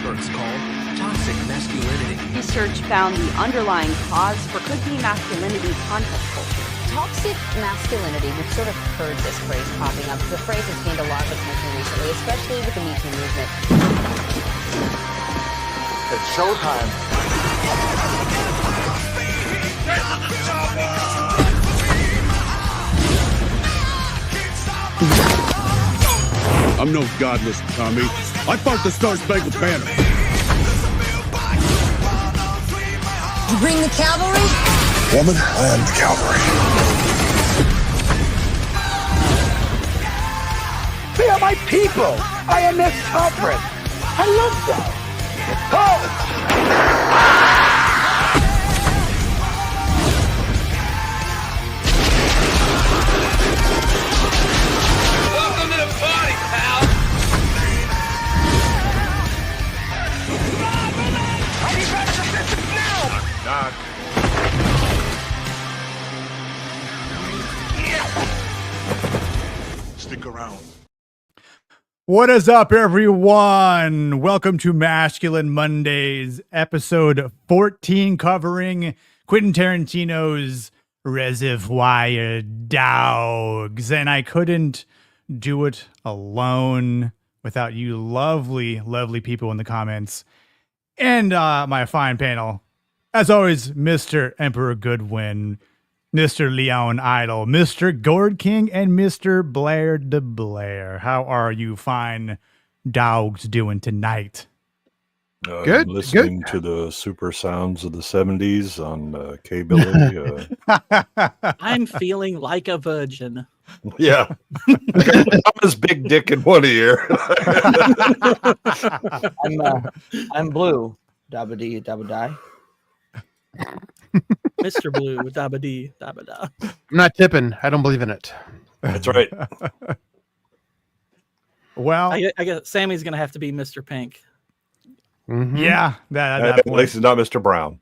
experts call toxic masculinity. Research found the underlying cause for could-be masculinity content culture. Toxic masculinity, we've sort of heard this phrase popping up. The phrase has gained a lot of attention recently, especially with the Me Too movement. It's showtime. I'm no godless Tommy. I fought the Star-Spangled Banner. You bring the cavalry? Woman, I am the cavalry. They are my people. I am their sovereign. I love them. Welcome to the party, pal. I need better assistance now. Knock. Stick around. What is up, everyone? Welcome to Masculine Mondays, episode 14, covering Quentin Tarantino's Reservoir Dogs. And I couldn't do it alone without you lovely, lovely people in the comments and my fine panel. As always, Mr. Emperor Goodwin, Mr. Leon Idol, Mr. Gourd King, and Mr. Blair de Blair. How are you fine dogs doing tonight? Good. Listening to the super sounds of the 70s on K-Billy. I'm feeling like a virgin. Yeah. Thomas Big Dick in one ear. I'm blue. Dabba dee dabba die. Mr. Blue, dabba dee, dabba da. I'm not tipping. I don't believe in it. That's right. Well, I guess Sammy's gonna have to be Mr. Pink. Mm-hmm. yeah, At least it's not Mr. Brown.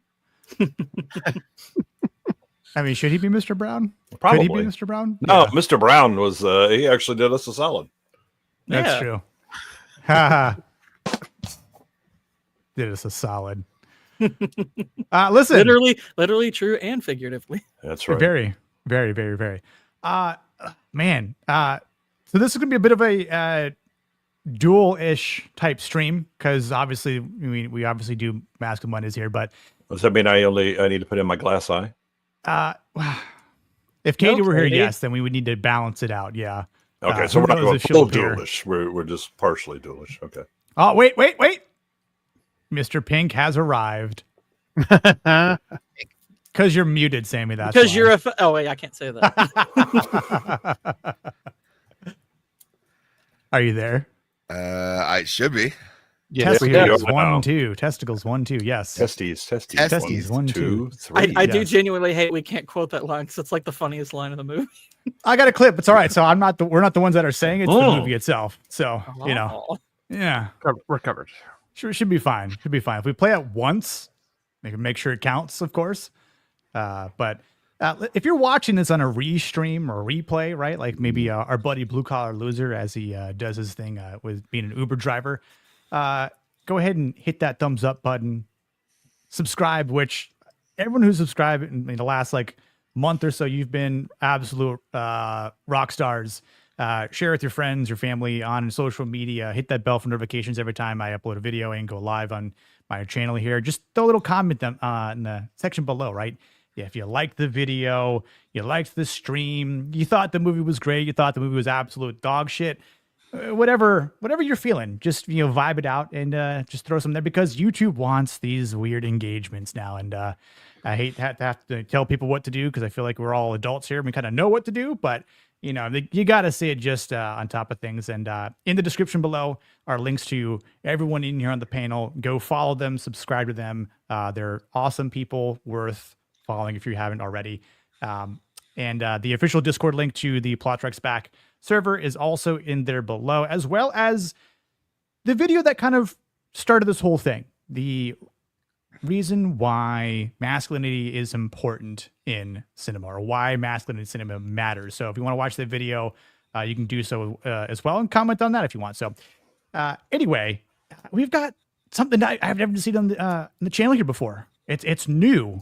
I mean, should he be Mr. Brown? Probably. Could he be Mr. Brown? No, Yeah, Mr. Brown was, he actually did us a solid. that's Yeah. true. Ha Did us a solid. Listen, Literally true and figuratively. That's right. very, very, very, very. Man, so this is gonna be a bit of a dual-ish type stream because obviously we obviously do Masculine Mondays here, but Does that mean I need to put in my glass eye? if Katie were here, Katie. yes, then we would need to balance it out. Yeah. Okay, so who we're not knows going if she'll full appear. duelish. We're just partially duelish. Okay. Oh, wait. Mr. Pink has arrived. Because you're muted, Sammy. That's Because why. you're oh wait, I can't say that. Are you there? I should be. Testicles Yeah. 1, 2. Testicles 1, 2. Yes. Testes. Testes 1, 2. 2, 3. I do Yes. genuinely hate we can't quote that line because it's like the funniest line of the movie. I got a clip. It's all right. So we're not the ones that are saying it. It's the Oh. movie itself. So yeah, We're covered. sure, should be fine. Should be fine. If we play it once, make sure it counts, of course. But if you're watching this on a restream or replay, right? Like maybe our buddy Blue Collar Loser as he does his thing with being an Uber driver. Go ahead and hit that thumbs up button. Subscribe, which everyone who's subscribed in the last like month or so, you've been absolute rock stars. Share with your friends, your family on social media. Hit that bell for notifications every time I upload a video and go live on my channel here. Just throw a little comment in the section below, right? Yeah, if you liked the video, you liked the stream, you thought the movie was great, you thought the movie was absolute dog shit, whatever you're feeling, just vibe it out and just throw some there because YouTube wants these weird engagements now. And I hate to have to tell people what to do because I feel like we're all adults here and we kind of know what to do, but you got to see it just on top of things. And in the description below are links to everyone in here on the panel. Go follow them, subscribe to them. They're awesome people worth following if you haven't already. And the official Discord link to the Plot Strikes Back server is also in there below, as well as the video that kind of started this whole thing. The reason why masculinity is important in cinema, or why masculinity in cinema matters. So if you want to watch the video, you can do so as well and comment on that if you want. So anyway, we've got something that I've never seen on the channel here before. It's new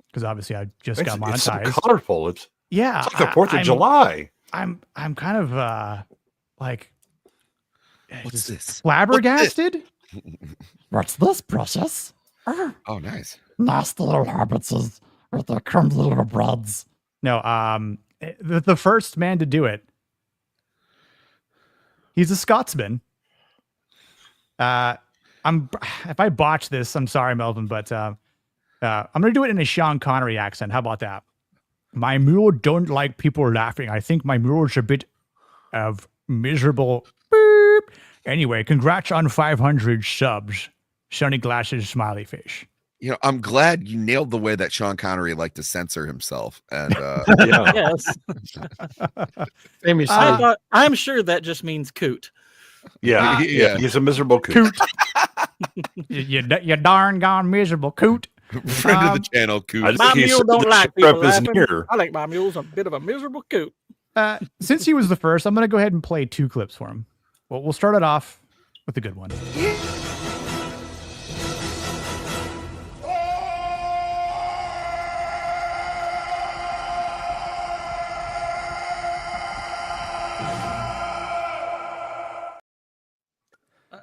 because obviously I just got monetized. It's so colorful. It's like the 4th of July. I'm kind of like, What's this? flabbergasted. What's this, precious? Oh, nice. Nasty little hobbitses with their crumbly little breads. No, the first man to do it. He's a Scotsman. If I botch this, I'm sorry, Melvin, but I'm gonna do it in a Sean Connery accent. How about that? My mule don't like people laughing. I think my mule's a bit of miserable. Beep. Anyway, congrats on 500 subs. Sunny glasses, smiley face. You know, I'm glad you nailed the way that Sean Connery liked to censor himself. And Yes. I'm sure that just means coot. Yeah. He's a miserable coot. you darn gone miserable coot. Friend of the channel, coot. My mule don't like people laughing. I think my mule's a bit of a miserable coot. Since he was the first, I'm going to go ahead and play 2 clips for him. Well, we'll start it off with a good one.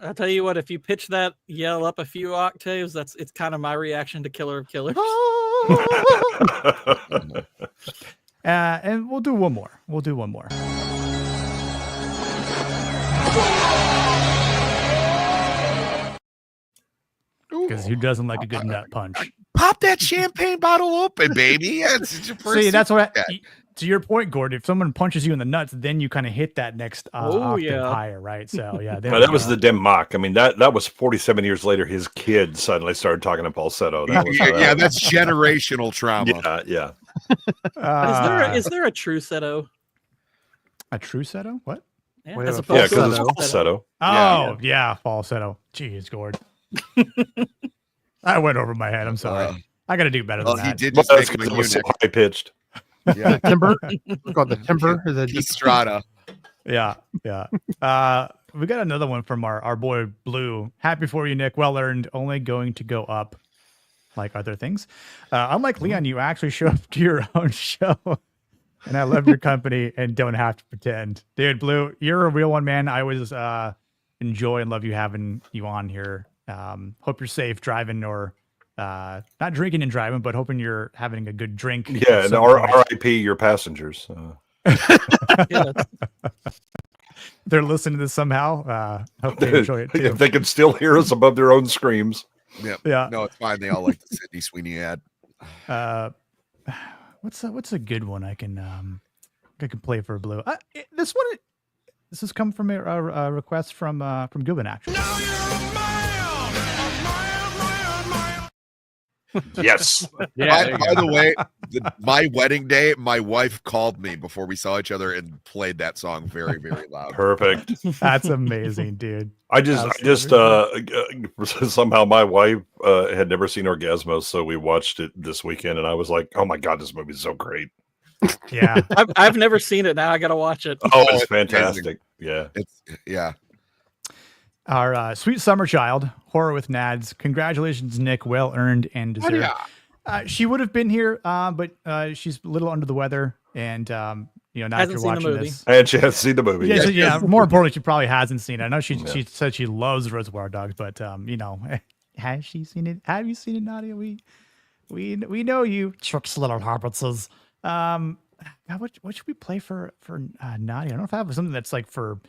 I'll tell you what, if you pitch that yell up a few octaves, it's kind of my reaction to Killer of Killers. And we'll do one more. Because who doesn't like a good nut punch? Pop that champagne bottle open, baby. See, that's what to your point, Gordon. If someone punches you in the nuts, then you kind of hit that next octave higher, right? So yeah, that was the dim mock. I mean, that was 47 years later. His kid suddenly started talking to falsetto. That's generational trauma. Yeah. Is there a true setto? A true setto? What? Yeah, because it's falsetto. Oh yeah, falsetto. Jeez, Gord. I went over my head. I'm sorry. I got to do better than that. He did just make it was so high pitched. Yeah, timber. We call it the timber. Is it strata? Yeah. We got another one from our boy Blue. Happy for you, Nick. Well earned. Only going to go up, like other things. Unlike Leon, you actually show up to your own show, and I love your company and don't have to pretend, dude. Blue, you're a real one, man. I always enjoy and love you having you on here. Hope you're safe driving or. Not drinking and driving, but hoping you're having a good drink. Yeah, and RIP your passengers. They're listening to this somehow. Hope they enjoy it too. If they can still hear us above their own screams. Yeah. No, it's fine. They all like the Sydney Sweeney ad. What's a good one I can play for Blue? This has come from a request from Gubin, actually. Yes. Yeah. By the way, my wedding day, my wife called me before we saw each other and played that song very, very loud. Perfect. That's amazing, dude. I just somehow my wife had never seen Orgasmo, so we watched it this weekend, and I was like, "Oh my god, this movie's so great!" Yeah, I've never seen it. Now I gotta watch it. Oh, it's fantastic. Yeah, yeah. Our sweet summer child, Horror with Nads. Congratulations, Nick. Well earned and deserved. She would have been here, but she's a little under the weather, and now after watching this, and she hasn't seen the movie. Yeah. More importantly, she probably hasn't seen it. I know she said she loves Reservoir Dogs, but has she seen it? Have you seen it, Nadia? We know you, tricks little hobbitses. What should we play for Nadia? I don't know if I have something that's like for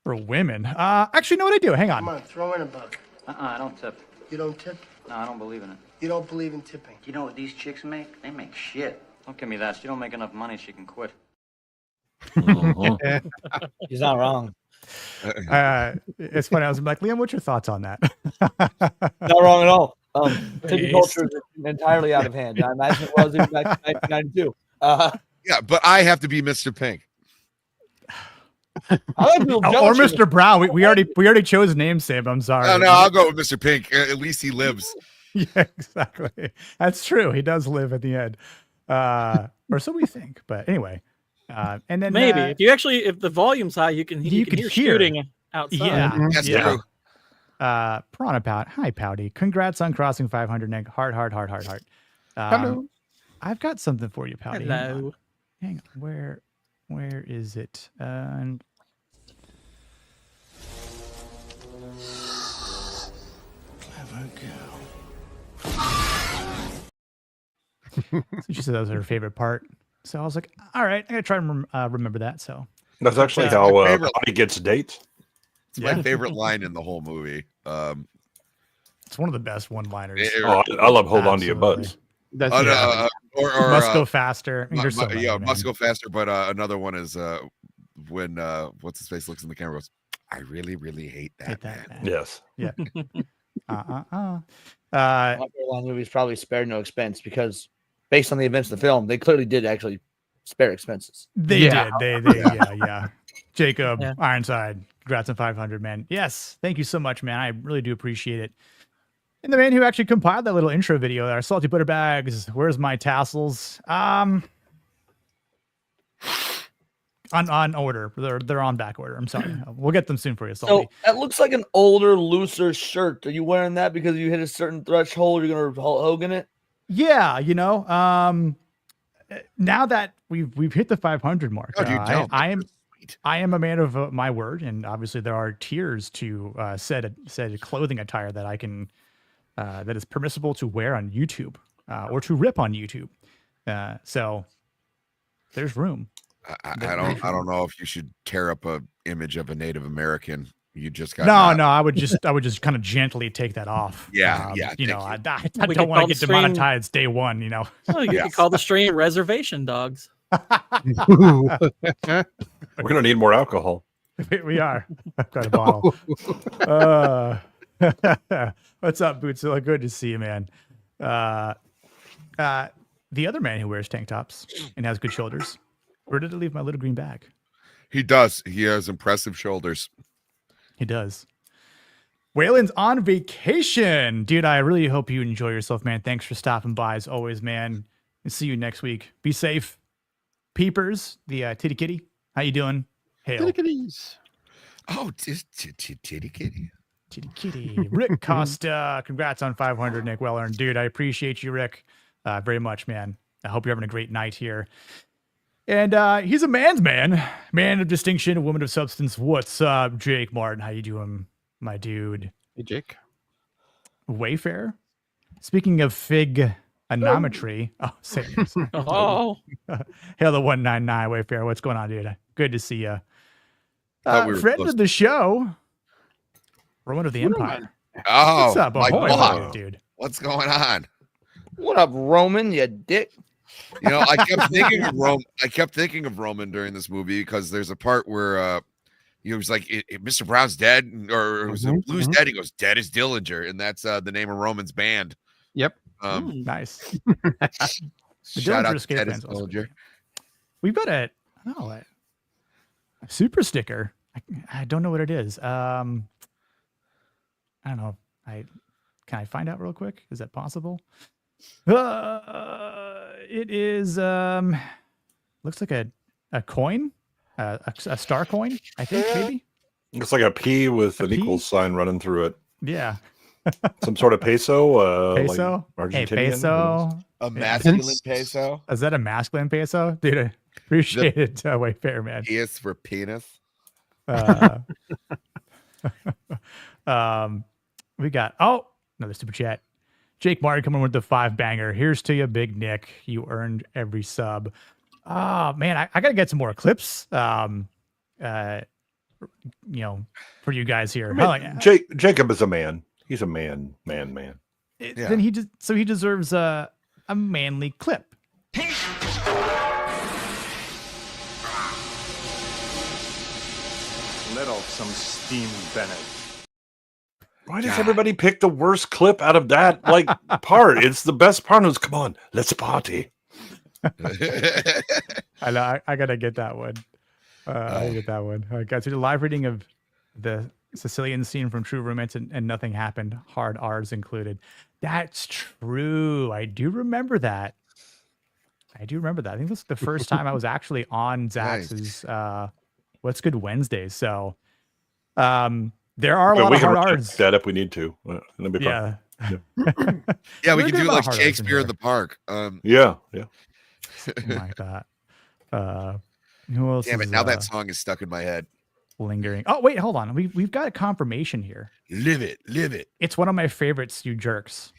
women. Actually, know what I do? Hang on. Come on, throw in a buck. I don't tip. You don't tip? No, I don't believe in it. You don't believe in tipping? You know what these chicks make? They make shit. Don't give me that. She don't make enough money. She can quit. He's not wrong. It's funny. I was like, Liam, what's your thoughts on that? Not wrong at all. Tipping culture is entirely out of hand. I imagine it was even back in 1992. Yeah, but I have to be Mr. Pink. Or Mr. Brown. We already chose names, Sam. I'm sorry. No, I'll go with Mr. Pink. At least he lives. Yeah, exactly. That's true. He does live at the end, or so we think. But anyway, and then maybe if the volume's high, you can hear shooting outside. Yeah, that's true. Piranha Pout. Hi, Pouty. Congrats on crossing 500, Nick. Heart. Hello. I've got something for you, Pouty. Hello. Hang on. Where is it? And Clever girl. so she said that was her favorite part. So I was like, all right, I gotta try and remember that. So That's actually my how favorite. Potty gets dates. It's my favorite line in the whole movie. It's one of the best one-liners. Oh, I love "Hold On to Your Butts." That's or Must Go Faster. I mean, there's so many, yeah, man. must go faster. But another one is when what's his face looks in the camera and goes, I really, really hate that. Man. Yes. Yeah. My favorite line movie is probably "Spare No Expense" because based on the events of the film, they clearly did actually spare expenses. They did. They yeah. Jacob Ironside, congrats on 500, man. Yes, thank you so much, man. I really do appreciate it. And the man who actually compiled that little intro video, our salty butter bags. Where's my tassels? On order. They're on back order. I'm sorry. We'll get them soon for you, salty. So that looks like an older, looser shirt. Are you wearing that because you hit a certain threshold? You're gonna Hulk Hogan it? Yeah, now that we've hit the 500 mark, I am a man of my word, and obviously there are tiers to said clothing attire that I can that is permissible to wear on YouTube or to rip on YouTube. So there's room. I don't know if you should tear up a image of a Native American. You just got no. I would just kind of gently take that off. Yeah. I don't want to get demonetized day one. Well, you could call the stream Reservation Dogs. We're gonna need more alcohol. We are. I've got a bottle. What's up, Bootzilla? Good to see you, man. The other man who wears tank tops and has good shoulders. Where did I leave my little green bag? He does. He has impressive shoulders. He does. Waylon's on vacation. Dude, I really hope you enjoy yourself, man. Thanks for stopping by as always, man. And see you next week. Be safe. Peepers, the titty kitty. How you doing? Hail. Titty kitties. Oh, titty kitty. Titty kitty. Rick Costa. Congrats on 500, Nick Weller. And dude, I appreciate you, Rick, very much, man. I hope you're having a great night here. And he's a man's man. Man of distinction, a woman of substance. What's up, Jake Martin? How you doing, my dude? Hey, Jake. Wayfair. Speaking of fig anometry. Oh, same. Oh. Hail the 199 Wayfair. What's going on, dude? Good to see you. Friend of the show. Roman of the Empire. Oh, what's up, my ahoy, God. dude? What's going on? What up, Roman? You dick. I kept thinking of Roman. I kept thinking of Roman during this movie because there's a part where he was like, "Mr. Brown's dead," or it was Blue's dead. He goes, "Dead is Dillinger," and that's the name of Roman's band. Yep. Nice. Shout out to Escape Dead fans is also. Dillinger. We've got a super sticker. I don't know what it is. I don't know. Can I find out real quick? Is that possible? It is looks like a coin, a star coin, I think, maybe. Looks like a P with an equals sign running through it. Yeah. Some sort of peso. Peso. Like Hey, Argentinian. peso. A masculine peso. Is that a masculine peso? Dude, I appreciate it. Wayfair, man. P is for penis. We got another super chat. Jake Martin coming with the 5-banger. Here's to you, Big Nick. You earned every sub. Oh man, I gotta get some more clips. For you guys here. Jacob is a man. He's a man. Then he deserves a manly clip. Let off some steam, Bennett. Why does everybody pick the worst clip out of that part? It's the best part. Is come on, let's party. I know. I gotta get that one. I get that one. All right, guys. So the live reading of the Sicilian scene from True Romance and Nothing Happened. Hard R's included. That's true. I do remember that. I think this is the first time I was actually on Zax's What's Good Wednesdays. So, There are a lot we of can hard write R's. that if we need to. It'll be fun. Yeah. Yeah, we We're can good do about like hard R's in Shakespeare in here. the Park. Yeah. Something like that. Who else Damn it! is Now that song is stuck in my head. lingering? Oh, wait, hold on. We've got a confirmation here. Live it, live it. It's one of my favorites, you jerks.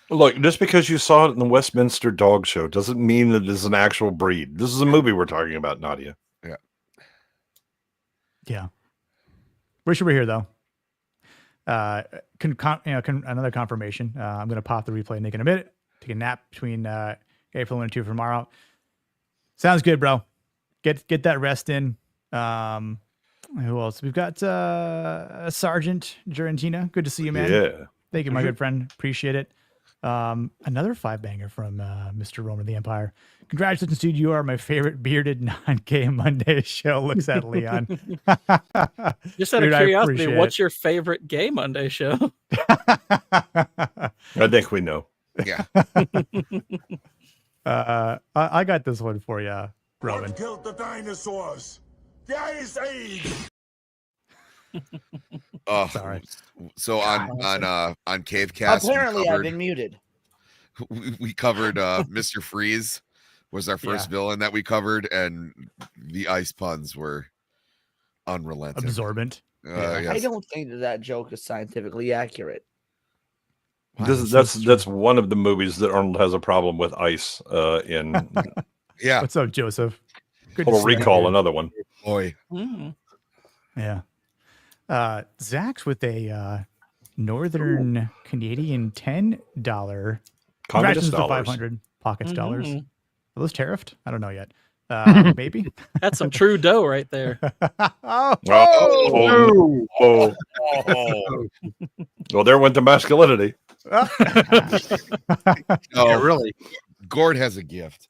Look, just because you saw it in the Westminster Dog Show doesn't mean that it's an actual breed. This is a movie we're talking about, Nadia. Yeah. Wish you were here, though. Another confirmation. I'm going to pop the replay and take a minute. Take a nap between April 1 and 2 for tomorrow. Sounds good, bro. Get that rest in. Who else? We've got Sergeant Jurantina. Good to see you, man. Yeah. Thank you, my good friend. Appreciate it. Another 5-banger from Mr. Roman of the Empire. Congratulations, dude. You are my favorite bearded non-gay Monday show. Looks at Leon. Just out of curiosity, what's your favorite gay Monday show? I think we know. Yeah. I got this one for you, Roman. What killed the dinosaurs? The Ice Age. Oh, sorry. So on Cave Cast, Apparently, I've been muted. We covered Mr. Freeze was our first villain that we covered, and the ice puns were unrelenting, absorbent. Yes. I don't think that joke is scientifically accurate. That's one of the movies that Arnold has a problem with ice in. Yeah. What's up, Joseph? Good Total to see you, Recall, man. another one. Boy. Yeah. Zach's with a Northern Canadian $10. Congratulations to dollars. 500 pockets dollars. Are those tariffed? I don't know yet. Maybe. That's some true dough right there. Well, there went the masculinity. Oh, really. Gord has a gift.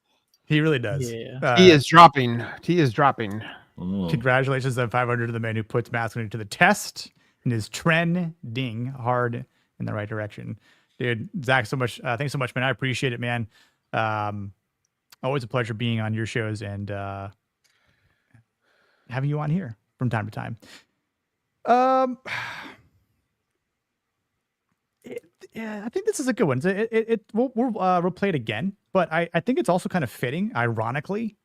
He really does. Yeah. He is dropping. He is dropping. Congratulations on 500 to the man who puts masculinity to the test and is trending hard in the right direction. Dude, Zach, so much. Thanks so much, man. I appreciate it, man. Always a pleasure being on your shows and having you on here from time to time. Yeah, I think this is a good one. We'll play it again, but I think it's also kind of fitting, ironically,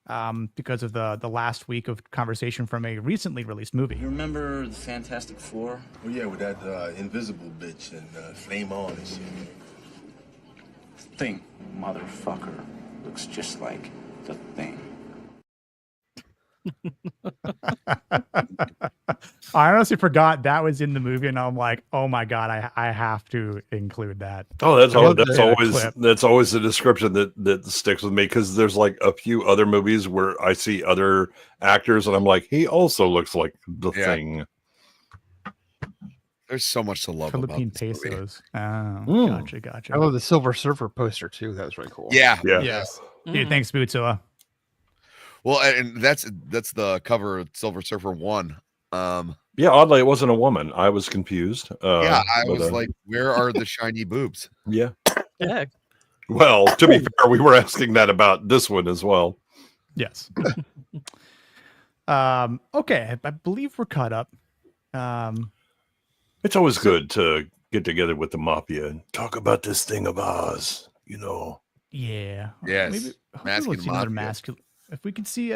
because of the last week of conversation from a recently released movie. You remember the Fantastic Four? Oh yeah, with that invisible bitch and Flame On and shit. Thing, motherfucker, looks just like the Thing. I honestly forgot that was in the movie, and I'm like, oh my god, I have to include that. Oh, that's Clip. always the description that sticks with me, because there's like a few other movies where I see other actors and I'm like, he also looks like the Thing. There's so much to love Philippine about this movie. pesos. Oh, gotcha. I love the Silver Surfer poster too. That was really cool. Yeah. Yes. Dude, thanks, Bootsua. Well, and that's the cover of Silver Surfer 1. Yeah, oddly, it wasn't a woman. I was confused. I was like, where are the shiny boobs? Yeah. Yeah. Well, to be fair, we were asking that about this one as well. Yes. Okay, I believe we're caught up. It's always good to get together with the mafia and talk about this thing of ours, you know. Yeah. Yes. Maybe Masculine we'll see another mafia. if we can see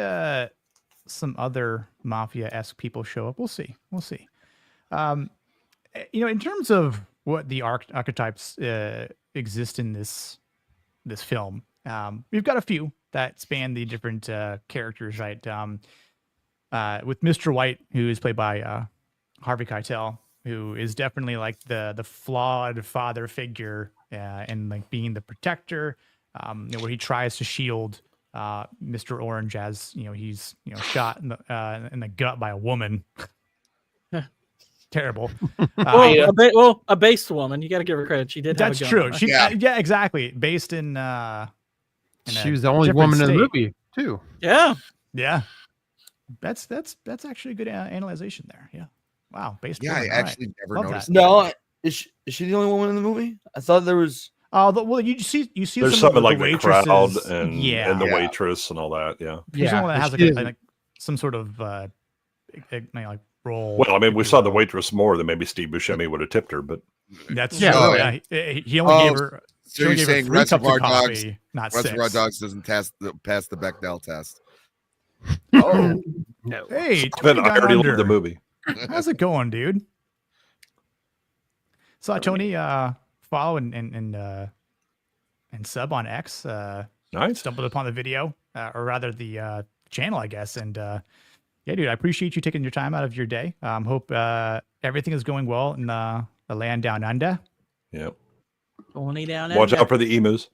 some other mafia-esque people show up, we'll see. In terms of what the archetypes exist in this film, we've got a few that span the different characters, right? With Mr. White, who is played by Harvey Keitel, who is definitely like the flawed father figure and like being the protector, where he tries to shield Mr. Orange as he's shot in the gut by a woman. Terrible. A based woman. You got to give her credit. She did. That's have a gun true. on her. Yeah, exactly. Based in. She was the only woman in the movie too. Yeah. That's actually a good analyzation there. Yeah. Wow. Based. Yeah, woman. I actually never noticed. No, is she the only woman in the movie? I thought there was. Oh, well, you see. There's some something of like the the crowd waitresses. and the waitress and all that. Yeah. She's the one that has like some sort of role. Well, I mean, we if you saw the will. waitress more than maybe Steve Buscemi would have tipped her, but That's Yeah. true. Oh, Yeah. He only gave her. So she only you're gave her saying 3 cups of Reservoir Dogs? coffee, not Reservoir 6. Dogs doesn't pass the Bechdel test. Oh, No. Hey, then Tony I Down already Under. loved the movie. How's it going, dude? Saw Tony follow and sub on X. Nice. Stumbled upon the video, or rather the channel, I guess. And yeah, dude, I appreciate you taking your time out of your day. Hope everything is going well in the land down under. Yep. Only down Watch under. out for the emus.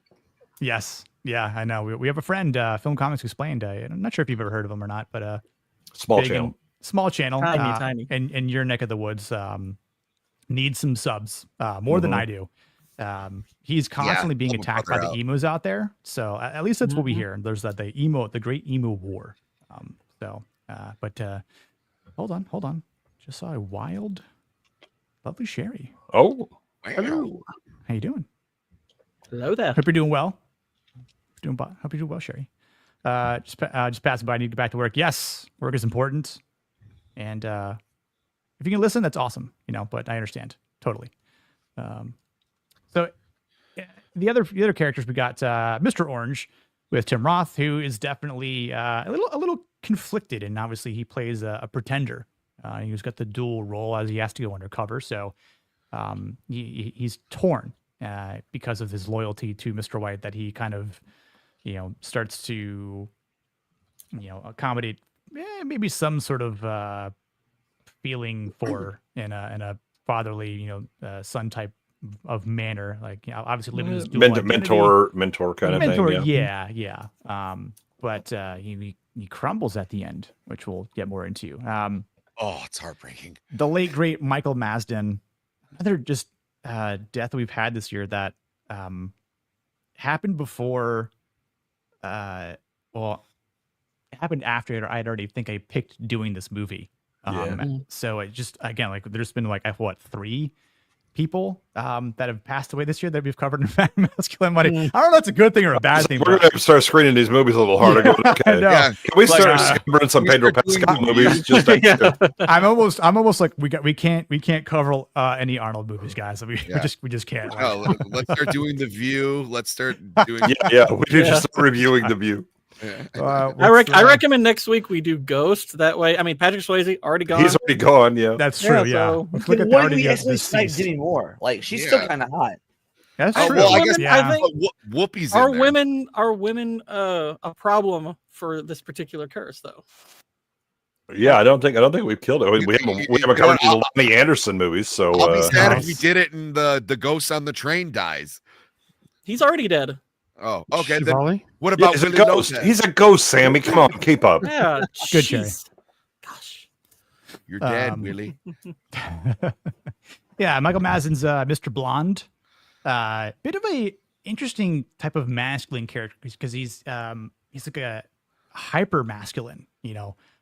Yes. Yeah, I know. We have a friend, Film Comics Explained. I'm not sure if you've ever heard of him or not, but Small channel. Small channel. Tiny. In your neck of the woods, needs some subs more than I do. He's constantly being attacked by the emos out there. So at least that's what we hear. There's the great emo war. But hold on. Just saw a wild, lovely Sherry. Oh, hello. How you doing? Hello there. Hope you're doing well. Hope you're doing well, Sherry. Just passing by. I need to get back to work. Yes, work is important, and if you can listen, that's awesome. But I understand totally. So the other characters, we got Mr. Orange with Tim Roth, who is definitely a little conflicted, and obviously he plays a pretender. He's got the dual role as he has to go undercover, so he's torn because of his loyalty to Mr. White, that he kind of starts to accommodate maybe some sort of feeling for in a fatherly son type of manner, like obviously living his dual identity. mentor kind of thing. Yeah. But he crumbles at the end, which we'll get more into. It's heartbreaking. The late great Michael Masden, another just death we've had this year that happened before. It happened after I'd already think I picked doing this movie. So it just, again, like there's been like 3 people that have passed away this year that we've covered in Masculine Money. I don't know if that's a good thing or a bad thing. We're going to start screening these movies a little harder. Okay. Can we start discovering some Pedro Pascal movies? I'm almost like we can't cover any Arnold movies, guys. We just can't. Let's start doing The View. Let's start doing. We do just start reviewing The View. I recommend next week we do Ghost. That way, I mean, Patrick Swayze already gone. He's already gone. Yeah, that's true. So what do we actually Snipes anymore? Like she's still kind of hot. That's true. Well, I guess I think Whoopi's are in there. women a problem for this particular curse though? Yeah, I don't think we've killed it. We haven't covered the Lonnie Anderson movies, so I'll be sad if we did it and the ghost on the train dies. He's already dead. Oh, okay. Then what about he's a ghost? He's a ghost, Sammy. Come on, keep up. Yeah, good, Jerry. Gosh, you're dead, Willie. Yeah, Michael Madsen's Mr. Blonde. Bit of a interesting type of masculine character because he's like a hyper masculine,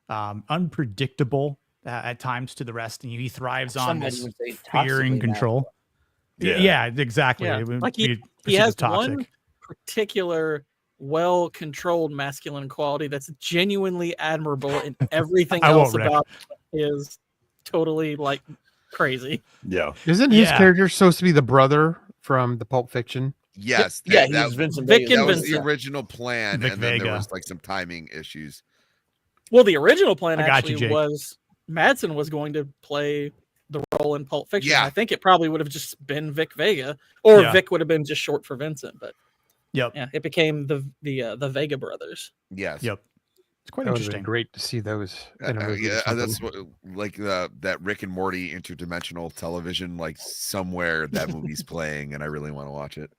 unpredictable at times to the rest, and he thrives on this fear and control. Yeah, exactly. Yeah. Like he has one particular well-controlled masculine quality that's genuinely admirable, and everything else about him is totally like crazy. Yeah. Isn't his character supposed to be the brother from the Pulp Fiction? Yes. He's Vincent Vega. That was the original plan, Vic and then Vega. there was like some timing issues. Well, the original plan actually was Madsen was going to play the role in Pulp Fiction. Yeah. I think it probably would have just been Vic Vega, or Vic would have been just short for Vincent. But it became the Vega brothers. Yes. Yep. It's quite That interesting. Great to see those. In a movie That's what, like that Rick and Morty interdimensional television. Like somewhere that movie's playing, and I really want to watch it.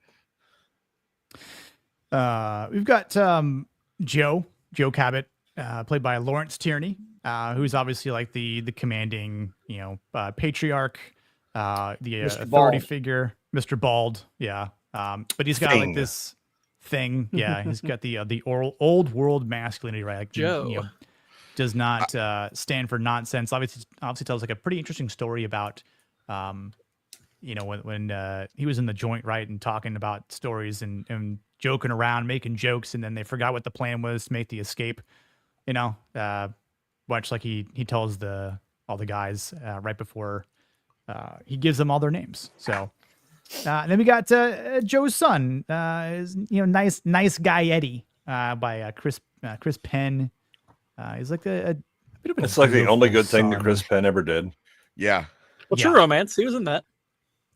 We've got Joe Cabot, played by Lawrence Tierney, who's obviously like the commanding, patriarch, the authority figure, Mr. Bald. Yeah. But he's got like this thing. Yeah. He's got the old world masculinity, right? Like Joe does not stand for nonsense. Obviously tells like a pretty interesting story about, when he was in the joint, right, and talking about stories and joking around, making jokes, and then they forgot what the plan was to make the escape. Much like he tells a all the guys right before he gives them all their names. So and then we got Joe's son, is nice guy Eddie by Chris Penn. He's like a bit of a It's like the only good thing that son. Chris Penn ever did. Yeah. Well, True Romance, he was in that.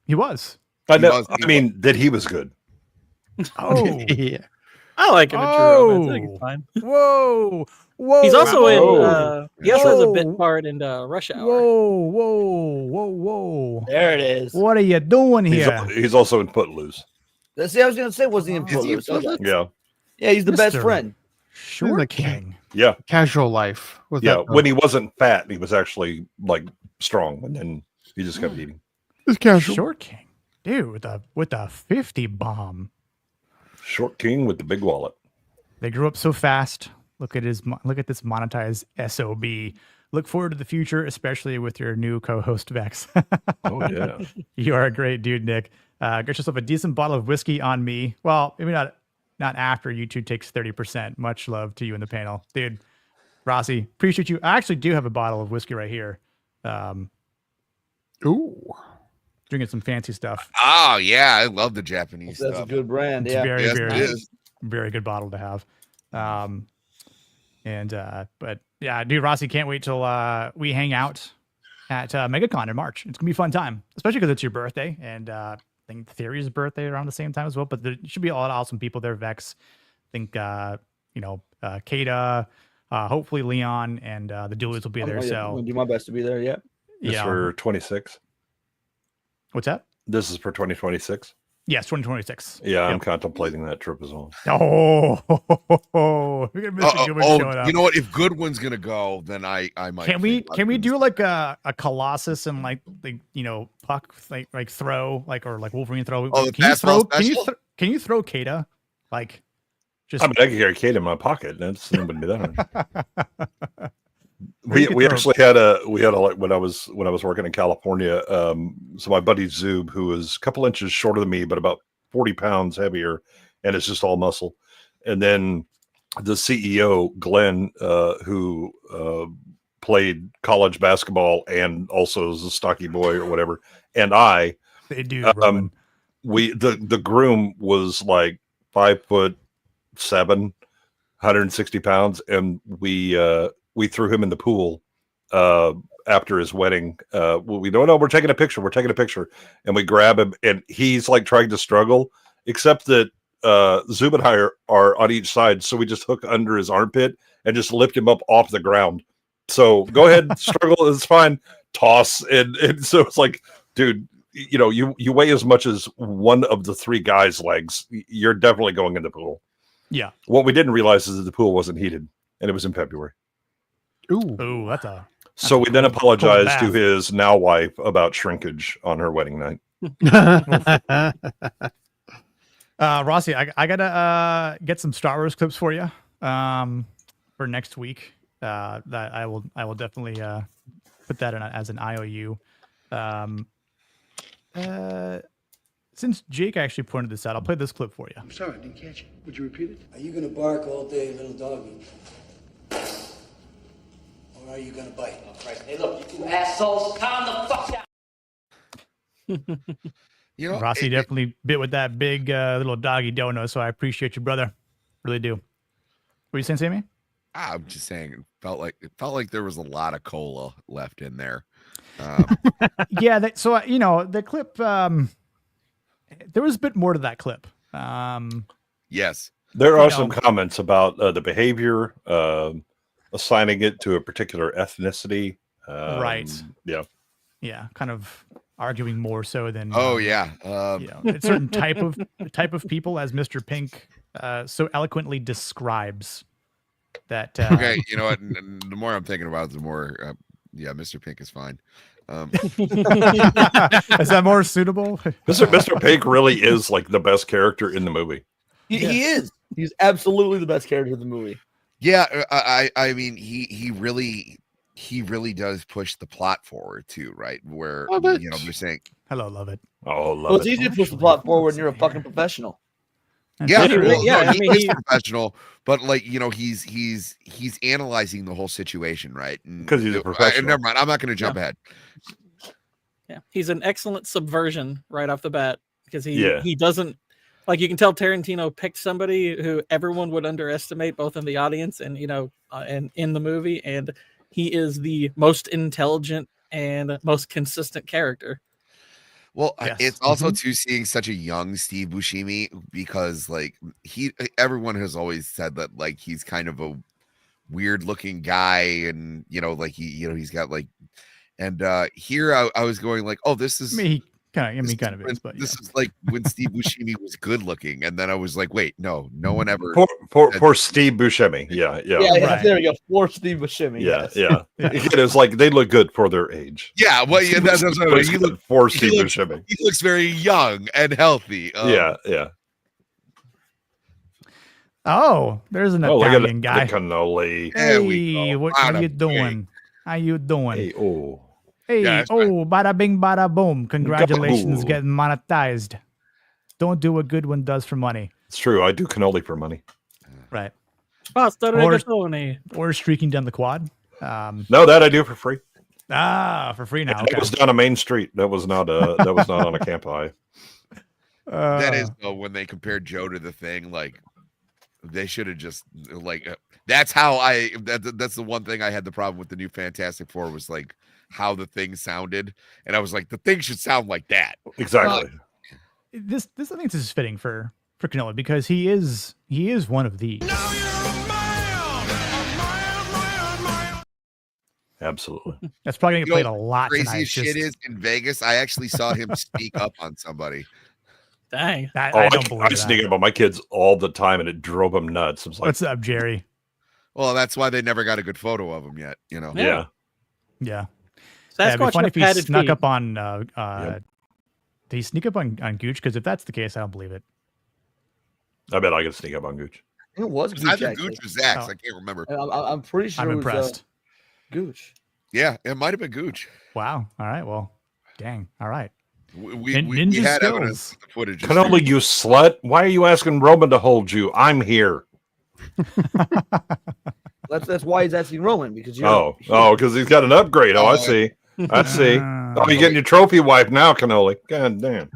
He was. I know. I mean, that he was good. Oh, yeah. I like him in True Romance. I think he's fine. Whoa. He's also Whoa. in. He also has a bit part in Rush Hour. Whoa. There it is. What are you doing here? He's also in Footloose. See, I was going to say, was he in Footloose? Yeah. Yeah, he's the best Mr. friend. Short the King. Yeah. Casual life. Was Yeah. that When he wasn't fat, he was actually like strong, and then he just kept eating. It's casual. Short King. Dude, with the 50 bomb. Short King with the big wallet. They grew up so fast. Look at this monetized SOB. Look forward to the future, especially with your new co-host Vex. Oh yeah. You are a great dude, Nick. Get yourself a decent bottle of whiskey on me. Well, maybe not after YouTube takes 30%. Much love to you in the panel. Dude, Rossi, appreciate you. I actually do have a bottle of whiskey right here. Ooh. Drinking some fancy stuff. Oh yeah, I love the Japanese That's stuff. a good brand. It's Yeah. very, Yes, very, it is. very good bottle to have. But yeah, dude, Rossi, can't wait till we hang out at MegaCon in March. It's gonna be a fun time, especially because it's your birthday, and I think Theory's birthday around the same time as well. But there should be a lot of awesome people there. Vex, I think Kata, hopefully Leon, and the Doolies will be there. I'm So gonna do my best to be there. Yeah. This for 26. What's that? This is for 2026. Yes, 2026. Yeah, I'm Yep. contemplating that trip as well. Oh, we're gonna miss Goodwin showing up. You know what? If Goodwin's gonna go, then I might. Can we do like a Colossus and like Puck like throw or like Wolverine throw? Oh, the can you throw? fastball Can you throw Kata? Like just I mean, I could carry Kate in my pocket. That's it wouldn't be that hard. You could we throw- actually had a like when I was working in California. So my buddy Zoob, who was a couple inches shorter than me, but about 40 pounds heavier, and it's just all muscle. And then the CEO Glenn, who played college basketball and also is a stocky boy or whatever, and I, they do. Roman. the groom was like 5'7", 160 pounds, and we threw him in the pool after his wedding. We don't know. We're taking a picture, and we grab him, and he's like trying to struggle, except that Zub and I are on each side, so we just hook under his armpit and just lift him up off the ground. So go ahead, struggle, it's fine. Toss, and so it's like, dude, you weigh as much as one of the three guys' legs. You're definitely going in the pool. Yeah. What we didn't realize is that the pool wasn't heated, and it was in February. Ooh, that's a. So we then cold apologized to bath. his now wife about shrinkage on her wedding night. Rossi, I gotta get some Star Wars clips for you for next week. That I will definitely put that in as an IOU. Since Jake actually pointed this out, I'll play this clip for you. I'm sorry, I didn't catch it. Would you repeat it? Are you gonna bark all day, little doggy? Or are you gonna bite? Oh, Christ. Hey, look, you two assholes, calm the fuck down. Rossi definitely bit with that big little doggy dono, so I appreciate you, brother. Really do. What are you saying, Sammy? I'm just saying, it felt like there was a lot of cola left in there. Yeah. The clip. There was a bit more to that clip. Yes, there are some comments about the behavior, assigning it to a particular ethnicity. Right. Yeah. Yeah. Kind of arguing more so than. Oh yeah. A certain type of people, as Mr. Pink so eloquently describes. That okay, you know what? The more I'm thinking about it, the more, Mr. Pink is fine. Is that more suitable? Mr. Pink really is like the best character in the movie. He is. He's absolutely the best character in the movie. Yeah, I mean, he really does push the plot forward too, right? Where they're saying, "Hello, love it." Oh, love well, it's it. easy to push the plot forward when you're a fucking professional. Yeah, I mean, he's professional, but like he's analyzing the whole situation, right? Because he's a professional. Never mind, I'm not going to jump ahead. Yeah, he's an excellent subversion right off the bat because he doesn't, like, you can tell Tarantino picked somebody who everyone would underestimate, both in the audience and and in the movie, and he is the most intelligent and most consistent character. Well, it's also too seeing such a young Steve Buscemi, because like everyone has always said that like he's kind of a weird looking guy, and like he's got like, and here I was going like, oh, this is he kind of is, but this is like when Steve Buscemi was good looking, and then I was like, wait, no one ever. Poor Steve Buscemi. Yeah. Right. There we go. Poor Steve Buscemi. Yeah. It was like they look good for their age. Yeah, well, that's what I mean. Steve Buscemi. He looks very young and healthy. Yeah. Oh, there's an Italian guy. Cannoli. Hey, what are you doing? How you doing? Hey, oh. Hey, Yeah, bada bing, bada boom. Congratulations, getting monetized. Don't do what good one does for money. It's true. I do cannoli for money. Right. Pasta rigatoni. Or streaking down the quad. No, that I do for free. For free now. That was down a main street. That was not on a camp high. That is when they compared Joe to the Thing, like they should have just like that's how that's the one thing I had the problem with the new Fantastic Four, was like how the Thing sounded, and I was like, the Thing should sound like that. Exactly. This I think this is fitting for Cannoli, because he is one of these. Absolutely. That's probably gonna get played a lot tonight. Craziest shit is in Vegas, I actually saw him speak up on somebody. Dang. I don't believe I sneak up on my kids all the time, and it drove them nuts. I was like, what's up, Jerry? Well, that's why they never got a good photo of him yet. Yeah. Sasquatch It'd be funny if he padded snuck feet. up on. Did he sneak up on Gooch? Because if that's the case, I don't believe it. I bet I could sneak up on Gooch. It was It was Gooch, either actually. Gooch or Zax. I can't remember. I'm pretty sure I'm it was impressed. Gooch. Yeah, it might have been Gooch. Wow. All right. Well, dang. All right. We Ninja had skills. evidence of the footage. Cannoli, you slut! Why are you asking Roman to hold you? I'm here. That's why he's asking Roman, because because he's got an upgrade. I see. I see. Oh, you're getting your trophy wife now, Cannoli. God damn.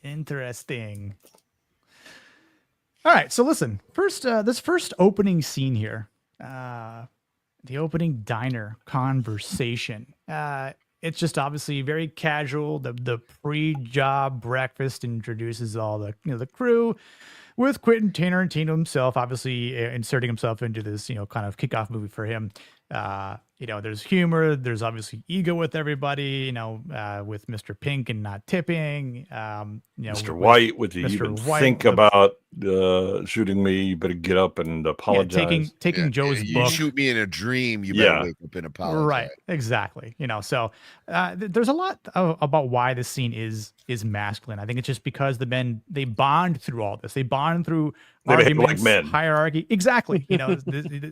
Interesting. All right, so listen. First, this first opening scene here, the opening diner conversation. It's just obviously very casual. The pre-job breakfast introduces all the crew, with Quentin Tarantino himself obviously inserting himself into this kind of kickoff movie for him. There's humor, there's obviously ego with everybody, with Mr. Pink and not tipping, Mr. White, would you even think about shooting me? You better get up and apologize. Taking Joe's you book. Shoot me in a dream, you better wake up and apologize. Right, exactly. So there's a lot about why this scene is masculine. I think it's just because the men, they bond through all this. They bond through arguments, like men. hierarchy. Exactly. A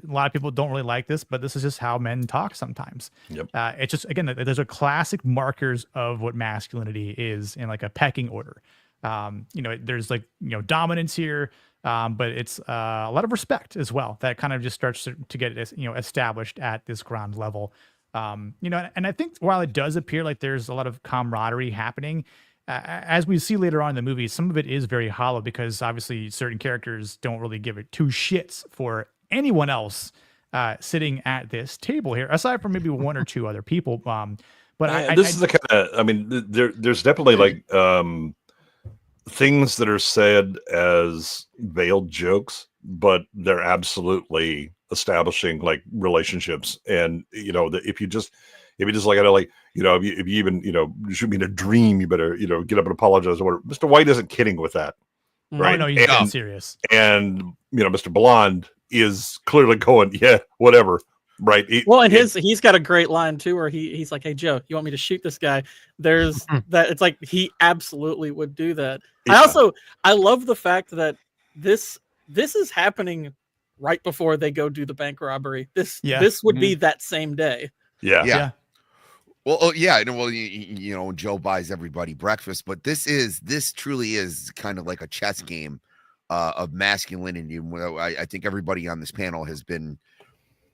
lot of people don't really like this, but this is just how men talk sometimes. Yep. It's just, again, there's a classic markers of what masculinity is in like a pecking order. There's like, dominance here, but it's a lot of respect as well. That kind of just starts to get established at this ground level. And I think while it does appear like there's a lot of camaraderie happening, as we see later on in the movie, some of it is very hollow, because obviously certain characters don't really give it two shits for anyone else sitting at this table here, aside from maybe one or two other people. But this is the kind of, I mean, there's definitely like things that are said as veiled jokes, but they're absolutely establishing like relationships. And if you just like, if you even shoot me in a dream, you better get up and apologize or whatever. Mr. White isn't kidding with that, right? No, he's not serious. And Mr. Blonde is clearly going, yeah, whatever, right? He's got a great line too, where he's like, "Hey Joe, you want me to shoot this guy?" There's that. It's like he absolutely would do that. Yeah. I love the fact that this is happening right before they go do the bank robbery. This would be that same day. Yeah. Well, oh, yeah, I know. Well, you know, Joe buys everybody breakfast, but this truly is kind of like a chess game of masculinity. I think everybody on this panel has been,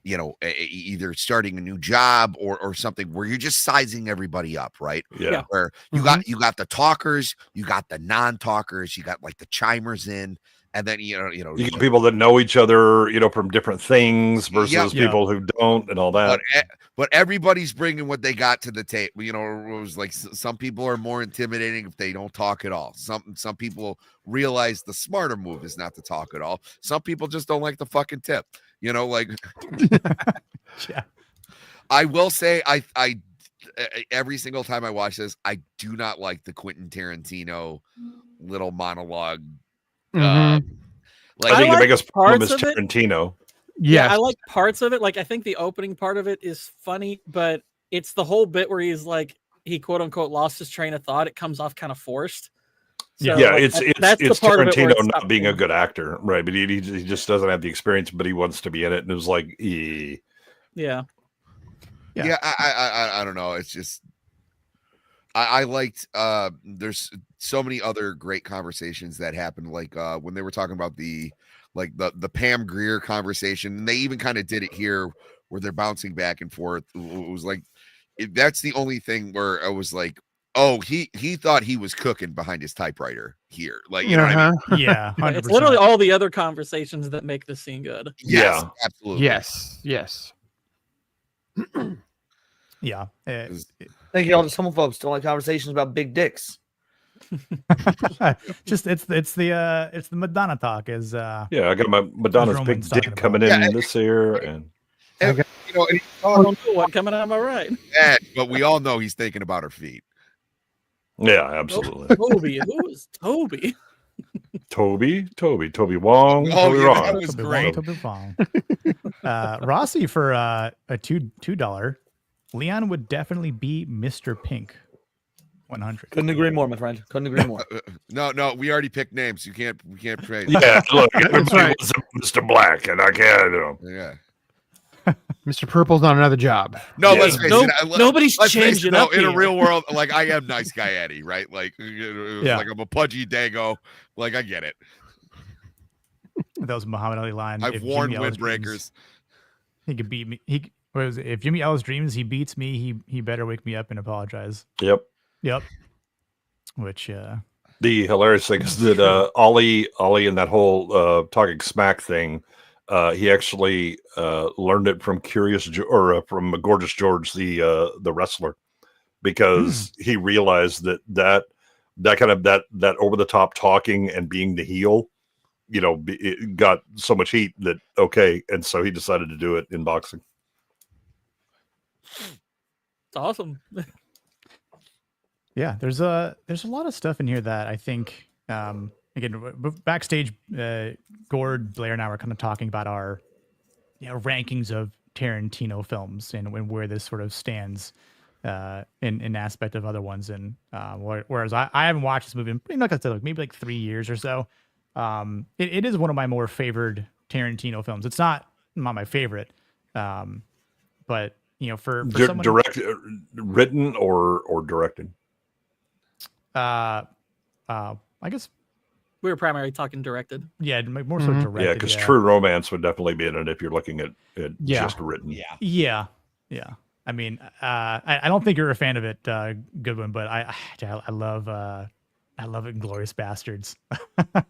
you know, either starting a new job or something where you're just sizing everybody up, right? Yeah. Where you got the talkers, you got the non-talkers, you got like the chimers in, and then you get people that know each other, you know, from different things versus people who don't and all that. But everybody's bringing what they got to the table. You know, it was like some people are more intimidating if they don't talk at all. Some people realize the smarter move is not to talk at all. Some people just don't like the fucking tip. You know, like yeah. I will say I every single time I watch this, I do not like the Quentin Tarantino little monologue. Like I think the biggest problem is Tarantino. Yeah, I like parts of it. Like I think the opening part of it is funny, but it's the whole bit where he's like he quote unquote lost his train of thought. It comes off kind of forced. So, yeah, like, it's Tarantino not being a good actor, right? But he just doesn't have the experience, but he wants to be in it, and it was like, yeah. I don't know. It's just I liked. There's so many other great conversations that happened, like when they were talking about the Pam Grier conversation, and they even kind of did it here where they're bouncing back and forth. It was like that's the only thing where I was like, oh, he thought he was cooking behind his typewriter here, like you know what I mean? Yeah, 100%. It's literally all the other conversations that make the scene good. Yes, absolutely. Yes. Yeah. Thank you all the homophobes don't like conversations about big dicks. Just it's the Madonna talk is I got my Madonna's big dick coming in this year, and you know, I don't know what coming out of my right. Yeah, but we all know he's thinking about her feet. Yeah, absolutely. Toby, who is Toby? Toby Wong. Oh, Toby yeah, Wong. that was great. Toby Wong. Rossi for a $2. Leon would definitely be Mr. Pink. 100. Couldn't agree more, my friend. Couldn't agree more. No, we already picked names. We can't trade. Yeah, look, everybody was Mr. Black, and I can't. Yeah. Mr. Purple's on another job. No, let's face it. Nobody's changing up in here. a real world. Like I am nice guy Eddie, right? Like, like I'm a pudgy Dago. Like I get it. That was Muhammad Ali line. I've worn windbreakers. He could beat me. If Jimmy Ellis dreams he beats me, he better wake me up and apologize. Yep. Which the hilarious thing is that Ollie and that whole talking smack thing, he actually learned it from from Gorgeous George, the wrestler, because he realized that kind of that over the top talking and being the heel, you know, it got so much heat that and so he decided to do it in boxing. It's awesome. Yeah, there's a lot of stuff in here that I think again backstage Gord, Blair, and I were kind of talking about our rankings of Tarantino films and where this sort of stands in aspect of other ones, and whereas I haven't watched this movie in like I said, maybe 3 years or so. It is one of my more favored Tarantino films. It's not my favorite, but for someone written or directed. I guess we were primarily talking directed. Yeah, more so directed. Yeah, because True Romance would definitely be in it if you're looking at just written. Yeah. I mean, I don't think you're a fan of it, Goodwin, but I love Inglourious Bastards.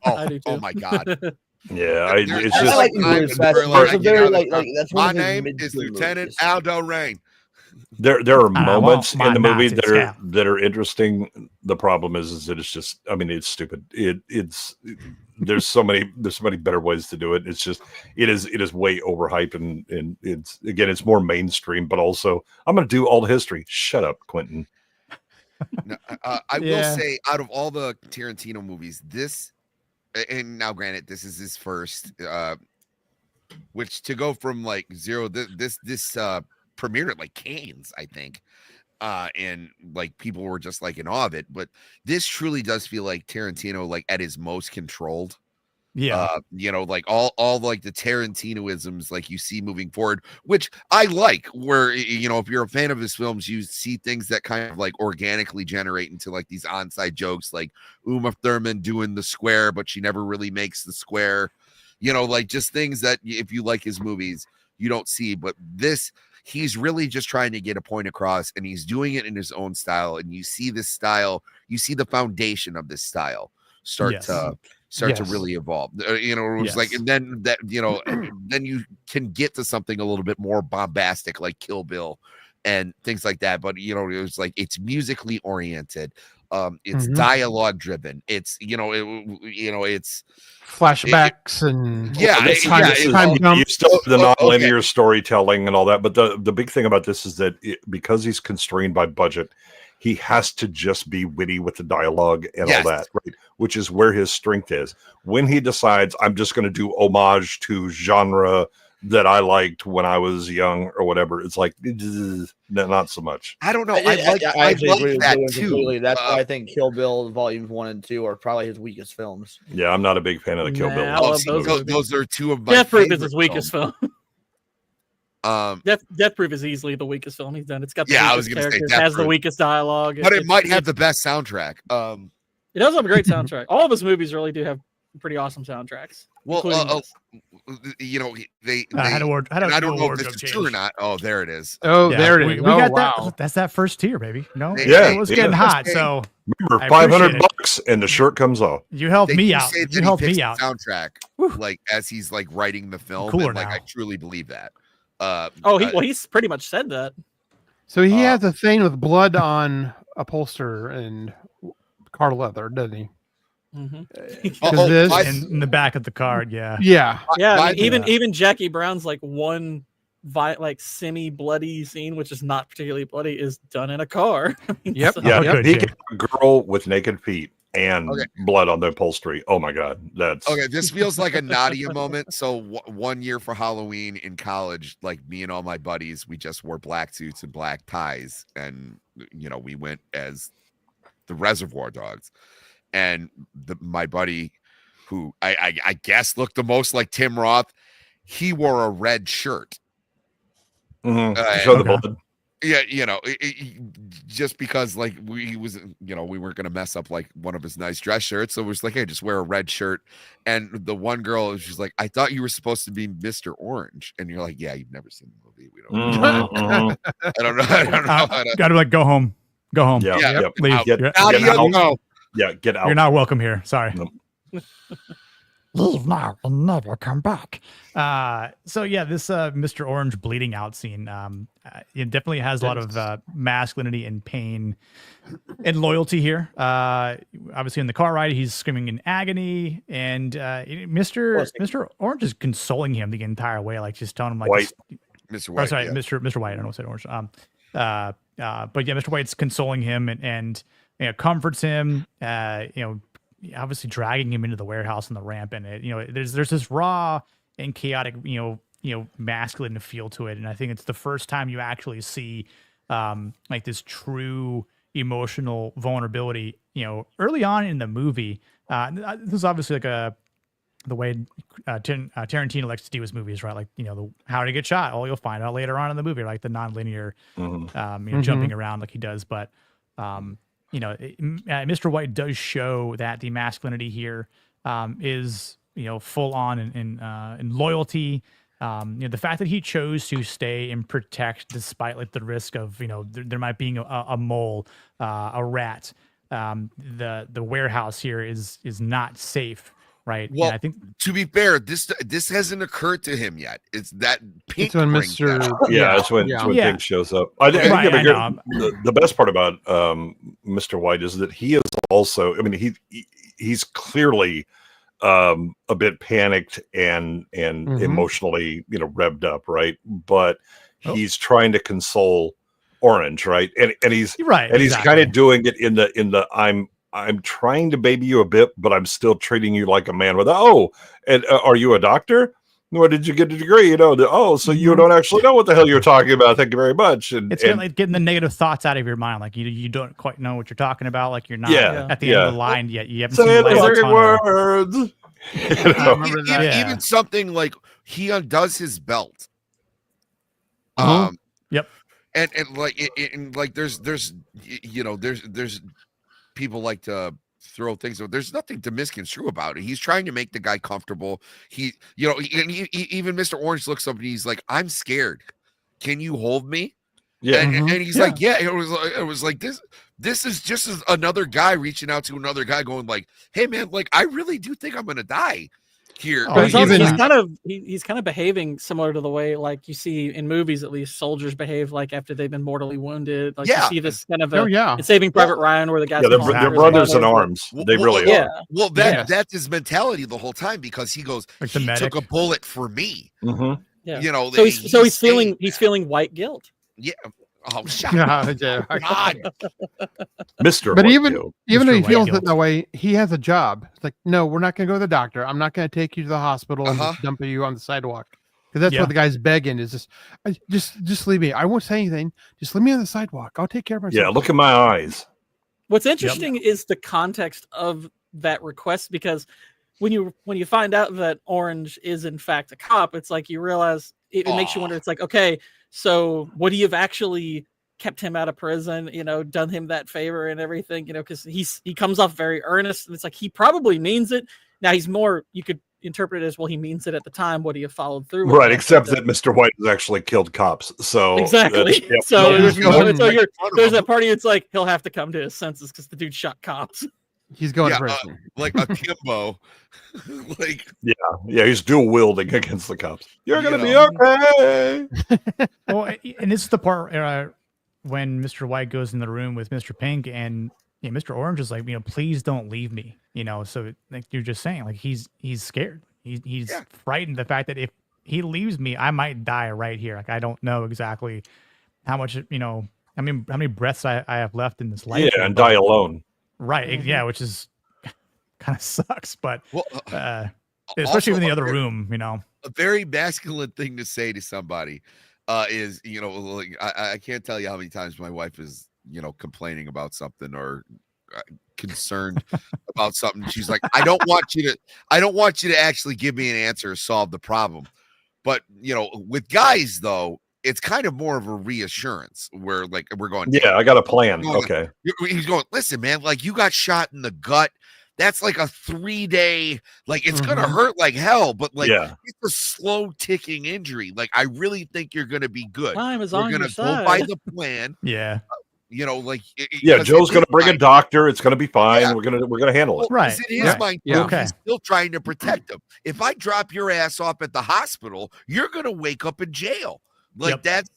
I do too. Oh my god. Yeah, it's just like Inglourious Bastards. That's my name is Lieutenant Aldo Rain. There are moments in the movie that are interesting. The problem is that it's just, I mean, it's stupid. There's so many better ways to do it. It's just it is way overhyped and it's more mainstream, but also I'm going to do all the history. Shut up, Quentin. No, I will say, out of all the Tarantino movies, this, and now granted, this is his first, which to go from zero, this premiered at Cannes, I think, and people were just in awe of it. But this truly does feel like Tarantino at his most controlled. You know, like all like the Tarantinoisms like you see moving forward, which I like, where, you know, if you're a fan of his films, you see things that kind of like organically generate into like these on-site jokes, like Uma Thurman doing the square, but she never really makes the square, you know, like just things that if you like his movies, you don't see. But this, he's really just trying to get a point across, and he's doing it in his own style. And you see this style, you see the foundation of this style start to really evolve. You know, it was like, and then that, you know, then you can get to something a little bit more bombastic like Kill Bill and things like that. But, you know, it was like, it's musically oriented. It's dialogue driven. It's, you know, it's flashbacks and you still have the non-linear storytelling and all that. But the big thing about this is that because he's constrained by budget, he has to just be witty with the dialogue and all that, right? Which is where his strength is. When he decides, I'm just going to do homage to genre that I liked when I was young or whatever, it's like, not so much. I don't know. I actually like agree with that Dylan too. completely. That's why I think Kill Bill Volumes 1 and 2 are probably his weakest films. Yeah, I'm not a big fan of the Kill Bill. I love Those are two of my Death Proof is favorite his weakest film. Death Proof is easily the weakest film he's done. It's got the I was weakest going to say characters, Death has the Proof. weakest dialogue, but it might have the best soundtrack. It does have a great soundtrack. All of his movies really do have pretty awesome soundtracks. Well, you know, they I don't know if this is true or not. Oh, there it is. Oh, there it is. We got that. That's that first tier, baby. No, it was getting hot. So remember, $500 and the shirt comes off. You helped me out. You helped me out. Soundtrack, like as he's like writing the film, Cooler and like now. I truly believe that. He's pretty much said that. So he has a thing with blood on upholster and car leather, doesn't he? In the back of the card, yeah. I mean, even Jackie Brown's like one semi bloody scene, which is not particularly bloody, is done in a car. He can have a girl with naked feet and blood on the upholstery. Oh my god, that's okay. This feels like a Nadia moment. So one year for Halloween in college, like me and all my buddies, we just wore black suits and black ties, and you know, we went as the Reservoir Dogs. And my buddy, who I guess looked the most like Tim Roth, he wore a red shirt. Show the blood. Yeah, you know, just because like we weren't going to mess up like one of his nice dress shirts, so it was like, hey, just wear a red shirt. And the one girl, she's like, I thought you were supposed to be Mr. Orange, and you're like, yeah, you've never seen the movie. We don't. I don't know. Gotta like go home. Yeah. Leave. Get out. Yeah, get out. You're not welcome here. Sorry. Nope. Leave now and never come back. So yeah, this Mr. Orange bleeding out scene, it definitely has a lot of masculinity and pain and loyalty here. Obviously in the car ride, he's screaming in agony, and Mr. Orange is consoling him the entire way, like just telling him like White. Mr. White. Mr. White. I don't know if I said Orange. But yeah, Mr. White's consoling him and you know, comforts him. You know, obviously dragging him into the warehouse on the ramp, and it, you know, there's this raw and chaotic, you know, masculine feel to it, and I think it's the first time you actually see like this true emotional vulnerability. You know, early on in the movie, this is obviously like the way Tarantino likes to do his movies, right? Like, you know, how to get shot. Oh, you'll find out later on in the movie, like the non-linear, you know, jumping around like he does, but. You know, Mr. White does show that the masculinity here is, you know, full on in loyalty. You know, the fact that he chose to stay and protect despite like the risk of, you know, there might being a mole, a rat. The warehouse here is not safe, right? Well, and I think to be fair, this hasn't occurred to him yet. It's that pink. It's when Mr. That's when Pink shows up. I think the best part about Mr. White is that he is also. I mean, he's clearly a bit panicked and emotionally, you know, revved up, right? But he's trying to console Orange, right? And he's he's kind of doing it in the I'm trying to baby you a bit, but I'm still treating you like a man. And are you a doctor? Where did you get a degree? You know, so you don't actually know what the hell you're talking about. Thank you very much. And it's like getting the negative thoughts out of your mind. Like you don't quite know what you're talking about. Like you're not at the end of the line yet. You haven't seen the words. Even something like he undoes his belt. Yep. And like there's people like to throw things. There's nothing to misconstrue about it. He's trying to make the guy comfortable. Even Mr. Orange looks up and he's like, "I'm scared. Can you hold me?" Yeah. And he's like, "Yeah." It was like this. This is just another guy reaching out to another guy, going like, "Hey man, like I really do think I'm gonna die here." He's kind of behaving similar to the way like you see in movies, at least soldiers behave like after they've been mortally wounded. Like you see this kind of in Saving Private Ryan where the guys they're brothers in arms. They really are. Well, that's his mentality the whole time because he goes, like he took a bullet for me. Mm-hmm. Yeah. So he's feeling white guilt. Yeah. Oh, shut up. God. Mr. But even though he feels that way, he has a job. It's like, no, we're not going to go to the doctor. I'm not going to take you to the hospital and just dump you on the sidewalk. Because that's what the guy's begging is just leave me. I won't say anything. Just leave me on the sidewalk. I'll take care of myself. Yeah, look at my eyes. What's interesting is the context of that request, because when you find out that Orange is in fact a cop, it's like you realize it makes you wonder. It's like, okay, so would he have actually kept him out of prison, done him that favor and everything, because he comes off very earnest, and it's like he probably means it. Now he's more, you could interpret it as, well, he means it at the time. Would he have followed through with right, except that Mr. White has actually killed cops. So exactly. So there's that party. It's like he'll have to come to his senses because the dude shot cops. He's going to prison. Like a Kimbo. He's dual wielding against the cops. You're gonna be okay. Well, and this is the part when Mr. White goes in the room with Mr. Pink, and Mr. Orange is like, please don't leave me. So like you're just saying, like he's scared. He's frightened the fact that if he leaves me, I might die right here. Like I don't know exactly how much how many breaths I have left in this life. Yeah, and die alone. Right. Yeah, which is kind of sucks, but especially in the other room, A very masculine thing to say to somebody is, like, I can't tell you how many times my wife is, complaining about something or concerned about something. She's like, I don't want you to actually give me an answer or solve the problem. But, with guys though, it's kind of more of a reassurance where like we're going, yeah, I got a plan. Okay. He's going, listen, man, like you got shot in the gut. That's like a 3-day, like it's going to hurt like hell, but like it's a slow ticking injury. Like, I really think you're going to be good. Time is we're on your go side. by the plan. Yeah. Joe's going to bring a doctor. It's going to be fine. Yeah. We're going to handle it. Right. In his mind, he's still trying to protect him. If I drop your ass off at the hospital, you're going to wake up in jail. Like that's,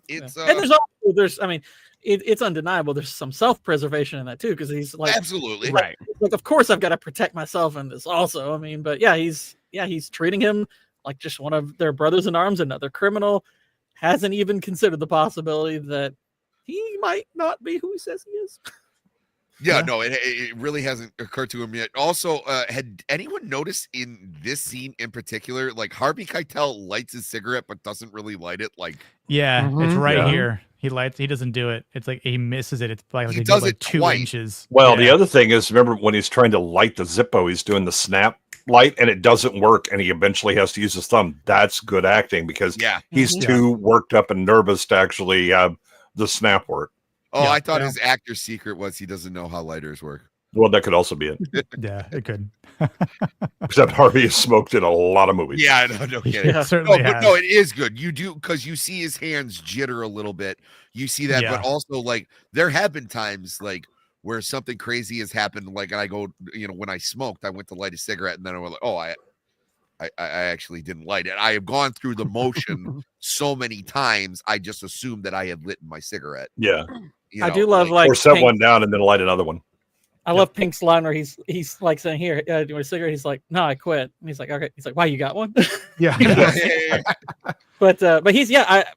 it's and it's undeniable. There's some self-preservation in that too, because he's like, absolutely right. Like, of course, I've got to protect myself in this also. But he's treating him like just one of their brothers in arms, another criminal. Hasn't even considered the possibility that he might not be who he says he is. No, it really hasn't occurred to him yet. Also, had anyone noticed in this scene in particular, like Harvey Keitel lights his cigarette but doesn't really light it? Like, it's right here. He doesn't do it. It's like he misses it. It's like he does it 2 inches. Well, the other thing is, remember when he's trying to light the Zippo, he's doing the snap light and it doesn't work, and he eventually has to use his thumb. That's good acting because he's too worked up and nervous to actually have the snap work. Oh, I thought his actor's secret was he doesn't know how lighters work. Well, that could also be it. Yeah, it could. Except Harvey has smoked in a lot of movies. Yeah, no kidding. No, it is good. You do, because you see his hands jitter a little bit. You see that, but also like there have been times like where something crazy has happened. Like, and I go, when I smoked, I went to light a cigarette, and then I was like, oh, I actually didn't light it. I have gone through the motion so many times. I just assumed that I had lit my cigarette. Yeah. I do love like or set one down and then light another one. I love Pink's line where he's like saying, "Here, do you want a cigarette?" He's like, "No, I quit." And he's like, "Okay." He's like, "Why, you got one?" Yeah. But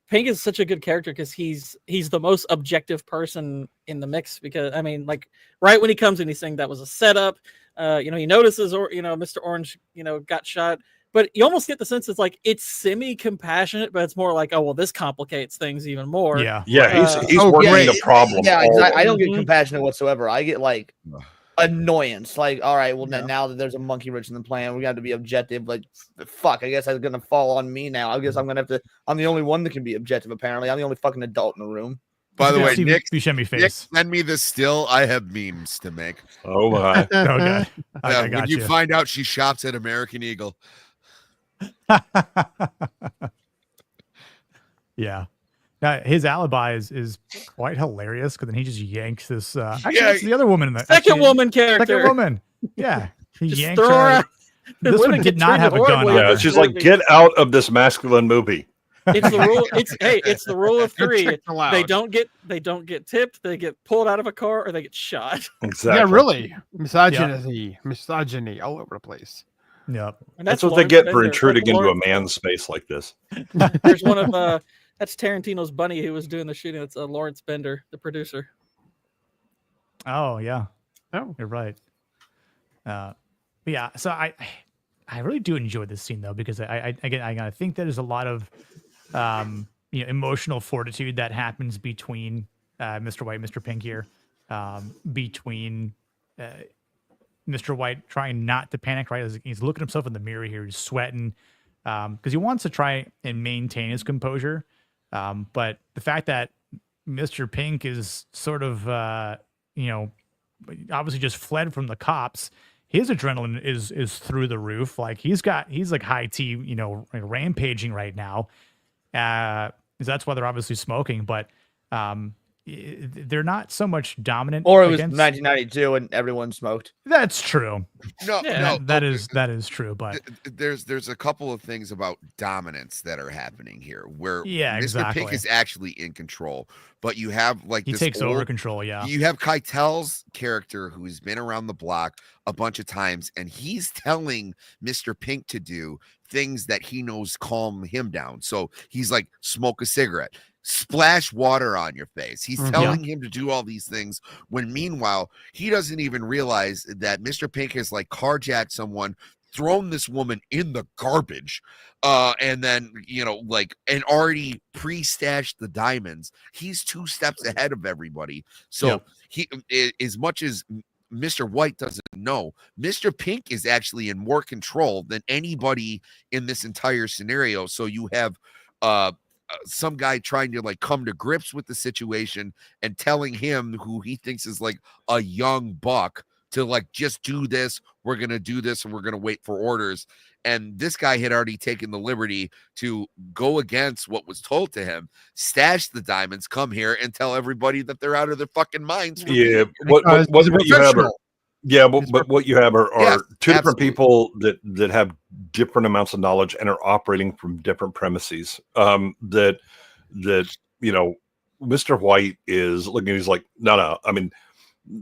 Pink is such a good character because he's the most objective person in the mix, because like right when he comes in, he's saying that was a setup. He notices Mr. Orange, got shot. But you almost get the sense it's like it's semi-compassionate, but it's more like, oh well, this complicates things even more. Yeah, he's working the problem. Yeah, I don't get compassionate whatsoever. I get like, annoyance. Like, all right, well, now that there's a monkey wrench in the plan, we got to be objective. Like, fuck, I guess that's gonna fall on me now. I guess I'm gonna have to. I'm the only one that can be objective. Apparently, I'm the only fucking adult in the room. By the way, Nick, Nick, send me this still. I have memes to make. Oh my! Okay, I got when you find out she shops at American Eagle. Yeah. Now, his alibi is quite hilarious because then he just yanks this. Actually, that's the other woman in the second woman character. Second woman. Yeah. He Just yanks throw her. her out. This one did not have a gun. Yeah, she's like, get out of this masculine movie. It's the rule. It's the rule of You're three. tricked allowed. They don't get tipped. They get pulled out of a car, or they get shot. Exactly. Yeah, really. Misogyny all over the place. Yep. And That's what Lawrence they get for Bender. intruding That's into a Lawrence- man's space like this. There's one of that's Tarantino's bunny who was doing the shooting. It's Lawrence Bender, the producer. Oh yeah. Oh, you're right. But yeah, so I really do enjoy this scene though because I think that there's a lot of emotional fortitude that happens between Mr. White and Mr. Pink here, between Mr. White trying not to panic, right? As he's looking himself in the mirror here, he's sweating because he wants to try and maintain his composure. But the fact that Mr. Pink is sort of, obviously just fled from the cops, his adrenaline is through the roof. Like he's like high tea, rampaging right now. That's why they're obviously smoking, but they're not so much dominant. Or it was against... 1992 and everyone smoked. That's true. No, that is true. But there's a couple of things about dominance that are happening here, where Mr. exactly. Pink is actually in control, but you have he takes over control. Yeah, you have Keitel's character who's been around the block a bunch of times, and he's telling Mr. Pink to do things that he knows calm him down. So he's like, smoke a cigarette, splash water on your face. He's telling him to do all these things when meanwhile he doesn't even realize that Mr. Pink has like carjacked someone, thrown this woman in the garbage, and then and already pre-stashed the diamonds. He's 2 steps ahead of everybody. So he, as much as Mr. White doesn't know, Mr. Pink is actually in more control than anybody in this entire scenario. So you have some guy trying to like come to grips with the situation and telling him, who he thinks is like a young buck, to like, just do this. We're going to do this and we're going to wait for orders. And this guy had already taken the liberty to go against what was told to him, stash the diamonds, come here and tell everybody that they're out of their fucking minds. Yeah. What you have are, but what you have are two different people that have different amounts of knowledge and are operating from different premises. Mr. White is looking, he's like, no. I mean,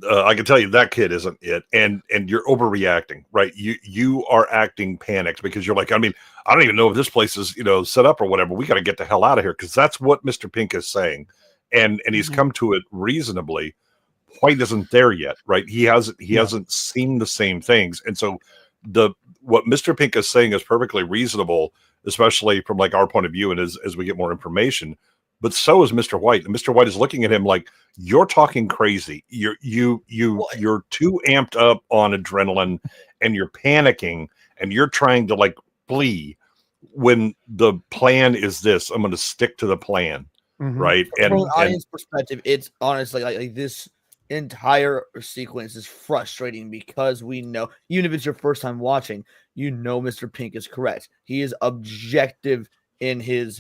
I can tell you that kid isn't it, and you're overreacting, right? You are acting panicked because you're like, I mean, I don't even know if this place is set up or whatever. We got to get the hell out of here, because that's what Mr. Pink is saying, and he's come to it reasonably. White isn't there yet, right? He hasn't seen the same things, and so what Mr. Pink is saying is perfectly reasonable, especially from like our point of view, and as we get more information. But so is Mr. White, and Mr. White is looking at him like, you're talking crazy. You're too amped up on adrenaline, and you're panicking, and you're trying to like flee when the plan is this. I'm going to stick to the plan, right? And from an audience perspective, it's honestly like this entire sequence is frustrating because we know, even if it's your first time watching, Mr. Pink is correct. He is objective in his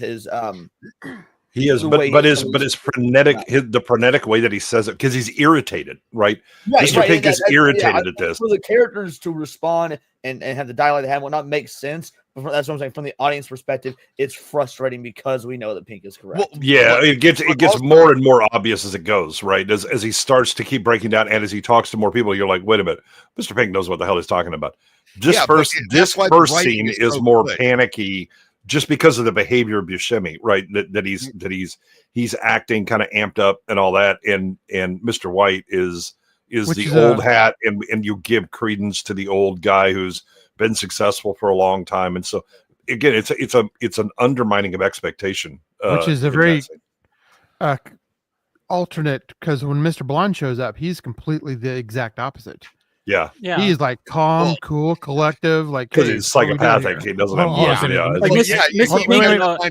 He is, but his frenetic, the frenetic way that he says it, because he's irritated, right? Mr. Pink is irritated at this. For the characters to respond and have the dialogue they have will not make sense. But that's what I'm saying. From the audience perspective, it's frustrating because we know that Pink is correct. Well, yeah, it gets more and more obvious as it goes, right? As he starts to keep breaking down, and as he talks to more people, you're like, wait a minute, Mr. Pink knows what the hell he's talking about. This first scene is more panicky, just because of the behavior of Buscemi, right? That he's acting kind of amped up and all that, and Mr. White is the old hat, and you give credence to the old guy who's been successful for a long time, and so again, it's an undermining of expectation, which is a very alternate, because when Mr. Blonde shows up, he's completely the exact opposite. Yeah. He's like calm, cool, collective, like because hey, he's psychopathic. He doesn't have emotion.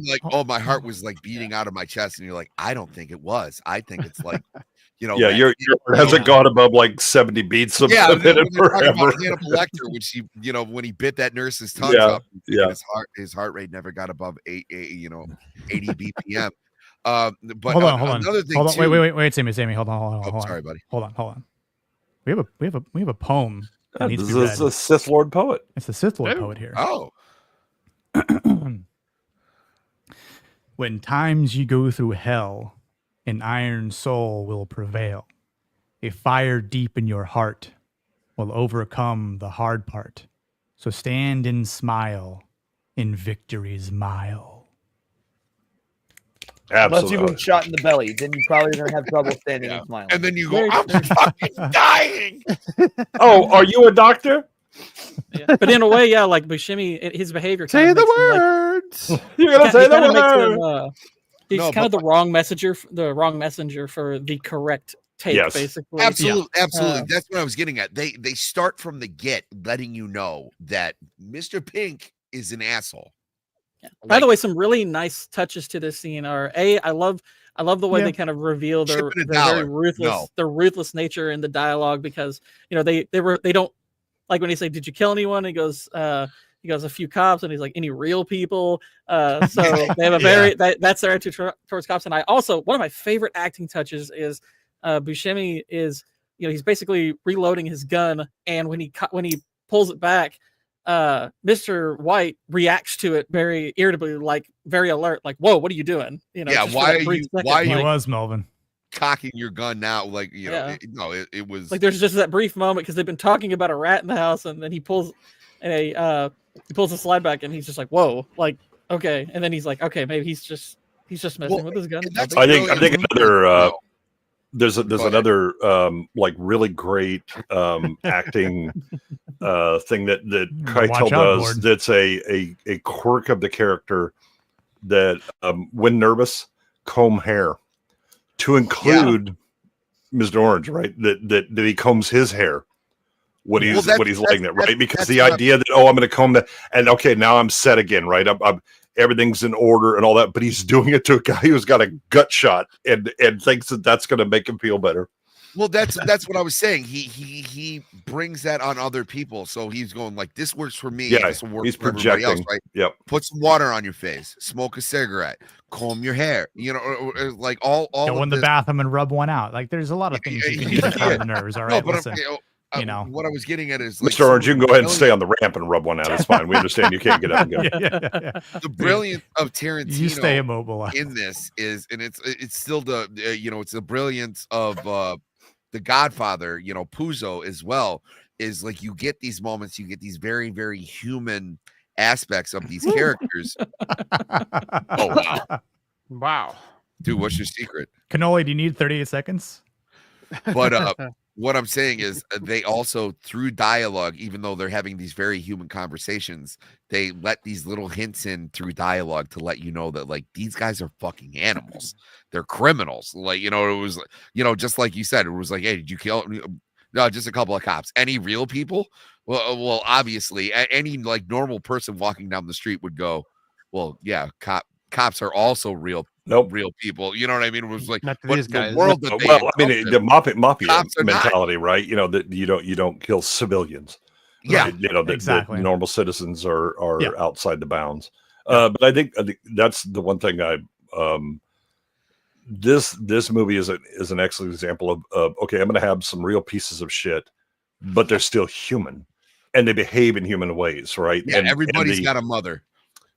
Like, oh, my heart was like beating out of my chest, and you're like, I don't think it was. I think it's like, yeah, your hasn't gone above like 70 beats a minute forever. Hannibal Lecter, when she, when he bit that nurse's tongue up, his heart rate never got above 80 BPM. But hold on. Another thing, hold on. Wait, Sammy. Hold on. Sorry, buddy. Hold on. We have a poem. That needs This to be is read. a Sith Lord poet. It's the Sith Lord poet here. Oh. When times you go through hell, an iron soul will prevail. A fire deep in your heart will overcome the hard part. So stand and smile in victory's mile. Unless you've been shot in the belly, then you probably don't have trouble standing and smiling. And then you go, I'm fucking dying. Oh, are you a doctor? Yeah. But in a way, yeah, like Buscemi, his behavior. Say the words. You're gonna say the words. He's kind of the wrong messenger for the correct take, basically. Absolutely. That's what I was getting at. They start from the get, letting you know that Mr. Pink is an asshole. Yeah. By the way, some really nice touches to this scene are I love the way they kind of reveal their very ruthless nature in the dialogue, because they don't, like when he say, "Did you kill anyone?" He goes, "A few cops," and he's like, "Any real people?" So they have a very that's their attitude towards cops. And I also, one of my favorite acting touches is Buscemi is he's basically reloading his gun, and when he pulls it back, Mr. White reacts to it very irritably, like very alert, like, "Whoa, what are you doing?" Why are you was Melvin cocking your gun now? Like, it was like there's just that brief moment because they've been talking about a rat in the house, and then he pulls the slide back, and he's just like, "Whoa," like, okay, and then he's like, "Okay, maybe he's just messing with his gun." I think another there's another like really great acting thing that Keitel does. That's a quirk of the character that when nervous, comb hair, to include Mr. Orange, right? That he combs his hair when he's like that, right? Because the idea that I'm going to comb that, and okay, now I'm set again, right? I'm everything's in order and all that, but he's doing it to a guy who's got a gut shot and thinks that that's going to make him feel better. Well, that's what I was saying. He brings that on other people, so he's going like, "This works for me. Yeah, this will work he's for everybody else, projecting. right? Yep. Put some water on your face, smoke a cigarette, comb your hair. Or like all. Go in the bathroom and rub one out. Like there's a lot of things you can do to calm the nerves. All right, listen. What I was getting at is, like, Mr. Orange, you can go ahead and stay on the ramp and rub one out. It's fine. We understand you can't get up and go. The brilliance of Tarantino, you stay immobilized in this is, and it's still the it's the brilliance of the Godfather, Puzo as well, is like you get these moments, you get these very, very human aspects of these characters. Oh wow, dude, what's your secret? Cannoli, do you need 38 seconds? But what I'm saying is they also, through dialogue, even though they're having these very human conversations, they let these little hints in through dialogue to let you know that, like, these guys are fucking animals. They're criminals. Like, it was, just like you said, it was like, "Hey, did you kill?" No, just a couple of cops. Any real people? Well, obviously, any like normal person walking down the street would go, "Well, yeah, cops are also real." Real people, you know what I mean? It was like, not but these guys. the world that they the mafia cops are mentality, right? That you don't kill civilians. Yeah, right? That exactly. Normal citizens are outside the bounds. But I think that's the one thing this movie is an excellent example of okay, I'm going to have some real pieces of shit, but they're still human, and they behave in human ways, right? Yeah, everybody's got a mother.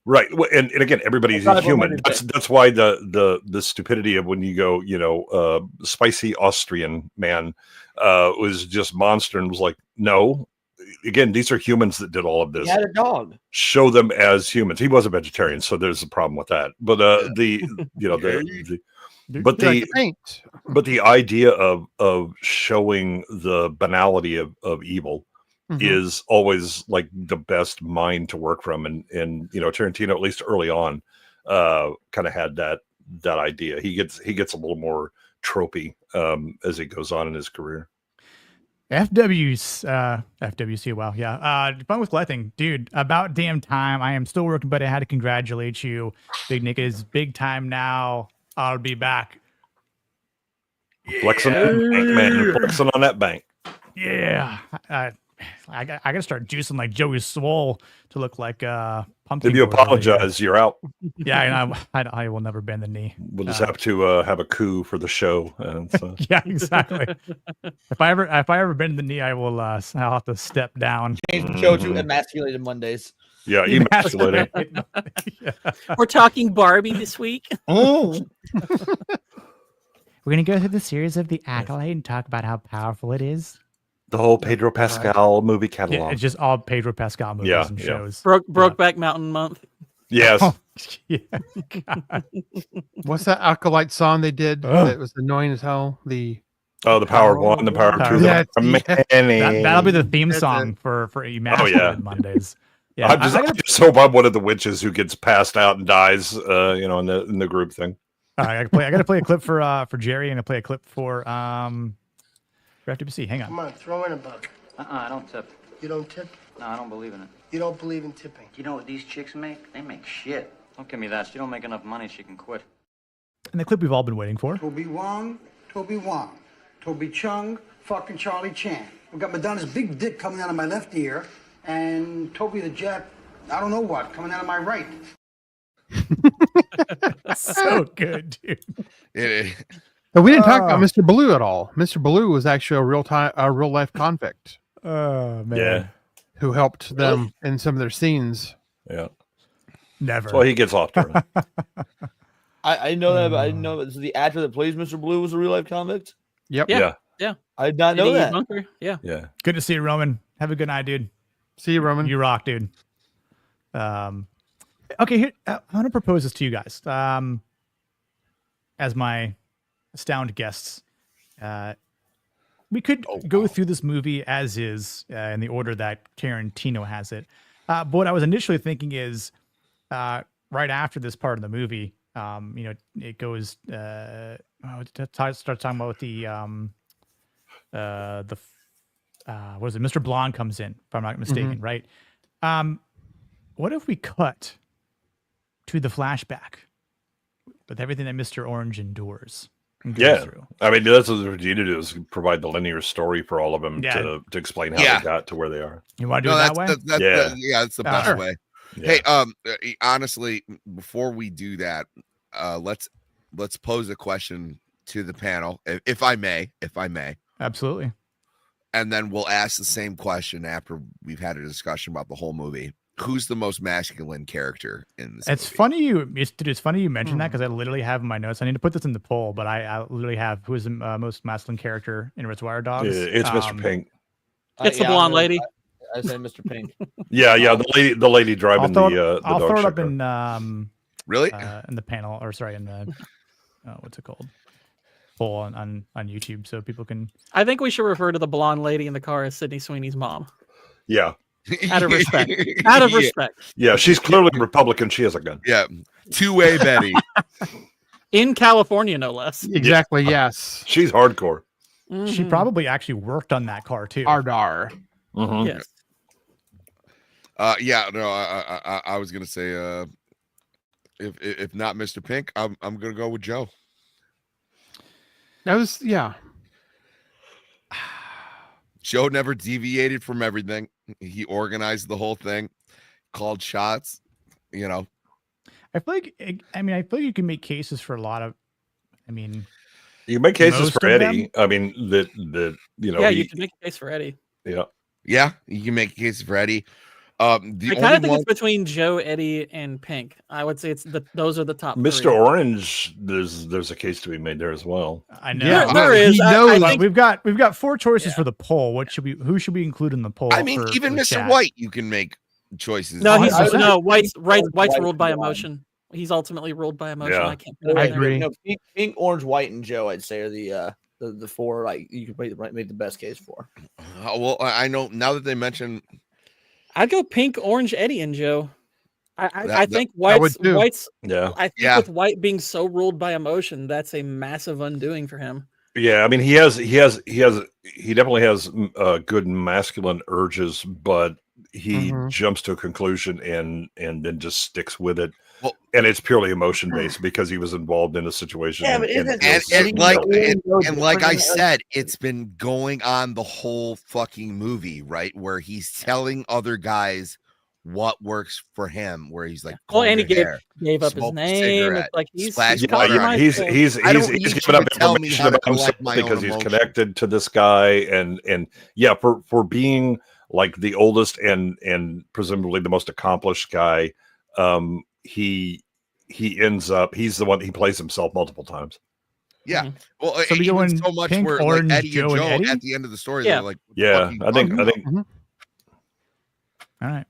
Right, and again, everybody's human. That's why the stupidity of when you go, spicy Austrian man was just monster, and was like, no, again, these are humans that did all of this. He had a dog. Show them as humans. He was a vegetarian, so there's a problem with that. But the idea of showing the banality of evil. Mm-hmm. Is always like the best mind to work from, and Tarantino, at least early on, kind of had that idea. He gets a little more tropey as he goes on in his career. FWC. Wow. Yeah. Fun with collecting, dude. About damn time. I am still working, but I had to congratulate you. Big Nick is big time now. I'll be back. Flexing on that bank, man. Flexing on that bank. Yeah. I got to start juicing like Joey Swole to look like pumpkin. If you apologize, you're out. Yeah, I will never bend the knee. We'll just have to have a coup for the show. And so. Yeah, exactly. If I ever bend the knee, I'll have to step down. Change the show to Emasculated Mondays. Yeah, emasculating. Yeah. We're talking Barbie this week. Oh. We're gonna go through the series of The Acolyte and talk about how powerful it is. The whole Pedro Pascal movie catalog. Yeah, it's just all Pedro Pascal movies and shows. Brokeback Mountain month. Yes. Oh, yeah. God. What's that Acolyte song they did that was annoying as hell? The Power of One, the Power of Two. That'll be the theme song for Emasculated Mondays. Yeah, I just hope I'm one of the witches who gets passed out and dies. In the group thing. I gotta play a clip for Jerry and I play a clip for FWC. Hang on. Come on, throw in a buck. I don't tip. You don't tip? No, I don't believe in it. You don't believe in tipping? You know what these chicks make? They make shit. Don't give me that. She don't make enough money. She can quit. And the clip we've all been waiting for. Toby Wong, Toby Chung, fucking Charlie Chan. I've got Madonna's big dick coming out of my left ear, and Toby the Jet, I don't know what, coming out of my right. So good, dude. But we didn't talk about Mr. Blue at all. Mr. Blue was actually a real life convict. Oh man. Yeah. Who helped them in some of their scenes. Yeah. Never. Well, he gets off to it. I know that, but I didn't know that the actor that plays Mr. Blue was a real life convict. Yep. Yeah. I did not know that. Bunker. Yeah. Good to see you, Roman. Have a good night, dude. See you, Roman. You rock, dude. Okay, here I want to propose this to you guys. As my astounded guests, we could go through this movie as is in the order that Tarantino has it. But what I was initially thinking is, right after this part of the movie, it goes starts talking about the what is it? Mr. Blonde comes in, if I'm not mistaken, right? What if we cut to the flashback with everything that Mr. Orange endures? Through. I mean, that's what Regina need to do, is provide the linear story for all of them to explain how they got to where they are. You want to do it that way? That's the best way. Yeah. Hey, honestly, before we do that, let's pose a question to the panel, if I may. Absolutely. And then we'll ask the same question after we've had a discussion about the whole movie. Who's the most masculine character in this movie? It's funny you mentioned that, because I literally have in my notes. I need to put this in the poll, but I literally have who is the most masculine character in Reservoir Dogs. It's Mr. Pink. It's the blonde lady. I say Mr. Pink. The lady driving the I'll dog throw it up checker. in really in the panel, or sorry, in the what's it called? Poll on YouTube, so people can. I think we should refer to the blonde lady in the car as Sydney Sweeney's mom. Yeah. Out of respect. Out of respect. Yeah, she's clearly Republican. She has a gun. Yeah. Two-way Betty. In California, no less. Exactly, yes. She's hardcore. Mm-hmm. She probably actually worked on that car too. Ardar. Mm-hmm. Yes. I was gonna say if not Mr. Pink, I'm gonna go with Joe. That was Joe never deviated from everything. He organized the whole thing, called shots. I feel like I feel like you can make cases for a lot of. You can make cases for Eddie. I mean, you can make a case for Eddie. Yeah, you can make a case for Eddie. I kind of think it's between Joe, Eddie, and Pink. I would say those are the top. Mr. three. Orange, there's a case to be made there as well. I know there is. I think we've got 4 choices for the poll. Who should we include in the poll? Even Mr. chat? White, you can make choices. No, White's ruled by emotion. He's ultimately ruled by emotion. Yeah. I can't. I agree. Pink, Orange, White, and Joe, I'd say, are the 4 you could make the best case for. Well, I know now that they mention. I'd go Pink, Orange, Eddie, and Joe. I think White's. Yeah. I think with White being so ruled by emotion, that's a massive undoing for him. Yeah, I mean, he definitely has good masculine urges, but he jumps to a conclusion and then just sticks with it. Well, and it's purely emotion based because he was involved in a situation. Yeah, but like I said, it's been going on the whole fucking movie, right? Where he's telling other guys what works for him, where he's like, well, and he gave up his name. It's like he's he's given up information about himself because he's connected to this guy, and yeah, for being like the oldest and presumably the most accomplished guy, he ends up he's the one he plays himself multiple times. Yeah, well, so even so much pink, where orange, like Eddie Joe and Joe and Eddie? at the end of the story, Yeah. they're like, Yeah, I think. All right.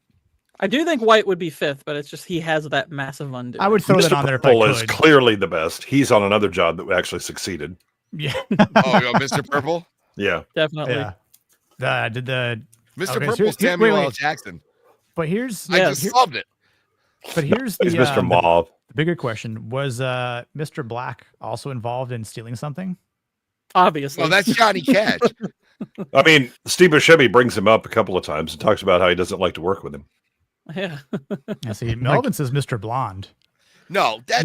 I do think White would be fifth, but it's just he has that massive undo. I would throw that on there if I Purple could. is clearly the best. He's on another job that actually succeeded. Yeah. Mr. Purple. Yeah, definitely. Yeah. Mr. Mr. Purple, Samuel L. Jackson. But here's I just loved it. But here's he's Mr. Mauve. The bigger question was: Mr. Black also involved in stealing something? Obviously. Well, that's Johnny Cash. I mean, Steve Buscemi brings him up a couple of times and talks about how he doesn't like to work with him. Yeah. I see. Melvin says Mr. Blonde. No, that's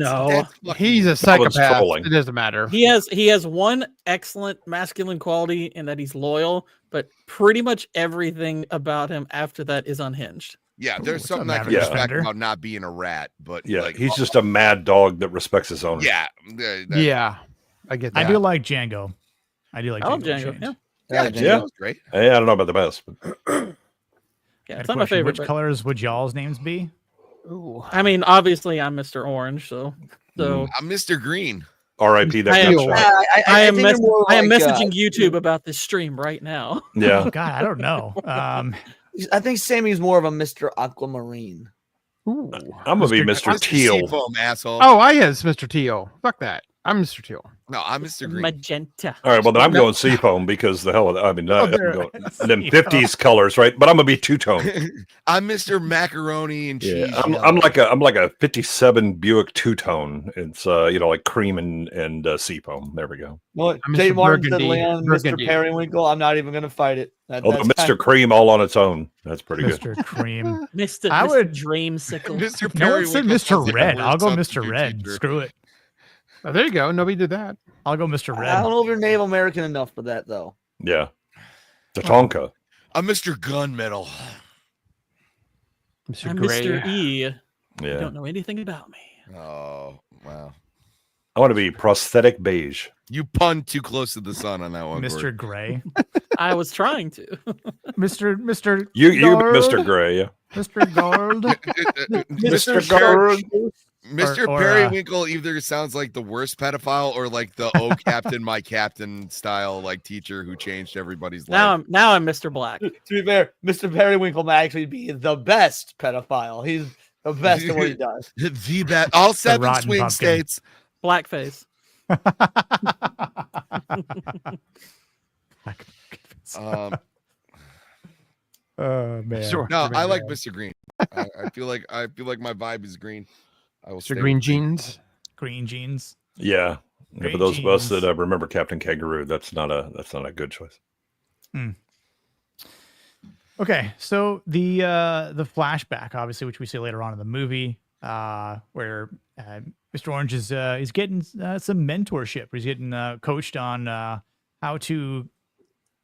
he's a psychopath. It doesn't matter. He has one excellent masculine quality in that he's loyal, but pretty much everything about him after that is unhinged. Yeah, there's something I can respect about not being a rat, but Yeah, like, he's just a mad dog that respects his owner. Yeah, yeah, I get that. I do like Django. I do like I love Django. Django. Yeah, Django's great. Hey, I don't know about the best. But... Yeah, it's not my favorite. Which but... colors would y'all's names be? Ooh. I mean, obviously, I'm Mr. Orange, so I'm Mr. Green. R.I.P. That I am like, messaging YouTube about this stream right now. Yeah. Oh, God, I don't know. I think Sammy's more of a Mr. Aquamarine. Ooh. I'm gonna be Mr. Teal. Seafoam, asshole. Oh, I is Mr. Teal. Fuck that. I'm Mr. Teal. No, I'm Mr. Green. Magenta. All right, well then I'm going seafoam because the hell of I mean, I'm going them 50s colors, right? But I'm gonna be two-tone. I'm Mr. Macaroni and cheese. Yeah, I'm like a 57 Buick two-tone. It's like cream and seafoam. There we go. Well, I'm Jay Mr. Martin said Burgundy. Mr. Burgundy. Periwinkle. I'm not even going to fight it. Although Mr. Cream all on its own. That's pretty good. Mr. Cream. I would dreamsicle. Mr. No one said Periwinkle. Mr. Red. I'll go Mr. Red. Screw it. Oh, there you go. Nobody did that. I'll go Mr. Red. I don't know if you're Native American enough for that, though. Yeah. Tatanka. I'm Mr. Gunmetal. Mr. I'm Gray. Mr. E. Yeah. You don't know anything about me. Oh, wow. I want to be prosthetic beige. You punned too close to the sun on that one. Mr. Gordon. Gray. I was trying to. Mr. You Gold. Mr. Gray, yeah. Mr. Gold. Mr. Gold. Mr. Or, Periwinkle either sounds like the worst pedophile or like the "Oh Captain, my Captain" style like teacher who changed everybody's life. Now I'm Mr. Black. To be fair, Mr. Periwinkle might actually be the best pedophile. He's the best at what he does. The best. All 7 rotten swing pumpkin. states. Blackface. Oh man. Sure. No, I like Mr. Green. I feel like my vibe is green. I will Mr. stay Green with Jeans. Green jeans. Yeah. Green For those of us jeans. that remember Captain Kangaroo, that's not a good choice. Okay, so the flashback, obviously, which we see later on in the movie, where Mr. Orange is he's getting some mentorship. He's getting coached on how to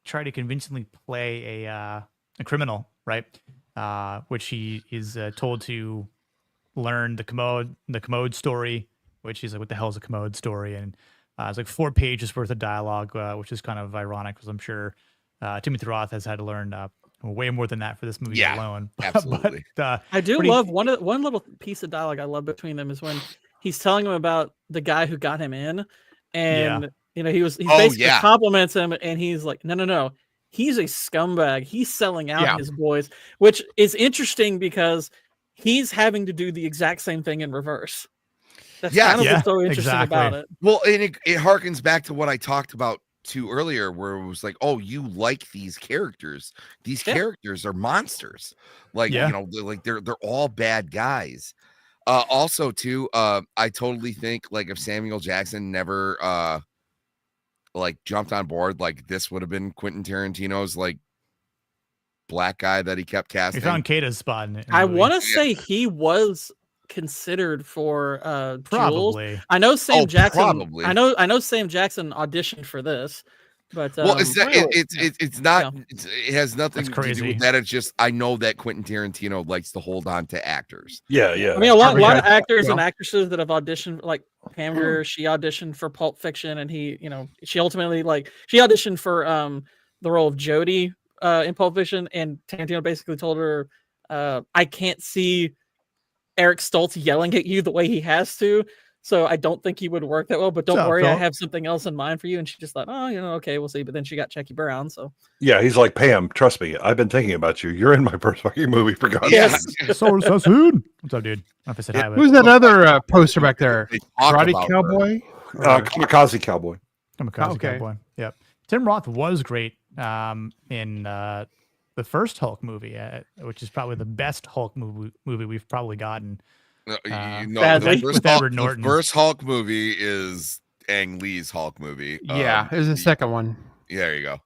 try to convincingly play a criminal, right? Which he is told to learn the commode story, which is like, what the hell is a commode story? And it's like 4 pages worth of dialogue, which is kind of ironic because I'm sure Timothy Roth has had to learn way more than that for this movie alone. Absolutely. But, I do love one little piece of dialogue I love between them is when he's telling him about the guy who got him in, and he basically compliments him, and he's like, no, he's a scumbag. He's selling out his boys, which is interesting because he's having to do the exact same thing in reverse. That's kind of what's so interesting about it. Well, and it harkens back to what I talked about too earlier, where it was like, oh, you like these characters. These characters are monsters. Like, they're all bad guys. Also, too, I totally think like if Samuel Jackson never like jumped on board, like this would have been Quentin Tarantino's like black guy that he kept casting. He found Kata's spot. I want to say he was considered for probably. Jules. I know Sam Jackson. Probably. I know Sam Jackson auditioned for this, but it's not. Yeah. It has nothing to do with that. It's just I know that Quentin Tarantino likes to hold on to actors. Yeah. I mean, a lot of actors and actresses that have auditioned, like Pam Grier, she auditioned for Pulp Fiction, and she ultimately she auditioned for the role of Jodie in Pulp Fiction, and Tarantino basically told her, I can't see Eric Stoltz yelling at you the way he has to, so I don't think he would work that well, but don't worry, I have something else in mind for you. And she just thought, oh, okay, we'll see. But then she got Jackie Brown, so yeah, he's like, Pam, trust me, I've been thinking about you. You're in my first fucking movie, for God's sake. So soon. What's up, dude? I said hi. Who's that other poster back there? Karate Cowboy? Kamikaze Cowboy. Kamikaze Cowboy. Yep. Tim Roth was great in the first Hulk movie, which is probably the best Hulk movie we've probably gotten. The first Hulk movie is Ang Lee's Hulk movie. Yeah, it was the second one. Yeah, there you go.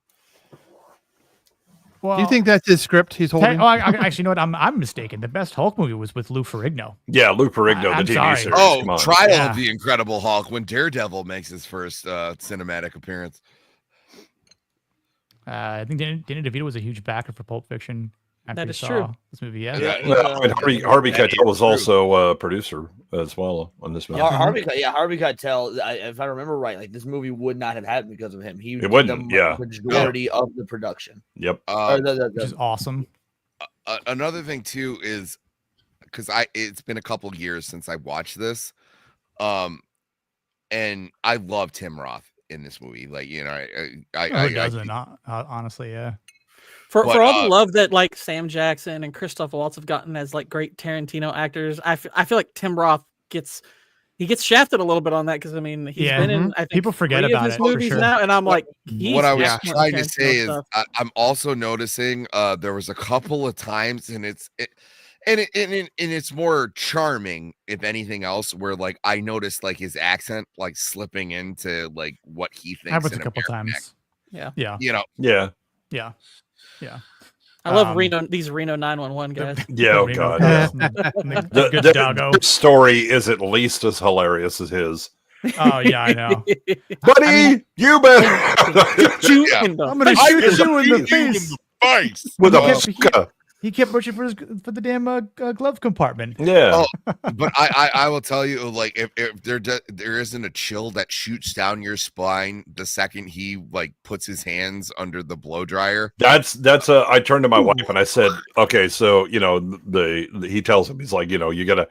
Well, do you think that's his script he's holding? Actually, you know what? I'm mistaken. The best Hulk movie was with Lou Ferrigno. Yeah, Lou Ferrigno, the TV series. Oh, Trial of the Incredible Hulk, when Daredevil makes his first cinematic appearance. I think Danny DeVito was a huge backer for Pulp Fiction. That is true. This movie, Harvey Keitel was also a producer as well on this movie. Harvey Keitel, if I remember right, this movie would not have happened because of him. He did the majority of the production. Yep, which is awesome. Another thing too is because it's been a couple years since I watched this, and I love Tim Roth in this movie. Who doesn't? Honestly, yeah. For all the love that Sam Jackson and Christoph Waltz have gotten as great Tarantino actors, I feel like Tim Roth gets shafted a little bit on that, because I mean he's been in, I think, people forget about his movies now, and I'm like, what I was trying to say is I'm also noticing there was a couple of times, and it's more charming if anything else, where I noticed his accent slipping into what he thinks. Happens a couple times. Yeah. I love these Reno 911 guys. Yeah, oh God. Yeah. The story is at least as hilarious as his. Oh yeah, I know. Buddy, you better. I'm gonna shoot you in the face with a bazooka. He kept pushing for the damn glove compartment. Yeah. But I will tell you, if there isn't a chill that shoots down your spine the second he puts his hands under the blow dryer. I turned to my wife and I said, okay, so he tells him, he's like, you gotta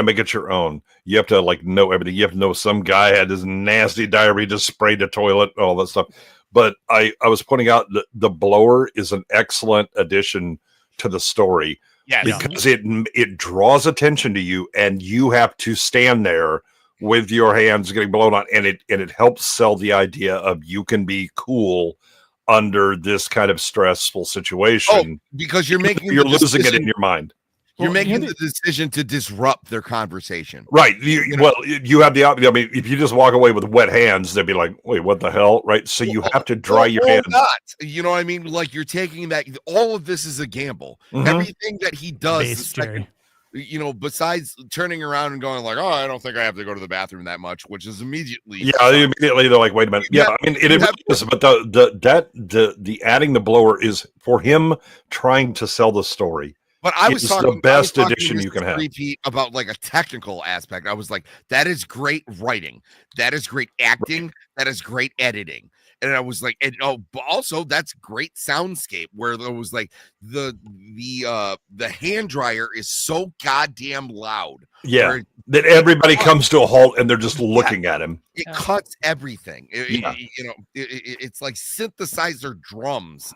make it your own. You have to know everything. You have to know some guy had this nasty diarrhea, just sprayed the toilet, all that stuff. But I was pointing out that the blower is an excellent addition to the story, because it draws attention to you, and you have to stand there with your hands getting blown on, and it helps sell the idea of you can be cool under this kind of stressful situation, because you're losing it in your mind. You're making the decision to disrupt their conversation. Right. You have the option. I mean, if you just walk away with wet hands, they'd be like, wait, what the hell? Right. So you have to dry your hands. You know what I mean? You're taking that. All of this is a gamble. Mm-hmm. Everything that he does, besides turning around and going oh, I don't think I have to go to the bathroom that much, which is immediately. Yeah. Immediately they're like, wait a minute. Yeah. I mean, it is, but the adding the blower is for him trying to sell the story. But I was talking the best edition you can have about a technical aspect. I was like, that is great writing. That is great acting. That is great editing. And I was like, but also that's great soundscape, where there was the hand dryer is so goddamn loud. Yeah. That everybody comes to a halt and they're just looking at him. It cuts everything. It's like synthesizer drums.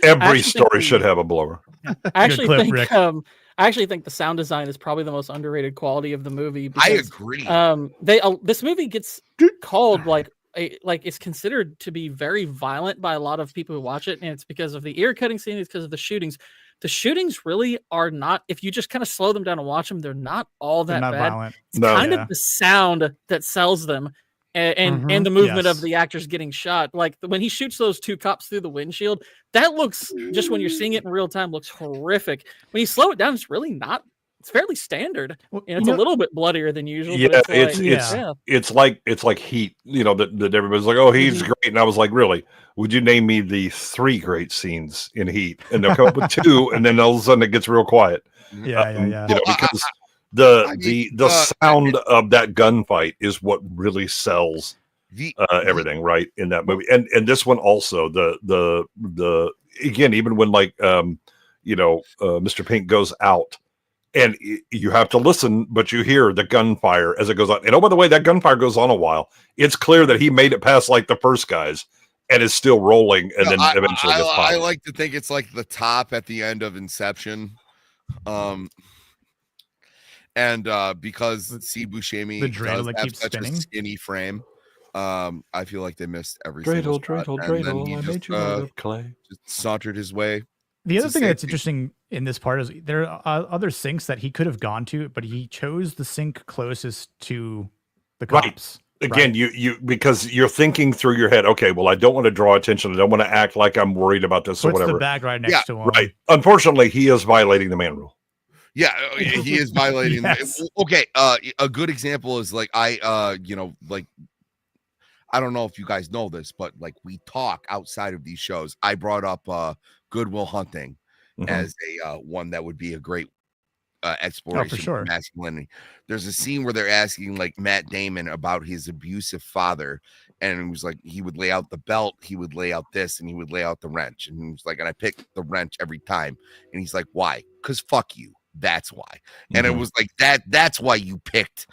Every story should have a blower. I actually think the sound design is probably the most underrated quality of the movie. Because, I agree. This movie gets called it's considered to be very violent by a lot of people who watch it, and it's because of the ear cutting scene. It's because of the shootings. The shootings really are not. If you just kind of slow them down and watch them, they're not all that bad. Violent. It's kind of the sound that sells them. and the movement of Yes. the actors getting shot. Like when he shoots those two cops through the windshield, that looks, just when you're seeing it in real time, looks horrific. When you slow it down, it's really not. It's fairly standard. Well, And it's a little bit bloodier than usual. Yeah, but it's like Heat. You know that everybody's like, oh, Heat's great, and I was like, really? Would you name me the 3 great scenes in Heat? And they'll come up with 2, and then all of a sudden it gets real quiet. Yeah. You know, because the sound of that gunfight is what really sells everything, right, in that movie. And this one also, the again, even when Mr. Pink goes out, and you have to listen, but you hear the gunfire as it goes on. And oh, by the way, that gunfire goes on a while. It's clear that he made it past like the first guys and is still rolling, and then eventually gets popped. I like to think it's like the top at the end of Inception. And because Steve Buscemi dreidel that keeps such spinning, a skinny frame, I feel like they missed every dreidel, single shot. dreidel, I made you out of clay. Just sauntered his way. The other thing that's interesting in this part is there are other sinks that he could have gone to, but he chose the sink closest to the cops. Again, you because you're thinking through your head, okay, well, I don't want to draw attention. I don't want to act like I'm worried about this or Puts whatever. the bag right next to him. Right. Unfortunately, he is violating the man rule. Yeah, he is violating. Yes. Okay, a good example is like I don't know if you guys know this, but like we talk outside of these shows. I brought up Good Will Hunting as a one that would be a great exploration of masculinity. There's a scene where they're asking like Matt Damon about his abusive father, and it was like he would lay out the belt, he would lay out this, and he would lay out the wrench, and he was like, and I picked the wrench every time, and he's like, why? Because fuck you. That's why. And it was like that's why you picked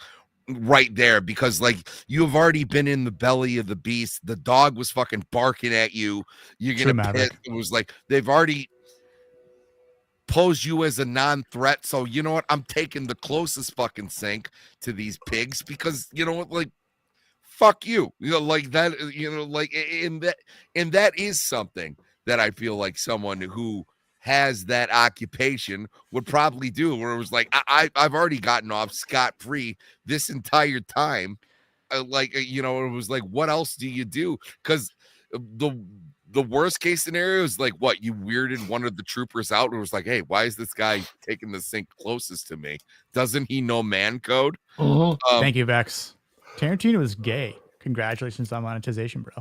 right there, because like you have already been in the belly of the beast. The dog was fucking barking at you. You're gonna piss. It was like they've already posed you as a non-threat. So you know what? I'm taking the closest fucking sink to these pigs because you know what, like fuck you. You know, like that, you know, like and that is something that I feel like someone who has that occupation would probably do, where it was like I've already gotten off scot-free this entire time. You know, it was like, what else do you do? Because the worst case scenario is like, what, you weirded one of the troopers out and was like, hey, why is this guy taking the sink closest to me? Doesn't he know man code? Thank you, Vex. Tarantino is gay. Congratulations on monetization, bro.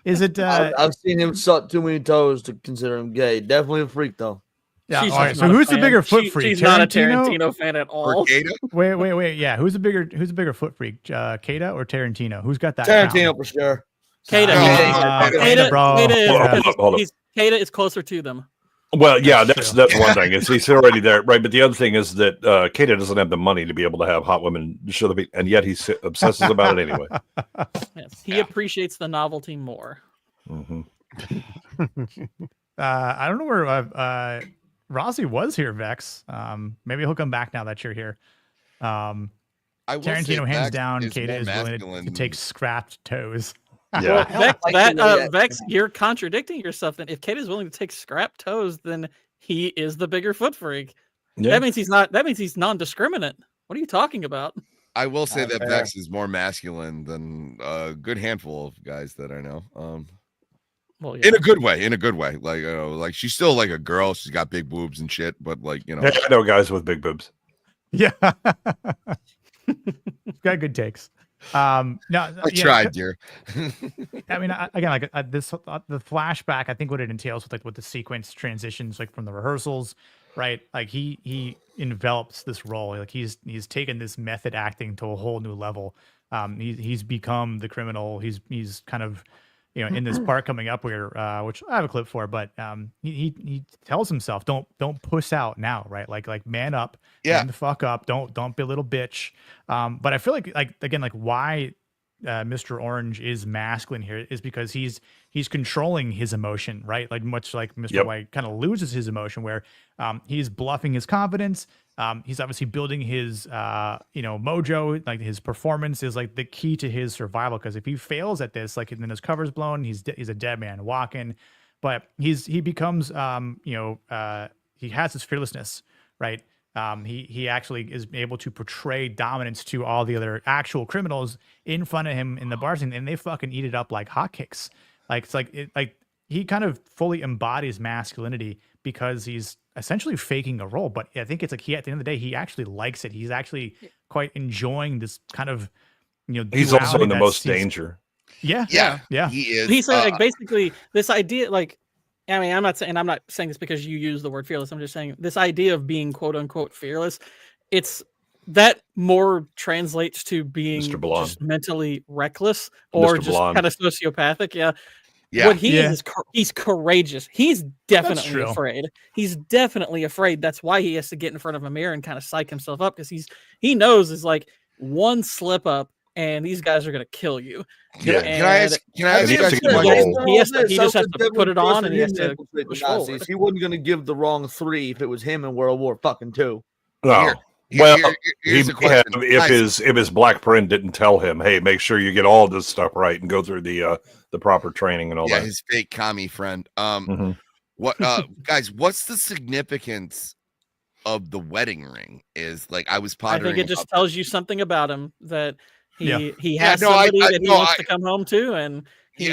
Is it? I've seen him suck too many toes to consider him gay. Definitely a freak, though. Yeah. All right. So who's the bigger foot freak? She's not a Tarantino fan at all. Wait. Yeah. Who's a bigger foot freak? Kata or Tarantino? Who's got that? Tarantino for sure. Kata. Kata is closer to them. Well, yeah, that's one thing. Is he's already there, right? But the other thing is that Kata doesn't have the money to be able to have hot women show the beat, and yet he obsesses about it anyway. Yes, he appreciates the novelty more. I don't know where Rossi was here, Vex. Maybe he'll come back now that you're here. Tarantino hands down. Kata is willing to take scrapped toes. Yeah. Well, Vex, you're contradicting yourself. Then, if Kate is willing to take scrap toes, then he is the bigger foot freak. Yeah. That means he's not. That means he's non-discriminate. What are you talking about? I will say that Vex is more masculine than a good handful of guys that I know. Well, yeah. In a good way. Like, like she's still like a girl. She's got big boobs and shit. But like, you know, I know guys with big boobs. Yeah, got good takes. No, I tried, dear. I mean, again, like the flashback, I think what it entails with the sequence transitions, like from the rehearsals, right? Like he envelops this role. Like he's taken this method acting to a whole new level. He's become the criminal. He's kind of, you know, in this part coming up where, which I have a clip for, but he tells himself, don't puss out now, right? Like man up, man the fuck up, don't be a little bitch. But I feel like again, like why Mr. Orange is masculine here is because he's controlling his emotion, right? Like much like Mr. White kind of loses his emotion, where he's bluffing his confidence. He's obviously building his mojo. Like his performance is like the key to his survival, because if he fails at this, like then his cover's blown, he's a dead man walking. But he becomes he has his fearlessness, right? He actually is able to portray dominance to all the other actual criminals in front of him in the bar scene, and they fucking eat it up like hotcakes. Like it's like he kind of fully embodies masculinity because he's essentially faking a role. But I think it's like he, at the end of the day, he actually likes it. He's actually quite enjoying this kind of, he's also in the most danger. Yeah. He is. He's like basically this idea, like, I mean, I'm not saying this because you use the word fearless. I'm just saying this idea of being quote unquote fearless, it's that more translates to being just mentally reckless or just kind of sociopathic. Yeah. What he is he's courageous. He's definitely afraid. He's definitely afraid. That's why he has to get in front of a mirror and kind of psych himself up, because he knows is like one slip up and these guys are gonna kill you. Can I ask you guys a question? He just has to put it on, and he has to push forward. He wasn't gonna give the wrong 3 if it was him in World War fucking 2. No. Here's if his black friend didn't tell him, hey, make sure you get all this stuff right and go through the proper training and all that. His fake commie friend. What guys, what's the significance of the wedding ring? Is like I was pondering. I think it just tells you something about him, that he has somebody that he wants to come home to, and he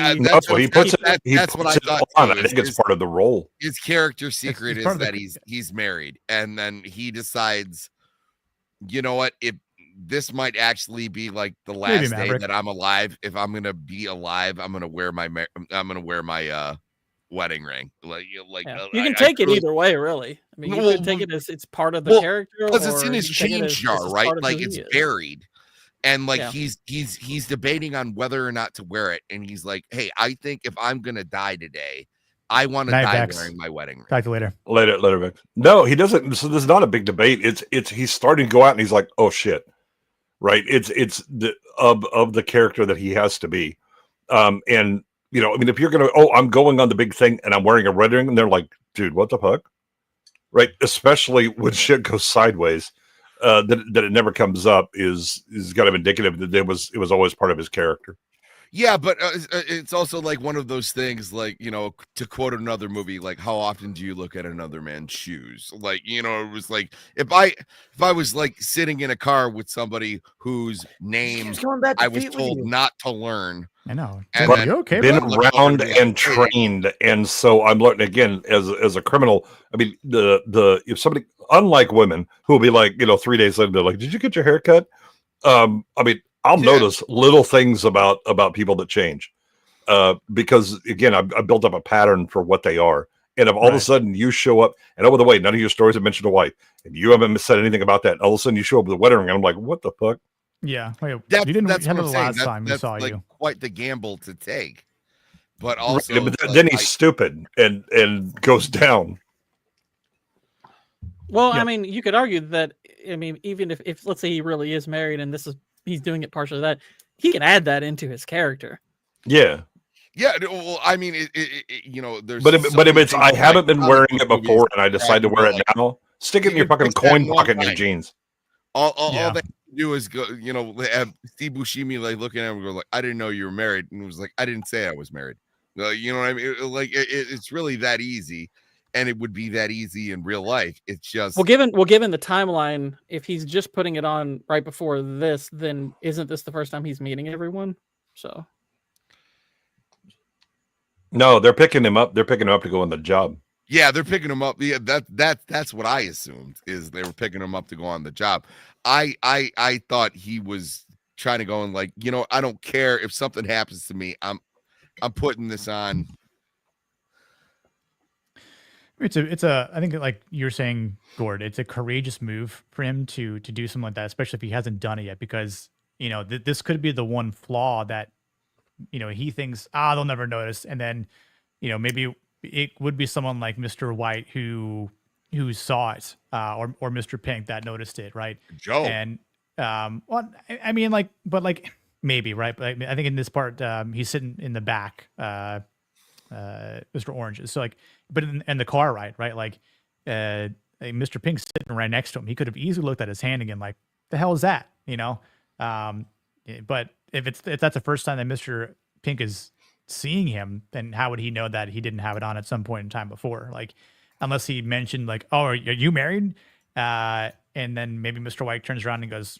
puts it. That's what I thought. I think it's part of the role. His character secret is that he's married, and then he decides, you know what, if this might actually be like the last day that I'm alive. If I'm gonna be alive, I'm gonna wear my wedding ring. You can take it either way, really. I mean, you could take it as it's part of the character, because it's in his change jar, right? Like it's buried. And like he's debating on whether or not to wear it, and he's like, "Hey, I think if I'm gonna die today, I want to die wearing my wedding ring." Talk to you later. Later, Vic. No, he doesn't. So there's not a big debate. It's he's starting to go out, and he's like, "Oh shit!" Right? It's the of the character that he has to be. And I mean, if you're gonna, I'm going on the big thing, and I'm wearing a red ring, and they're like, "Dude, what the fuck?" Right? Especially when shit goes sideways. That it never comes up is kind of indicative that it was always part of his character. Yeah, but it's also like one of those things, like, to quote another movie, like, how often do you look at another man's shoes? Like, it was like if I was like sitting in a car with somebody whose name I was told not to learn. I know. And okay, been around and trained, and so I'm learning again as a criminal. I mean, if somebody, unlike women who will be like, 3 days later, they're like, "Did you get your hair cut?" I mean, I'll notice little things about people that change, because again, I built up a pattern for what they are, and if all of a sudden you show up, and by the way, none of your stories have mentioned a wife, and you haven't said anything about that, and all of a sudden you show up with a wedding ring, and I'm like, what the fuck? Yeah, that's what the last time we saw you. Quite the gamble to take, but also but then he's stupid and goes down. Well, I mean, you could argue that. I mean, even if let's say he really is married and he's doing it partially that, he can add that into his character. Yeah. Yeah, well, I mean, there's. But if it's I haven't been wearing it before and I decide to wear it now, stick it in your fucking coin pocket in your jeans. All they do is go, have Steve Buscemi like looking at him and go like, "I didn't know you were married," and it was like, "I didn't say I was married." You know what I mean? It's really that easy, and it would be that easy in real life. It's just given the timeline, if he's just putting it on right before this, then isn't this the first time he's meeting everyone? So. No, they're picking him up. They're picking him up to go on the job. Yeah, they're picking him up. Yeah, that's what I assumed, is they were picking him up to go on the job. I thought he was trying to go and like, I don't care if something happens to me. I'm putting this on. It's a I think, like you're saying, Gord, it's a courageous move for him to do something like that, especially if he hasn't done it yet, because this could be the one flaw that he thinks they'll never notice, and then maybe it would be someone like Mr. White who saw it, or Mr. Pink that noticed it, right? Joe. And well, I mean, like, but like maybe, right? But I think in this part, he's sitting in the back, Mr. Orange. So like, but in the car, right? Like, Mr. Pink's sitting right next to him. He could have easily looked at his hand again, like, the hell is that? But if that's the first time that Mr. Pink is seeing him, then how would he know that he didn't have it on at some point in time before? Like, unless he mentioned like, "Oh, are you married?" And then maybe Mr. White turns around and goes,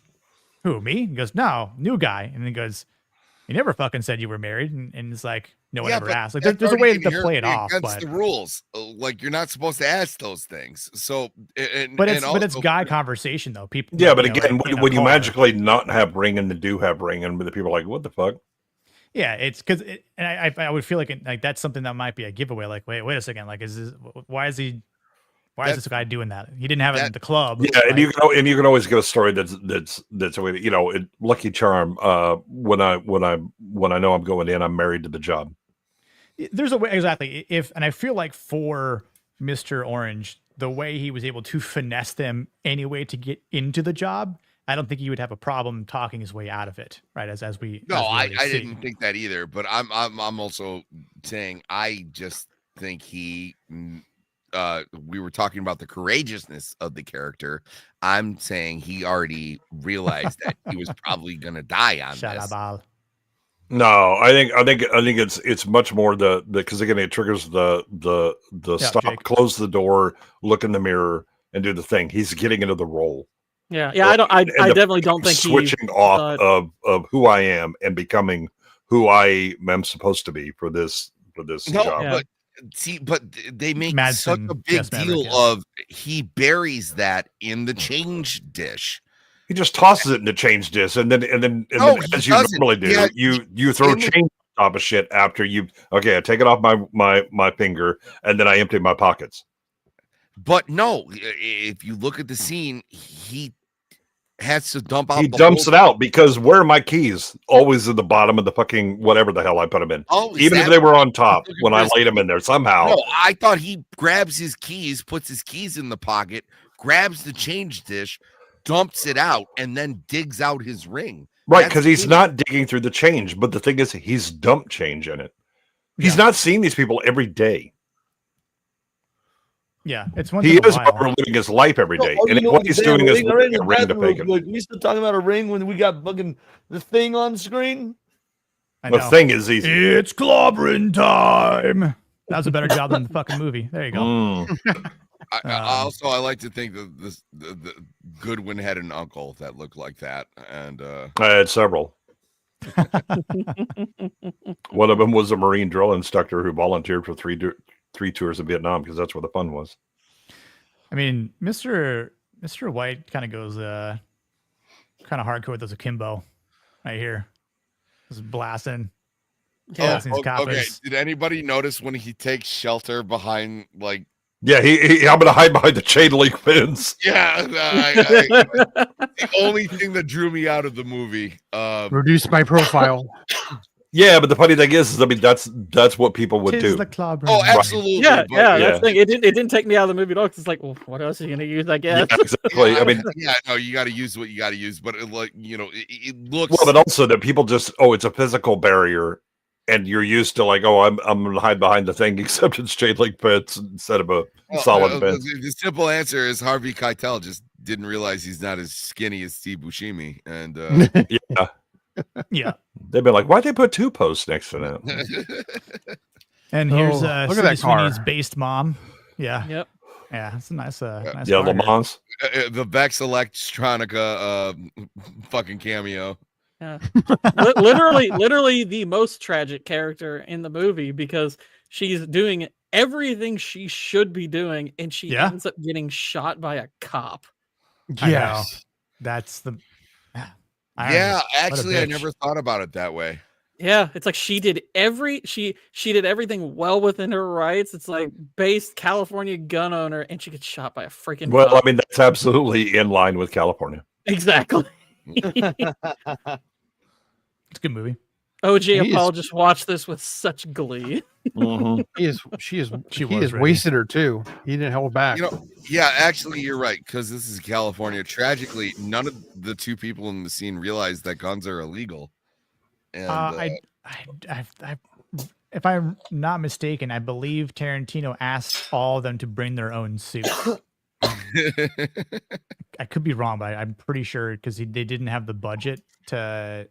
"Who, me?" He goes, "No, new guy." And then he goes, "You never fucking said you were married." And it's like, no one ever asked. Like, there's a way to play it off, against but the rules. Like, you're not supposed to ask those things. So, but it's guy conversation though. People, Yeah, but you know, again, like, in a when you car. magically not have ring and do have ring, and the people are like, what the fuck? Yeah, it's because, and I would feel like that's something that might be a giveaway. Like, wait a second, like, why is this guy doing that? He didn't have it at the club. Yeah, and you can always get a story that's a way that, you know, Lucky Charm. When I know I'm going in, I'm married to the job. There's a way, exactly. And I feel like for Mr. Orange, the way he was able to finesse them anyway to get into the job, I don't think he would have a problem talking his way out of it, right? As we I didn't think that either. But I'm also saying I just think he. We were talking about the courageousness of the character. I'm saying he already realized that he was probably going to die on this. No, I think it's much more because again, it triggers the stop, Jake. close the door, look in the mirror, and do the thing. He's getting into the role. Yeah. I definitely don't think switching off of who I am and becoming who I am supposed to be for this job. But see, but they make such Madsen, a big yes, Maverick, deal yeah. of he buries that in the change dish. He just tosses it in the change dish, and then No, he as you doesn't. normally do, Yeah, you throw change on top of shit after you. Okay, I take it off my finger, and then I empty my pockets. But no, if you look at the scene, he has to dump out. He dumps it out because where are my keys? Always at the bottom of the fucking whatever the hell I put them in. Oh, even if they were on top when I laid them in there somehow. No, I thought he grabs his keys, puts his keys in the pocket, grabs the change dish, dumps it out, and then digs out his ring. Right, because he's not digging through the change. But the thing is, he's dumped change in it. He's not seeing these people every day. Yeah, it's once He in a is while. living his life every day, Oh, and you know what he's damn doing is ring already. a ring to pick him. We still talking about a ring when we got fucking the thing on screen. The thing is easy. It's clobbering time. That was a better job than the fucking movie. There you go. I like to think that the Goodwin had an uncle that looked like that, and I had several. One of them was a Marine drill instructor who volunteered for three tours of Vietnam because that's where the fun was. I mean, Mr. White kind of goes kind of hardcore with those akimbo right here. Just blasting. Blasting his okay. coppers. Did anybody notice when he takes shelter behind like? Yeah, I'm going to hide behind the chain link fence. Yeah, the only thing that drew me out of the movie. Reduce my profile. Yeah, but the funny thing is, I mean, that's what people would do. Oh, absolutely. Yeah, but, that's the thing. It didn't take me out of the movie at all. 'Cause it's like, well, what else are you gonna use? I guess. Yeah, exactly. I mean, no, you got to use what you got to use, but it looks. well, but also that people just, it's a physical barrier, and you're used to like, I'm going to hide behind the thing, except it's chain link fence instead of a solid fence. The simple answer is Harvey Keitel just didn't realize he's not as skinny as Steve Buscemi, and yeah. Yeah. They've been like, why'd they put two posts next to that? And here's look at that car. Sweeney's based mom. Yeah. Yep. Yeah, it's a nice nice Yeah, car Le here. Mans. the Vex Electronica fucking cameo. Yeah. literally the most tragic character in the movie because she's doing everything she should be doing and she ends up getting shot by a cop. Yes. That's the Yeah, actually, I never thought about it that way. Yeah, it's like she did everything well within her rights. It's like based California gun owner, and she gets shot by a freaking. Well, cop. I mean, that's absolutely in line with California. Exactly. It's a good movie. OG Paul just watched this with such glee. Mm-hmm. He has wasted her too. He didn't hold back. Yeah, actually, you're right because this is California. Tragically, none of the two people in the scene realize that guns are illegal. And if I'm not mistaken, I believe Tarantino asked all of them to bring their own suits. I could be wrong, but I'm pretty sure because they didn't have the budget to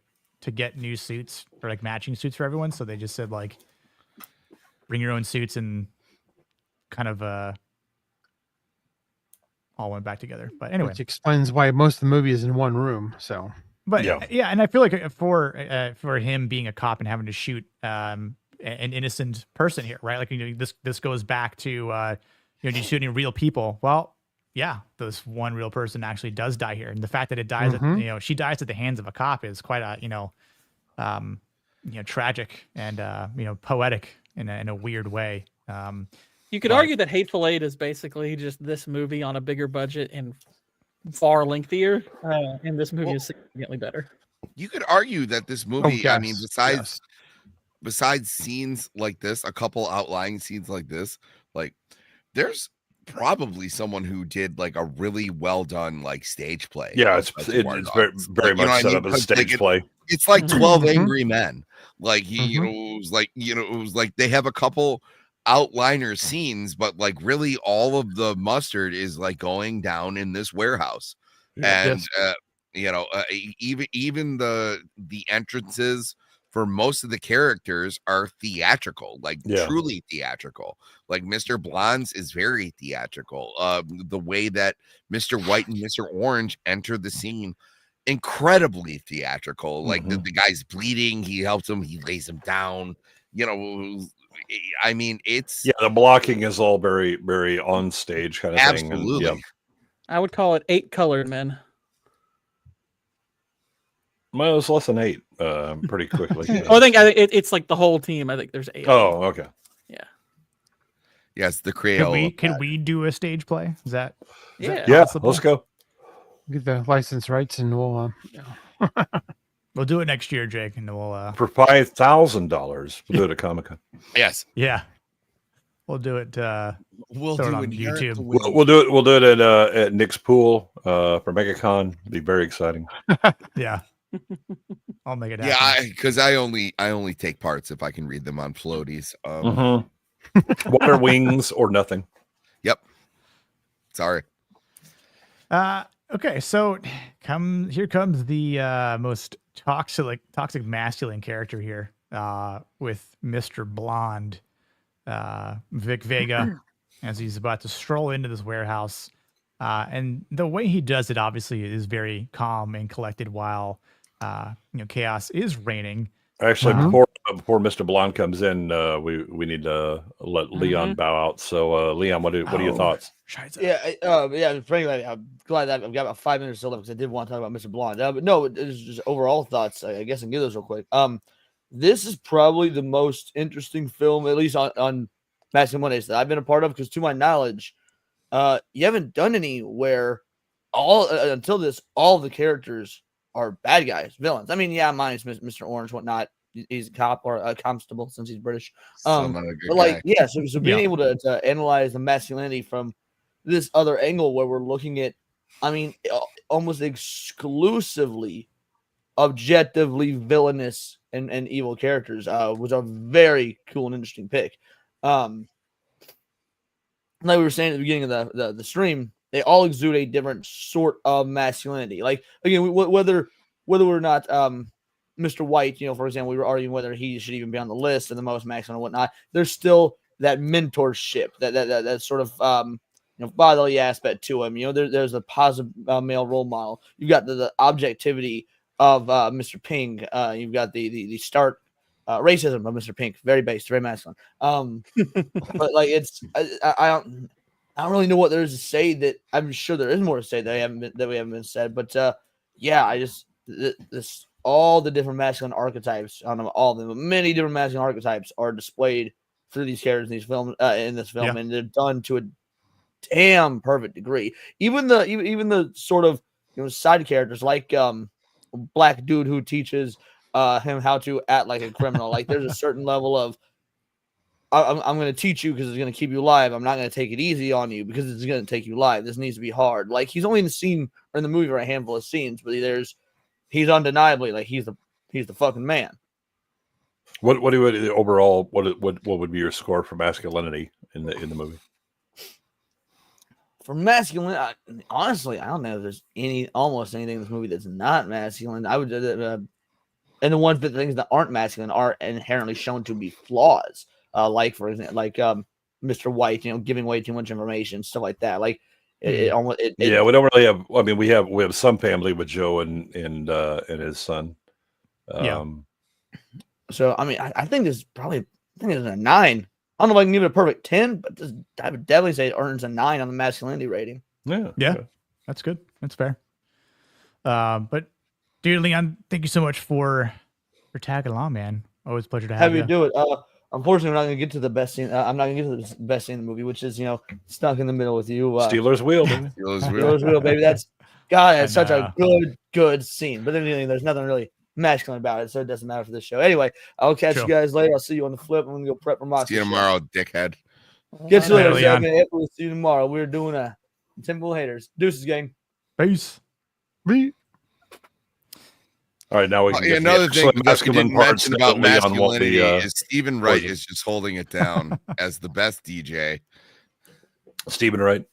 get new suits or like matching suits for everyone, so they just said like, bring your own suits and kind of all went back together. But anyway, which explains why most of the movie is in one room. So, but yeah, and I feel like for him being a cop and having to shoot an innocent person here, right? Like this goes back to just shooting real people. Well, yeah, this one real person actually does die here, and the fact that it dies, she dies at the hands of a cop is quite a tragic and poetic in a weird way. You could argue that Hateful Eight is basically just this movie on a bigger budget and far lengthier, and this movie is significantly better. You could argue that this movie, I mean, besides scenes like this, a couple outlying scenes like this, like there's probably someone who did like a really well done like stage play. Yeah, it's very much set up as a stage play. It's like 12 Angry Men. Like it was like they have a couple outliner scenes, but like really all of the mustard is like going down in this warehouse. And even the entrances for most of the characters are theatrical, like truly theatrical. Like Mr. Blonde's is very theatrical. The way that Mr. White and Mr. Orange enter the scene, incredibly theatrical. Like the guy's bleeding, he helps him, he lays him down. I mean, it's the blocking is all very, very on stage kind of thing. Absolutely. And, I would call it 8 colored men. Well, it's less than 8 pretty quickly. I think it's like the whole team. I think there's 8. Oh, okay. Yeah. Yes, the Crayola. Can we do a stage play? Is that possible? Let's go. Get the license rights and we'll we'll do it next year, Jake, and we'll for $5,000 we'll do it at Comic-Con. Yes. Yeah. We'll do it. We'll throw do it on it YouTube. We'll do it. We'll do it at Nick's pool for MegaCon. It'll be very exciting. Yeah. I'll make it happen. Yeah, because I only take parts if I can read them on floaties. Water wings or nothing. Yep. Sorry. Okay, so here comes the most toxic masculine character here with Mr. Blonde, Vic Vega, as he's about to stroll into this warehouse. And the way he does it obviously is very calm and collected while chaos is reigning. Actually, before Mr. Blonde comes in, we need to let Leon bow out. So, Leon, what are your thoughts? Frankly, I'm glad that I've got about 5 minutes still left because I did want to talk about Mr. Blonde. But no, it's just overall thoughts. I guess I can give those real quick. This is probably the most interesting film, at least on Masculine Mondays, that I've been a part of. Because to my knowledge, you haven't done any where until this, all the characters are bad guys, villains. I mean, minus Mr. Orange, whatnot. He's a cop or a constable since he's British. So being able to analyze the masculinity from this other angle where we're looking at, I mean, almost exclusively objectively villainous and evil characters was a very cool and interesting pick. Like we were saying at the beginning of the stream, they all exude a different sort of masculinity. Like, again, whether or not Mr. White, for example, we were arguing whether he should even be on the list and the most masculine and whatnot. There's still that mentorship, that sort of fatherly aspect to him. There's a positive male role model. You've got the objectivity of Mr. Pink. You've got the stark racism of Mr. Pink. Very based, very masculine. But like I don't really know what there is to say. That I'm sure there is more to say that we haven't been said. But this all the different masculine archetypes on them, all of them, many different masculine archetypes are displayed through these characters in this film, and they're done to a damn perfect degree. Even the sort of side characters like black dude who teaches him how to act like a criminal. Like there's a certain level of I'm going to teach you because it's going to keep you alive. I'm not going to take it easy on you because it's going to take you alive. This needs to be hard. Like he's only in the scene or in the movie for a handful of scenes, but he's undeniably like he's the fucking man. What overall what would be your score for masculinity in the movie? For masculine, honestly, I don't know if there's almost anything in this movie that's not masculine. I would, and the ones that things that aren't masculine are inherently shown to be flaws. Like for example, Mr. White, giving away too much information, stuff like that. Like It almost we don't really have. I mean, we have some family with Joe and his son. So I mean, I think this is probably a 9. I don't know if I can give it a perfect 10, but I would definitely say it earns a 9 on the masculinity rating. Yeah, that's good. That's fair. But dude, Leon, thank you so much for tagging along, man. Always a pleasure to have you. Do it. Unfortunately, we're not going to get to the best scene. I'm not going to get to the best scene in the movie, which is stuck in the middle with you. Steelers wheel, baby. Steelers wheel, baby. That's such a good scene. But then there's nothing really masculine about it, so it doesn't matter for this show. Anyway, I'll catch you guys later. I'll see you on the flip. I'm going to go prep for Moxie. See you tomorrow, dickhead. Get you later, Zach. We'll see you tomorrow. We're doing a Simple Haters. Deuces, gang. Peace. All right, now we can another thing that we didn't mention about masculinity is Stephen Wright is just holding it down as the best DJ. Stephen Wright.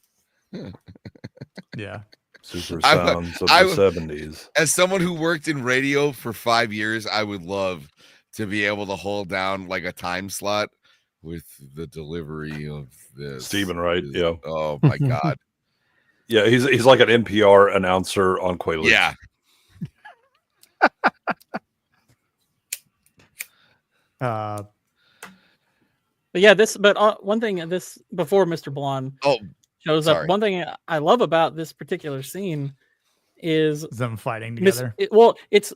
Yeah. Super sounds of the 70s. As someone who worked in radio for 5 years, I would love to be able to hold down like a time slot with the delivery of this. Stephen Wright, yeah. Oh my God. Yeah, he's like an NPR announcer on Quaaludes. Yeah. But yeah, one thing before Mr. Blonde shows up, one thing I love about this particular scene is them fighting together. It's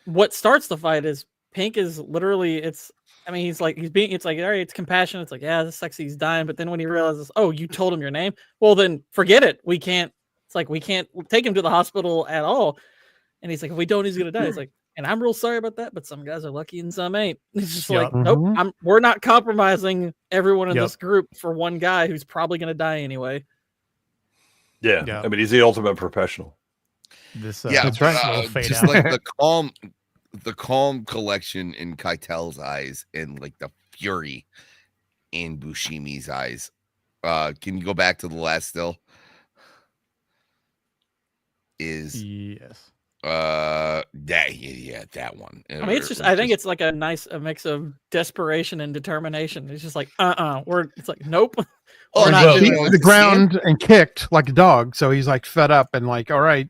what starts the fight is Pink is literally it's like all right, it's compassion. It's like, yeah, this sexy, he's dying. But then when he realizes, oh, you told him your name, well then forget it. We can't take him to the hospital at all. And he's like, if we don't, he's gonna die. It's like, and I'm real sorry about that, but some guys are lucky and some ain't. It's just like, nope, we're not compromising everyone in this group for one guy who's probably gonna die anyway. Yeah. I mean, he's the ultimate professional. That's right. Just like the calm collection in Keitel's eyes and like the fury in Buscemi's eyes. Can you go back to the last still? Yes. That one. I mean, it's just I think it's like a mix of desperation and determination. It's just like it's like nope. We're not the ground and kicked like a dog, so he's like fed up and like, all right,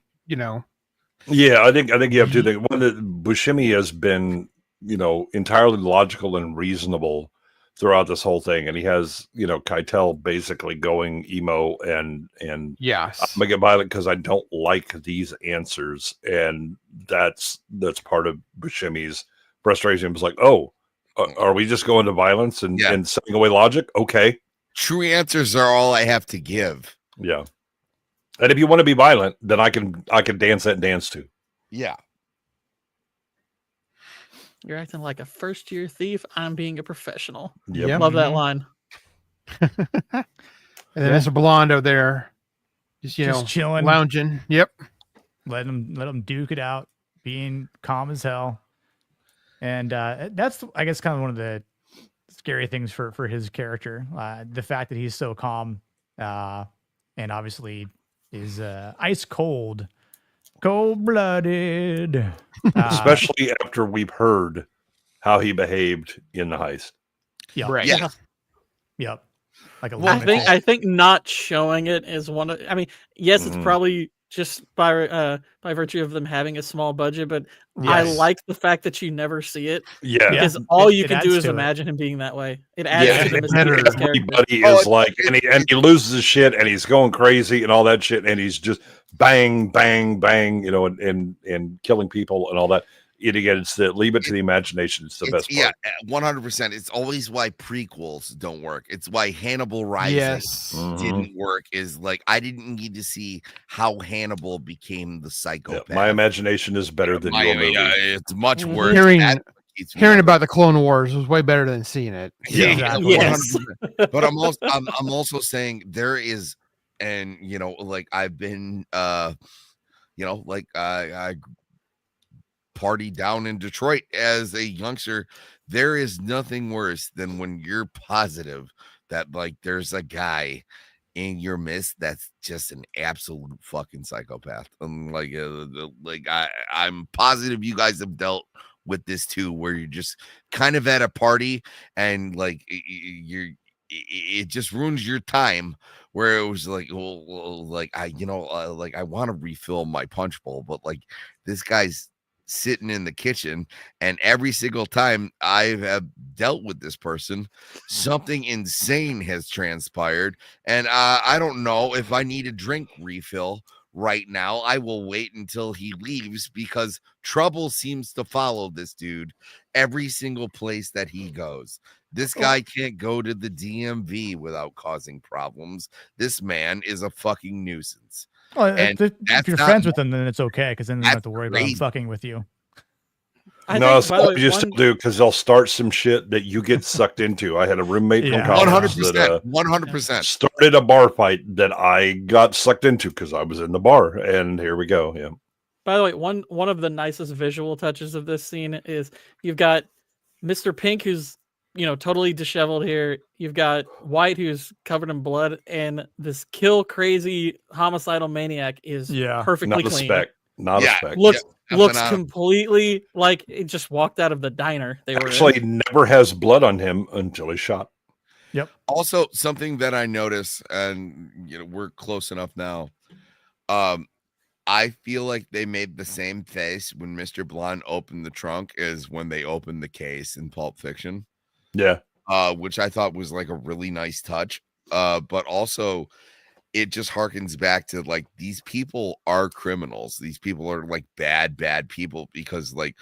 Yeah, I think you have two things. One, that Buscemi has been, entirely logical and reasonable throughout this whole thing, and he has, Keitel basically going emo and yes, I'm gonna get violent because I don't like these answers, and that's part of Buscemi's frustration. It was like, oh, are we just going to violence and setting away logic? Okay, true answers are all I have to give. Yeah. And if you want to be violent, then I can dance that dance too. Yeah. You're acting like a first-year thief. I'm being a professional. Yep. Love that line. And then Mr. Blondo there, just chilling, lounging. Yep. Let him duke it out, being calm as hell. And that's, I guess, kind of one of the scary things for his character. The fact that he's so calm, and obviously is ice cold. Cold-blooded. Especially after we've heard how he behaved in the heist. Yeah. Right. Yeah. Yep. Like I think not showing it is one of. I mean, yes, it's probably just by virtue of them having a small budget, but I like the fact that you never see it. Yeah. Because all you can do is imagine him being that way. It adds to the everybody is like, and he loses his shit, and he's going crazy and all that shit, and he's just bang, bang, bang, and killing people and all that. Yet again, it's leave it to the imagination. It's the best part. Yeah, 100%. It's always why prequels don't work. It's why Hannibal Rising didn't work. Is like I didn't need to see how Hannibal became the psychopath. Yeah, my imagination is better than your movie. It's much worse. Hearing about the Clone Wars was way better than seeing it. Yeah, exactly. Yes. But I'm also saying there is, and like I've been, I party down in Detroit as a youngster. There is nothing worse than when you're positive that like there's a guy in your midst that's just an absolute fucking psychopath. I'm I'm positive you guys have dealt with this too, where you're just kind of at a party and like it just ruins your time. Where it was like, well, like I want to refill my punch bowl, but like this guy's sitting in the kitchen, and every single time I have dealt with this person, something insane has transpired, and I don't know if I need a drink refill right now. I will wait until he leaves, because trouble seems to follow this dude every single place that he goes. This guy can't go to the DMV without causing problems. This man is a fucking nuisance. Well, And if you're friends with him, then it's okay, because then you don't have to worry about him fucking with you. No, you still do, because they'll start some shit that you get sucked into. I had a roommate from college 100%, that 100% started a bar fight that I got sucked into because I was in the bar, and here we go. Yeah. By the way, one of the nicest visual touches of this scene is you've got Mr. Pink, who's totally disheveled here. You've got White, who's covered in blood, and this kill crazy homicidal maniac is perfectly clean. Not a speck. Looks completely like it just walked out of the diner. They were actually never has blood on him until he's shot. Yep. Also, something that I notice, and we're close enough now. I feel like they made the same face when Mr. Blonde opened the trunk as when they opened the case in Pulp Fiction. Yeah. Which I thought was like a really nice touch. But also it just harkens back to like, these people are criminals. These people are like bad people, because like,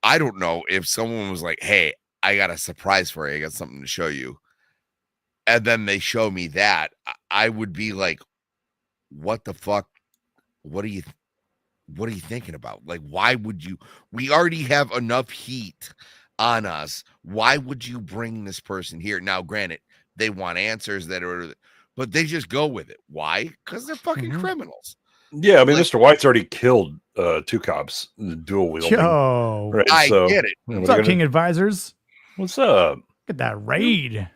I don't know if someone was like, hey, I got a surprise for you. I got something to show you. And then they show me that, I would be like, what the fuck? What are you thinking about? Like, why would you? We already have enough heat on us. Why would you bring this person here? Now, granted, they want answers but they just go with it. Why? Because they're fucking criminals. Yeah, I mean, Mr. White's already killed 2 cops in the dual wielding. Yo, right, I get it. What's up, King Advisors? What's up? Look at that raid.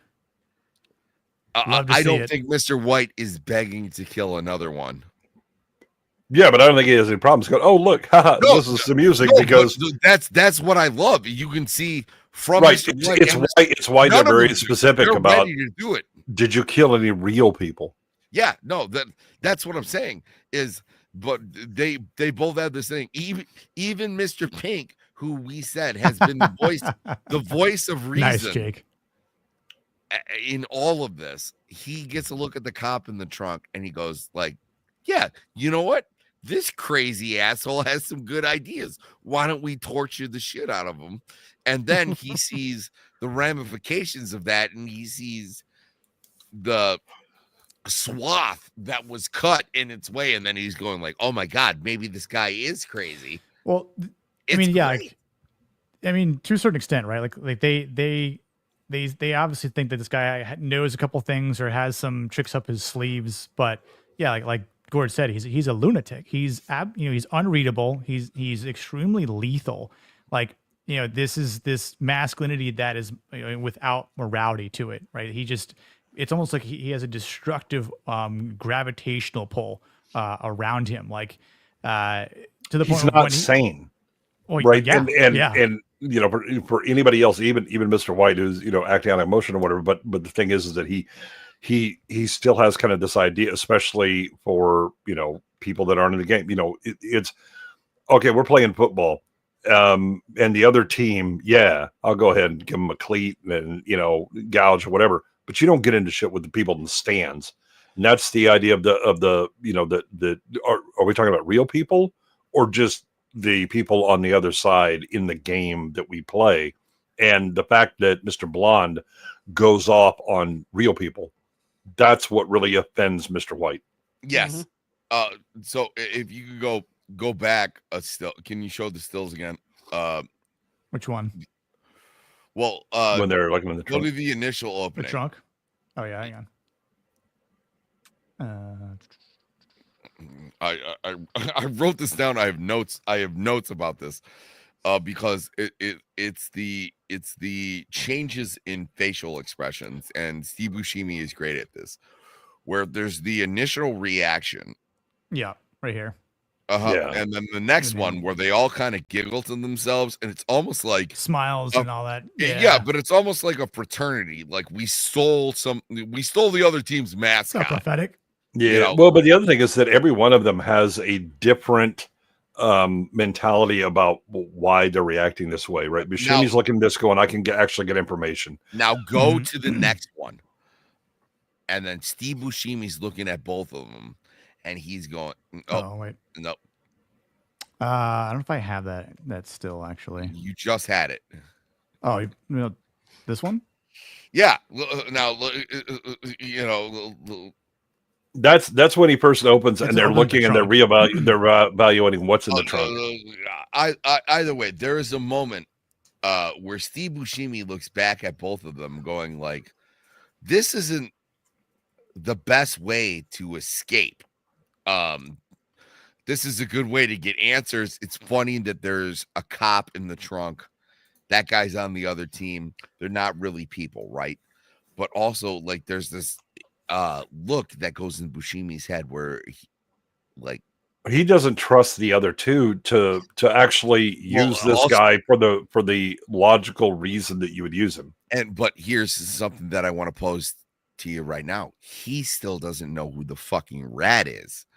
I don't think Mr. White is begging to kill another one. Yeah, but I don't think he has any problems going, oh, look, haha, this is some music, because that's what I love. You can see from Mr. White, it's why they're very specific about ready to do it. Did you kill any real people? Yeah, no, that's what I'm saying is, but they both have this thing. Even Mr. Pink, who we said has been the voice of reason. Nice, Jake. In all of this, he gets a look at the cop in the trunk and he goes like, yeah, you know what? This crazy asshole has some good ideas. Why don't we torture the shit out of him? And then he sees the ramifications of that, and he sees the swath that was cut in its way, and then he's going like, oh my God, maybe this guy is crazy. Well, I mean, yeah, I mean, to a certain extent, right? Like they obviously think that this guy knows a couple things or has some tricks up his sleeves, but yeah, like Gord said, he's a lunatic. He's he's unreadable. He's extremely lethal. Like, this is this masculinity that is without morality to it, right? It's almost like he has a destructive gravitational pull around him, like to the point he's not sane, right? Yeah, and for anybody else, even Mr. White, who's acting on emotion or whatever, but the thing is that he still has kind of this idea, especially for people that aren't in the game. It's okay, we're playing football, and the other team, I'll go ahead and give them a cleat and gouge or whatever, but you don't get into shit with the people in the stands. And that's the idea of the are we talking about real people or just the people on the other side in the game that we play? And the fact that Mr. Blonde goes off on real people, that's what really offends Mr. White. Yes. So if you could go back a still, can you show the stills again? Which one? Well, when they're looking in the trunk. Go to the initial opening. The trunk. Oh yeah, hang on. I wrote this down. I have notes about this because it's the changes in facial expressions, and Steve Buscemi is great at this, where there's the initial reaction. Yeah, right here. Yeah. And then the next one where they all kind of giggle to themselves, and it's almost like smiles and all that. Yeah, but it's almost like a fraternity. Like we stole the other team's mascot. So pathetic. Yeah. You know? Well, but the other thing is that every one of them has a different mentality about why they're reacting this way, right? Buscemi's looking at this going, I can actually get information. Now go to the next one. And then Steve Buscemi's looking at both of them, and he's going, oh wait. No. I don't know if I have that still, actually. You just had it. Oh, this one? Yeah. Now, That's when he first opens and they're looking and they're evaluating what's in the trunk. Either way, there is a moment where Steve Buscemi looks back at both of them going like, this isn't the best way to escape. This is a good way to get answers. It's funny that there's a cop in the trunk. That guy's on the other team. They're not really people, right? But also, like, there's this look that goes in Buscemi's head where he doesn't trust the other two to actually use this guy for the logical reason that you would use him. But here's something that I want to pose to you right now. He still doesn't know who the fucking rat is.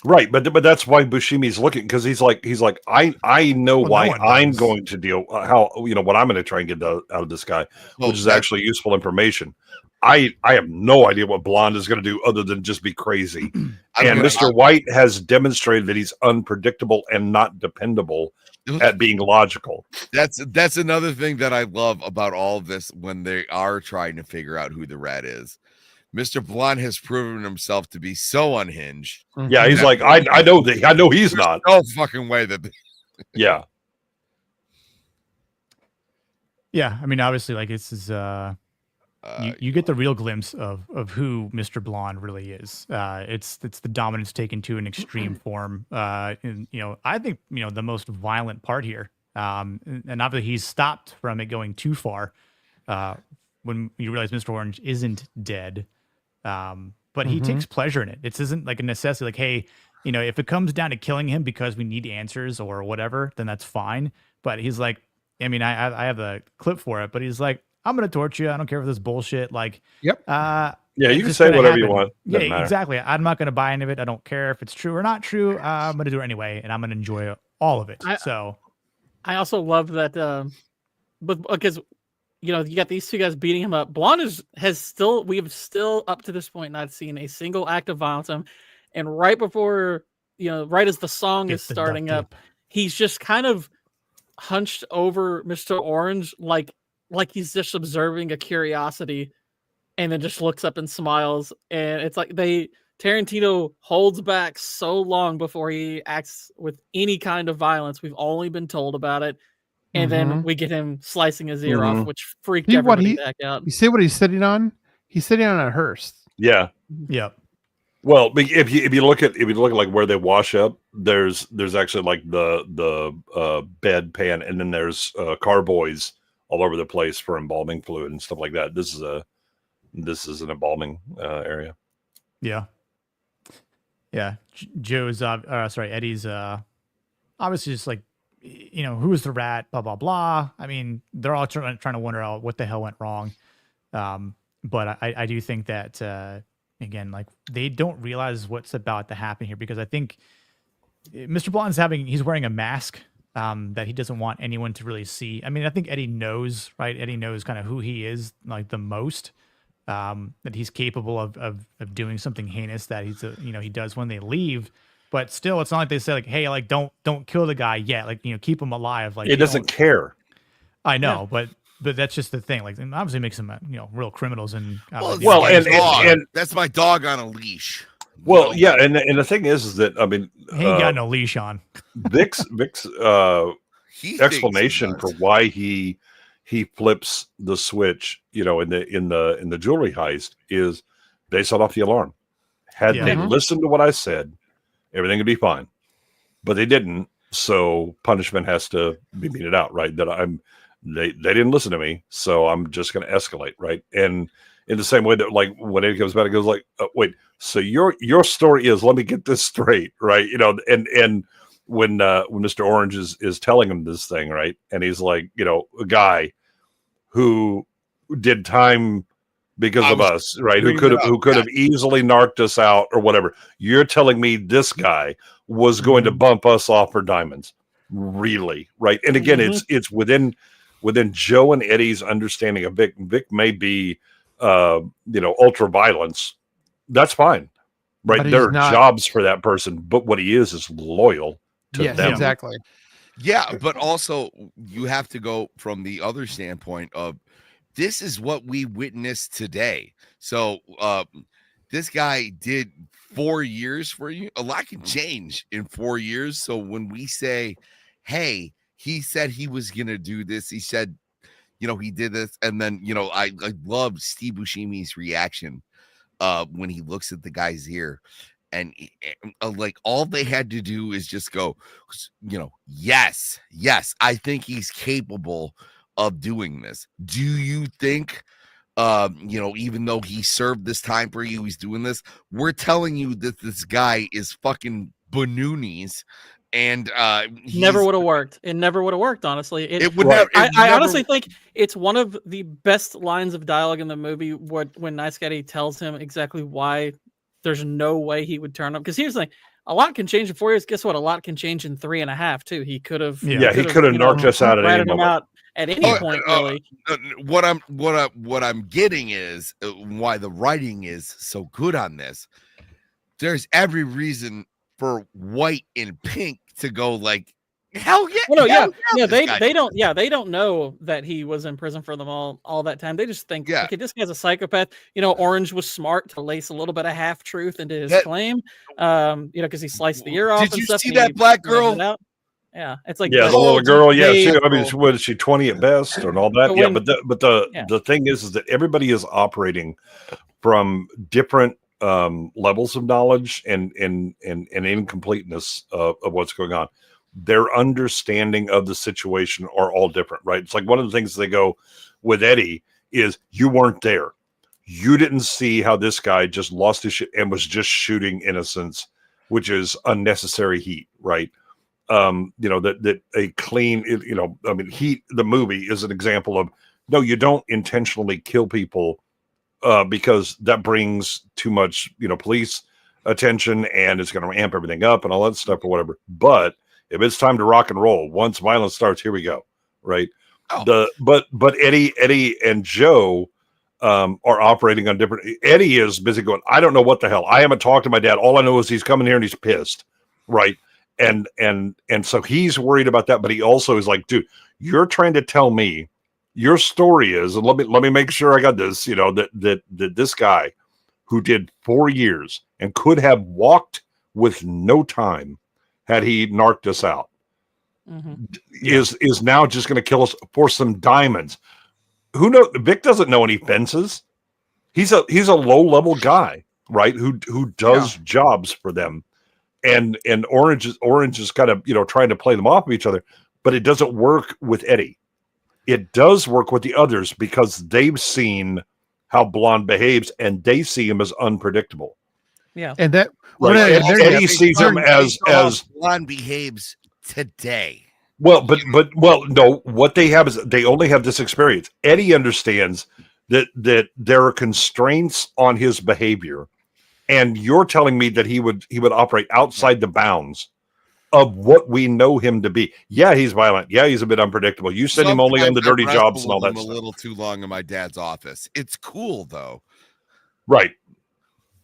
Right, but that's why Buscemi's looking, because he's like I know why I'm going to deal what I'm going to try and get out of this guy, which is actually useful information. I have no idea what Blonde is going to do other than just be crazy. And Mr. White has demonstrated that he's unpredictable and not dependable at being logical. That's another thing that I love about all of this when they are trying to figure out who the rat is. Mr. Blonde has proven himself to be so unhinged. Yeah, he's like, I know he's not. No fucking way that. Yeah. Yeah, I mean, obviously, like this is you get the real glimpse of who Mr. Blonde really is. It's the dominance taken to an extreme form. And I think the most violent part here. And obviously he's stopped from it going too far. When you realize Mr. Orange isn't dead. But he takes pleasure in it. It isn't like a necessity, like, hey, if it comes down to killing him because we need answers or whatever, then that's fine. But he's like, I mean, I have a clip for it, but he's like, I'm going to torture you. I don't care for this bullshit. Like, yep. Yeah, you can say whatever you want. Doesn't matter. Exactly. I'm not going to buy any of it. I don't care if it's true or not true. I'm going to do it anyway, and I'm going to enjoy all of it. I also love that, but because you got these two guys beating him up. Blonde we have still up to this point not seen a single act of violence him, and right before right as the song is starting up, he's just kind of hunched over Mr. Orange like he's just observing a curiosity, and then just looks up and smiles. And it's like Tarantino holds back so long before he acts with any kind of violence. We've only been told about it. And then we get him slicing his ear off, which freaked everybody back out. You see what he's sitting on? He's sitting on a hearse. Yeah. Yep. Well, if you look at like where they wash up, there's actually like the bed pan, and then there's carboys all over the place for embalming fluid and stuff like that. This is an embalming area. Yeah. Yeah. Eddie's obviously just like, who is the rat, blah, blah, blah. I mean, they're all trying to wonder out what the hell went wrong. But I do think that, again, like they don't realize what's about to happen here, because I think Mr. Blonde's he's wearing a mask that he doesn't want anyone to really see. I mean, I think Eddie knows, right? Eddie knows kind of who he is like the most, that he's capable of doing something heinous that he does when they leave. But still, it's not like they say like, hey, like don't kill the guy yet. Like, keep him alive. Like, it doesn't care. I know, but that's just the thing. Like, obviously makes them real criminals. And and that's my dog on a leash. Well, yeah, and the thing is that, I mean, he ain't got no leash on. Vic's explanation for why he flips the switch, in the jewelry heist is they set off the alarm. Had they listened to what I said, everything would be fine, but they didn't. So punishment has to be meted out, right? That They didn't listen to me, so I'm just going to escalate, right? And in the same way that, like, when Eddie comes back, it goes like, wait, so your story is, let me get this straight, right? And when Mr. Orange is telling him this thing, right, and he's like, a guy who did time because of us, right? Who could have easily narked us out or whatever. You're telling me this guy was going to bump us off for diamonds, really, right? And again, it's within Joe and Eddie's understanding of Vic. Vic may be, ultra violence. That's fine, right? There are jobs for that person, but what he is loyal to them. Exactly. Yeah, but also you have to go from the other standpoint of, this is what we witnessed today. So this guy did 4 years for you. A lot can change in 4 years. So when we say, hey, he said he was going to do this, he said, he did this. And then, I love Steve Buscemi's reaction when he looks at the guy's ear. And like, all they had to do is just go, yes, I think he's capable of doing this. Do you think, even though he served this time for you, he's doing this? We're telling you that this guy is fucking banoonies, and never would have worked. It never would have worked, honestly. It would never. I honestly think it's one of the best lines of dialogue in the movie when Nice Guy tells him exactly why there's no way he would turn up. Because here's the thing. A lot can change in 4 years. Guess what? A lot can change in 3.5 too. He could have. Yeah, he could have knocked us out at any moment. At any point, really. What I'm getting is why the writing is so good on this. There's every reason for White and Pink to go like, hell yeah. Well, no, yeah. They don't know that he was in prison for them all that time. They just think, okay, this guy's a psychopath. Orange was smart to lace a little bit of half truth into his claim. Because he sliced the ear off. Did you see that black girl? Yeah, it's like the little girl. What is she, 20 at best, and all that? But the thing is that everybody is operating from different levels of knowledge and incompleteness of what's going on. Their understanding of the situation are all different, right? It's like one of the things they go with Eddie is, you weren't there. You didn't see how this guy just lost his shit and was just shooting innocents, which is unnecessary heat, right? That a clean, Heat, the movie, is an example of, no, you don't intentionally kill people because that brings too much, police attention, and it's going to amp everything up and all that stuff or whatever. But if it's time to rock and roll, once violence starts, here we go, right? But Eddie and Joe are operating on different. Eddie is busy going, I don't know what the hell. I haven't talked to my dad. All I know is he's coming here and he's pissed, right? And so he's worried about that, but he also is like, dude, you're trying to tell me your story is, and let me make sure I got this, that this guy who did 4 years and could have walked with no time had he narked us out, is now just going to kill us for some diamonds. Who knows? Vic doesn't know any fences. He's a low level guy, right? Who does jobs for them. And Orange is kind of trying to play them off of each other, but it doesn't work with Eddie. It does work with the others because they've seen how Blonde behaves and they see him as unpredictable. Yeah, and that Eddie sees him as Blonde behaves today. Well, no. What they have is they only have this experience. Eddie understands that there are constraints on his behavior. And you're telling me that he would operate outside the bounds of what we know him to be. Yeah, he's violent. Yeah, he's a bit unpredictable. You send him only on the dirty jobs and all that stuff. A little too long in my dad's office. It's cool though, right?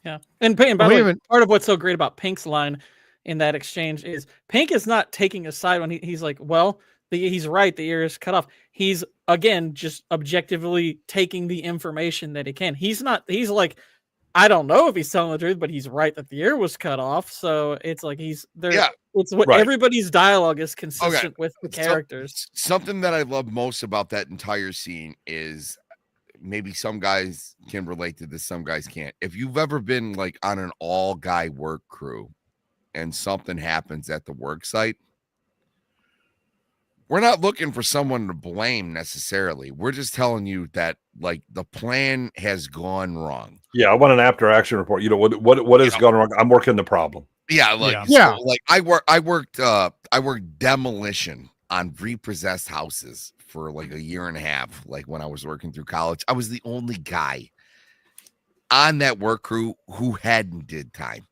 Yeah, and by the way, part of what's so great about Pink's line in that exchange is Pink is not taking a side when he's like, well, he's right. The ear is cut off. He's again just objectively taking the information that he can. He's like, I don't know if he's telling the truth, but he's right that the ear was cut off. So it's like he's there. Yeah, it's what everybody's dialogue is consistent with the characters. Something that I love most about that entire scene is, maybe some guys can relate to this, some guys can't. If you've ever been like on an all-guy work crew and something happens at the work site, we're not looking for someone to blame necessarily. We're just telling you that like the plan has gone wrong. Yeah, I want an after action report. You know what has gone wrong? I'm working the problem. Yeah, like so, like I worked demolition on repossessed houses for like a year and a half. Like when I was working through college, I was the only guy on that work crew who hadn't did time.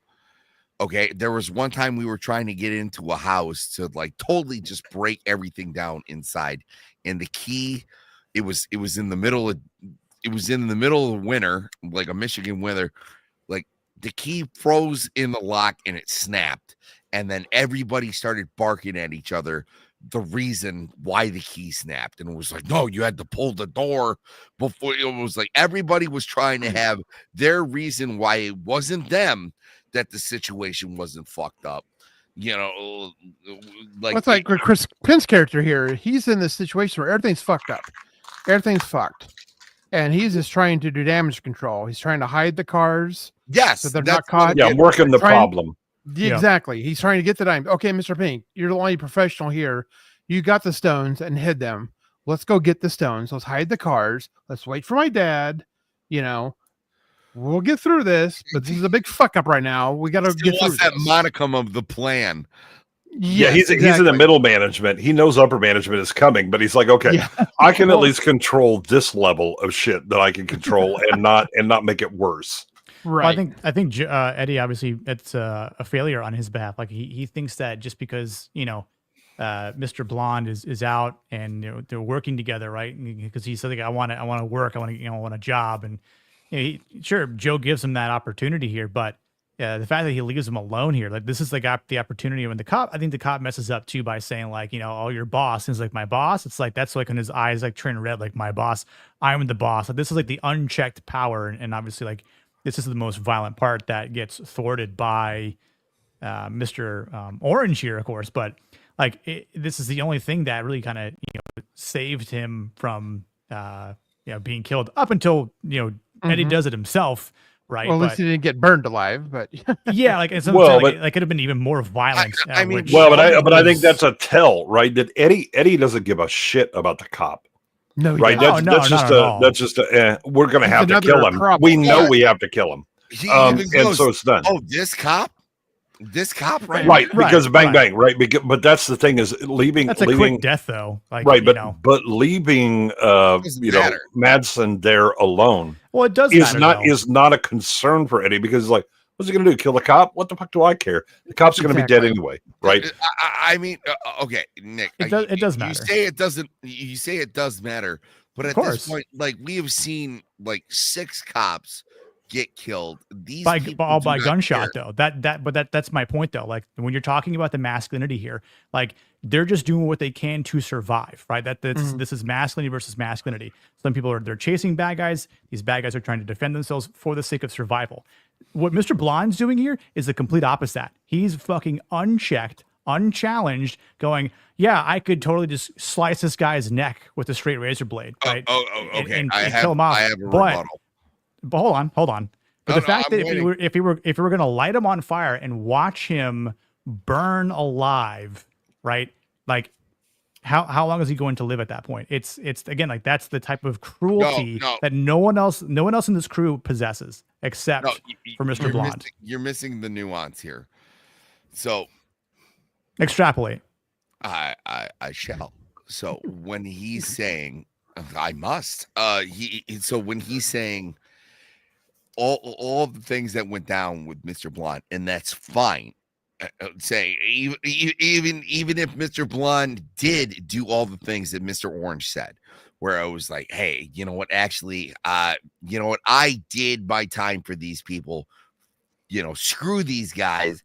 Okay, there was one time we were trying to get into a house to like totally just break everything down inside, and the key, it was in the middle of winter, like a Michigan winter, like the key froze in the lock and it snapped, and then everybody started barking at each other the reason why the key snapped, and it was like, no, you had to pull the door before. It was like everybody was trying to have their reason why it wasn't them that the situation wasn't fucked up, you know. Like it's like Chris Penn's character here. He's in this situation where everything's fucked up, everything's fucked, and he's just trying to do damage control. He's trying to hide the cars, yes, so they're not caught. Yeah, I'm working the problem. Exactly. He's trying to get the dime. Okay, Mr. Pink, you're the only professional here. You got the stones and hid them. Let's go get the stones. Let's hide the cars. Let's wait for my dad. You know, we'll get through this, but this is a big fuck up right now. We got to get through that modicum of the plan. Yeah, he's in the middle management. He knows upper management is coming, but he's like, okay, I can at least control this level of shit that I can control and not make it worse. Right. Well, I think Eddie, obviously it's a failure on his behalf. Like he thinks that just because, you know, Mr. Blonde is out and they're working together, right? Because he said, like, I want to work, I want a job, and you know, sure, Joe gives him that opportunity here, but the fact that he leaves him alone here, like this is like the opportunity when I think the cop messes up too by saying like, you know, oh, your boss is like my boss. It's like that's like when his eyes like turn red, like my boss, I'm the boss. Like this is like the unchecked power, and obviously like this is the most violent part that gets thwarted by Mr. Orange here, of course, but. Like this is the only thing that really kind of saved him from being killed up until Eddie does it himself, right? Well, at least he didn't get burned alive, but yeah, like it's like could have been even more violent. I mean, but I think that's a tell, right? That Eddie doesn't give a shit about the cop. No, right? That's just we're gonna have to kill him. We know we have to kill him, and so it's done. Oh, this cop, right? Because bang bang, right? But that's the thing is leaving. That's a quick death, though. Like, right, but leaving Madsen there alone. Well, it does is not a concern for Eddie because like, what's he gonna do? Kill the cop? What the fuck do I care? The cop's gonna be dead anyway, right? I mean, okay, Nick, it does matter. You say it doesn't. You say it does matter, but at this point, like we have seen like 6 cops get killed. These by gunshot though. That's my point though. Like when you're talking about the masculinity here, like they're just doing what they can to survive, right? This is masculinity versus masculinity. Some people they're chasing bad guys. These bad guys are trying to defend themselves for the sake of survival. What Mr. Blonde's doing here is the complete opposite. He's fucking unchecked, unchallenged, going, yeah, I could totally just slice this guy's neck with a straight razor blade, right? Okay. And kill him off. I have a rebuttal. But hold on. But the fact that if we were going to light him on fire and watch him burn alive, right? Like how long is he going to live at that point? It's again, like that's the type of cruelty that no one else in this crew possesses except for Mr. Blonde. You're missing the nuance here. So extrapolate. I shall. So when he's saying I must, when he's saying all the things that went down with Mr. Blonde, and that's fine. Say even if Mr. Blonde did do all the things that Mr. Orange said, where I was like, hey, you know what? Actually, you know what? I did my time for these people. You know, screw these guys.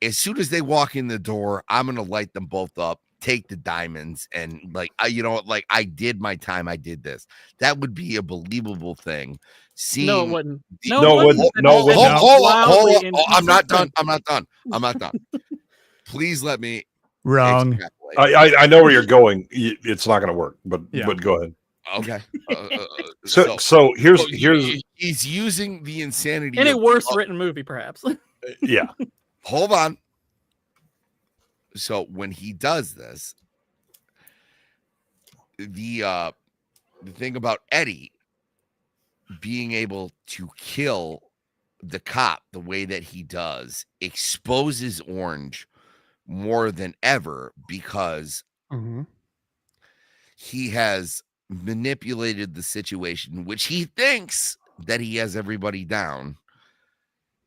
As soon as they walk in the door, I'm gonna light them both up, take the diamonds, and like I did my time. I did this. That would be a believable thing. No, it wouldn't. Hold on. I'm not done. Please let me. Wrong. I know where you're going. It's not going to work, but go ahead. Okay. So here's he's using the insanity in a worse written movie, perhaps. Yeah. Hold on. So when he does this, the thing about Eddie being able to kill the cop the way that he does exposes Orange more than ever because he has manipulated the situation, which he thinks that he has everybody down.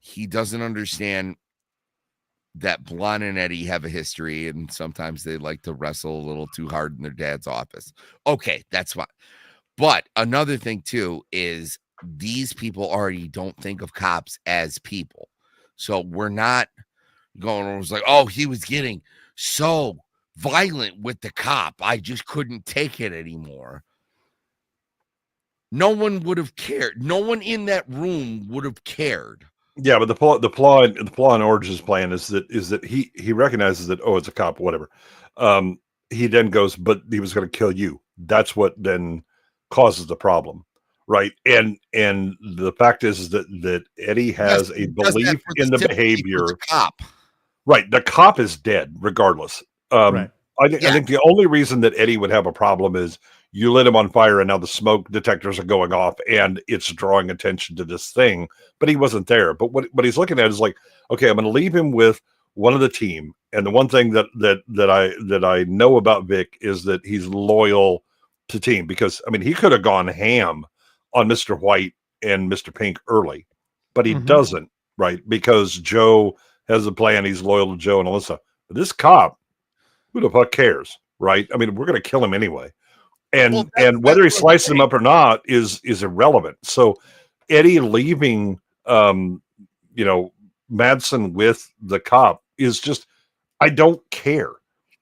He doesn't understand that Blonde and Eddie have a history, and sometimes they like to wrestle a little too hard in their dad's office. Okay, that's fine. But another thing, too, is these people already don't think of cops as people. So we're not going, it was like, oh, he was getting so violent with the cop. I just couldn't take it anymore. No one would have cared. No one in that room would have cared. Yeah, but the flaw in Orange's plan is that he recognizes that, oh, it's a cop, whatever. He then goes, but he was going to kill you. That's what then causes the problem, right? And the fact is that Eddie has a belief in the behavior. The cop, right? The cop is dead regardless. Right. I think the only reason that Eddie would have a problem is you lit him on fire and now the smoke detectors are going off and it's drawing attention to this thing, but he wasn't there. But what he's looking at is like, okay, I'm going to leave him with one of the team. And the one thing that I know about Vic is that he's loyal to team, because I mean, he could have gone ham on Mr. White and Mr. Pink early, but he doesn't, right? Because Joe has a plan. He's loyal to Joe and Alyssa. But this cop, who the fuck cares, right? I mean, we're going to kill him anyway. And whether he slices him up or not is irrelevant. So Eddie leaving, Madsen with the cop is just, I don't care,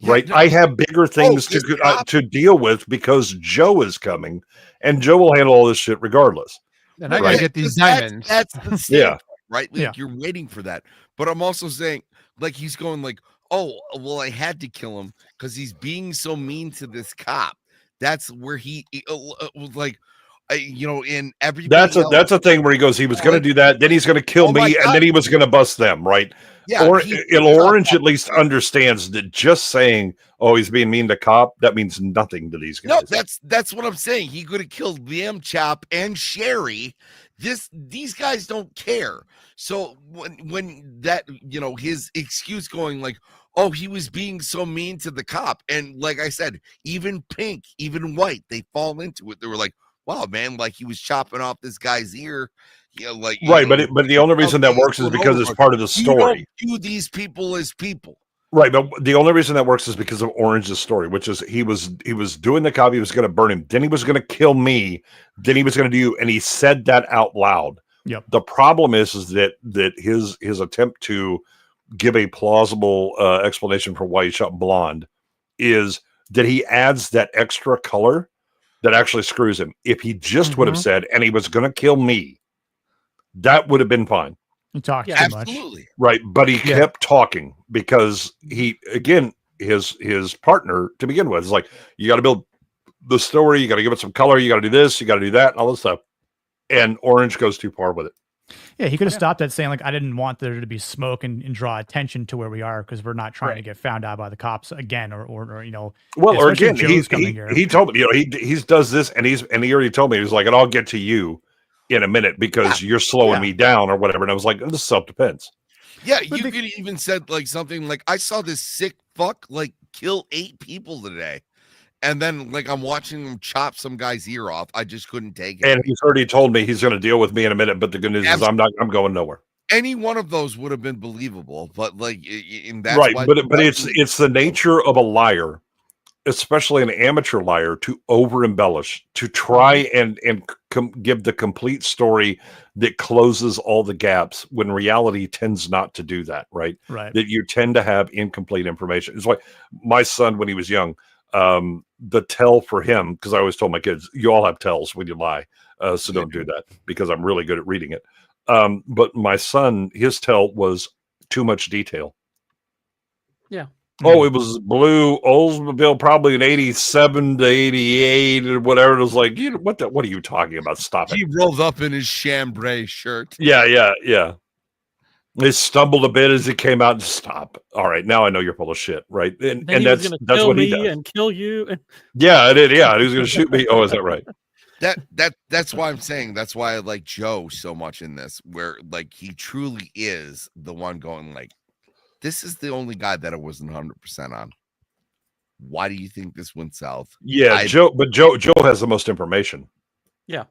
right? No. I have bigger things to deal with because Joe is coming, and Joe will handle all this shit regardless. And I gotta get these diamonds. That's the standpoint, right? Like, you're waiting for that. But I'm also saying, like, he's going like, oh, well, I had to kill him because he's being so mean to this cop. That's where he was like, in every. That's a thing where he goes, he was going to do that, then he's going to kill me, and then he was going to bust them, right? Yeah. Or Orange at least understands that just saying, oh, he's being mean to cop, that means nothing to these guys. No, that's what I'm saying. He could have killed Liam, Chop, and Sherry. These guys don't care. So when that, his excuse going like, oh, he was being so mean to the cop. And like I said, even Pink, even White, they fall into it. They were like, wow, man, like he was chopping off this guy's ear. Right, but the only reason that works is because it's part of the story. You don't view these people as people. Right, but the only reason that works is because of Orange's story, which is he was doing the cop, he was going to burn him, then he was going to kill me, then he was going to do you, and he said that out loud. Yep. The problem is that his attempt to give a plausible explanation for why he shot Blonde is that he adds that extra color that actually screws him. If he just would have said, and he was going to kill me, that would have been fine. He talked too absolutely much. Right, but he kept talking because he, again, his partner to begin with is like, you got to build the story, you got to give it some color, you got to do this, you got to do that, and all this stuff. And Orange goes too far with it. Yeah, he could have stopped at saying, like, I didn't want there to be smoke and draw attention to where we are because we're not trying to get found out by the cops again, or Well, or again, he told me, he does this, and he already told me, he was like, and I'll get to you in a minute because you're slowing me down or whatever. And I was like, this is self-defense. Yeah, you could even said like something like, I saw this sick fuck like kill 8 people today. And then like I'm watching him chop some guy's ear off. I just couldn't take it. And he's already told me he's going to deal with me in a minute. But the good news is I'm going nowhere. Any one of those would have been believable, but like in that right. But it's the nature of a liar, especially an amateur liar, to over embellish, to try and give the complete story that closes all the gaps when reality tends not to do that. Right. That you tend to have incomplete information. It's like my son, when he was young, the tell for him, because I always told my kids, you all have tells when you lie. So don't do that because I'm really good at reading it. But my son, his tell was too much detail. Yeah. Oh, it was blue Oldsmobile, probably an 87 to 88 or whatever. It was like, what are you talking about? Stop it. He rolled up in his chambray shirt. Yeah. They stumbled a bit as he came out and stop. All right, now I know you're full of shit, right? And that's what he does. And kill you. Yeah, I did. Yeah, he was going to shoot me. Oh, is that right? That's why I'm saying that's why I like Joe so much in this, where like he truly is the one going like, this is the only guy that I wasn't 100% on. Why do you think this went south? Yeah, Joe has the most information. Yeah.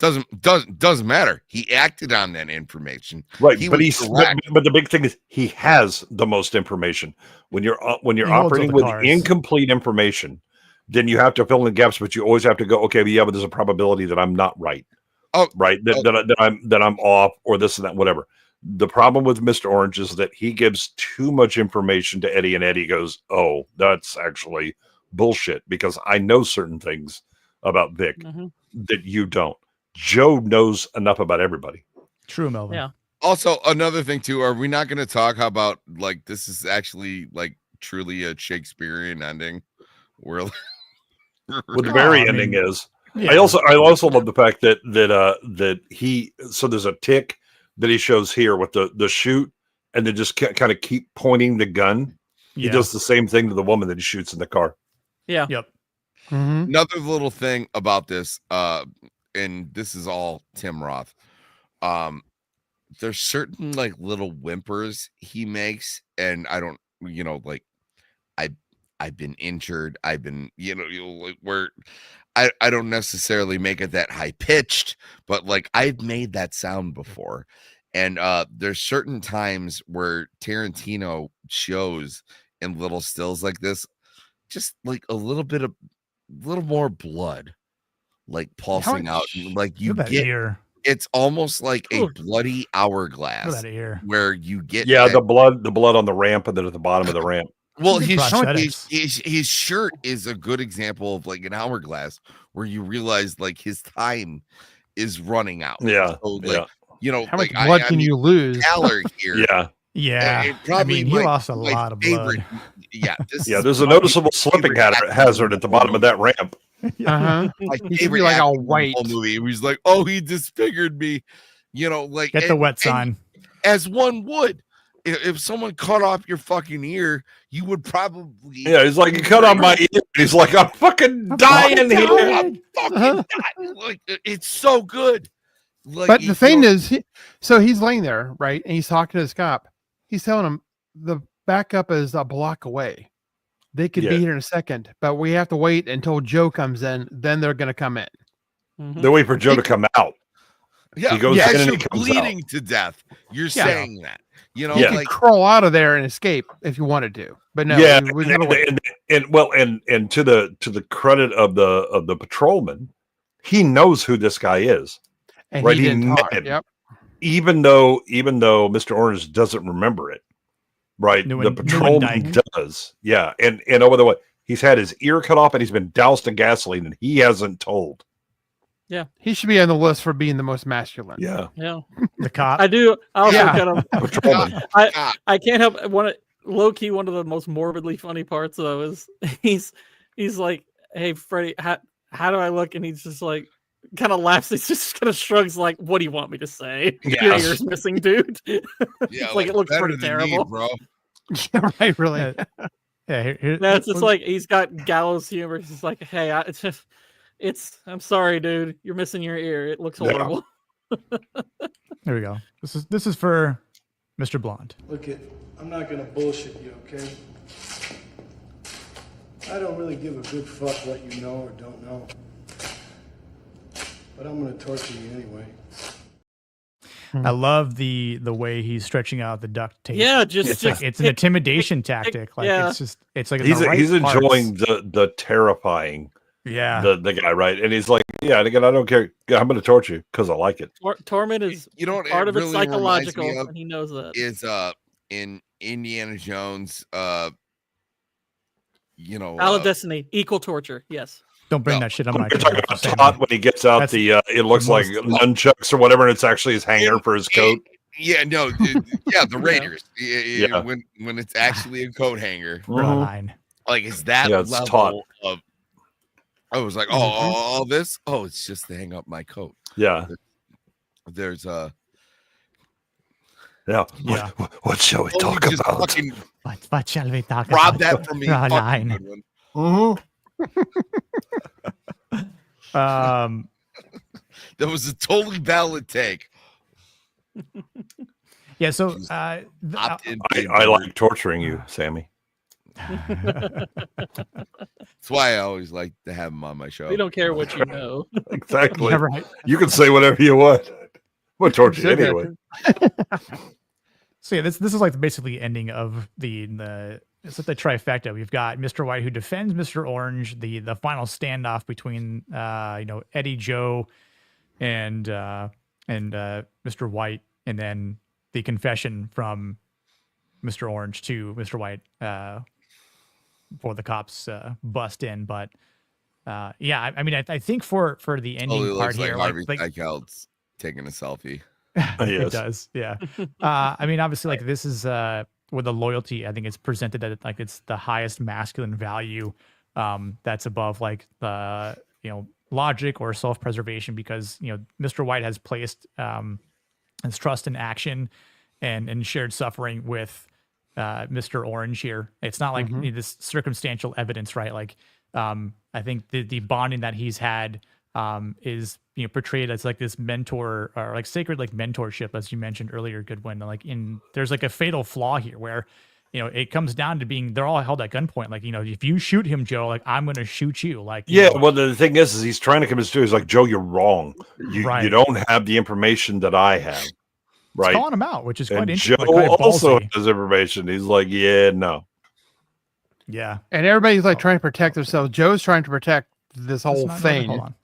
Doesn't matter. He acted on that information. Right, He but was but the big thing is he has the most information. When you're operating with incomplete information, then you have to fill in the gaps, but you always have to go, okay, but there's a probability that I'm not right. Oh, right. That I'm off or this and that, whatever. The problem with Mr. Orange is that he gives too much information to Eddie, and Eddie goes, oh, that's actually bullshit because I know certain things about Vic that you don't. Joe knows enough about everybody. True, Melvin. Yeah. Also, another thing too, are we not going to talk about like this is actually like truly a Shakespearean ending? Where well, the very ending is. Yeah. I also love the fact that he there's a tick that he shows here with the shoot, and then just kind of keep pointing the gun. Yeah. He does the same thing to the woman that he shoots in the car. Yeah. Yep. Another little thing about this, and this is all Tim Roth. There's certain like little whimpers he makes, and I don't, like I've been injured. I've been, like where I don't necessarily make it that high pitched, but like I've made that sound before. And there's certain times where Tarantino shows in little stills like this, just like a little more blood, like pulsing out, and like you get ear. It's almost like a bloody hourglass where you get the blood on the ramp and then at the bottom of the ramp. Well, his shirt is a good example of like an hourglass where you realize like his time is running out. Yeah. So, like, how much blood can you lose? Taller here. Yeah. Probably, he lost a lot of blood. Yeah. There's a noticeable slipping hazard at the bottom of that ramp. My favorite like a white movie. He's like, oh, he disfigured me. Like get the wet sign. As one would. If someone cut off your fucking ear, you would probably. Yeah, he's like, you cut off my ear. He's like, I'm fucking dying here. I'm fucking dying. Like, it's so good. Like, but the thing is, he's laying there, right? And he's talking to this cop. He's telling him the backup is a block away. They could be here in a second, but we have to wait until Joe comes in. Then they're going to come in. They wait for Joe to come out. Yeah, he goes in and he comes bleeding out. to death. You're saying that. You could crawl out of there and escape if you wanted to, but no. Yeah, and to the credit of the patrolman, he knows who this guy is, and right? He didn't talk. Yep. Even though Mr. Orange doesn't remember it, right? The patrolman does. Yeah, and oh, by the way, he's had his ear cut off and he's been doused in gasoline, and he hasn't told. Yeah, he should be on the list for being the most masculine. Yeah. The cop. I do. I also kind of. I can't help low key. One of the most morbidly funny parts though is he's like, "Hey, Freddie, how do I look?" And he's just like, kind of laughs. He just kind of shrugs, like, "What do you want me to say? Your ear's missing, dude." Yeah, like it looks pretty terrible, bro. Yeah, right. Really. That's just like he's got gallows humor. He's just like, "Hey, I'm sorry, dude. You're missing your ear. It looks horrible." There we go. This is for Mr. Blonde. Look, I'm not gonna bullshit you, okay? I don't really give a good fuck what you know or don't know, but I'm gonna torture you anyway. I love the way he's stretching out the duct tape. Yeah, it's an intimidation tactic. Like it's like he's enjoying the terrifying. Yeah, the guy, right? And he's like, yeah, and again, I don't care. I'm going to torture you because I like it. Torment is part of it psychological, and he knows that. Is in Indiana Jones, Hour of Destiny, equal torture. Yes. Don't bring that shit on my. You're talking about Todd when he gets out it looks like nunchucks or whatever, and it's actually his hanger for his coat. Yeah, no, the Raiders. Yeah, when it's actually a coat hanger. Like, is that level of? I was like, all this? Oh, it's just to hang up my coat. Yeah. There's Now, Yeah. what shall we Oh, talk you just about? fucking What shall we talk rob about? that from me. Draw a Fucking line. good one. That was a totally valid take. Yeah. So I like torturing you, Sammy. That's why I always like to have him on my show. We don't care what you know. Exactly. Yeah, right. You can say whatever you want. We'll torture you anyway. So yeah, this is like basically the ending of the it's like the trifecta. We've got Mr. White who defends Mr. Orange, the final standoff between Eddie, Joe, and Mr. White, and then the confession from Mr. Orange to Mr. White before the cops bust in. But yeah, I mean, I think for the ending Totally part looks here, like Harvey like Keitel's taking a selfie. It does, yeah. I mean, obviously, like this is with the loyalty. I think it's presented that like it's the highest masculine value that's above like the logic or self-preservation, because Mr. White has placed his trust in action and shared suffering with Mr. Orange here. It's not like this circumstantial evidence, right? Like I think the bonding that he's had is portrayed as like this mentor or like sacred like mentorship, as you mentioned earlier, Goodwin. Like there's like a fatal flaw here where it comes down to being they're all held at gunpoint. Like if you shoot him, Joe, like I'm gonna shoot you. Like well, the thing is he's trying to convince Joe. He's like, Joe, you're wrong. You don't have the information that I have. Right, he's calling him out, which is quite interesting. interesting. Joe also has information. He's like, no. Yeah, and everybody's like trying to protect themselves. Joe's trying to protect this whole thing. Hold on.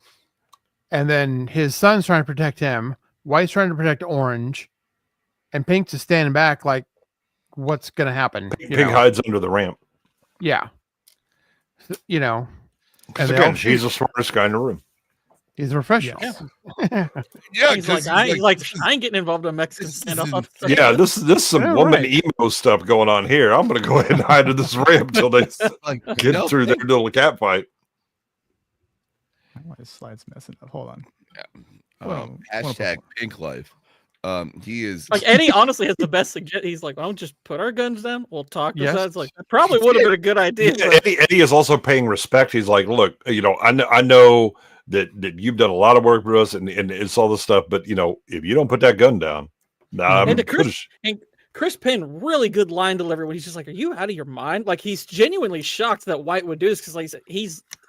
And then his son's trying to protect him. White's trying to protect Orange. And Pink's just standing back like, what's going to happen? Pink hides under the ramp. Yeah. And again, he's the smartest guy in the room. He's a professional. Yeah, he's like, I ain't getting involved in Mexican standoff. Yeah, this is some woman emo stuff going on here. I'm going to go ahead and hide in this ramp until they get through their little cat fight. My slide's messing up. Hold on. Yeah. Hashtag Pink Life. He is like Eddie honestly has the best suggestion. He's like, why don't just put our guns down? We'll talk. It's like that probably would have been a good idea. Yeah, Eddie is also paying respect. He's like, look, I know that you've done a lot of work for us and it's all this stuff, but if you don't put that gun down, Chris Penn, really good line delivery when he's just like, are you out of your mind? Like he's genuinely shocked that White would do this because like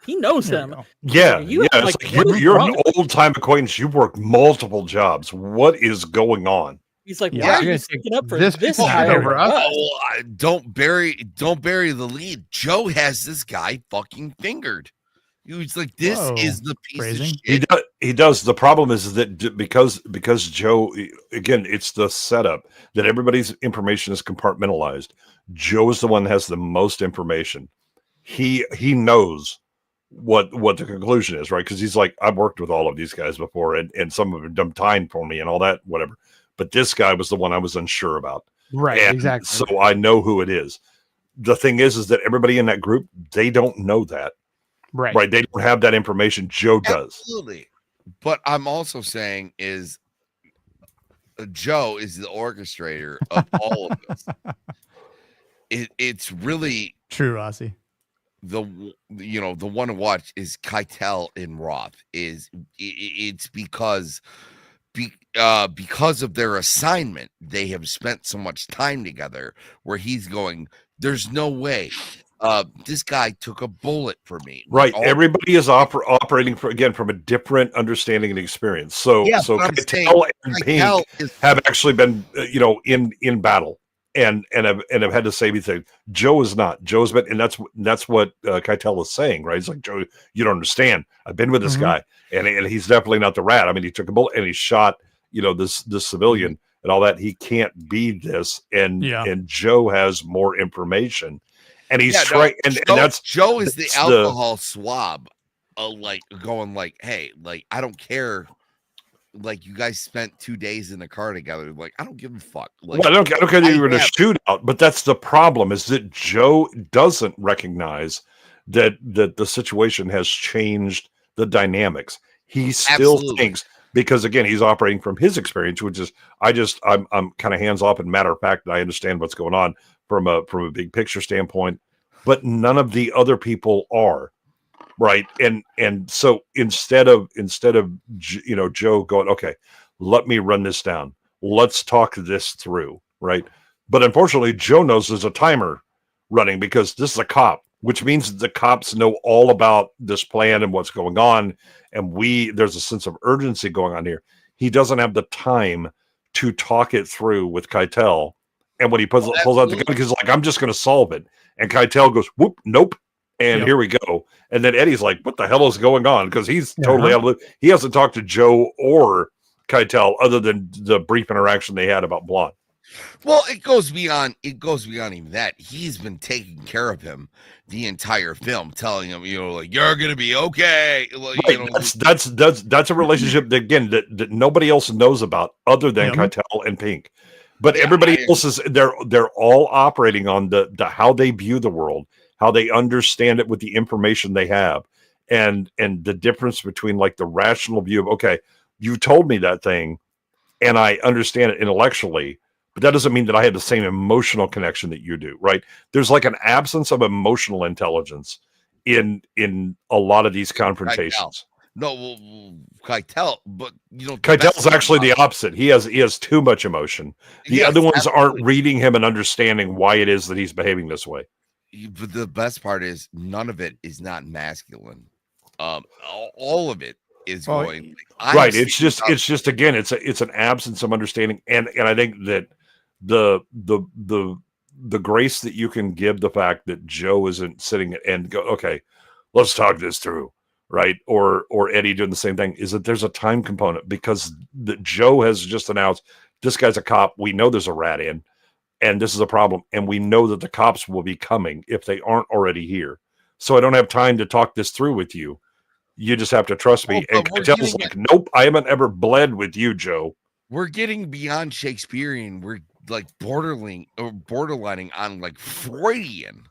he knows him. Yeah, like, you're an old time acquaintance. You've worked multiple jobs. What is going on? He's like, why are you sticking up for this guy over us? Don't bury the lead. Joe has this guy fucking fingered. He's like, this is the piece of shit. He does. The problem is that because Joe, again, it's the setup that everybody's information is compartmentalized. Joe is the one that has the most information. He knows what the conclusion is, right? Because he's like, I've worked with all of these guys before, and some of them done time for me and all that, whatever. But this guy was the one I was unsure about. Right, and exactly. So I know who it is. The thing is that everybody in that group, they don't know that. Right. They don't have that information. Joe does. Absolutely. But I'm also saying is Joe is the orchestrator of all of this. It's really true, Rossi. The one to watch is Keitel in Roth. It's because of their assignment, they have spent so much time together where he's going, there's no way. This guy took a bullet for me. Right. Everybody is operating from a different understanding and experience. So Keitel and Pink have actually been, in battle and have had to say anything. Joe is not. Joe's been, and that's what Keitel is saying, right? He's like, Joe, you don't understand. I've been with this guy, and he's definitely not the rat. I mean, he took a bullet and he shot, this civilian and all that. He can't be this, and Joe has more information. And he's trying, and that's Joe is the alcohol swab, going like, hey, like I don't care, like you guys spent 2 days in the car together, like I don't give a fuck. Like, I don't care that you were in a shootout, but that's the problem is that Joe doesn't recognize that the situation has changed the dynamics. He still thinks because again, he's operating from his experience, which is I'm kind of hands off and matter of fact. I understand what's going on from a big picture standpoint, but none of the other people are. Right. And so instead of Joe going, okay, let me run this down. Let's talk this through. Right. But unfortunately, Joe knows there's a timer running because this is a cop, which means the cops know all about this plan and what's going on. And there's a sense of urgency going on here. He doesn't have the time to talk it through with Keitel. And when he pulls out the gun, he's like, I'm just going to solve it. And Keitel goes, whoop, nope. And here we go. And then Eddie's like, what the hell is going on? Because he's totally out of the, he hasn't talked to Joe or Keitel other than the brief interaction they had about Blonde. Well, it goes beyond even that. He's been taking care of him the entire film, telling him, like, you're gonna be okay. Like, right. That's a relationship that, again, that nobody else knows about other than Keitel and Pink. But everybody else is they're all operating on the how they view the world, how they understand it with the information they have, and the difference between like the rational view of, okay, you told me that thing and I understand it intellectually, but that doesn't mean that I had the same emotional connection that you do, right? There's like an absence of emotional intelligence in a lot of these confrontations. Keitel, but Keitel's actually the opposite. He has too much emotion. The other ones aren't reading him and understanding why it is that he's behaving this way. But the best part is none of it is not masculine. All of it is going right. It's just again, it's an absence of understanding, and I think that the grace that you can give the fact that Joe isn't sitting and go, okay, let's talk this through, right? Or Eddie doing the same thing, is that there's a time component because Joe has just announced this guy's a cop. We know there's a rat in. And this is a problem. And we know that the cops will be coming if they aren't already here. So I don't have time to talk this through with you. You just have to trust me. And Keitel's like, nope, I haven't ever bled with you, Joe. We're getting beyond Shakespearean. We're like borderlining on like Freudian,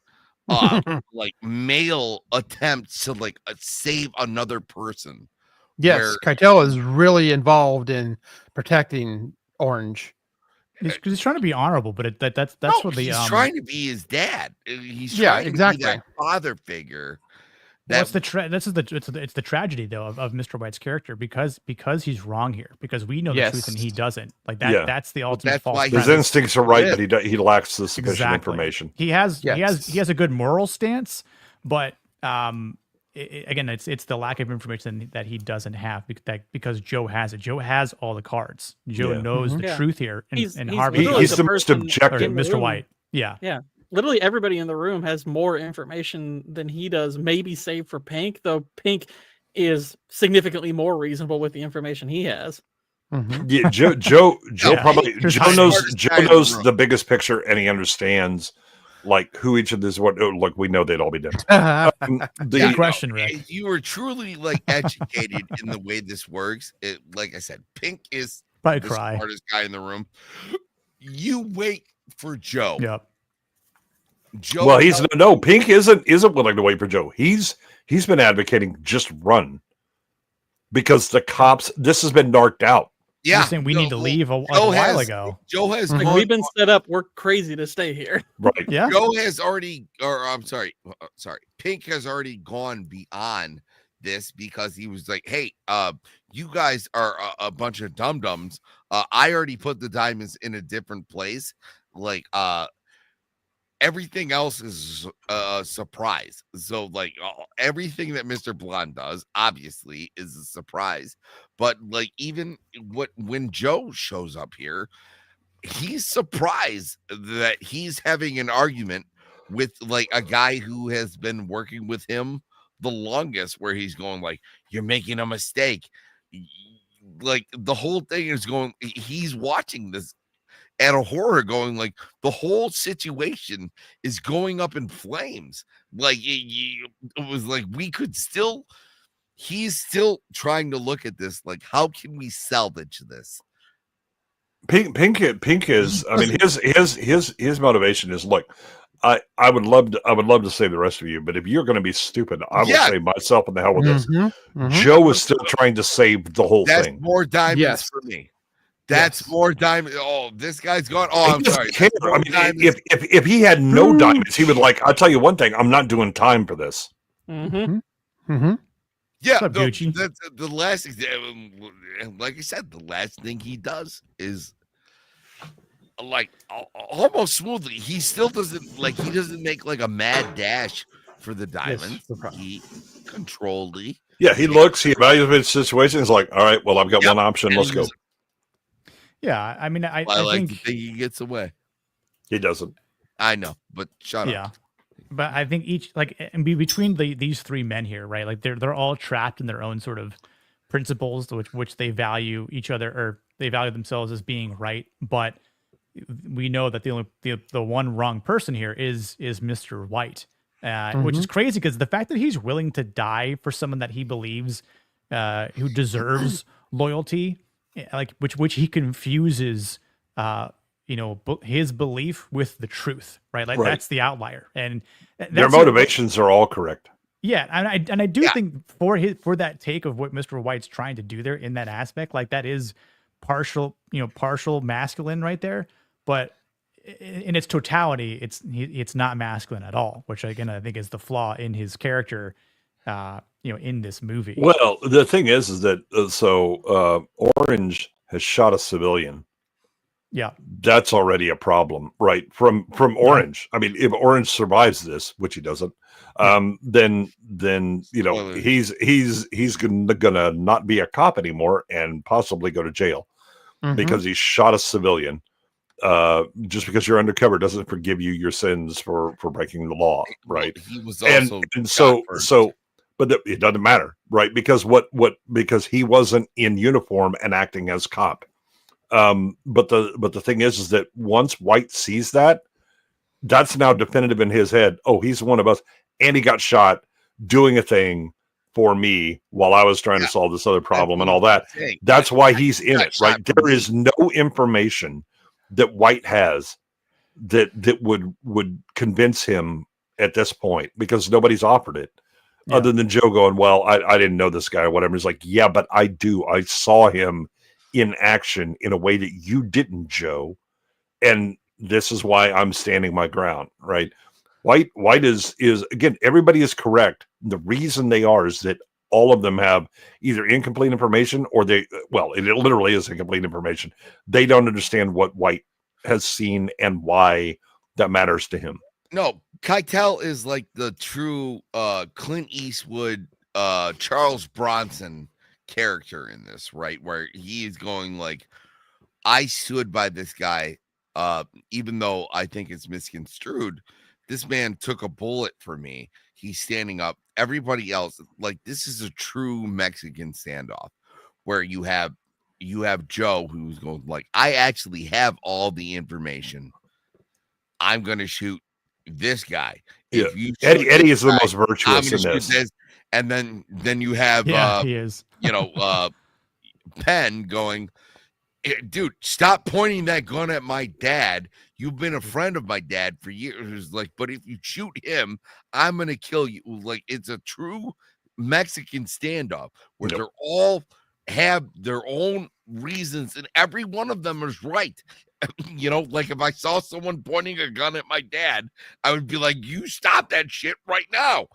like male attempts to like save another person. Yes, Keitel is really involved in protecting Orange. Because he's trying to be honorable, but that's what the he's trying to be his dad. He's trying to be that father figure. It's the tragedy though of Mr. White's character because he's wrong here because we know the truth and he doesn't. Like that. That's the ultimate fault. His instincts are right, but he lacks the sufficient information. He has a good moral stance, but again, it's the lack of information that he doesn't have because Joe has it. Joe has all the cards. Joe knows the truth here, and Harvey he's the most objective. Mr. White, yeah. Literally everybody in the room has more information than he does, maybe save for Pink, though Pink is significantly more reasonable with the information he has. Yeah, Joe knows the biggest picture, and he understands like who each of this like we know they'd all be different. The question, Rick. If you were truly like educated in the way this works, like I said, Pink is the smartest guy in the room. You wait for Joe. Yep. Joe. Well, he's Pink isn't willing to wait for Joe. He's been advocating just run because the cops. This has been narked out. Yeah, saying we need to leave a while ago. Joe has like we've been set up. We're crazy to stay here. Right. Yeah. Joe has already, or I'm sorry. Pink has already gone beyond this because he was like, "Hey, you guys are a bunch of dum-dums. I already put the diamonds in a different place. Like, everything else is a surprise. So, like, everything that Mr. Blonde does, obviously, is a surprise. But, like, even when Joe shows up here, he's surprised that he's having an argument with, like, a guy who has been working with him the longest, where he's going, like, you're making a mistake. Like, the whole thing is going, he's watching this at a horror going like the whole situation is going up in flames. Like it was like he's still trying to look at this like, how can we salvage this? Pink is, I mean, his motivation is, look, I would love to say the rest of you, but if you're going to be stupid, I will save myself in the hell with this. Joe is still trying to save the whole That's thing. more diamonds for me. That's more diamond. Oh, this guy's gone. Oh, I'm sorry. I mean, if he had no diamonds, he would I'll tell you one thing. I'm not doing time for this. Yeah, the last example, like I said, the last thing he does is almost smoothly. He still doesn't he doesn't make like a mad dash for the diamonds. He controlledly. Yeah, he looks, he evaluates the situation. He's like, all right, well, I've got one option. Let's go. Yeah, I mean, I like think to think he gets away. He doesn't. I know, but shut up. Yeah, but I think each and between these three men here, right? Like they're all trapped in their own sort of principles, which they value each other or they value themselves as being right. But we know that the one wrong person here is Mr. White, which is crazy because the fact that he's willing to die for someone that he believes who deserves loyalty, which he confuses his belief with the truth, right? That's the outlier, and their motivations are all correct. Yeah, and I do think for that take of what Mr. White's trying to do there in that aspect, that is partial masculine right there, but in its totality, it's not masculine at all, which again I think is the flaw in his character, in this movie. Well, the thing is that Orange has shot a civilian. Yeah, that's already a problem, right? From Orange. I mean, if Orange survives this, which he doesn't, then he's gonna not be a cop anymore and possibly go to jail because he shot a civilian. Just because you're undercover doesn't forgive you your sins for breaking the law, right? He was also but it doesn't matter, right? Because because he wasn't in uniform and acting as cop. But the thing is that once White sees that's now definitive in his head. Oh, he's one of us, and he got shot doing a thing for me while I was trying to solve this other problem and all that. That's why he's in it, right? There is no information that White has that would convince him at this point because nobody's offered it. Other than Joe going, well, I didn't know this guy or whatever. He's like, yeah, but I do. I saw him in action in a way that you didn't, Joe. And this is why I'm standing my ground, right? White is again, everybody is correct. The reason they are is that all of them have either incomplete information or it literally is incomplete information. They don't understand what White has seen and why that matters to him. No, Keitel is like the true Clint Eastwood, Charles Bronson character in this, right? Where he is going I stood by this guy, even though I think it's misconstrued. This man took a bullet for me. He's standing up. Everybody else, this is a true Mexican standoff where you have Joe who's going I actually have all the information. I'm going to shoot this guy. If you Eddie is the most virtuous in this. And then you have he is. Penn going, dude, stop pointing that gun at my dad. You've been a friend of my dad for years. But if you shoot him, I'm gonna kill you. It's a true Mexican standoff where they're all have their own reasons, and every one of them is right. If I saw someone pointing a gun at my dad, I would be like, you stop that shit right now.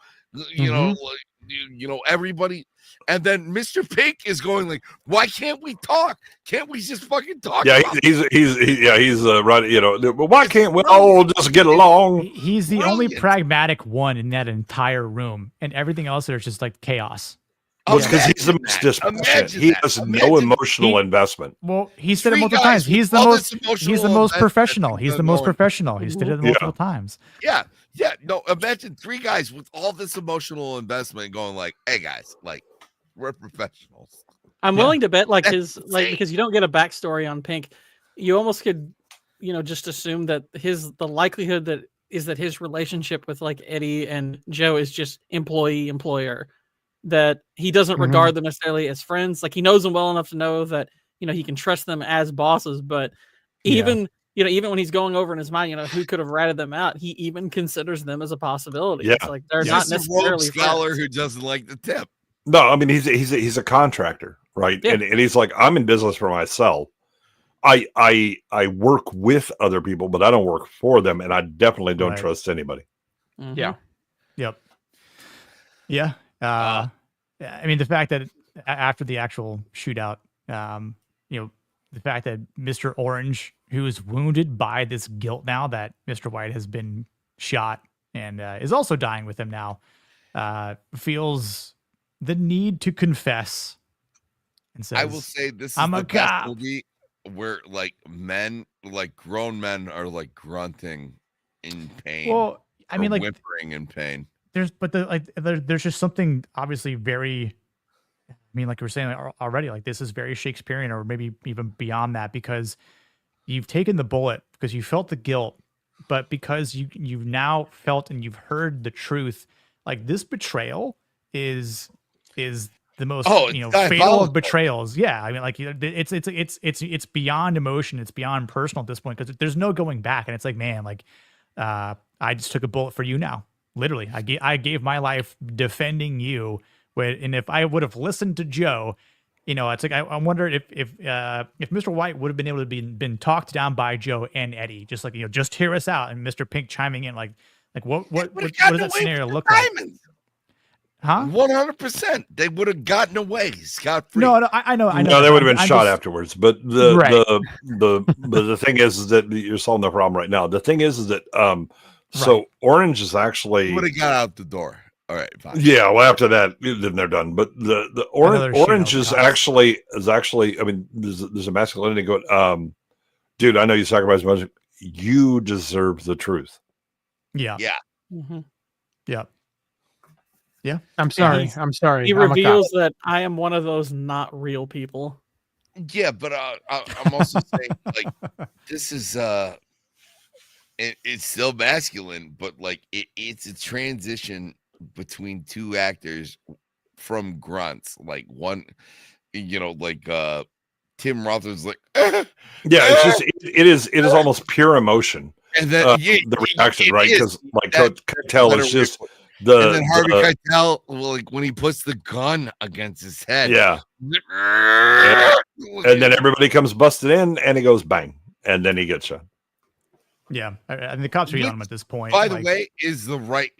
Everybody. And then Mr. Pink is going why can't we talk? Can't we just fucking talk? Yeah, he's right. Why can't we all just get along? He's the only pragmatic one in that entire room, and everything else there's just chaos. Well, it's because he's the most dispassionate. He has no emotional investment. Well, he said it multiple times. He's the most professional. He's the most professional. He stated it multiple times. Yeah. Yeah. No, imagine three guys with all this emotional investment going hey guys, we're professionals. I'm willing to bet because you don't get a backstory on Pink. You almost could, just assume that the likelihood that his relationship with Eddie and Joe is just employee-employer. That he doesn't regard them necessarily as friends. He knows them well enough to know that, he can trust them as bosses, but even even when he's going over in his mind, who could have ratted them out, he even considers them as a possibility. Yeah. It's like they're not necessarily a rogue scholar friends. who doesn't like the tip. No, I mean he's a contractor, right? Yeah. And he's like, I'm in business for myself. I work with other people, but I don't work for them, and I definitely don't trust anybody. Mm-hmm. Yeah. Yep. Yeah. I mean, the fact that after the actual shootout, the fact that Mr. Orange, who is wounded by this guilt now that Mr. White has been shot and is also dying with him now, feels the need to confess. And says, I will say this is I'm the a best cop. movie where like grown men are like grunting in pain. Well, I mean, like whimpering in pain. There's just something obviously very, I mean, like we were saying already, like this is very Shakespearean, or maybe even beyond that, because you've taken the bullet because you felt the guilt, but because you've now felt and you've heard the truth. Like this betrayal is the most fatal of betrayals. Yeah, I mean, like it's beyond emotion, it's beyond personal at this point, because there's no going back, and it's like, man, like I just took a bullet for you now. Literally, I gave my life defending you. And if I would have listened to Joe, it's like I wonder if Mr. White would have been able to been talked down by Joe and Eddie, just like just hear us out, and Mr. Pink chiming in, like what does that scenario look like? Huh? 100%. They would have gotten away scot-free. No, I know. No, they would have been shot afterwards. But the thing is that you're solving the problem right now. The thing is that so Orange is actually would have got out the door. All right, fine. Yeah, well, after that, then they're done. But the Orange is actually. I mean, there's a masculinity going. Dude, I know you sacrificed much. You deserve the truth. Yeah. Yeah. Mm-hmm. Yeah. Yeah. I'm sorry. He reveals that I am one of those not real people. Yeah, but I'm also saying, like, this is it's still masculine, but like it's a transition between two actors from grunts. Like one, Tim Roth is like, yeah, it's just it is almost pure emotion. And then the reaction, right? Because like Keitel is just and then Harvey Keitel, like when he puts the gun against his head, yeah. And then everybody comes busted in, and he goes bang, and then he gets shot. Yeah, and the cops are on him at this point. By the way, is the right.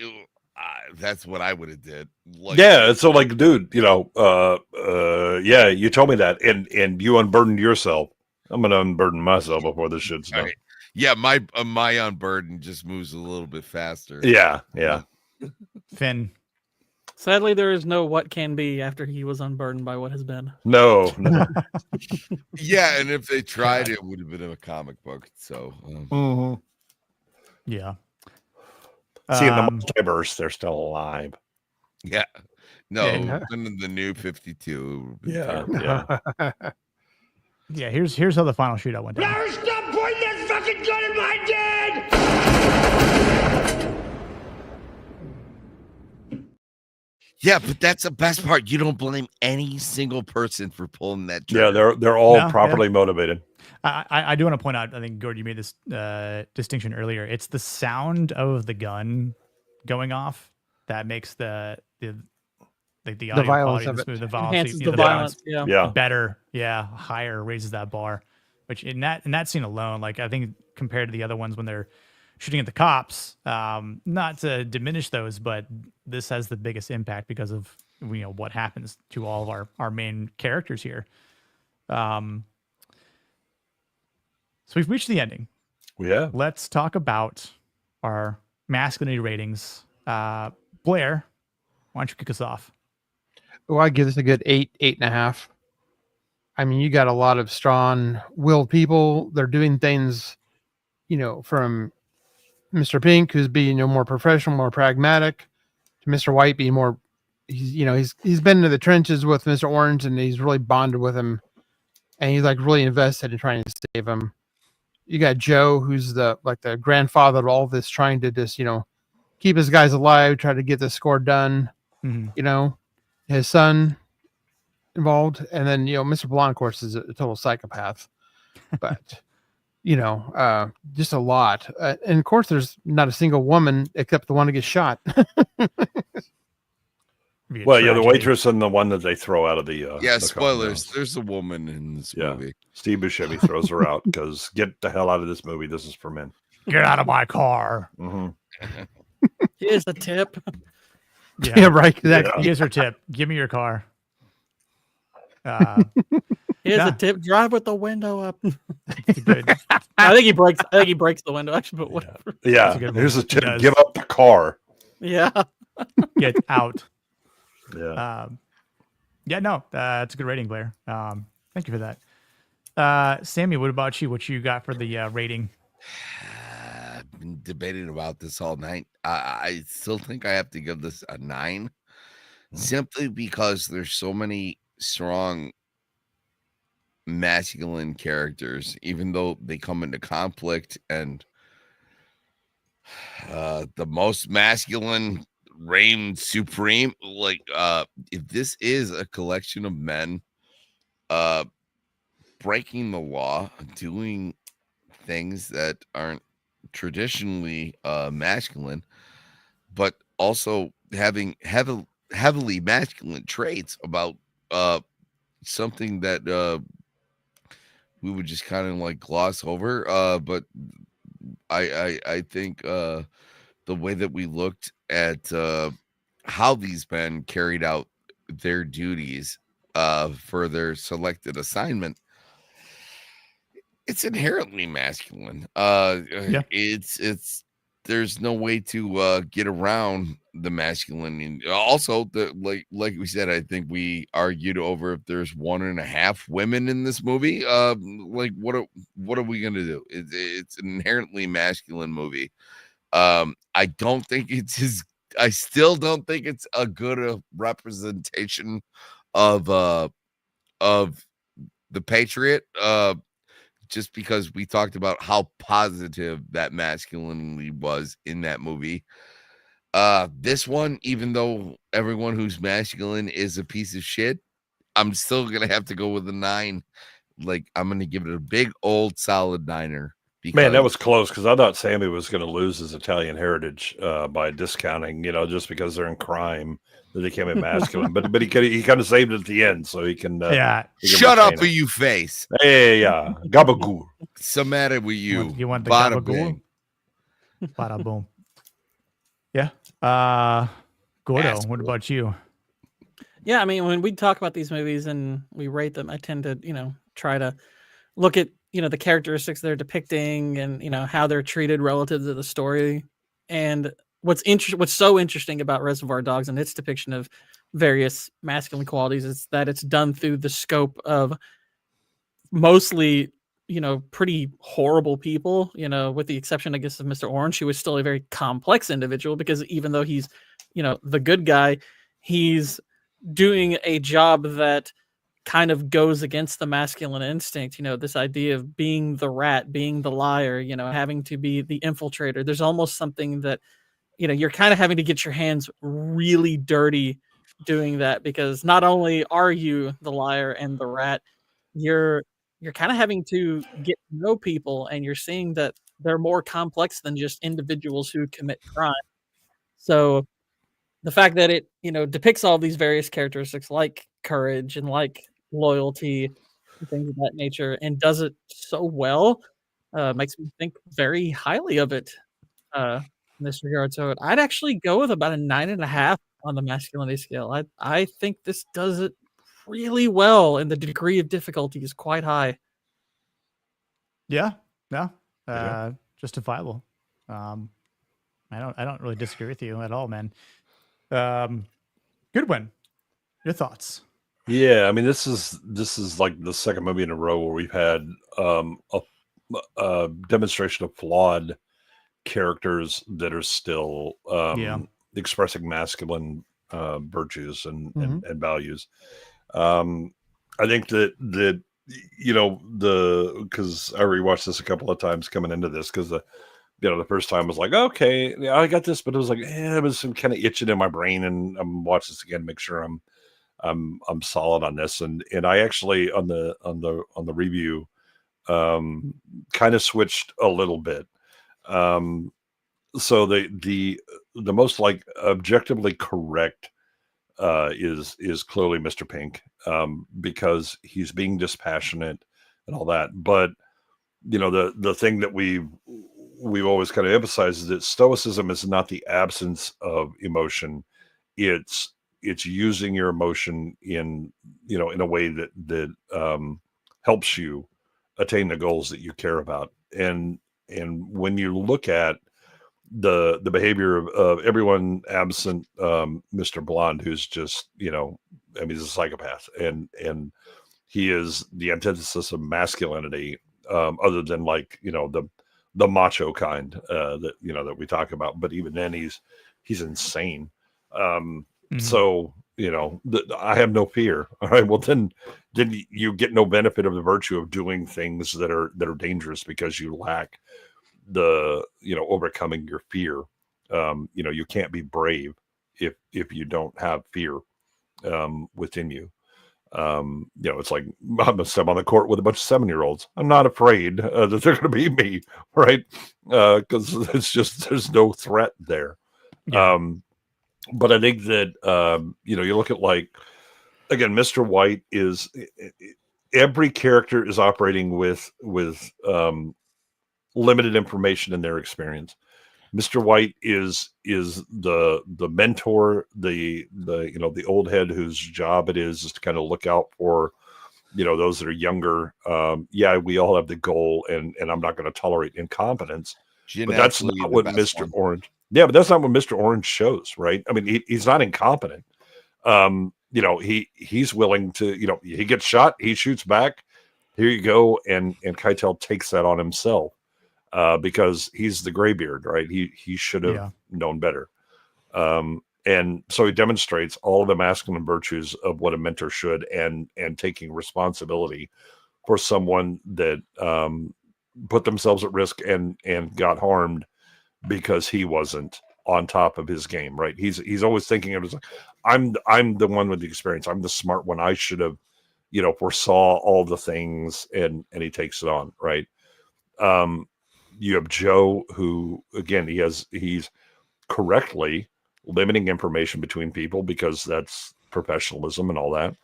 That's what I would have did. Like, yeah, so like, dude, yeah, you told me that, and you unburdened yourself. I'm gonna unburden myself before this shit's done. Right. Yeah, my unburden just moves a little bit faster. Yeah. Finn. Sadly, there is no what can be after he was unburdened by what has been. No. Yeah, and if they tried, it would have been a comic book. So, yeah. See, in the multiverse, they're still alive. Yeah. No, in the new 52. Yeah. Yeah, here's how the final shootout went down. Larry, stop pointing that fucking gun at my dad! Yeah, but that's the best part. You don't blame any single person for pulling that trigger. Yeah, they're all properly motivated. I do want to point out, I think, Gord, you made this distinction earlier. It's the sound of the gun going off that makes the audio violence quality of of it. the Enhances the violence. Yeah. Better. Yeah. Higher, raises that bar. Which in that scene alone, like I think compared to the other ones when they're shooting at the cops, not to diminish those, but this has the biggest impact because of what happens to all of our main characters here. So we've reached the ending. Yeah. Let's talk about our masculinity ratings. Blair, why don't you kick us off? Well, I give this a good 8.5. I mean, you got a lot of strong-willed people. They're doing things, from Mr. Pink, who's being more professional, more pragmatic, to Mr. White being more. He's been into the trenches with Mr. Orange, and he's really bonded with him, and he's like really invested in trying to save him. You got Joe, who's the grandfather of all this, trying to just keep his guys alive, try to get the score done. Mm-hmm. His son involved, and then Mr. Blonde, of course, is a total psychopath. But just a lot. And of course, there's not a single woman except the one that gets shot. Well, yeah, the waitress and the one that they throw out of the the spoilers. There's a woman in this movie. Steve Buscemi throws her out because get the hell out of this movie. This is for men. Get out of my car. Here's the tip. Yeah, right. Exactly. Here's her tip. Give me your car. Here's a tip. Drive with the window up. I think he breaks the window, actually, but whatever. Yeah. Here's a tip. Give up the car. Yeah. Get out. Yeah. That's a good rating, Blair. Thank you for that. Sammy, what about you? What you got for the rating? I've been debating about this all night. I still think I have to give this a 9, simply because there's so many strong masculine characters, even though they come into conflict, and the most masculine reign supreme. Like, if this is a collection of men breaking the law, doing things that aren't traditionally masculine, but also having heavily masculine traits about something that we would just kind of like gloss over, but I think the way that we looked at how these men carried out their duties for their selected assignment, it's inherently masculine. It's there's no way to get around the masculine. Also, like we said, I think we argued over if there's 1.5 women in this movie. Like what are we gonna do? It's an inherently masculine movie. I don't think I still don't think it's a good representation of the Patriot. Just because we talked about how positive that masculinity was in that movie. This one, even though everyone who's masculine is a piece of shit, I'm still gonna have to go with a 9. Like, I'm gonna give it a big old solid 9er. Man, that was close, because I thought Sammy was going to lose his Italian heritage by discounting, just because they're in crime, that they became masculine. but he kind of saved it at the end, so he can. Shut up, or you face. Hey, yeah, gabagool. What's the matter with you? You want the Bada gabagool? bing. Bada boom. Yeah. Gordo, what about you? Yeah, I mean, when we talk about these movies and we rate them, I tend to, try to look at, the characteristics they're depicting and, how they're treated relative to the story. And what's so interesting about Reservoir Dogs and its depiction of various masculine qualities is that it's done through the scope of mostly, pretty horrible people, with the exception, I guess, of Mr. Orange, who is still a very complex individual, because even though he's, the good guy, he's doing a job that kind of goes against the masculine instinct, this idea of being the rat, being the liar, having to be the infiltrator. There's almost something that, you're kind of having to get your hands really dirty doing that, because not only are you the liar and the rat, you're kind of having to get to know people, and you're seeing that they're more complex than just individuals who commit crime. So the fact that it, depicts all these various characteristics like courage and like loyalty and things of that nature, and does it so well, makes me think very highly of it in this regard. So I'd actually go with about a 9.5 on the masculinity scale. I think this does it really well, and the degree of difficulty is quite high. Yeah, justifiable. I don't really disagree with you at all, man. Good one. Your thoughts? Yeah, I mean, this is like the second movie in a row where we've had a demonstration of flawed characters that are still expressing masculine virtues and values. I think that because I rewatched this a couple of times coming into this, because the first time was like, okay, yeah, I got this, but it was like, it was some kind of itching in my brain, and I'm watching this again to make sure I'm solid on this. And I actually on the review, kind of switched a little bit. So the most like objectively correct is clearly Mr. Pink, because he's being dispassionate and all that. But the thing that we've always kind of emphasized is that stoicism is not the absence of emotion. It's using your emotion in a way that helps you attain the goals that you care about. And when you look at the behavior of everyone absent Mr. Blonde, who's just he's a psychopath, and he is the antithesis of masculinity, other than like the macho kind that we talk about. But even then, he's insane. So I have no fear. All right, well then you get no benefit of the virtue of doing things that are dangerous because you lack the overcoming your fear. You can't be brave if you don't have fear within you. It's like I'm gonna step on the court with a bunch of 7-year-olds. I'm not afraid that they're gonna beat me, right? Because it's just there's no threat there. Yeah. But I think that you look at, like, again, Mr. White is every character is operating with limited information in their experience. Mr. White is the mentor, the old head whose job it is to kind of look out for those that are younger. We all have the goal, and I'm not going to tolerate incompetence. But that's not what Mr. Orange. Yeah, but that's not what Mr. Orange shows, right? I mean, he's not incompetent. He's willing to, he gets shot, he shoots back. Here you go, and Keitel takes that on himself. Because he's the graybeard, right? He should have known better. And so he demonstrates all of the masculine virtues of what a mentor should, and taking responsibility for someone that put themselves at risk and got harmed because he wasn't on top of his game, right? He's always thinking of it as like, I'm the one with the experience. I'm the smart one. I should have, foresaw all the things, and he takes it on, right? You have Joe, who, again, he's correctly limiting information between people because that's professionalism and all that.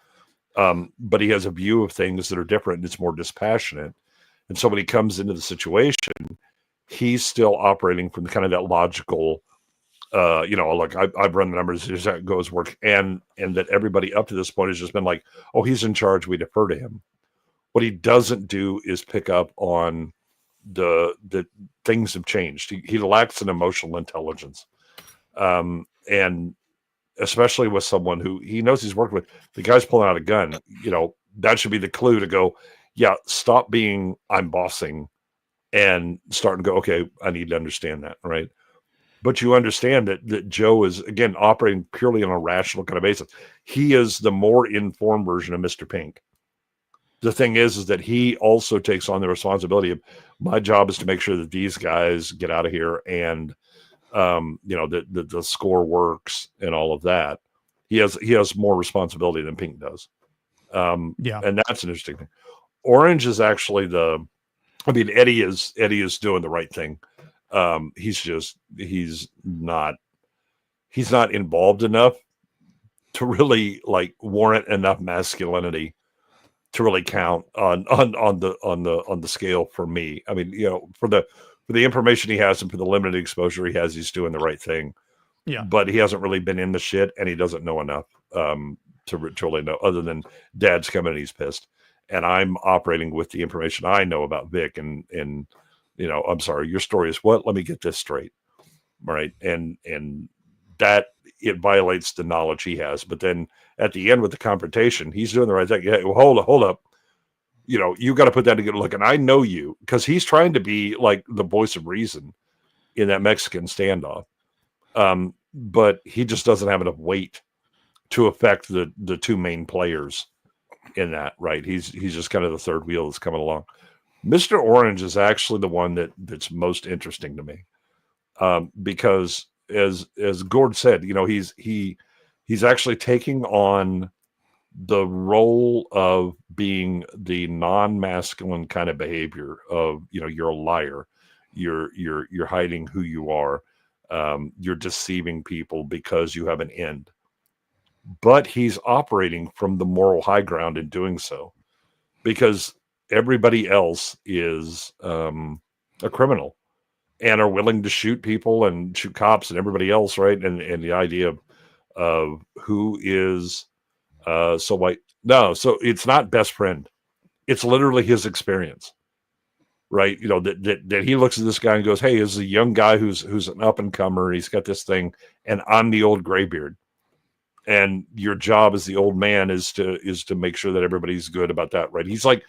But he has a view of things that are different, and it's more dispassionate. And so when he comes into the situation, he's still operating from kind of that logical, like I've run the numbers, here's how it goes work. And that everybody up to this point has just been like, oh, he's in charge, we defer to him. What he doesn't do is pick up on the things have changed. He lacks an emotional intelligence, and especially with someone who he knows he's working with. The guy's pulling out a gun. That should be the clue to go, stop being I'm bossing, and start to go, okay, I need to understand that, right? But you understand that Joe is, again, operating purely on a rational kind of basis. He is the more informed version of Mr. Pink. The thing is that he also takes on the responsibility of, my job is to make sure that these guys get out of here, and that the score works and all of that. He has more responsibility than Pink does. And that's an interesting thing. Orange is actually Eddie is doing the right thing. He's not involved enough to really like warrant enough masculinity to really count on the scale for me. I mean, for the information he has and for the limited exposure he has, he's doing the right thing. Yeah. But he hasn't really been in the shit, and he doesn't know enough to really know, other than Dad's coming and he's pissed. And I'm operating with the information I know about Vic, and I'm sorry, your story is what? Let me get this straight. Right. And that it violates the knowledge he has. But then at the end with the confrontation, he's doing the right thing. Yeah, well, hold up. You got to put that together. Look, and I know you, because he's trying to be like the voice of reason in that Mexican standoff. But he just doesn't have enough weight to affect the two main players in that, right? He's just kind of the third wheel that's coming along. Mr. Orange is actually the one that's most interesting to me. Because as Gord said, he's actually taking on the role of being the non-masculine kind of behavior of, you're a liar, you're hiding who you are, you're deceiving people because you have an end. But he's operating from the moral high ground in doing so, because everybody else is a criminal and are willing to shoot people and shoot cops and everybody else, right? And the idea of who is so white. No, so it's not best friend. It's literally his experience, right? That he looks at this guy and goes, "Hey, this is a young guy who's an up and comer. He's got this thing, and I'm the old graybeard. And your job as the old man is to make sure that everybody's good about that, right? He's like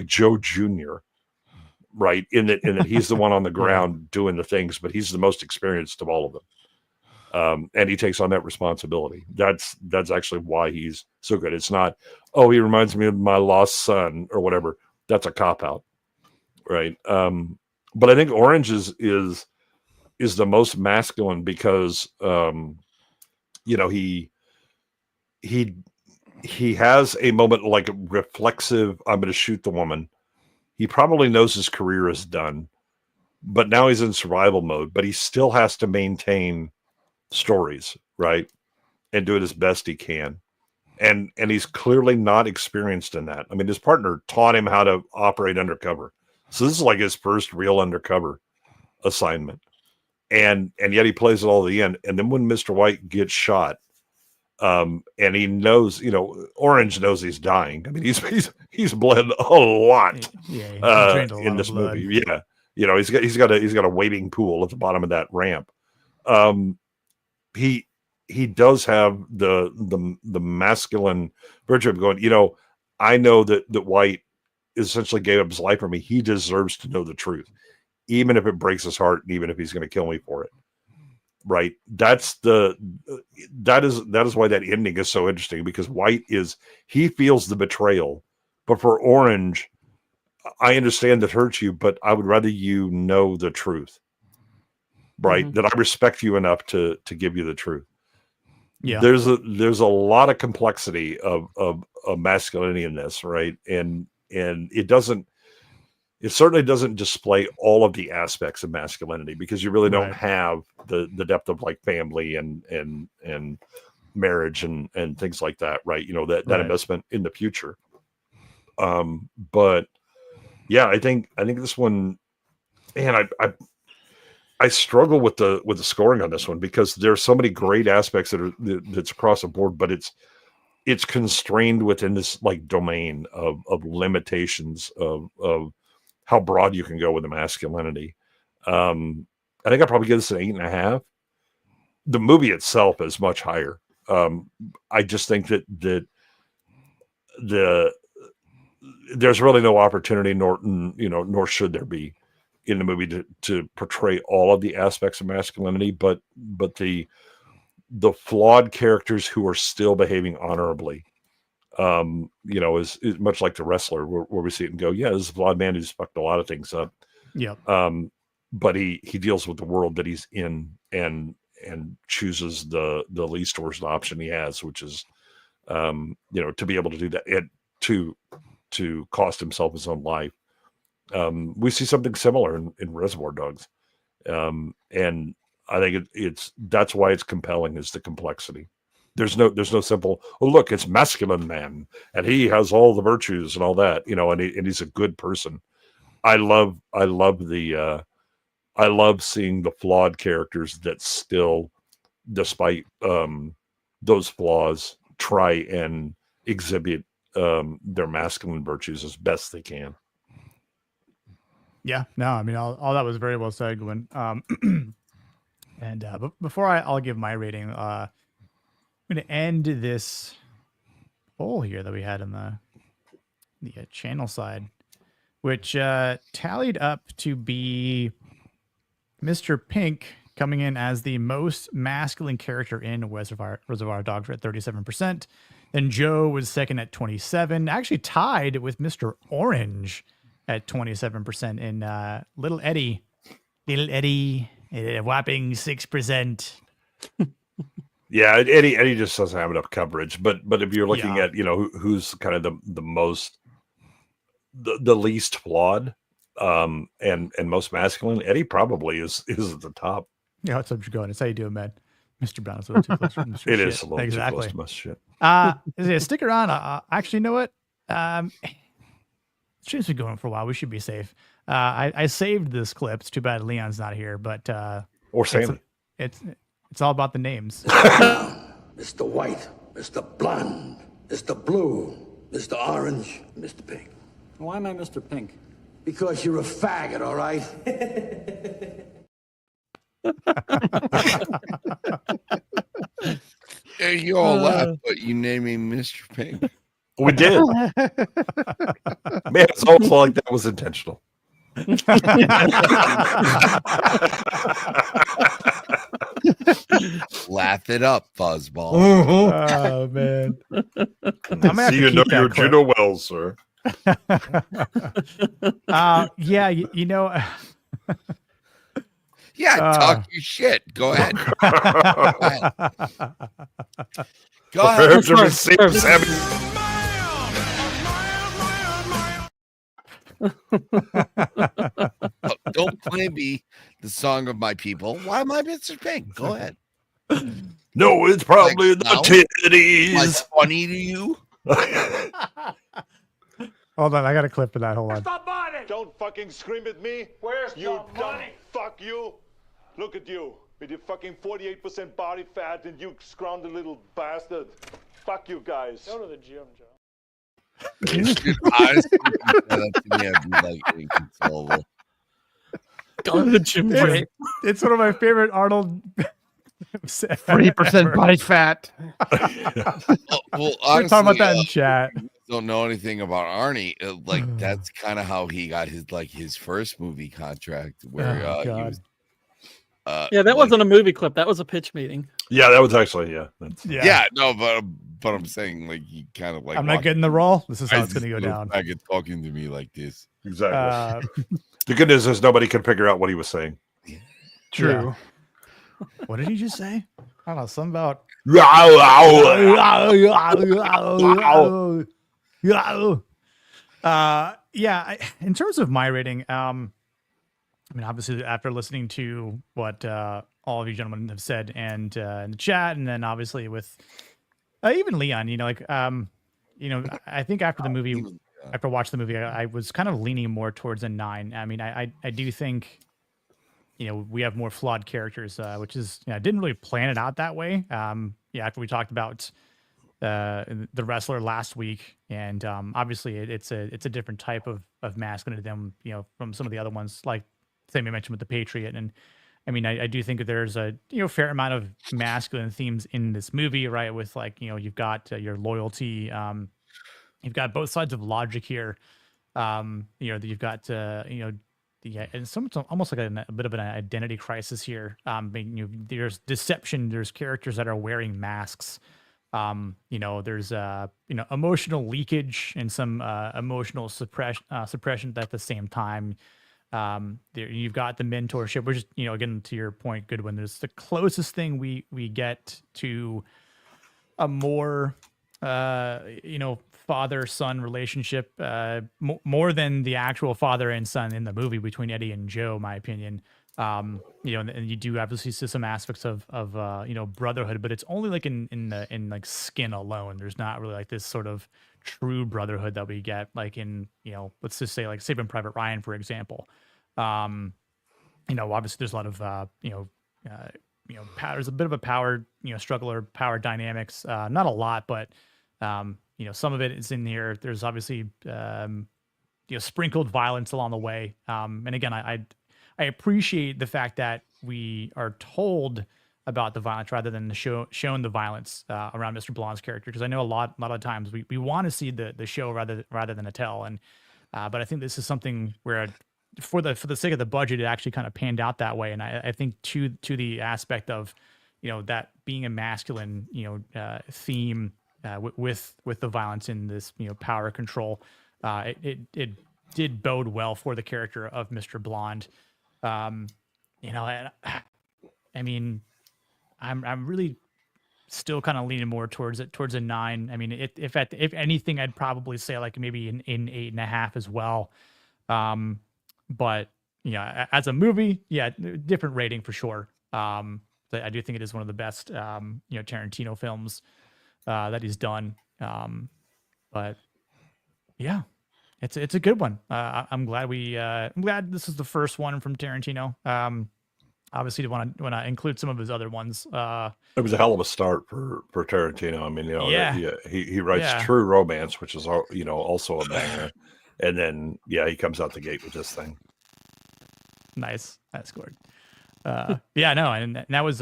Joe Jr., right? In that he's the one on the ground doing the things, but he's the most experienced of all of them. And he takes on that responsibility. That's actually why he's so good. It's not, oh, he reminds me of my lost son or whatever. That's a cop out, right? But I think Orange is the most masculine because he has a moment like a reflexive, I'm going to shoot the woman. He probably knows his career is done, but now he's in survival mode, but he still has to maintain stories, right? And do it as best he can. And he's clearly not experienced in that. I mean, his partner taught him how to operate undercover. So this is like his first real undercover assignment. And yet he plays it all to the end. And then when Mr. White gets shot, and he knows, Orange knows he's dying. I mean, he's bled a lot in this movie. Yeah. He's got a waiting pool at the bottom of that ramp. He does have the masculine virtue of going, I know that White essentially gave up his life for me. He deserves to know the truth, even if it breaks his heart and even if he's going to kill me for it. Right. That is why that ending is so interesting, because White he feels the betrayal, but for Orange, I understand that hurts you, but I would rather you know the truth. Right. Mm-hmm. That I respect you enough to give you the truth. Yeah. There's a lot of complexity of masculinity in this, right? And it certainly doesn't display all of the aspects of masculinity, because you really don't have the depth of like family and marriage and things like that, right? That investment in the future. But yeah, I think this one, man, I struggle with the scoring on this one, because there's so many great aspects that's across the board, but it's constrained within this like domain of limitations of how broad you can go with the masculinity. I think I'll probably give this an 8.5. The movie itself is much higher. I just think that there's really no opportunity, nor should there be in the movie to portray all of the aspects of masculinity, but the flawed characters who are still behaving honorably. Is much like The Wrestler, where we see it and go, yeah, this is a flawed man who's fucked a lot of things up. Yeah. But he deals with the world that he's in and chooses the least worst option he has, which is, to be able to do that and to cost himself his own life. We see something similar in Reservoir Dogs. And I think that's why it's compelling, is the complexity. There's no simple, oh, look, it's masculine man and he has all the virtues and all that, and he's a good person. I love seeing the flawed characters that still, despite those flaws, try and exhibit their masculine virtues as best they can. Yeah, no, I mean, all that was very well said, Gwen. But before I'll give my rating, I'm going to end this poll here that we had in the channel side, which tallied up to be Mr. Pink coming in as the most masculine character in Reservoir Dogs at 37%. Then Joe was second at 27%, actually tied with Mr. Orange at 27%, and Little Eddie, a whopping 6%. Yeah, Eddie just doesn't have enough coverage. But if you're looking Yeah. at who's kind of the most the least flawed and most masculine, Eddie probably is at the top. Yeah, what's up, Dragon? It's how you doing, man? Mr. Brown is a little too close to Mr. It Shit. is a little too close to Mr. Shit. Stick around. Actually, you know what? Stream's been going for a while. We should be safe. I saved this clip. It's too bad Leon's not here, but or Sandy. It's all about the names. Mr. White, Mr. Blonde, Mr. Blue, Mr. Orange, Mr. Pink. Why am I Mr. Pink? Because you're a faggot, all right? Yeah, you all laughed, but you named me Mr. Pink. We did. Man, it's almost like that was intentional. Laugh it up, fuzzball. Oh man! See, you know your Juno well, sir. Yeah, you know. Yeah, talk your shit. Go ahead. Go ahead. To receive Don't play me the song of my people. Why am I Mr. Pink? Go ahead. No, it's probably the titties. Like funny to you? Hold on, I got a clip of that. Hold on. Don't fucking scream at me. Where's you the dumb money? fuck you. Look at you with your fucking 48% body fat and you scroungy little bastard. Fuck you guys. Go to the gym, Joe. Honestly, that to me, I'd be like inconsolable. Go to the gym. It's one of my favorite Arnold. 40% body fat. Well, we're talking about that in chat. Don't know anything about Arnie. Like that's kind of how he got his first movie contract, where he was. Yeah, that wasn't a movie clip. That was a pitch meeting. Yeah, that was actually Yeah, no, but I'm saying like he kind of like I'm not getting the role. This is how it's going to go down. I get talking to me like this. Exactly. The good news is nobody could figure out what he was saying. True. Yeah. What did he just say? I don't know. Something about. Yeah. In terms of my rating, I mean, obviously, after listening to what all of you gentlemen have said and in the chat, and then obviously with even Leon, I think after the movie, after I watched the movie, I was kind of leaning more towards a 9. I mean, I do think, we have more flawed characters, which is, I didn't really plan it out that way. After we talked about the wrestler last week, and obviously it's a different type of masculinity than from some of the other ones, like Sammy mentioned with the Patriot. And I mean, I do think that there's a fair amount of masculine themes in this movie, right? With like you've got your loyalty, you've got both sides of logic here. You've got and some almost like a bit of an identity crisis here. There's deception. There's characters that are wearing masks. There's emotional leakage and some emotional suppression at the same time. You've got the mentorship, which is, again, to your point, Goodwin, there's the closest thing we get to a more, father-son relationship, more than the actual father and son in the movie between Eddie and Joe, in my opinion. And you do obviously see some aspects of brotherhood, but it's only like in like skin alone. There's not really like this sort of true brotherhood that we get like in, let's just say like Saving Private Ryan, for example. Obviously there's a lot of, there's a bit of a power, struggle or power dynamics, not a lot, but, some of it is in here. There's obviously, sprinkled violence along the way. And again, I appreciate the fact that we are told about the violence rather than shown the violence around Mr. Blonde's character, because I know a lot of times we want to see the show rather than a tell. And but I think this is something where for the sake of the budget, it actually kind of panned out that way. And I think to the aspect of that being a masculine theme with the violence in this power control, it did bode well for the character of Mr. Blonde. I mean, I'm really still kind of leaning more towards a 9. I mean, if anything, I'd probably say like maybe an 8.5 as well. But yeah, as a movie, yeah, different rating for sure. I do think it is one of the best, Tarantino films that he's done. But yeah, it's a good one. I'm glad I'm glad this is the first one from Tarantino. Obviously, want to include some of his other ones. It was a hell of a start for Tarantino. I mean, he writes True Romance, which is also a banger, and then he comes out the gate with this thing. Nice, that scored. Yeah, no, and that was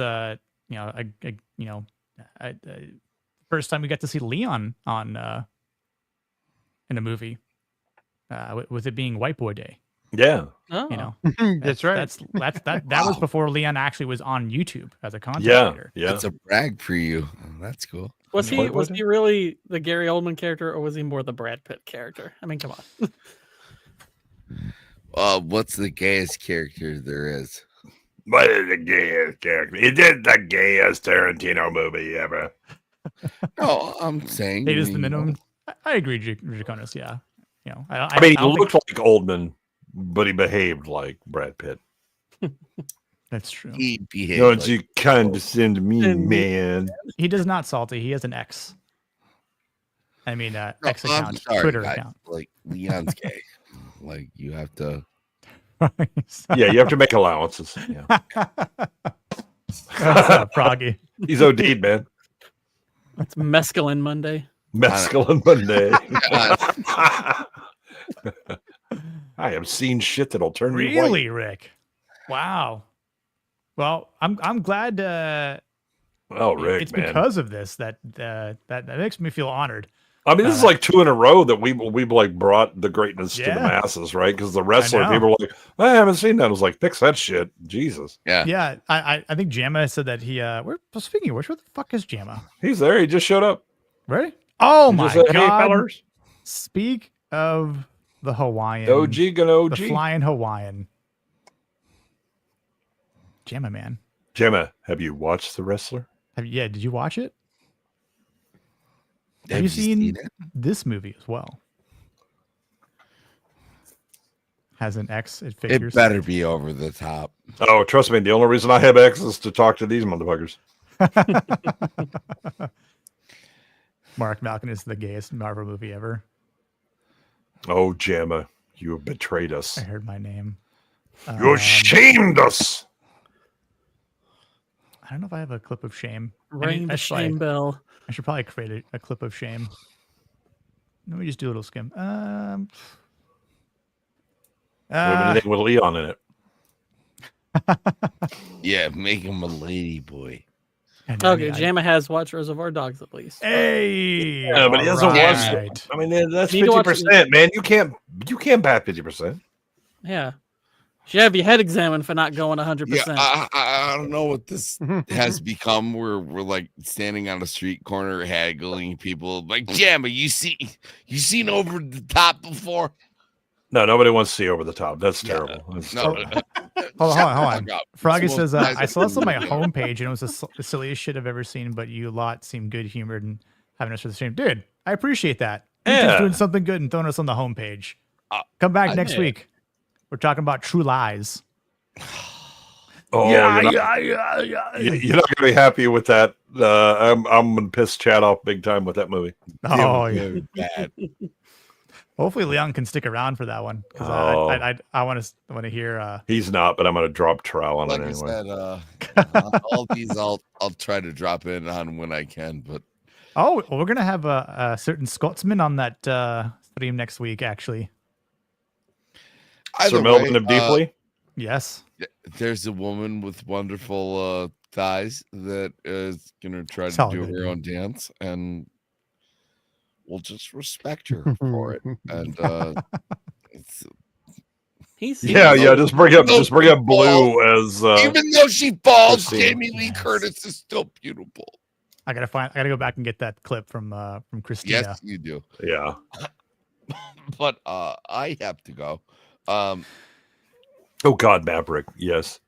first time we got to see Leon on in a movie, with it being White Boy Day. Yeah, that's right. That was before Leon actually was on YouTube as a content creator. Yeah, that's a brag for you. Oh, that's cool. Was he really the Gary Oldman character, or was he more the Brad Pitt character? I mean, come on. What's the gayest character there is? What is the gayest character? Is it the gayest Tarantino movie ever? No, I'm saying it is the minimum. I agree, Jaconis. Yeah, I mean, he looked like Oldman, but he behaved like Brad Pitt. That's true. He behaved. Don't you condescend to me, man? He does not salty. He has an X. I mean, X account, I'm sorry, Twitter guys. account. Like Leon's gay. Like you have to. Yeah, you have to make allowances. Yeah. Froggy. He's OD'd, man. It's Mescaline Monday. Mescaline Monday. I have seen shit that'll turn me white. Really, Rick? Wow. Well, I'm glad. Rick, it's man. because of this that makes me feel honored. I mean, this is like 2 in a row that we've like brought the greatness to the masses, right? Because the wrestler people are like, I haven't seen that. I was like, fix that shit, Jesus. Yeah. I think Jamma said that he. Speaking of which, where the fuck is Jamma? He's there. He just showed up. Ready? Oh my said, god! Hey, fellers. Speak of the Hawaiian, the flying Hawaiian. Jamma, man. Jamma, have you watched The Wrestler? Did you watch it? Have you seen this movie as well? Has an X. It figures. It better be over the top. Oh, trust me. The only reason I have X is to talk to these motherfuckers. Mark Malkin is the gayest Marvel movie ever. Oh, Jamma, you have betrayed us. I heard my name. You shamed us. I don't know if I have a clip of shame. Ring the shame bell. I should probably create a clip of shame. Let me just do a little skim. Do you have anything with Leon in it? Yeah, make him a lady boy. Okay, Jamma has watched Reservoir Dogs at least. Hey, yeah, but he hasn't watched it. I mean, that's 50%, man. You can't bat 50%. Yeah. You have your head examined for not going 100%. Yeah, I don't know what this has become. We're like standing on a street corner haggling people like, Jamma, you seen over the top before? No, nobody wants to see over the top. That's terrible. That's no. Hold on. Froggy says, I saw this on my homepage and it was the silliest shit I've ever seen, but you lot seem good humored and having us for the stream. Dude, I appreciate that. You're doing something good and throwing us on the homepage. Come back next week. We're talking about True Lies. Oh, you're not going to be happy with that. I'm going to piss Chad off big time with that movie. Oh, yeah. Bad. Hopefully Leon can stick around for that one because I want to hear. He's not, but I'm going to drop trowel on like it anyway. I said, all these I'll try to drop in on when I can. But we're gonna have a certain Scotsman on that stream next week. Actually, Sir Melvin of Deeply. Yes, there's a woman with wonderful thighs that is gonna try to do her own dance and. We'll just respect her for it, and just bring up Blue as even though she falls, Jamie Lee Curtis is still beautiful. I gotta go back and get that clip from Christina. Yes, you do. Yeah, but I have to go. Oh God, Maverick. Yes,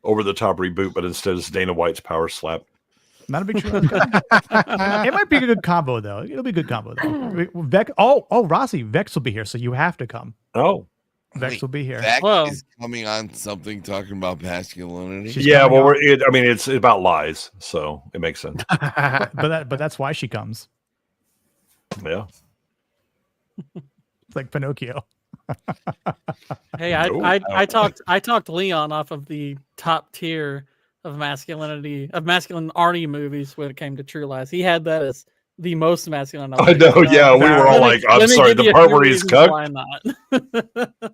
over the top reboot, but instead it's Dana White's power slap. Not a big True Lies guy. It might be a good combo though. It'll be a good combo though. Vex. Oh, Rossi, Vex will be here, so you have to come. Oh, Vex will be here. Vex is coming on something talking about masculinity. Yeah, well, it's about lies, so it makes sense. but that's why she comes. Yeah. It's like Pinocchio. Hey, I talked Leon off of the top tier of masculine Arnie movies when it came to True Lies. He had that as the most masculine. I know, yeah, we were all like, I'm sorry, the part where he's cucked. Why not?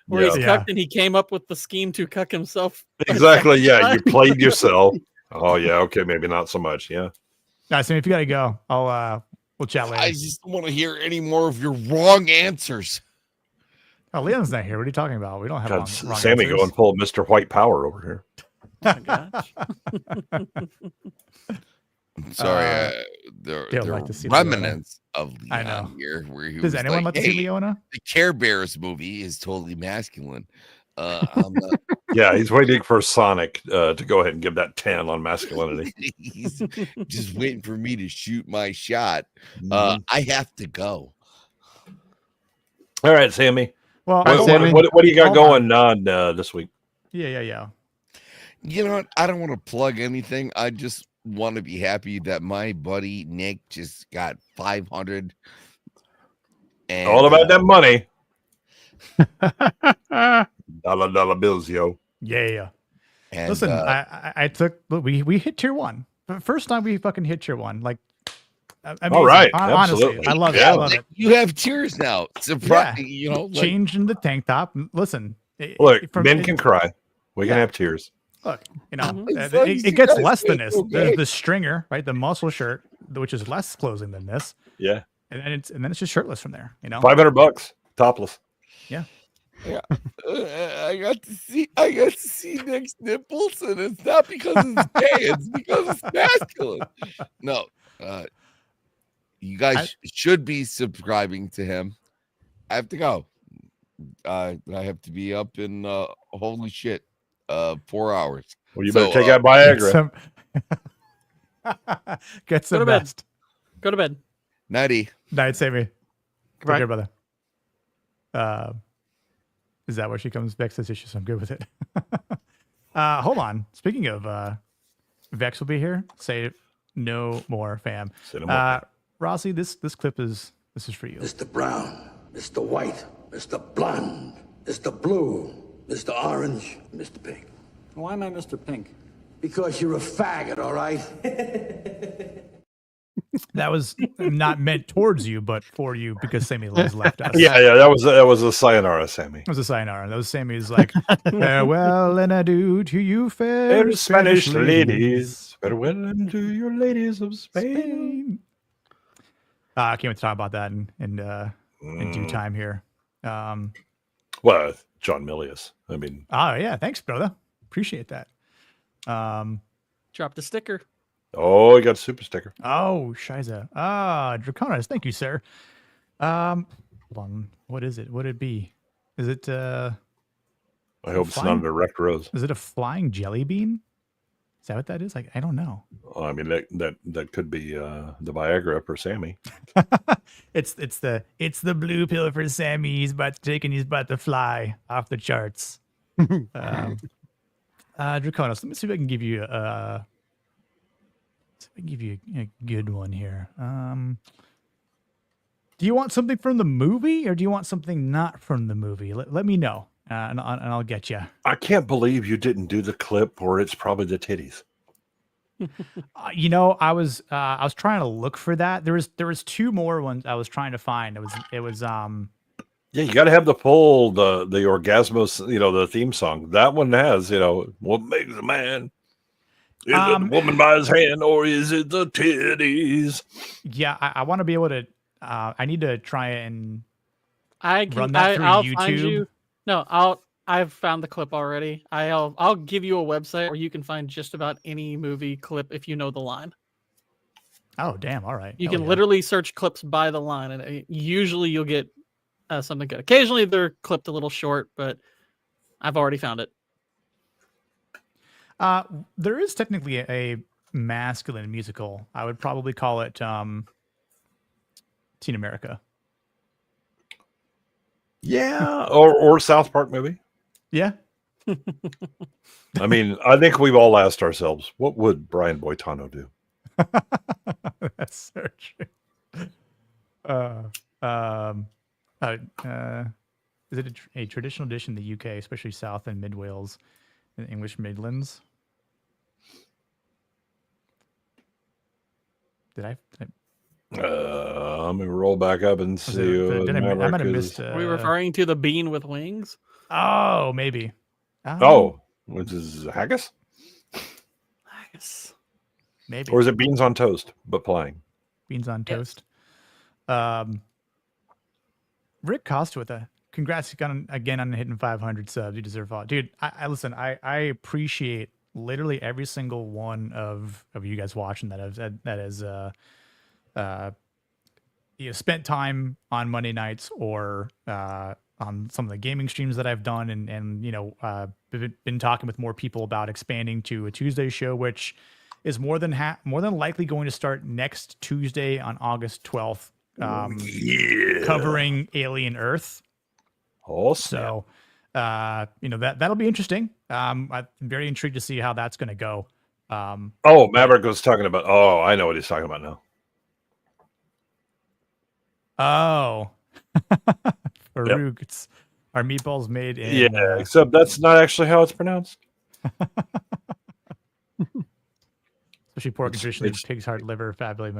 Where he's cucked and he came up with the scheme to cuck himself. Exactly, yeah, you played yourself. Oh yeah, okay, maybe not so much, yeah. Nice. So if you gotta go, we'll chat later. I just don't want to hear any more of your wrong answers. Oh, Leon's not here. What are you talking about? We don't have wrong Sammy answers. going full Mr. White Power over here. Oh my gosh. I'm sorry, there like are to see remnants of Leon I know. here. Where he Does was anyone like, like to see "Hey, Leona? The Care Bears movie is totally masculine." I'm not. Yeah, he's waiting for Sonic to go ahead and give that 10 on masculinity. He's just waiting for me to shoot my shot. Mhm. I have to go. All right, Sammy. Well, what do you got going on this week? Yeah. You know what? I don't want to plug anything. I just want to be happy that my buddy Nick just got 500. And, All about that money. Dollar bills, yo. Yeah. And, Listen, I took we hit tier 1. First time we fucking hit tier 1. Like, amazing. All right, Honestly, absolutely. I love it. Yeah, I love it. You have tiers now. Surprise, you know, like, Changing the tank top. Listen, Look, men can cry. We can have tears. Look, you know, As long as it you gets guys less than say this. okay. There's the stringer, right? The muscle shirt, which is less clothing than this, Yeah. and then it's just shirtless from there. You know, $500 topless. Yeah. Yeah, I got to see Nick's nipples, and it's not because it's gay; it's because it's masculine. No, you guys should be subscribing to him. I have to go. I have to be up in holy shit, 4 hours. Well, you better take out Viagra. Get some Go to bed. rest. Go to bed. Nighty. Night, Sammy. Take Right. care, brother. Is that where she comes? Vex says issues. I'm good with it. Hold on. Speaking of Vex will be here. Say no more, fam. Say no more. Rossi, this clip is for you. Mr. Brown, Mr. White, Mr. Blonde, Mr. Blue, Mr. Orange, Mr. Pink. Why am I Mr. Pink? Because you're a faggot, all right? That was not meant towards you, but for you because Sammy has left us. Yeah, that was a sayonara, Sammy. It was a sayonara. That was Sammy's like, farewell and adieu to you, fair Spanish ladies. Farewell and to your ladies of Spain. I can't wait to talk about that in due time here. Well, John Milius. I mean, yeah, thanks, brother. Appreciate that. Drop the sticker. oh, he got a super sticker. Oh, Shiza. Draconis, thank you, sir. Hold on. What is it? What would it be? Is it I hope it's not a direct rose. Is it a flying jelly bean? Is that what that is? Like, I don't know. Well, I mean that could be the Viagra for Sammy. It's the blue pill for Sammy. He's about to fly off the charts. Draconis, let me see if I can give you a good one here. Do you want something from the movie or do you want something not from the movie? Let me know, and I'll get you. I can't believe you didn't do the clip where it's probably the titties. I was trying to look for that. There was two more ones I was trying to find. It was Yeah, you got to have the Orgasmos, the theme song. That one has, what makes a man? Is it the woman by his hand or is it the titties? Yeah, I want to be able to. I need to try and run that through I'll YouTube. Find you. No, I've found the clip already. I'll give you a website where you can find just about any movie clip if you know the line. Oh, damn! All right. You can literally search clips by the line, and usually you'll get something good. Occasionally they're clipped a little short, but I've already found it. There is technically masculine musical, I would probably call it Teen America. Yeah, or South Park movie. Yeah. I mean, I think we've all asked ourselves, what would Brian Boitano do? That's so true. Is it a traditional dish in the UK, especially South and Mid Wales and English Midlands? Let me roll back up and see. I might have missed. Are we referring to the bean with wings? Oh, maybe. Which is haggis? Haggis. Maybe. Or is it beans on toast, but plain? Beans on toast. Rick Costa with a congrats again on hitting 500 subs. You deserve all, dude. I listen. I appreciate literally every single one of you guys watching that has spent time on Monday nights or on some of the gaming streams that I've done, and been talking with more people about expanding to a Tuesday show, which is more than likely going to start next Tuesday on August 12th. Covering Alien Earth. Awesome. So, that'll be interesting. I'm very intrigued to see how that's going to go. Maverick was talking about. Oh, I know what he's talking about now. Oh, Farouk, it's our meatballs made in. Yeah, except that's not actually how it's pronounced. Especially pork and traditionally pig's heart, liver, fabulous.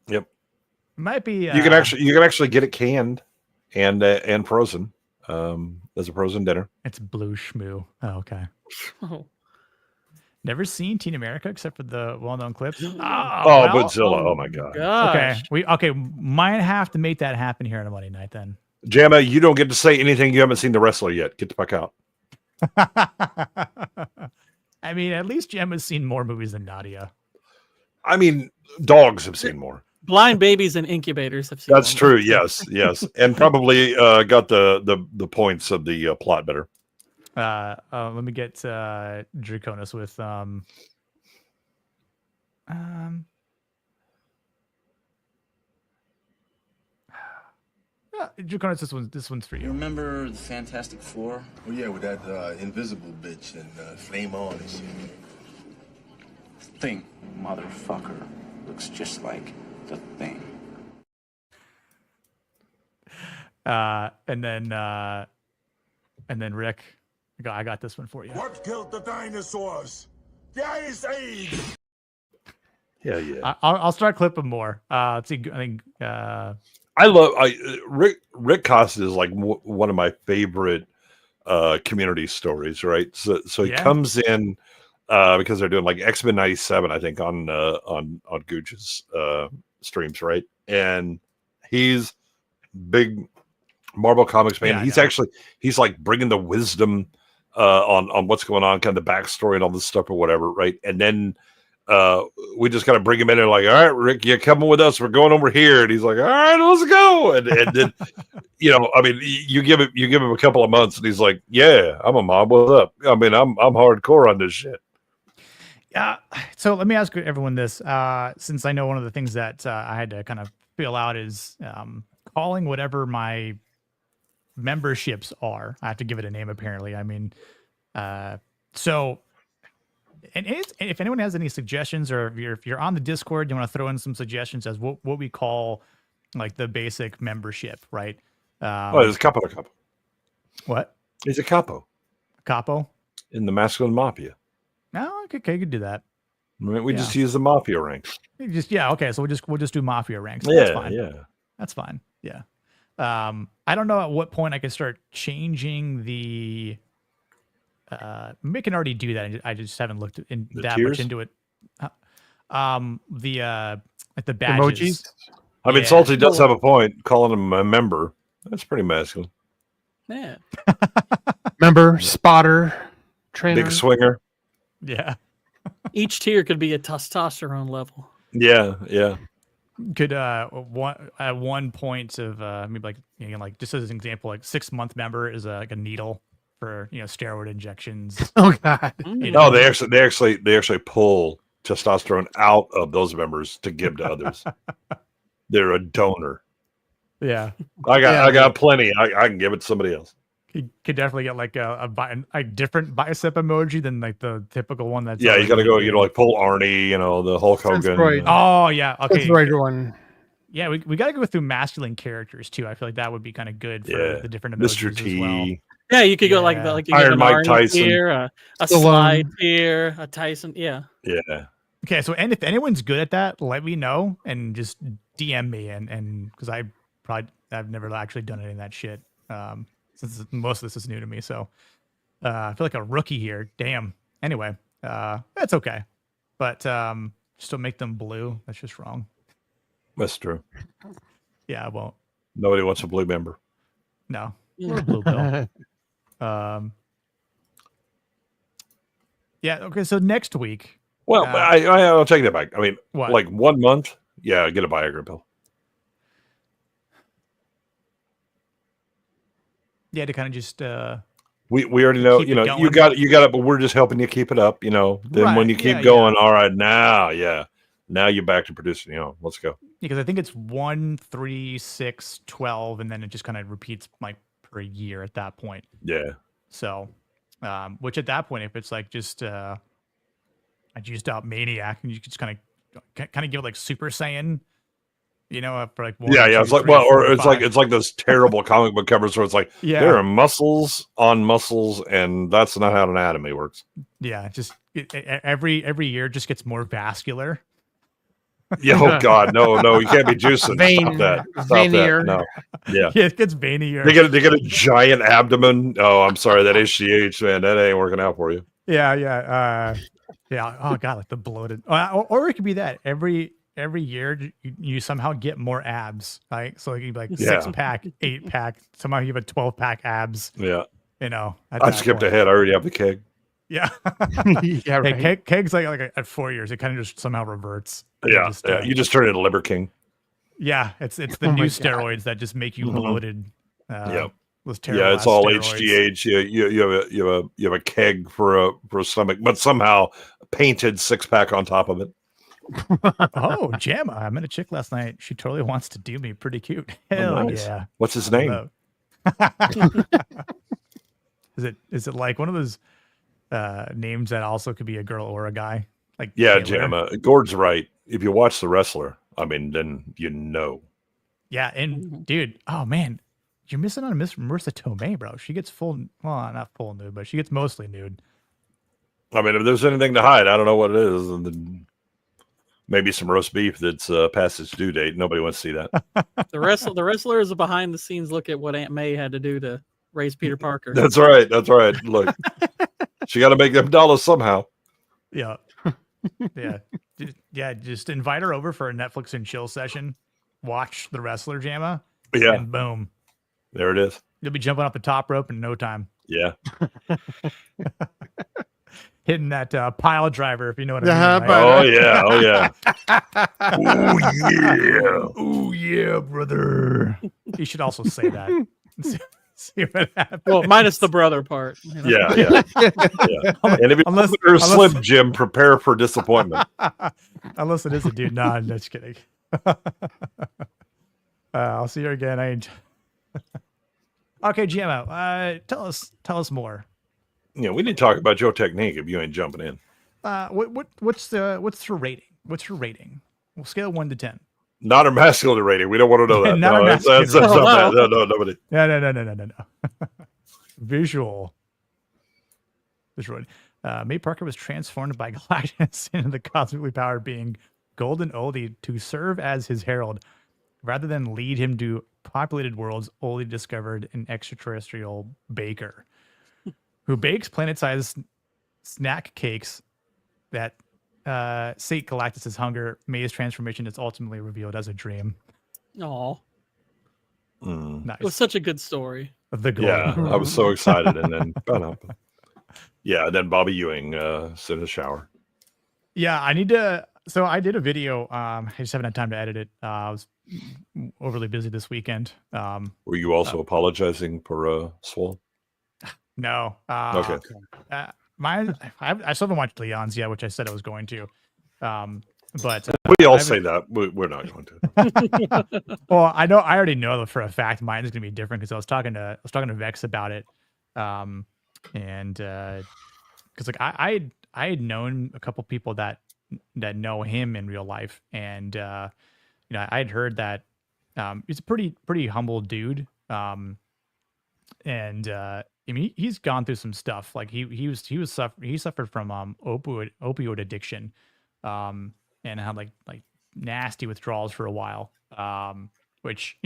Yep. Might be. You can actually get it canned and frozen as a frozen dinner. It's blue schmoo. Oh, okay. Never seen Teen America except for the well-known clips. Godzilla! Oh my god. Okay, might have to make that happen here on a Monday night then. Jamma, you don't get to say anything. You haven't seen The Wrestler yet. Get the fuck out. I mean, at least Gemma's seen more movies than Nadia. I mean, dogs have seen more. Blind babies and incubators have seen. That's true. Yes, and probably got the points of the plot better. Let me get Draconis with Draconis, this one's for you. You remember the Fantastic Four? Oh yeah, with that invisible bitch and Flame On and shit. Thing, motherfucker, looks just like the Thing. And then Rick, I got this one for you. What killed the dinosaurs? The Ice Age. Yeah. I'll start clipping more. Let's see. I think Rick Costa is like one of my favorite community stories. Right. So he comes in because they're doing like X-Men '97, I think, on Gooch's streams, right? And he's big Marvel Comics fan. He's like bringing the wisdom on what's going on, kind of the backstory and all this stuff or whatever, right? And then we just kind of bring him in and like, all right, Rick, you're coming with us. We're going over here, and he's like, all right, let's go. And then I mean, you give him a couple of months, and he's like, yeah, I'm a mob. What's up? I mean, I'm hardcore on this shit. Yeah. So let me ask everyone this, since I know one of the things that I had to kind of feel out is calling whatever my memberships are. I have to give it a name, apparently. I mean, so, and if anyone has any suggestions, or if you're on the Discord, you want to throw in some suggestions as what we call like the basic membership, right? It's capo. What? He's a capo. Capo? In the masculine mafia. No, okay, you could do that. I mean, we just use the mafia ranks. Okay, so we'll just do mafia ranks. Yeah, that's fine. Yeah. That's fine. Yeah. I don't know at what point I can start changing the. We can already do that. I just haven't looked much into it. Like the badges. Emojis. I mean, Salty does have a point. Calling him a member. That's pretty masculine. Yeah. Member, spotter, trainer, big swinger. Yeah. Each tier could be a testosterone level. Yeah. Could at one point of maybe like just as an example, like 6-month member is like a needle for steroid injections. Oh god. No, they actually pull testosterone out of those members to give to others. They're a donor. Yeah. I got plenty. I can give it to somebody else. You could definitely get like a different bicep emoji than like the typical one that's you got to go, like pull Arnie, the Hulk Hogan. Right. Oh yeah, okay. That's the right one. Yeah, we got to go through masculine characters too. I feel like that would be kind of good for the different emojis Mr. T. as well. Yeah, you could go like you get Iron an Mike Arnie Tyson. tier, a Slide tier, a Tyson. Yeah. Yeah. Okay, so and if anyone's good at that, let me know and just DM me and because I've never actually done any of that shit. Since most of this is new to me, so I feel like a rookie here. Damn. Anyway, that's okay, but just don't make them blue. That's just wrong. That's true. Yeah, I won't. Nobody wants a blue member. No, we're a blue pill. Yeah. Okay. So next week. Well, I'll take that back. I mean, what? Like 1 month. Yeah, get a Viagra pill. Yeah, to kind of just we already know, you got it, but we're just helping you keep it up, Then when you keep going, all right, now you're back to producing, let's go. Because I think it's 1, 3, 6, 12, and then it just kind of repeats like per year at that point. Yeah. So, which at that point, if it's like just a juiced out maniac, and you just kind of give it like Super Saiyan. For like 1, yeah, 2, it's like 3, 4, it's 5. it's like those terrible comic book covers where it's like there are muscles on muscles, and that's not how anatomy works. Yeah, just every year just gets more vascular. Yeah, oh God, no, you can't be juicing. Stop that. Veinier. No, yeah, it gets veinier. They get a giant abdomen. Oh, I'm sorry, that HGH, man, that ain't working out for you. Yeah. Oh God, like the bloated, or it could be that every year you somehow get more abs, right? So it could be like 6-pack, 8-pack. Somehow you have a 12-pack abs. Yeah. I skipped ahead. I already have the keg. Yeah. Yeah, right. Hey, keg's like at 4 years, it kind of just somehow reverts. Yeah. You just turn into Liver King. Yeah. It's the new steroids that just make you bloated. Yeah. Yeah, it's all steroids. HGH. You have a keg for a stomach, but somehow painted 6-pack on top of it. Oh, Jamma. I met a chick last night. She totally wants to do me. Pretty cute. Hell nice. yeah. What's his name? Is it like one of those names that also could be a girl or a guy? Like Jamma. Gord's right. If you watch The Wrestler, then Yeah, and dude, oh man, you're missing on Miss Marissa Tomei, bro. She gets not full nude, but she gets mostly nude. I mean, if there's anything to hide, I don't know what it is. And then maybe some roast beef that's past its due date. Nobody wants to see that. The wrestler is a behind the scenes look at what Aunt May had to do to raise Peter Parker. That's right. Look, she got to make them dollars somehow. Yeah. Just invite her over for a Netflix and chill session. Watch The Wrestler, Jamma. Yeah. And boom. There it is. You'll be jumping off the top rope in no time. Yeah. Hitting that pile driver, if you know what I mean. Right? Oh yeah. Oh yeah, brother. You should also say that. See what happens. Well, minus the brother part. Yeah. And if you're Slim Jim, prepare for disappointment. Unless it is a dude. No, I'm just kidding. I'll see you again. Okay, Jamma, tell us more. Yeah, we need to talk about your technique if you ain't jumping in. What's her rating? What's her rating? We'll scale 1 to 10. Not her masculine rating. We don't want to know that. That's not bad. No, nobody. No. Visual. May Parker was transformed by Galactus into the cosmically powered being Golden Oldie to serve as his herald, rather than lead him to populated worlds. Oldie discovered an extraterrestrial baker who bakes planet-sized snack cakes that sate Galactus' hunger. May's transformation is ultimately revealed as a dream. Aw. Nice. It was such a good story. I was so excited, and then and then Bobby Ewing sit in the shower. Yeah, I need to. So I did a video. I just haven't had time to edit it. I was overly busy this weekend. Were you also apologizing for Swole? No. Okay. I still haven't watched Leon's yet, which I said I was going to. But we all say that we're not going to. Well, I already know for a fact mine is going to be different because I was talking to Vex about it, and because like I had known a couple people that know him in real life, and I had heard that he's a pretty humble dude, and I mean he's gone through some stuff. Like he suffered from opioid addiction, and had like nasty withdrawals for a while, which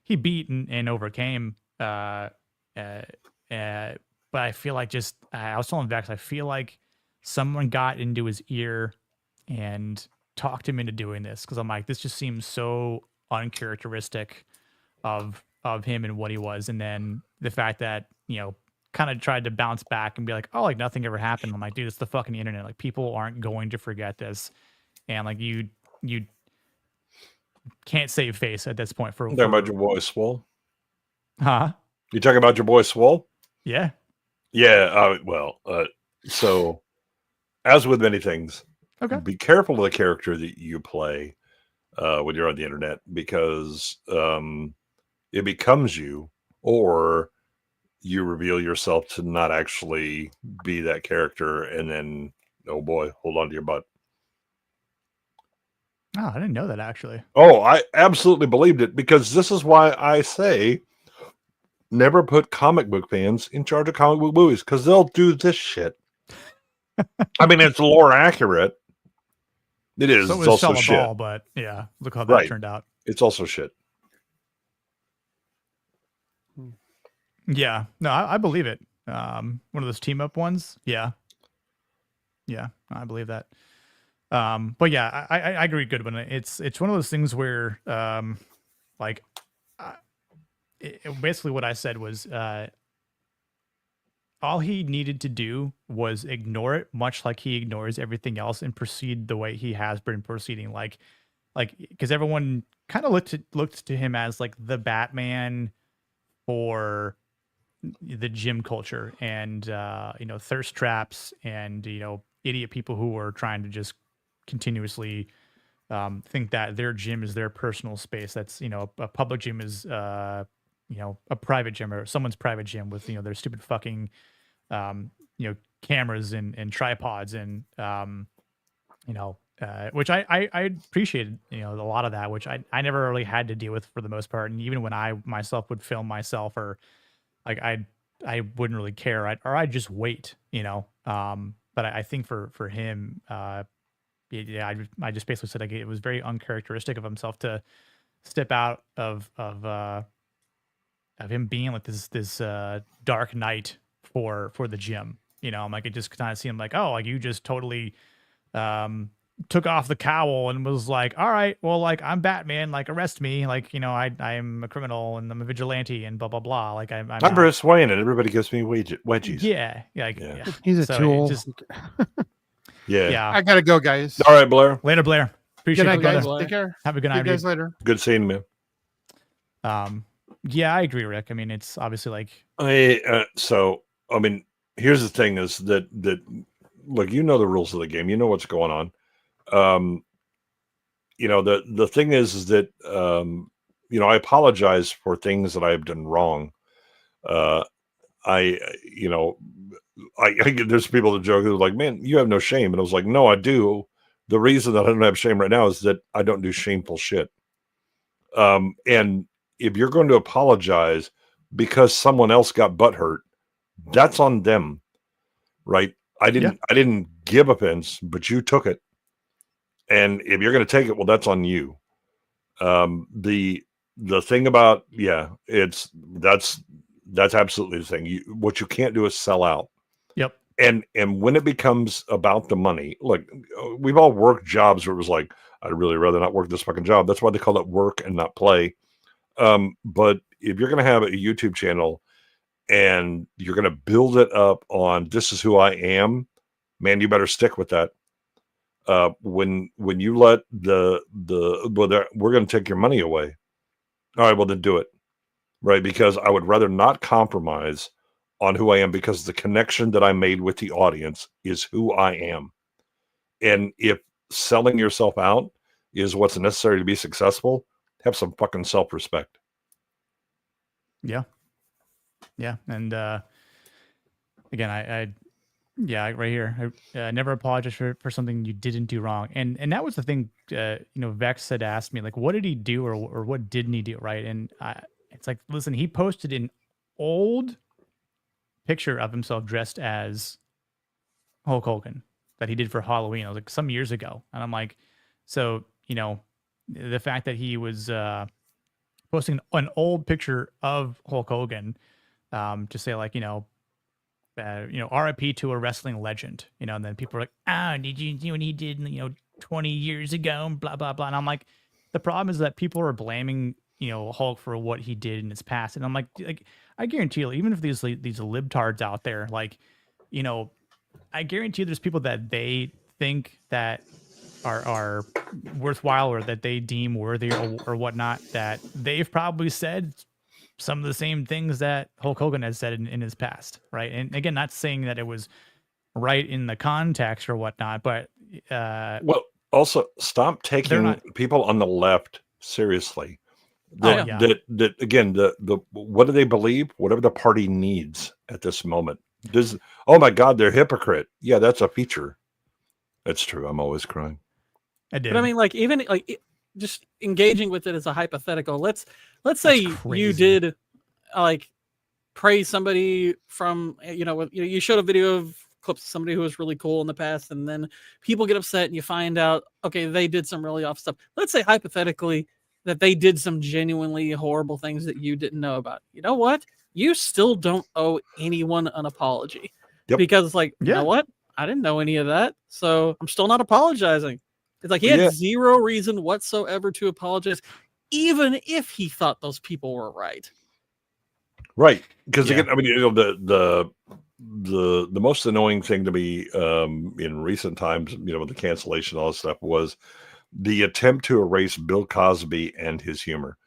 he beat and overcame. But I feel like I was telling Vex, I feel like someone got into his ear and talked him into doing this, because I'm like, this just seems so uncharacteristic of him and what he was. And then the fact that kind of tried to bounce back and be like, oh, like nothing ever happened. I'm like, dude, it's the fucking internet. Like people aren't going to forget this, and like you can't save face at this point. You talking about your boy Swole? Huh? You talking about your boy Swole? Yeah. Yeah. So as with many things, okay, be careful of the character that you play when you're on the internet, because it becomes you, or you reveal yourself to not actually be that character, and then, oh boy, hold on to your butt. Oh, I didn't know that, actually. Oh, I absolutely believed it, because this is why I say never put comic book fans in charge of comic book movies, because they'll do this shit. I mean, it's lore accurate. It is. So it was it's also shit. Ball, but yeah, look how that turned out. It's also shit. Yeah, no, I believe it. One of those team up ones. Yeah, I believe that. But yeah, I agree, Goodwin. It's one of those things where, basically what I said was, all he needed to do was ignore it, much like he ignores everything else, and proceed the way he has been proceeding. Like, because everyone kind of looked to him as like the Batman for the gym culture, and thirst traps, and idiot people who are trying to just continuously think that their gym is their personal space. That's a public gym is a private gym, or someone's private gym with their stupid fucking cameras and tripods, and which I appreciated a lot of that, which I never really had to deal with for the most part. And even when I myself would film myself, or like I wouldn't really care, I'd just wait, but I think for him, I just basically said like it was very uncharacteristic of himself to step out of him being like this dark knight for the gym. I'm like, it just kind of seemed like, oh, like you just totally took off the cowl and was like, all right, well, like I'm Batman, like arrest me, like I'm a criminal and I'm a vigilante and blah blah blah. Like I'm Bruce Wayne and everybody gives me wedgies. Yeah. He's a tool. Yeah. I gotta go, guys. All right, Blair. Later, Blair. Appreciate it, guys. Blair. Take care. Have a good night, See you guys later. Good seeing you. Yeah, I agree, Rick. I mean, it's obviously like so I mean, here's the thing is that look, the rules of the game, what's going on. The thing is that I apologize for things that I've done wrong. There's people that joke, like, man, you have no shame. And I was like, no, I do. The reason that I don't have shame right now is that I don't do shameful shit. And if you're going to apologize because someone else got butthurt, that's on them, right? I didn't give offense, but you took it. And if you're going to take it, well, that's on you. The thing about, that's absolutely the thing. What you can't do is sell out. Yep. And when it becomes about the money, look, we've all worked jobs where it was like, I'd really rather not work this fucking job. That's why they call it work and not play. But if you're going to have a YouTube channel and you're going to build it up on this is who I am, man, you better stick with that. When you let we're going to take your money away. All right, well then do it. Right. Because I would rather not compromise on who I am, because the connection that I made with the audience is who I am. And if selling yourself out is what's necessary to be successful, have some fucking self-respect. Yeah. Yeah. And again, right here. I never apologize for something you didn't do wrong. And that was the thing, Vex had asked me, like, what did he do or what didn't he do? Right. And it's like, listen, he posted an old picture of himself dressed as Hulk Hogan that he did for Halloween. I was like, some years ago. And I'm like, so, the fact that he was posting an old picture of Hulk Hogan to say, like, RIP to a wrestling legend, and then people are like, did you do what he did, 20 years ago, and blah, blah, blah. And I'm like, the problem is that people are blaming, Hulk for what he did in his past. And I'm like, I guarantee you, even if these libtards out there, like, I guarantee you there's people that they think that are worthwhile or that they deem worthy or whatnot, that they've probably said some of the same things that Hulk Hogan has said in his past, right? And again, not saying that it was right in the context or whatnot, but well, also stop taking people on the left seriously. That again, the what do they believe? Whatever the party needs at this moment. Oh my God, they're hypocrite. Yeah, that's a feature. That's true. I'm always crying. I did. But I mean, like, even like just engaging with it as a hypothetical. Let's say you did like praise somebody from you showed a video of clips of somebody who was really cool in the past, and then people get upset and you find out, okay, they did some really off stuff. Let's say hypothetically that they did some genuinely horrible things that you didn't know about. You know what? You still don't owe anyone an apology. Yep. Because you know what? I didn't know any of that, so I'm still not apologizing. It's like he had zero reason whatsoever to apologize, even if he thought those people were right. Right. Because again, I mean, the most annoying thing to me in recent times, with the cancellation, all this stuff, was the attempt to erase Bill Cosby and his humor.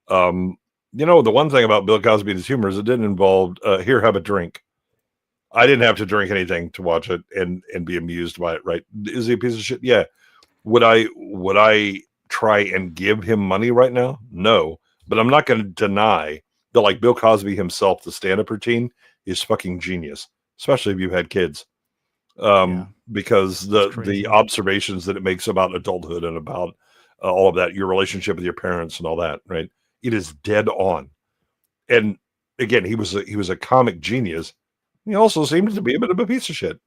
The one thing about Bill Cosby and his humor is it didn't involve here, have a drink. I didn't have to drink anything to watch it and be amused by it. Right? Is he a piece of shit? Yeah. Would I try and give him money right now? No, but I'm not going to deny that, like, Bill Cosby himself, the stand-up routine is fucking genius, especially if you've had kids. Because the observations that it makes about adulthood and about all of that, your relationship with your parents and all that, right? It is dead on. And again, he was a comic genius. He also seemed to be a bit of a piece of shit.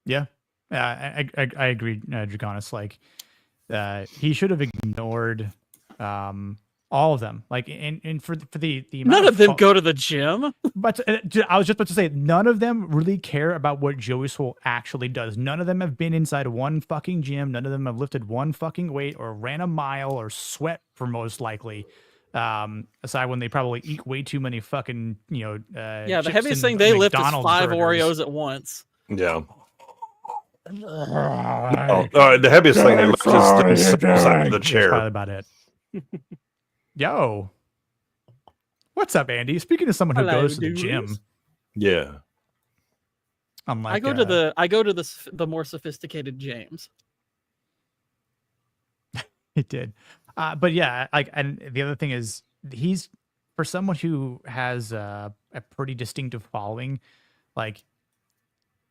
Yeah. I agree, Dragonis. Like, he should have ignored all of them. Like, and for the none of them go to the gym. But I was just about to say, none of them really care about what Joey Swole actually does. None of them have been inside one fucking gym. None of them have lifted one fucking weight or ran a mile or sweat, for most likely. Aside when they probably eat way too many fucking the heaviest thing they lift is 5 Oreos at once. Yeah. The heaviest thing they lift is the chair. That's probably about it. Yo, what's up, Andy? Speaking of someone who goes to the gym, I'm like, I go to the more sophisticated James. He did, but yeah, like, and the other thing is, he's, for someone who has a pretty distinctive following, like,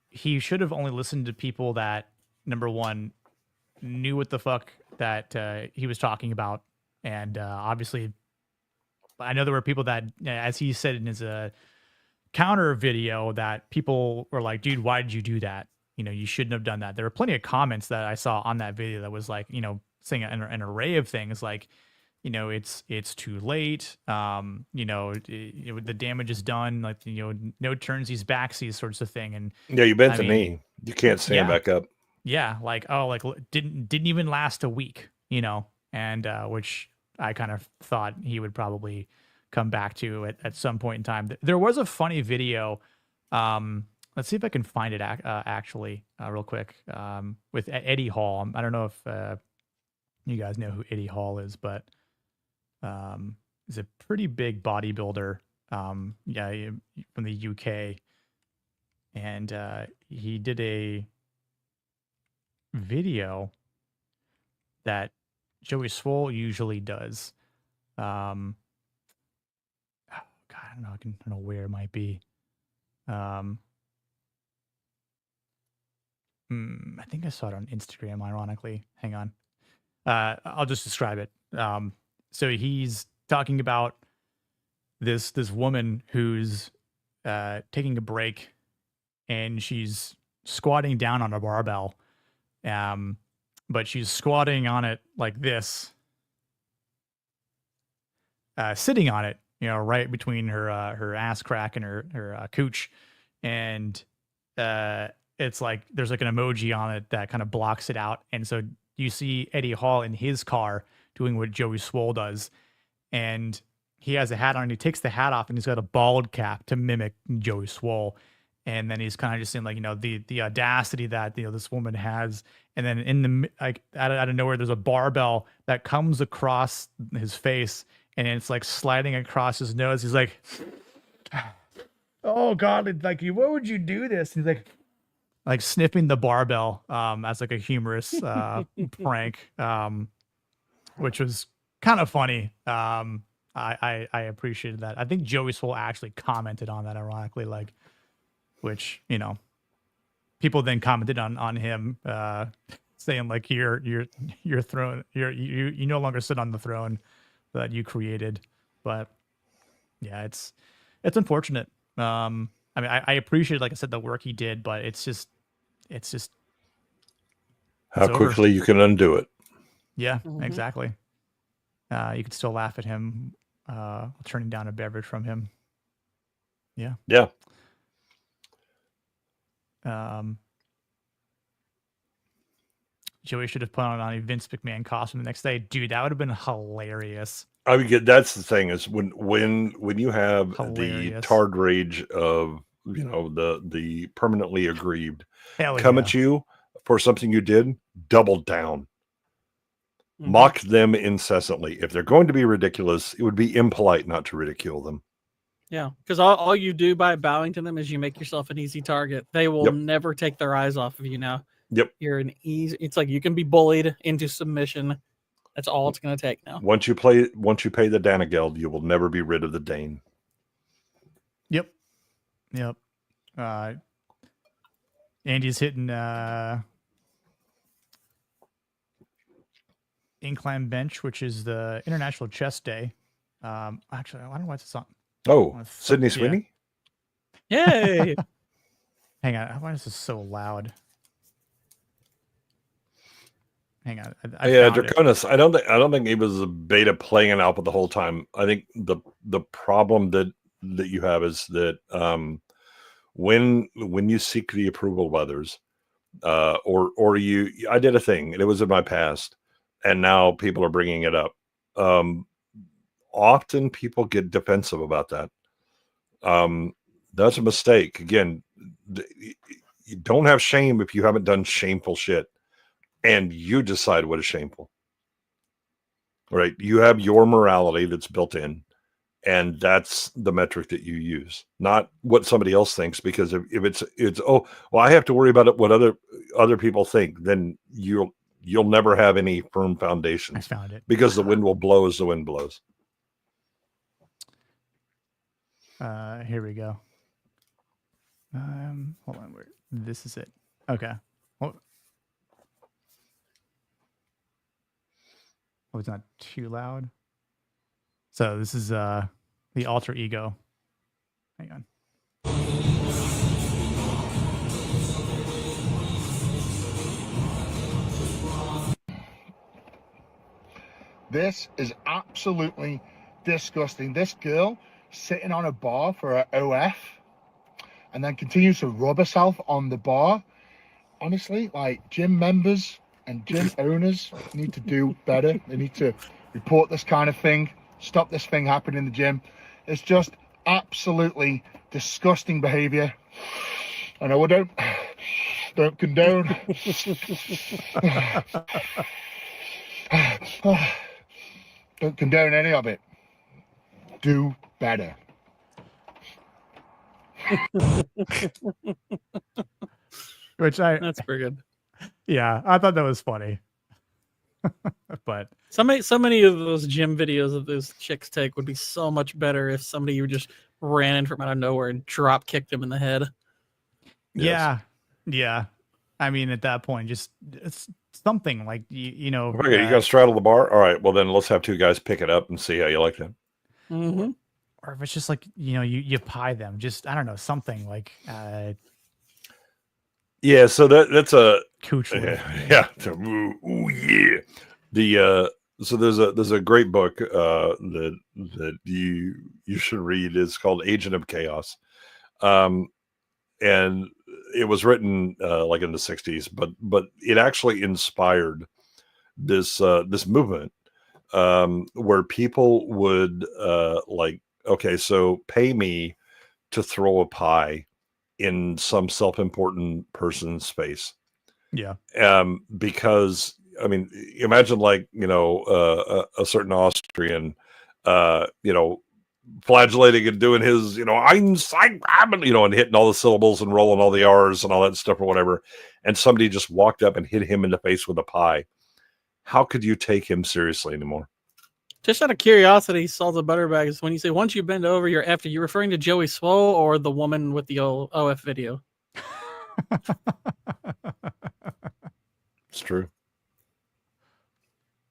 he should have only listened to people that, number one, knew what the fuck that he was talking about. And obviously, I know there were people that, as he said in his counter video, that people were like, dude, why did you do that? You shouldn't have done that. There were plenty of comments that I saw on that video that was like, saying an array of things like, it's too late. The damage is done. Like, no turnsies, backsies, sorts of thing. And you bent the knee. You can't stand back up. Yeah, like, didn't even last a week. And which I kind of thought he would probably come back to at some point in time. There was a funny video. Let's see if I can find it actually real quick with Eddie Hall. I don't know if you guys know who Eddie Hall is, but he's a pretty big bodybuilder. From the UK, and he did a video that Joey Swole usually does. Oh God, I don't know. I don't know where it might be. I think I saw it on Instagram, ironically. Hang on. I'll just describe it. So he's talking about this woman who's taking a break, and she's squatting down on a barbell. But she's squatting on it like this, sitting on it, right between her ass crack and her cooch, and it's like there's like an emoji on it that kind of blocks it out, and so you see Eddie Hall in his car doing what Joey Swole does, and he has a hat on, and he takes the hat off, and he's got a bald cap to mimic Joey Swole. And then he's kind of just saying, like, the audacity that, this woman has. And then in the, like, out of nowhere, there's a barbell that comes across his face, and it's like sliding across his nose. He's like, oh God, like, what would you do this? And he's like sniffing the barbell as like a humorous prank, which was kind of funny. I appreciated that. I think Joey Swole actually commented on that, ironically, like, which, people then commented on him, saying like, your throne, you no longer sit on the throne that you created. But yeah, it's unfortunate. I mean, I appreciate, like I said, the work he did, but it's just how quickly you can undo it. Yeah, exactly. You could still laugh at him, turning down a beverage from him. Yeah. Yeah. Joey should have put on a Vince McMahon costume the next day. Dude, that would have been hilarious. I mean, that's the thing is when you have Hilarious. The tarred rage of the permanently aggrieved Hell come yeah. at you for something you did, double down. Mock them incessantly. If they're going to be ridiculous, it would be impolite not to ridicule them. Yeah, because all you do by bowing to them is you make yourself an easy target. They will never take their eyes off of you now. Yep. You're an easy. It's like you can be bullied into submission. That's all it's going to take now. Once you pay the Danageld, you will never be rid of the Dane. Yep. Andy's hitting incline bench, which is the International Chest Day. Actually, I don't know why it's on. Oh, Sydney Sweeney? Yay! Hang on. Why is this so loud? Hang on. Yeah, Draconis. I don't think he was a beta playing it out the whole time. I think the problem that you have is that when you seek the approval of others, or I did a thing, and it was in my past, and now people are bringing it up. Often people get defensive about that. That's a mistake. Again, you don't have shame if you haven't done shameful shit, and you decide what is shameful. Right? You have your morality that's built in, and that's the metric that you use, not what somebody else thinks. Because if it's I have to worry about it, what other people think, then you'll never have any firm foundations. I found it. Because the wind will blow as the wind blows. Here we go. Hold on. This is it. Okay. Oh, it's not too loud. So this is the alter ego. Hang on. This is absolutely disgusting. This girl sitting on a bar for her OF and then continues to rub herself on the bar. Honestly, like, gym members and gym owners need to do better. They need to report this kind of thing, stop this thing happening in the gym. It's just absolutely disgusting behavior. I know I don't condone. Don't condone any of it. Do better. That's pretty good. Yeah, I thought that was funny. But so many of those gym videos of those chicks take would be so much better if somebody would just ran in from out of nowhere and drop kicked him in the head. Yeah, yeah. I mean, at that point, just it's something like you know. Okay, you got to straddle the bar. All right, well then let's have 2 guys pick it up and see how you like that. Mm-hmm. Or if it's just like you pie them, just I don't know, something like. Yeah, so that's a Cooch. Yeah. Ooh, yeah. The so there's a great book that you should read. It's called Agent of Chaos, and it was written like in the 60s, but it actually inspired this movement where people would like, okay, so pay me to throw a pie in some self-important person's space. Yeah. Because I mean, imagine like, a certain Austrian, flagellating and doing his, and hitting all the syllables and rolling all the R's and all that stuff or whatever. And somebody just walked up and hit him in the face with a pie. How could you take him seriously anymore? Just out of curiosity, Salt the Butterbags, when you say once you bend over, you're after, you referring to Joey Swole or the woman with the old OF video? It's true.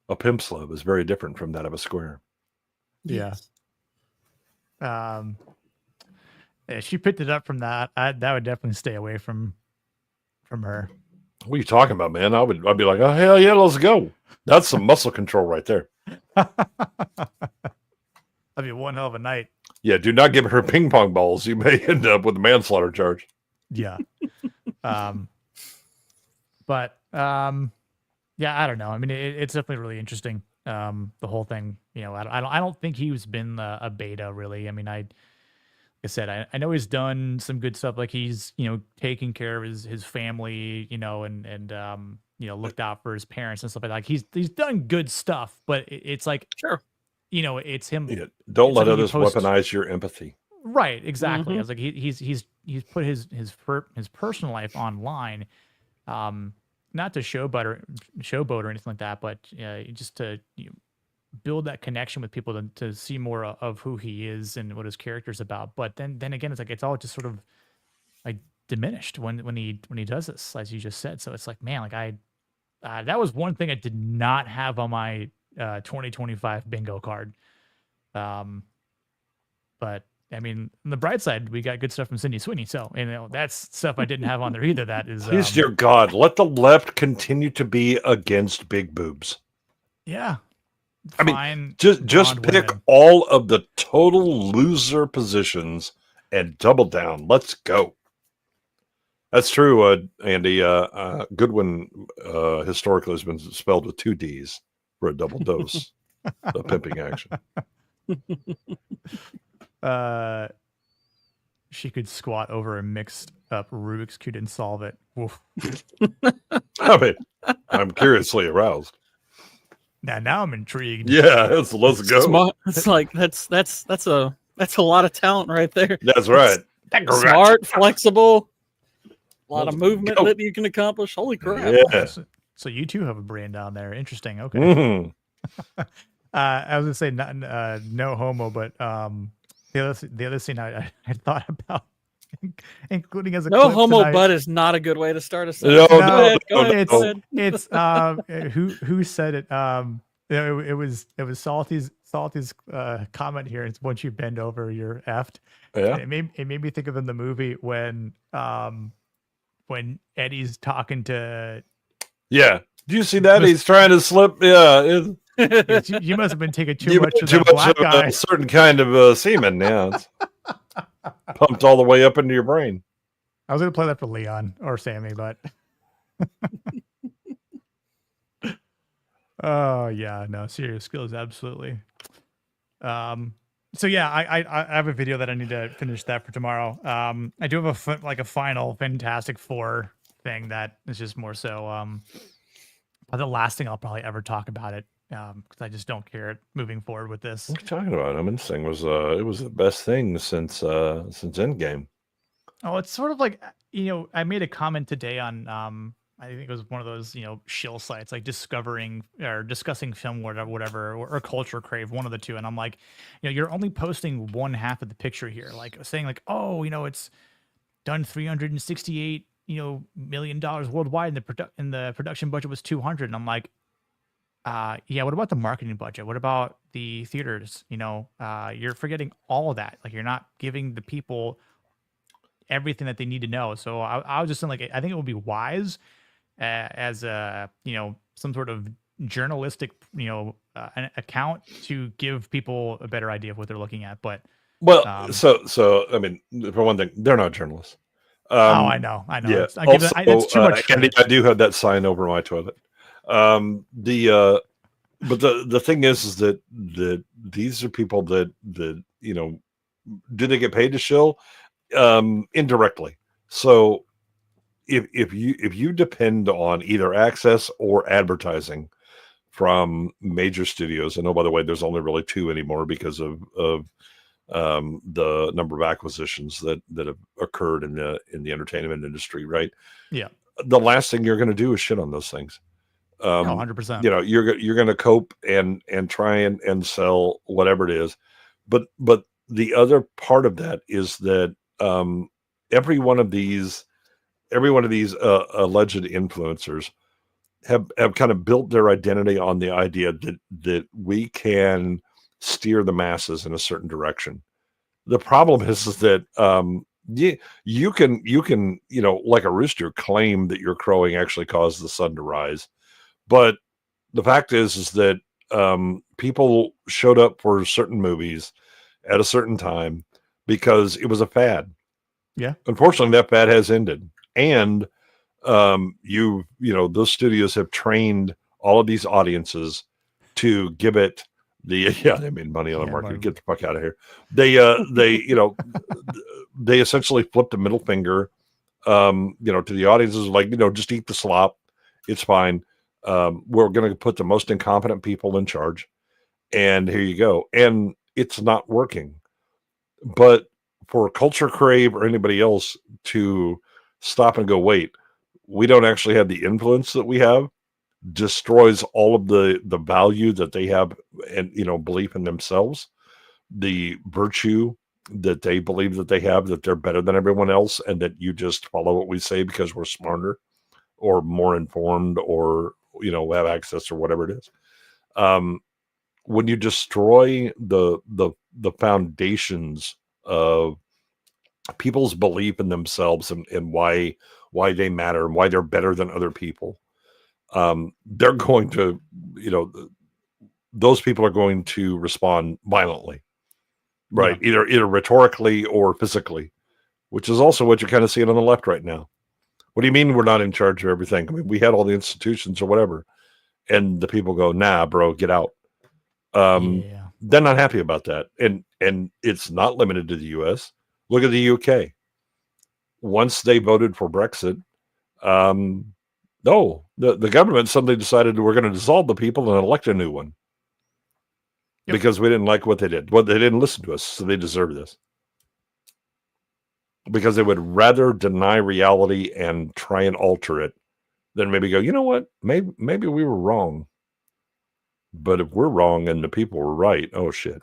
A pimp's love is very different from that of a square. Yeah. Yeah, she picked it up from that. That would definitely stay away from her. What are you talking about, man? I'd be like, oh hell yeah, let's go. That's some muscle control right there. That'd be one hell of a night. Yeah, do not give her ping pong balls. You may end up with a manslaughter charge. Yeah. But yeah, I don't know. I mean, it's definitely really interesting. The whole thing, I don't think he's been a beta really. I mean, like I said, I know he's done some good stuff. Like he's, taking care of his family, and looked out for his parents and stuff like that. Like he's done good stuff, but it's like, sure, it's him. Yeah, don't let others weaponize your empathy. Right. Exactly. Mm-hmm. I was like, he's put his personal life online, not to showboat or anything like that, but just to build that connection with people to see more of who he is and what his character's about. But then again, it's like it's all just sort of like diminished when he does this, as you just said. So it's like, man, like that was one thing I did not have on my 2025 bingo card. But I mean, on the bright side, we got good stuff from Sydney Sweeney. So, that's stuff I didn't have on there either. That is, please, dear God, let the left continue to be against big boobs. Yeah. I mean, just pick all of the total loser positions and double down. Let's go. That's true, Andy. Goodwin historically has been spelled with 2 D's for a double dose of pimping action. She could squat over a mixed up Rubik's Cube and solve it. Woof. I mean, I'm curiously aroused. Now I'm intrigued. Yeah, let's go. It's like that's a lot of talent right there. That's right. Smart, flexible, a lot of movement that you can accomplish. Holy crap! Yeah. So you two have a brain down there. Interesting. Okay. Mm-hmm. I was gonna say no homo, but the other scene I thought about, including as a no clip homo tonight. butt is not a good way to start a sentence. Go ahead. It's who said it? It was Salty's comment here. It's once you bend over, you're effed. Yeah. It made me think of in the movie when Eddie's talking to. Yeah. Do you see that? He's trying to slip. Yeah. You must have been taking too much of that black guy. A certain kind of semen. Yeah. It's pumped all the way up into your brain. I was going to play that for Leon or Sammy, but. Oh yeah, no, serious skills, absolutely. So yeah, I have a video that I need to finish that for tomorrow. I do have a final Fantastic Four thing that is just more so the last thing I'll probably ever talk about it, because I just don't care moving forward with this. What are you talking about? I mean, this thing was it was the best thing since Endgame. Oh, it's sort of like, I made a comment today on I think it was one of those, shill sites like discovering or discussing film, whatever, or Culture Crave, one of the two. And I'm like, you're only posting one half of the picture here, like saying like, oh, it's done $368, million worldwide, and the production budget was 200. And I'm like, yeah, what about the marketing budget? What about the theaters? You're forgetting all of that. Like, you're not giving the people everything that they need to know. So I was just saying, like, I think it would be wise as a some sort of journalistic an account to give people a better idea of what they're looking at. But so I mean, for one thing, they're not journalists. I know. Yeah. I give that's too much Andy, I do have that sign over my toilet. But the thing is that these are people that do they get paid to shill? Indirectly. So if you depend on either access or advertising from major studios, and oh, by the way, there's only really two anymore because of the number of acquisitions that have occurred in the entertainment industry, right? Yeah. The last thing you're going to do is shit on those things. 100%. You're going to cope and try and sell whatever it is, but the other part of that is that every one of these alleged influencers have kind of built their identity on the idea that we can steer the masses in a certain direction. The problem is that you can like a rooster claim that your crowing actually caused the sun to rise, but the fact is that people showed up for certain movies at a certain time because it was a fad. Yeah. Unfortunately, that fad has ended, and those studios have trained all of these audiences to give it they made money on the market. Get the fuck out of here. They essentially flipped a middle finger to the audiences, like, just eat the slop, it's fine. We're going to put the most incompetent people in charge, and here you go. And it's not working. But for Culture Crave or anybody else to stop and go, wait, we don't actually have the influence that we have, destroys all of the value that they have and belief in themselves, the virtue that they believe that they have, that they're better than everyone else, and that you just follow what we say because we're smarter or more informed or have access or whatever it is. When you destroy the foundations of people's belief in themselves and why they matter and why they're better than other people, they're going to, those people are going to respond violently, right? Yeah. Either rhetorically or physically, which is also what you're kind of seeing on the left right now. What do you mean we're not in charge of everything? I mean, we had all the institutions or whatever, and the people go, nah, bro, get out. They're not happy about that. And it's not limited to the US. Look at the UK. Once they voted for Brexit, the government suddenly decided we're going to dissolve the people and elect a new one. Yep. Because we didn't like what they did. Well, they didn't listen to us, so they deserve this. Because they would rather deny reality and try and alter it than maybe go, you know what? Maybe we were wrong. But if we're wrong and the people were right, oh shit.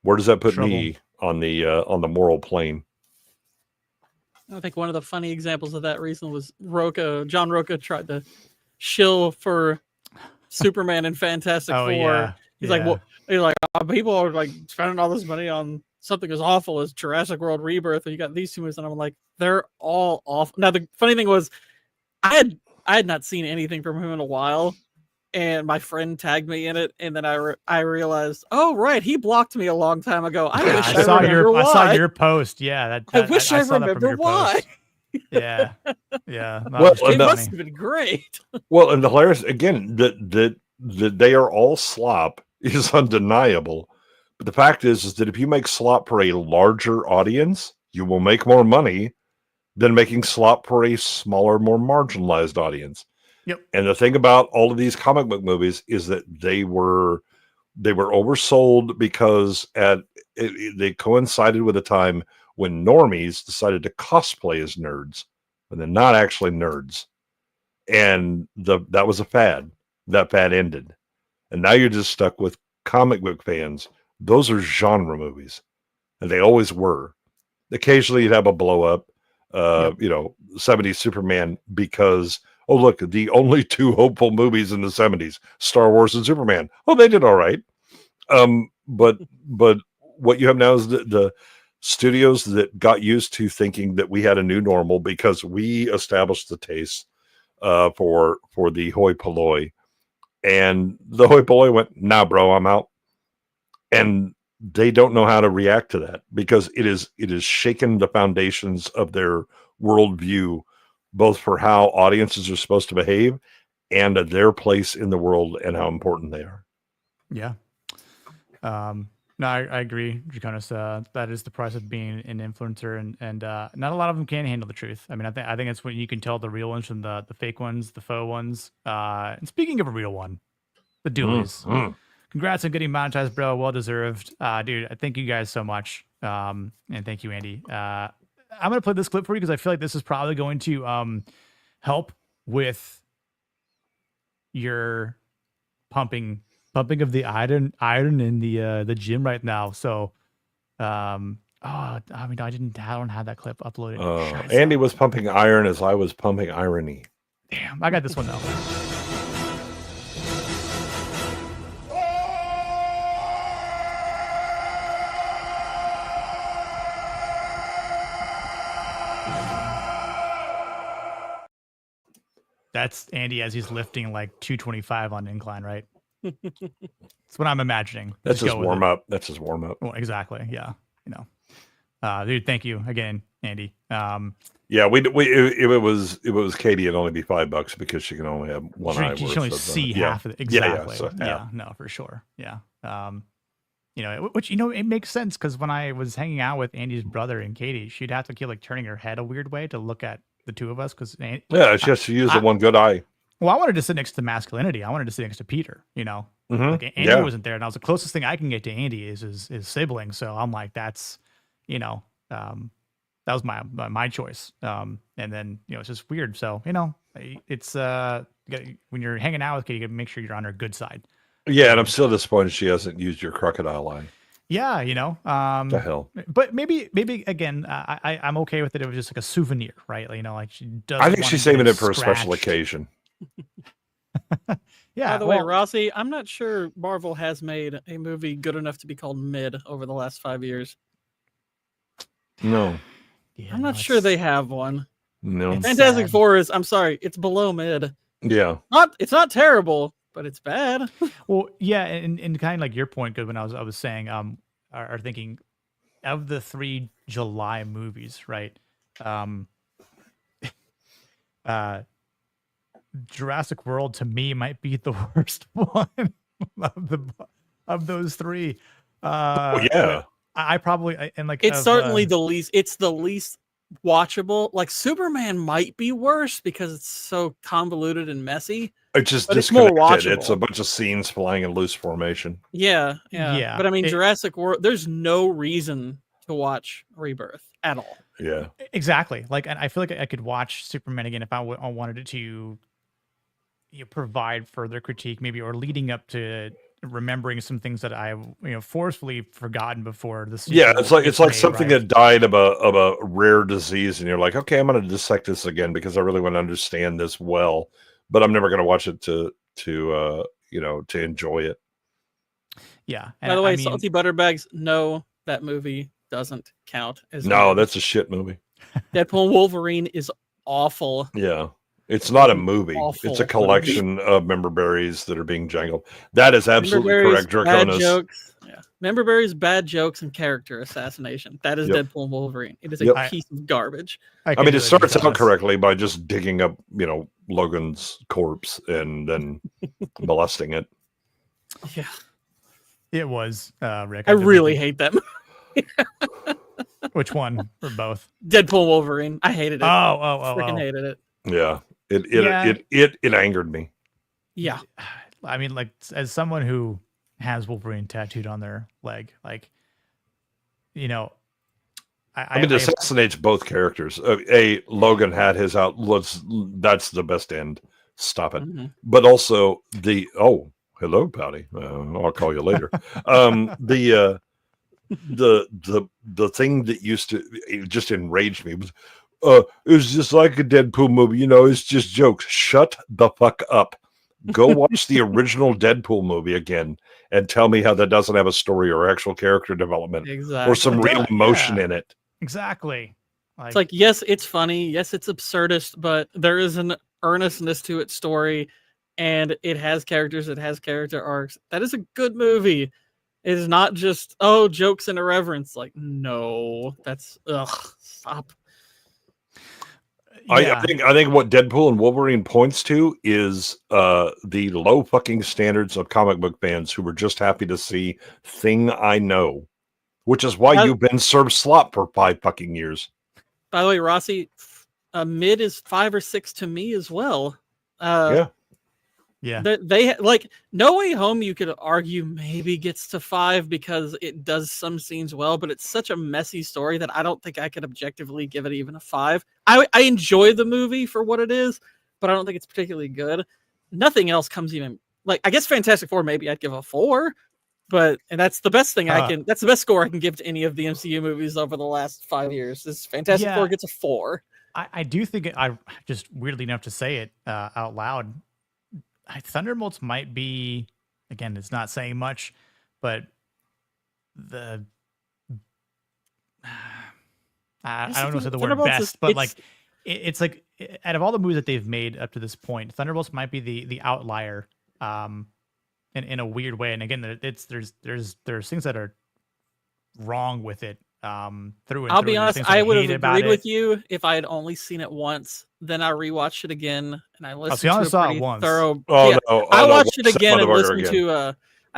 Where does that put me on the moral plane? I think one of the funny examples of that recently was John Roca tried to shill for Superman and Fantastic Four. Yeah. He's like, people are like spending all this money on something as awful as Jurassic World Rebirth, and you got these two movies, and I'm like, they're all awful. Now the funny thing was, I had not seen anything from him in a while, and my friend tagged me in it, and then I realized, oh right, he blocked me a long time ago. I saw your post. Yeah, I wish I remember why. Yeah. It must have been great. Well, and the hilarious again that they are all slop is undeniable. But the fact is that if you make slop for a larger audience, you will make more money than making slop for a smaller, more marginalized audience. Yep. And the thing about all of these comic book movies is that they were oversold because they coincided with a time when normies decided to cosplay as nerds. but they're not actually nerds. And that was a fad. That fad ended. And now you're just stuck with comic book fans. Those are genre movies. And they always were. Occasionally you'd have a blow up, 70s Superman because, oh, look, the only two hopeful movies in the 70s, Star Wars and Superman. Oh, they did all right. But what you have now is the studios that got used to thinking that we had a new normal because we established the taste for the hoi polloi, and the hoi polloi went, nah, bro, I'm out. And they don't know how to react to that because it is shaken the foundations of their worldview, both for how audiences are supposed to behave and their place in the world and how important they are. Yeah. No, I agree, Draconis. That is the price of being an influencer, and not a lot of them can handle the truth. I mean, I think it's when you can tell the real ones from the fake ones, the faux ones. And speaking of a real one, the Doolies. Congrats on getting monetized, bro. Well deserved, dude. I thank you guys so much, and thank you, Andy. I'm gonna play this clip for you because I feel like this is probably going to help with your pumping of the iron in the gym right now. So, I mean, I don't have that clip uploaded. Andy was pumping iron as I was pumping irony. Damn, I got this one though. That's Andy as he's lifting like 225 on incline, right? That's what I'm imagining. That's his warm up. That's his warm up. Well, exactly. Yeah. Dude, thank you again, Andy. Yeah, it was Katie, it'd only be $5 because she can only have one eye. She can only see half of it. Exactly. Yeah, no, for sure. Yeah. Which it makes sense because when I was hanging out with Andy's brother and Katie, she'd have to keep like turning her head a weird way to look at the two of us because she has to use the one good eye. Well, I wanted to sit next to masculinity. I wanted to sit next to Peter. Like Andy wasn't there, and I was the closest thing I can get to Andy is his sibling. So I'm like, that's, that was my choice. And then it's just weird. So it's when you're hanging out with Katie, you gotta make sure you're on her good side. Yeah, and I'm still disappointed she hasn't used your crocodile eye. Yeah, the hell. But maybe again, I'm okay with it. It was just like a souvenir, right? Like she does. I think she's saving it for a special occasion. Yeah. By the way, Rossi, I'm not sure Marvel has made a movie good enough to be called mid over the last 5 years. No. Yeah, I'm not sure they have one. No. Fantastic Four is, I'm sorry, it's below mid. Yeah. It's not terrible, but it's bad. Well, yeah, and kind of like your point, because when I was saying, are thinking of the 3 July movies, right? Jurassic World to me might be the worst one of those 3. Yeah. I probably and like it's certainly the least. It's the least watchable. Like Superman might be worse because it's so convoluted and messy. It's just it's more watchable. It's a bunch of scenes flying in loose formation. Yeah. But I mean, Jurassic World. There's no reason to watch Rebirth at all. Yeah. Exactly. Like, and I feel like I could watch Superman again if I wanted it to provide further critique, maybe, or leading up to remembering some things that I've forcefully forgotten before this. Yeah, it's like something that died of a rare disease, and you're like, okay, I'm going to dissect this again because I really want to understand this well, but I'm never going to watch it to enjoy it. Yeah. By the way, Salty Butterbags, no, that movie doesn't count as that's a shit movie. Deadpool and Wolverine is awful. Yeah. It's not a movie. Awful. It's a collection of member berries that are being jangled. That is absolutely correct, Draconis. Yeah. Member berries, bad jokes, and character assassination. That is Deadpool and Wolverine. It is a piece of garbage. I mean, it starts out correctly by just digging up, Logan's corpse and then molesting it. Yeah. It was, Rick. I really hate that movie. Which one? Or both? Deadpool and Wolverine. I hated it. Freaking hated it. Yeah. It angered me. Yeah. I mean, like, as someone who has Wolverine tattooed on their leg, like, I mean, it assassinates both characters. Logan had his out. That's the best end. Stop it. Mm-hmm. But also hello, Pouty. I'll call you later. The thing that used to just enraged me was, it was just like a Deadpool movie. It's just jokes. Shut the fuck up. Go watch the original Deadpool movie again and tell me how that doesn't have a story or actual character development or some real emotion in it. Exactly. It's like, yes, it's funny. Yes, it's absurdist, but there is an earnestness to its story, and it has characters. It has character arcs. That is a good movie. It is not just jokes and irreverence. Like, no, that's stop. I think what Deadpool and Wolverine points to is the low fucking standards of comic book fans who were just happy to see Thing I Know, which is why you've been served slop for 5 fucking years. By the way, Rossi, mid is 5 or 6 to me as well. Yeah. They like No Way Home. You could argue maybe gets to 5 because it does some scenes well, but it's such a messy story that I don't think I could objectively give it even a 5. I enjoy the movie for what it is, but I don't think it's particularly good. Nothing else comes even like, I guess Fantastic Four maybe I'd give a 4, and that's the best thing that's the best score I can give to any of the MCU movies over the last 5 years. Is Fantastic Four gets a 4. I do think I just weirdly enough to say it out loud. Thunderbolts might be, again, it's not saying much, but I don't know if the word best, but it's like out of all the movies that they've made up to this point, Thunderbolts might be the outlier, in a weird way. And again, there's things that are wrong with it. Through and I'll through. be honest, I would have agreed with you if I had only seen it once. Then I rewatched it again and I listened to a pretty thorough. I watched it again and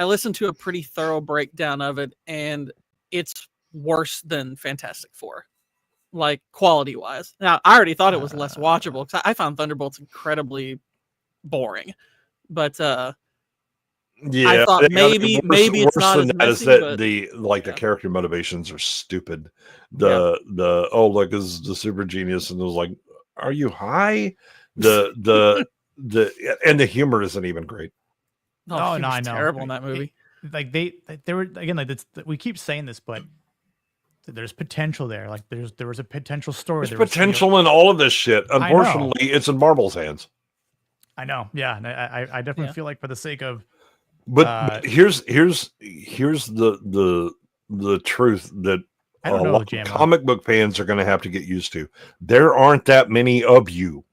listened to a pretty thorough breakdown of it, and it's worse than Fantastic Four, like quality wise. Now I already thought it was less watchable because I found Thunderbolts incredibly boring, but I thought maybe it's not as messy, but the character motivations are stupid. Look, is the super genius, and it was like, are you high? And the humor isn't even great. No, I know. Terrible in that movie. They were again like we keep saying this, but there's potential there. Like there was a potential story. There's potential in all of this shit. Unfortunately, it's in Marvel's hands. I know. Yeah, and I definitely feel like for the sake of. But here's the truth that a lot of comic book fans are going to have to get used to. There aren't that many of you,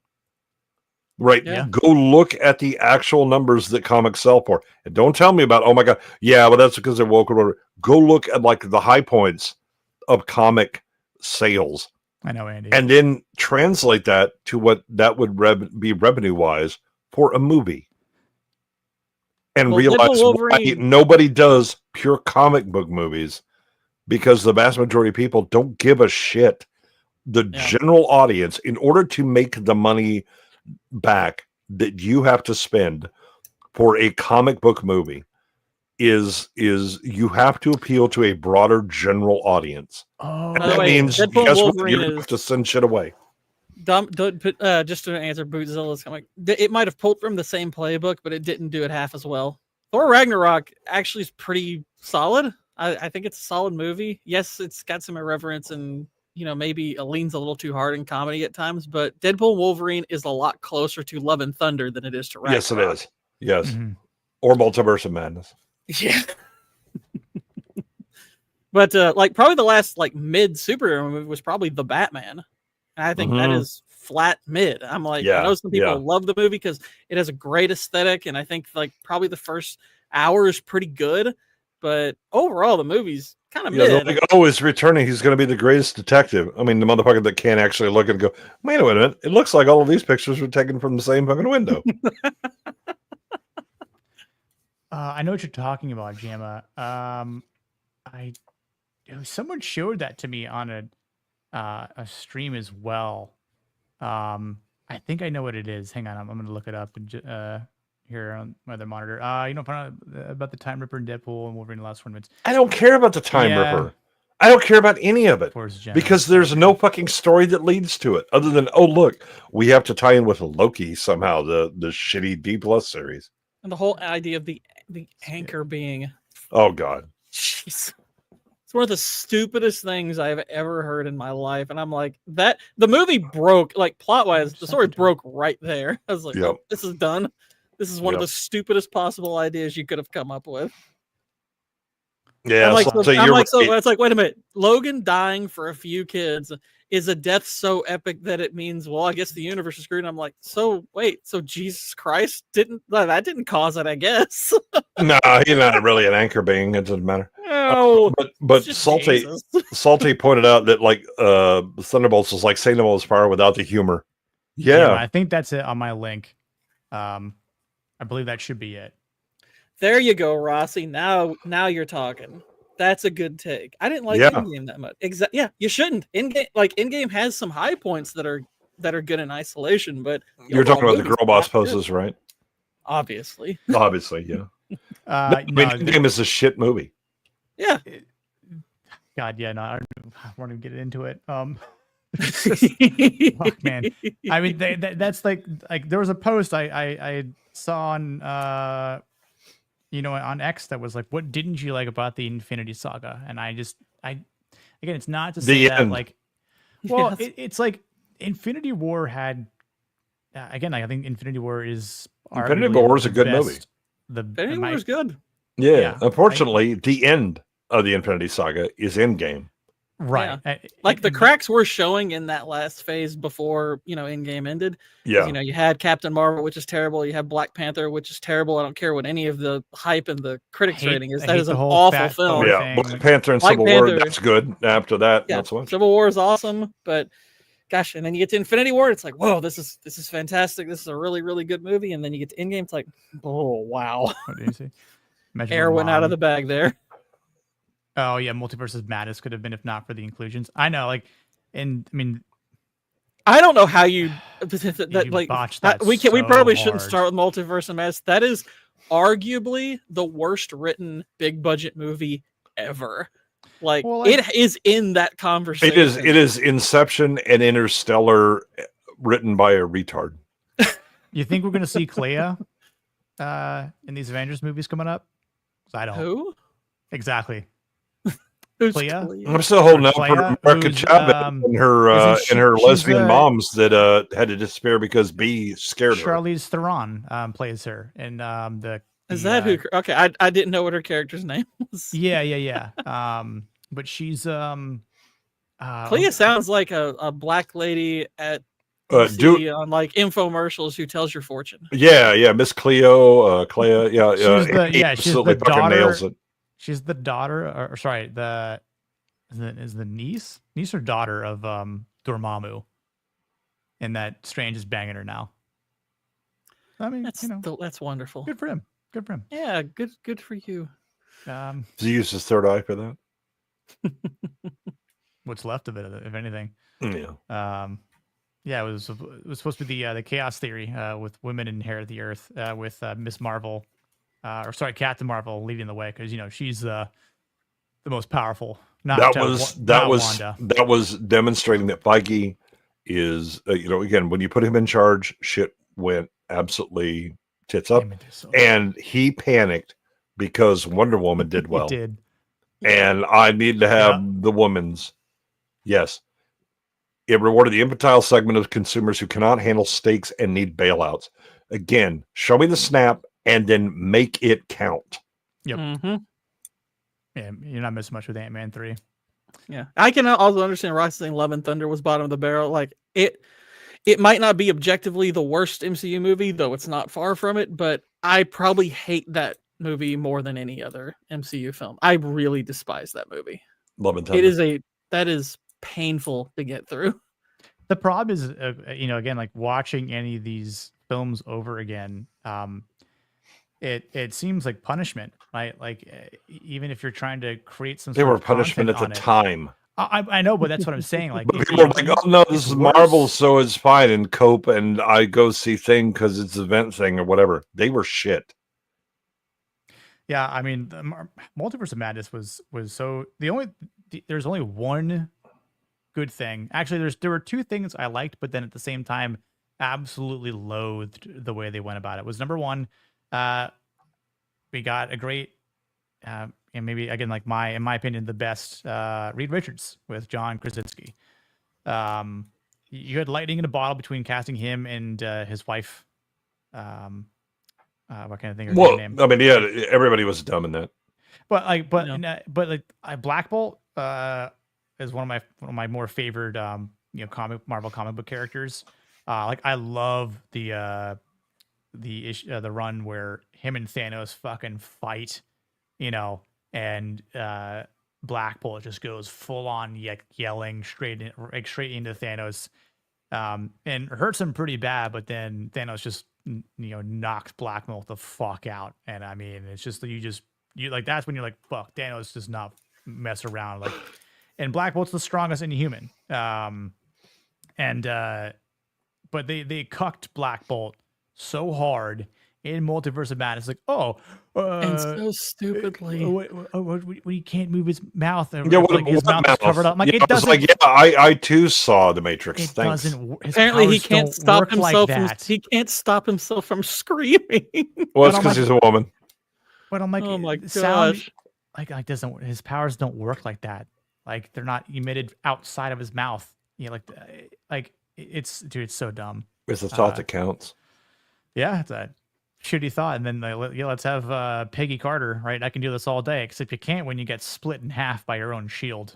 right? Yeah. Go look at the actual numbers that comics sell for, and don't tell me about, oh my god, yeah, well that's because they're woke or whatever. Go look at like the high points of comic sales. I know, Andy, and then translate that to what that would be revenue wise for a movie. And realize why nobody does pure comic book movies, because the vast majority of people don't give a shit. The general audience, in order to make the money back that you have to spend for a comic book movie, is you have to appeal to a broader general audience. Oh, and that means guess what? You have to send shit away. Just to answer Bootzilla's comment, it might have pulled from the same playbook, but it didn't do it half as well. Thor Ragnarok actually is pretty solid. I think it's a solid movie. Yes, it's got some irreverence and maybe it leans a little too hard in comedy at times, but Deadpool and Wolverine is a lot closer to Love and Thunder than it is to Ragnarok. Yes, it is. Yes. Mm-hmm. Or Multiverse of Madness. Yeah. But probably the last mid superhero movie was probably The Batman. And I think that is flat mid. I'm like, I know some people love the movie because it has a great aesthetic, and I think probably the first hour is pretty good, but overall the movie's kind of mid. Like, he's returning. He's going to be the greatest detective. I mean, the motherfucker that can't actually look and go, wait a minute, it looks like all of these pictures were taken from the same fucking window. I know what you're talking about, Jamma. Someone showed that to me on a stream as well. I think I know what it is. Hang on, I'm gonna look it up and here on my other monitor. Find out about the Time Ripper and Deadpool and Wolverine: The Last Tournaments. I don't care about the Time Ripper. I don't care about any of it because there's no fucking story that leads to it other than, oh, look, we have to tie in with Loki somehow, the shitty D+ series. And the whole idea of the anchor being, oh God, jeez, it's one of the stupidest things I've ever heard in my life. And I'm like, that the movie broke, like plot wise, the story broke right there. I was like, oh, this is done. This is one of the stupidest possible ideas you could have come up with. Yeah, it's like, wait a minute, Logan dying for a few kids is a death so epic that it means, well, I guess the universe is screwed. And I'm like, so wait, so Jesus Christ didn't cause it, I guess. No, he's not really an anchor being. It doesn't matter. No, but Salty pointed out that like Thunderbolts was like Saint Elmo's power without the humor. Yeah, I think that's it on my link. I believe that should be it. There you go, Rossi. Now you're talking. That's a good take. I didn't like In-Game that much. Yeah, you shouldn't. In-Game has some high points that are good in isolation, but you're talking about the girl boss poses, right? Obviously, yeah. In-Game is a shit movie. Yeah. God, yeah, no, I want to get into it. Fuck, man. I mean, that's like there was a post I saw on on X that was like, what didn't you like about the Infinity Saga? And again, it's not to say that like, well, it's like Infinity War had, again, I think Infinity War is Infinity War is a good movie. Infinity War is good. Yeah. Unfortunately, the end of the Infinity Saga is Endgame. Right. Yeah. Like the cracks were showing in that last phase before, Endgame ended. Yeah. You had Captain Marvel, which is terrible. You have Black Panther, which is terrible. I don't care what any of the hype and the critics rating is. That is an awful film. Yeah. Black Panther and Civil War, that's good. After that, not so much. Civil War is awesome, but gosh, and then you get to Infinity War, it's like, whoa, this is fantastic. This is a really, really good movie. And then you get to Endgame, it's like, oh wow. What did you see? Air went out of the bag there. Oh yeah, Multiverse Madness could have been if not for the inclusions. I know, I don't know how you botched that. We probably shouldn't start with Multiverse Madness. That is arguably the worst written big budget movie ever. It is in that conversation. It is Inception and Interstellar written by a retard. You think we're gonna see Clea in these Avengers movies coming up? I don't. Who? Exactly. Clea? I'm still holding out for America Chavez and her lesbian moms that had to disappear because B scared her. Charlize Theron plays her, and is that who? Okay, I didn't know what her character's name was. Yeah. But she's Clea sounds like a black lady at on like infomercials who tells your fortune. Yeah, Miss Clea. She's the daughter. Nails it. She's the daughter, or sorry, is the niece or daughter of Dormammu, and that Strange is banging her now. I mean, that's wonderful. Good for him. Yeah, good for you. Does he use his third eye for that? What's left of it, if anything. Yeah. Yeah, it was supposed to be the Chaos Theory with women inherit the Earth with Miss Marvel. Captain Marvel leading the way because she's the most powerful. That was demonstrating that Feige is again, when you put him in charge, shit went absolutely tits up, and he panicked because Wonder Woman did well. He did, and I need to have the woman's. Yes, it rewarded the infantile segment of consumers who cannot handle stakes and need bailouts. Again, show me the snap. And then make it count. Yep. Mm-hmm. Yeah, you're not missing much with Ant-Man 3. Yeah, I can also understand Ross saying Love and Thunder was bottom of the barrel. Like it might not be objectively the worst MCU movie, though it's not far from it. But I probably hate that movie more than any other MCU film. I really despise that movie. Love and Thunder. That is painful to get through. The problem is, again, like watching any of these films over again. It seems like punishment, right? Like even if you're trying to create some, they were punishment at the time. I know, but that's what I'm saying. Like but people are like, oh no, this is Marvel, so it's fine, and cope, and I go see Thing because it's an event thing or whatever. They were shit. Yeah, I mean, the Multiverse of Madness was so the only there's only one good thing. Actually, there were two things I liked, but then at the same time, absolutely loathed the way they went about it. Was number one, we got a great, and maybe again, like in my opinion, the best Reed Richards with John Krasinski. You had lightning in a bottle between casting him and his wife. What kind of thing? Well, name? I mean, yeah, everybody was dumb in that. Black Bolt is one of my more favored Marvel comic book characters. Like I love the run where him and Thanos fucking fight, and Black Bolt just goes full on yelling straight into Thanos, and hurts him pretty bad. But then Thanos just knocks Black Bolt the fuck out, and I mean it's just you like that's when you're like, fuck, Thanos does not mess around. Like, and Black Bolt's the strongest Inhuman. But they cucked Black Bolt so hard in Multiverse of Madness, like, and so stupidly, when he can't move his mouth, his mouth is covered up. I'm like, yeah, it doesn't. I too saw the Matrix. It Thanks. doesn't. Apparently, he can't stop himself. He can't stop himself from screaming. Well, it's because he's a woman. But I'm like, oh my gosh, sound, like doesn't his powers don't work like that? Like they're not emitted outside of his mouth. Like it's so dumb. It's the thought that counts. Yeah, it's a shitty thought. And then let's have Peggy Carter, right? I can do this all day, except you can't when you get split in half by your own shield.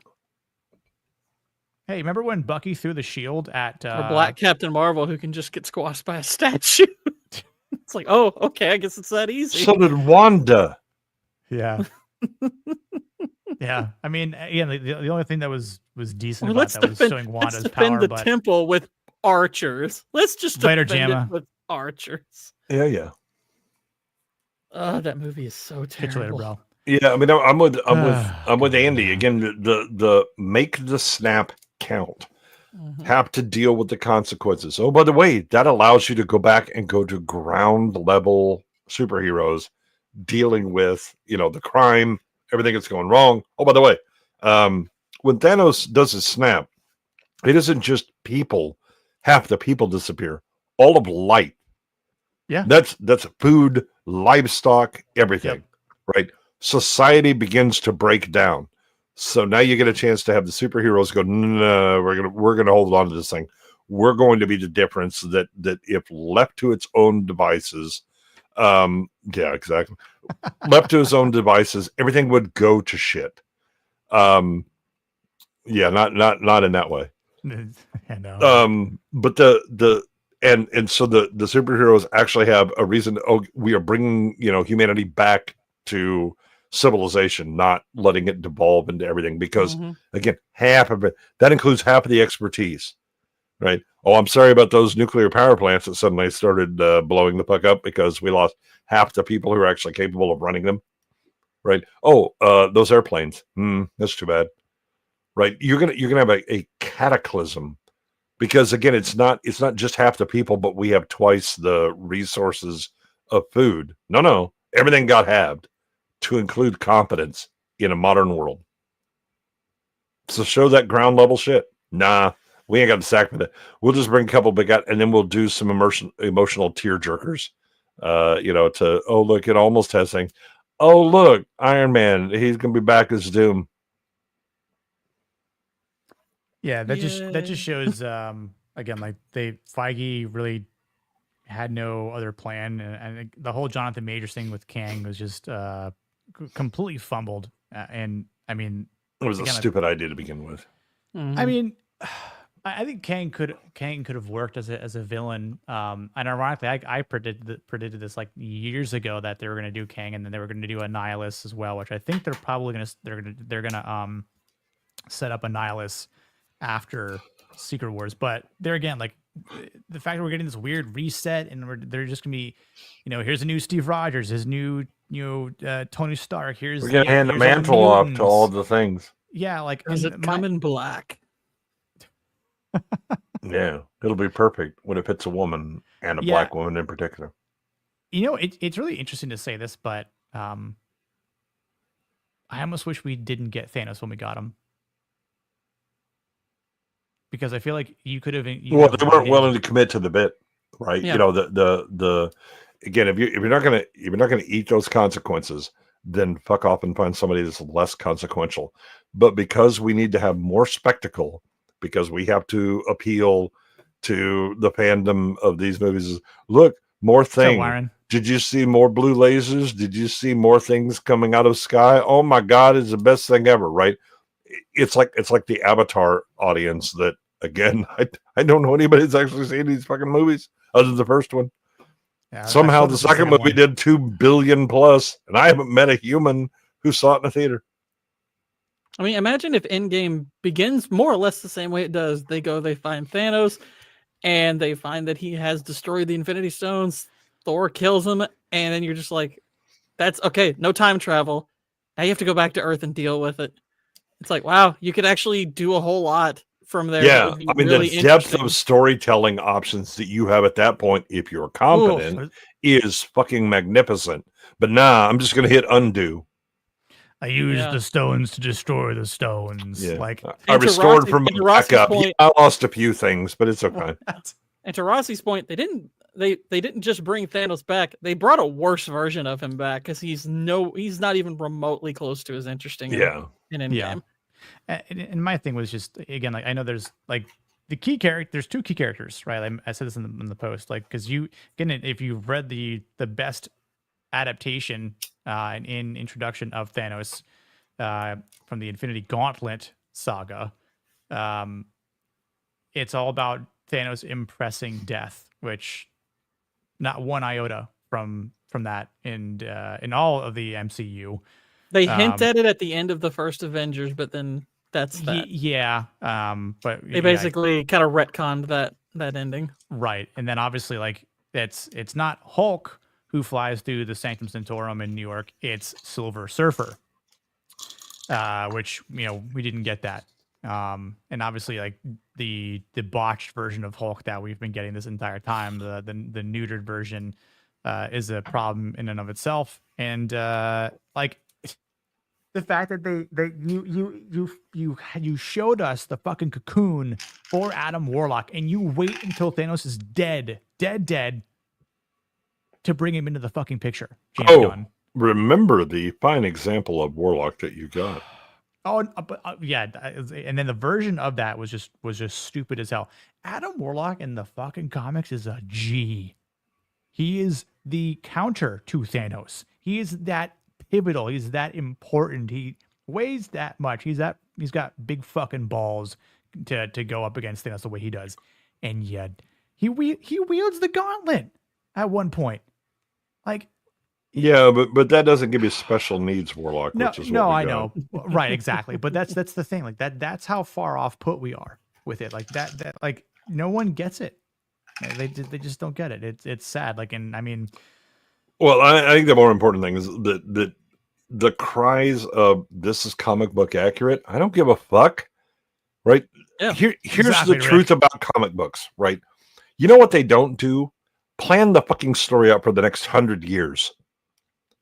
Hey, remember when Bucky threw the shield at or Black Captain Marvel, who can just get squashed by a statue? It's like, oh, okay, I guess it's that easy. So did Wanda. Yeah. Yeah. I mean, again, the only thing that was decent about that was showing Wanda's power. Let's defend the temple with archers. Let's just later, defend Jamma. it with archers. Yeah. That movie is so terrible. Later, bro. Yeah, I mean, I'm with Andy again. The make the snap count. Have to deal with the consequences. Oh, by the way, that allows you to go back and go to ground level superheroes dealing with, the crime, everything that's going wrong. Oh, by the way, when Thanos does his snap, it isn't just people. Half the people disappear. All of light. Yeah. That's food, livestock, everything. Right? Society begins to break down. So now you get a chance to have the superheroes go, no, we're gonna hold on to this thing. We're going to be the difference that if left to its own devices, yeah, exactly. Left to its own devices, everything would go to shit. Yeah, not in that way. I know. But and so the superheroes actually have a reason. We are bringing humanity back to civilization, not letting it devolve into everything, because again, half of it, that includes half of the expertise, right? Oh, I'm sorry about those nuclear power plants that suddenly started blowing the fuck up because we lost half the people who are actually capable of running them, right? Oh, those airplanes, that's too bad, right? You're gonna have a cataclysm, because again, it's not just half the people, but we have twice the resources of food. No, everything got halved to include competence in a modern world. So show that ground level shit. Nah, we ain't got the sack for that. We'll just bring a couple big guys, and then we'll do some emotional tear jerkers. Look, it almost has things. Oh, look, Iron Man, he's gonna be back as Doom. Yeah, that just shows again, like Feige really had no other plan, and the whole Jonathan Majors thing with Kang was just completely fumbled. And I mean, it was a stupid idea to begin with. I mean, I think Kang could have worked as a villain. And ironically, I predicted this like years ago that they were going to do Kang, and then they were going to do Annihilus as well, which I think they're probably they're gonna set up Annihilus after Secret Wars. But there again, like the fact that we're getting this weird reset, and they're just gonna be, here's a new Steve Rogers, his new Tony Stark. We're gonna hand the mantle off to all of the things. Yeah, like is it coming black? Yeah, it'll be perfect when it fits a woman, and a black woman in particular. It's really interesting to say this, but I almost wish we didn't get Thanos when we got him. because I feel like you could have. Well, they weren't willing to commit to the bit, right? Yeah. You know, the again, if you're not gonna eat those consequences, then fuck off and find somebody that's less consequential. But because we need to have more spectacle, because we have to appeal to the fandom of these movies, look, more thing. Warren? Did you see more blue lasers? Did you see more things coming out of sky? Oh my God, it's the best thing ever, right? It's like the Avatar audience that, again, I don't know anybody that's actually seen these fucking movies other than the first one. Yeah, Somehow the second movie did 2 billion plus, and I haven't met a human who saw it in a theater. I mean, imagine if Endgame begins more or less the same way it does. They find Thanos, and they find that he has destroyed the Infinity Stones. Thor kills him, and then you're just like, that's okay, no time travel. Now you have to go back to Earth and deal with it. It's like, wow, you could actually do a whole lot from there. Yeah, I mean, really the depth of storytelling options that you have at that point, if you're competent, is fucking magnificent. But nah, I'm just going to hit undo. I used the stones to destroy the stones. Yeah. Like I restored from my backup. Yeah, I lost a few things, but it's okay. And to Rossi's point, they didn't just bring Thanos back. They brought a worse version of him back because he's not even remotely close to as interesting. In Endgame. And my thing was just, again, like, I know there's like the key character. There's 2 key characters, right? I said this in the post, like, because if you've read the best adaptation in introduction of Thanos from the Infinity Gauntlet saga, it's all about Thanos impressing death, which not one iota from that in all of the MCU. They hint at it at the end of the first Avengers, but then that's that. But they basically kind of retconned that ending. Right. And then obviously, like, it's not Hulk who flies through the Sanctum Sanctorum in New York. It's Silver Surfer, which, we didn't get that. And obviously, like, the botched version of Hulk that we've been getting this entire time, the neutered version, is a problem in and of itself. And like, the fact that you showed us the fucking cocoon for Adam Warlock, and you wait until Thanos is dead, to bring him into the fucking picture. James Gunn. Remember the fine example of Warlock that you got. Oh, but yeah, and then the version of that was just stupid as hell. Adam Warlock in the fucking comics is a G. He is the counter to Thanos. He is that pivotal. He's that important. He weighs that much. He's got big fucking balls to go up against Thanos the way he does, and yet he wields the gauntlet at one point. Like, yeah, but that doesn't give you special needs Warlock. No, which is I know, right? Exactly. But that's the thing. Like that's how far off put we are with it. Like that like no one gets it. They just don't get it. It's sad. Like, and I mean, well, I think the more important thing is that the cries of "this is comic book accurate." I don't give a fuck, right? Yeah, here's exactly, the truth about comic books, right? You know what they don't do? Plan the fucking story out for the next 100 years.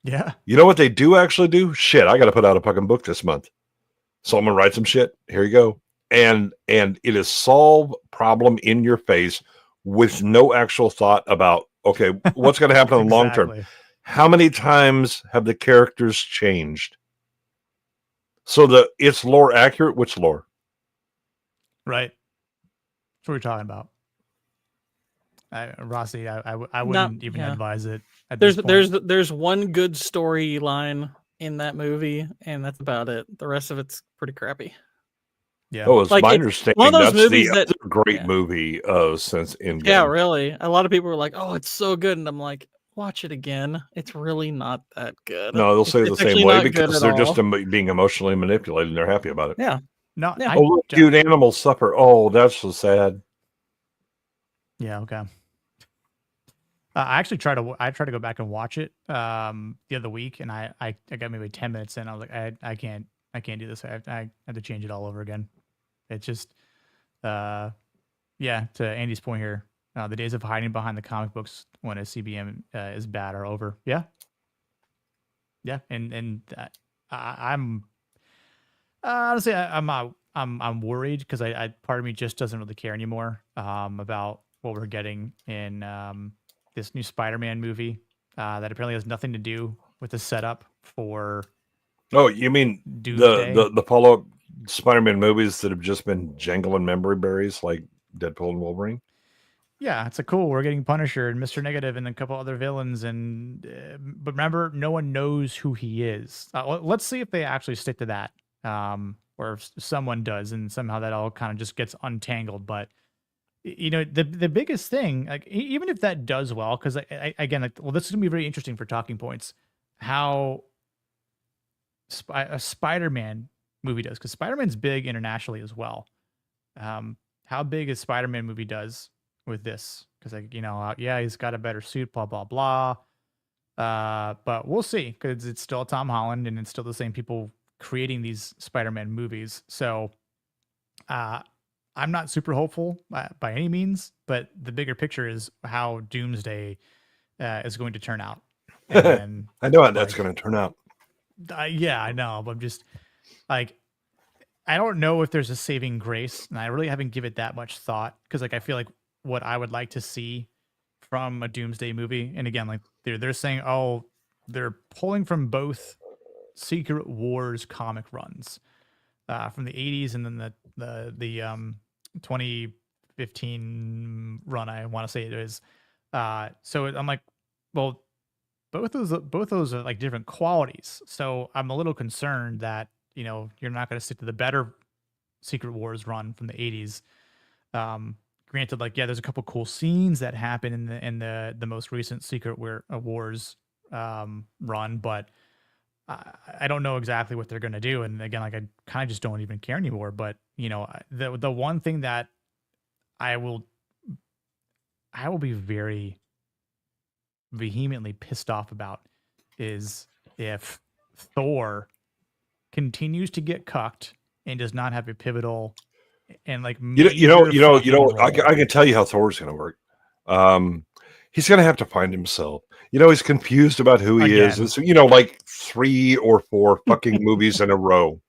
Yeah. You know what they do actually do? Shit, I got to put out a fucking book this month. So I'm going to write some shit. Here you go. And it is solve problem in your face with no actual thought about, okay, what's going to happen in the long term? How many times have the characters changed? So it's lore accurate. Which lore? Right. That's what we're talking about. Rossi, I wouldn't even advise it. There's one good storyline in that movie, and that's about it. The rest of it's pretty crappy. Yeah. Oh, it's my understanding one of those that's movies the other great movie since Endgame. Yeah, really. A lot of people were like, "Oh, it's so good," and I'm like, "Watch it again. It's really not that good." No, they'll say it's the same actually way not because good they're at just all. being emotionally manipulated and they're happy about it. Yeah. No. Yeah. Oh, look, dude, animals suffer. Oh, that's so sad. Yeah. Okay. I actually tried to go back and watch it the other week, and I got maybe 10 minutes in. I was like, I can't do this. I had to change it all over again. It's just, yeah. To Andy's point here, the days of hiding behind the comic books when a CBM is bad are over. Yeah. Yeah, and I'm honestly, I'm I'm worried because I part of me just doesn't really care anymore about what we're getting in this new Spider-Man movie that apparently has nothing to do with the setup for. Oh, you mean Doomsday? the follow-up Spider-Man movies that have just been jangling memory berries like Deadpool and Wolverine? Yeah, it's a cool. We're getting Punisher and Mr. Negative and a couple other villains, and but remember, no one knows who he is. Let's see if they actually stick to that, or if someone does, and somehow that all kind of just gets untangled. But the biggest thing, like even if that does well, because again, like, well, this is gonna be very interesting for talking points. How a Spider-Man movie does, because Spider-Man's big internationally as well. How big a Spider-Man movie does with this, because yeah, he's got a better suit, blah blah blah. But we'll see, because it's still Tom Holland and it's still the same people creating these Spider-Man movies. So I'm not super hopeful by any means, but the bigger picture is how Doomsday is going to turn out. And I know how that's going to turn out. Yeah, I know, but I'm just like, I don't know if there's a saving grace, and I really haven't given it that much thought, because like I feel like what I would like to see from a Doomsday movie, and again, like they're saying, oh, they're pulling from both Secret Wars comic runs from the 80s and then the 2015 run, I want to say it is. So I'm like, well, both those are like different qualities. So I'm a little concerned that you're not going to stick to the better Secret Wars run from the 80s. Granted, like, yeah, there's a couple cool scenes that happen in the most recent Secret Wars run, but I don't know exactly what they're going to do. And again, like, I kind of just don't even care anymore. But the one thing that I will be very vehemently pissed off about is if Thor continues to get cucked and does not have a pivotal and like I can tell you how Thor's going to work. He's going to have to find himself. He's confused about who he is. It's, like 3 or 4 fucking movies in a row.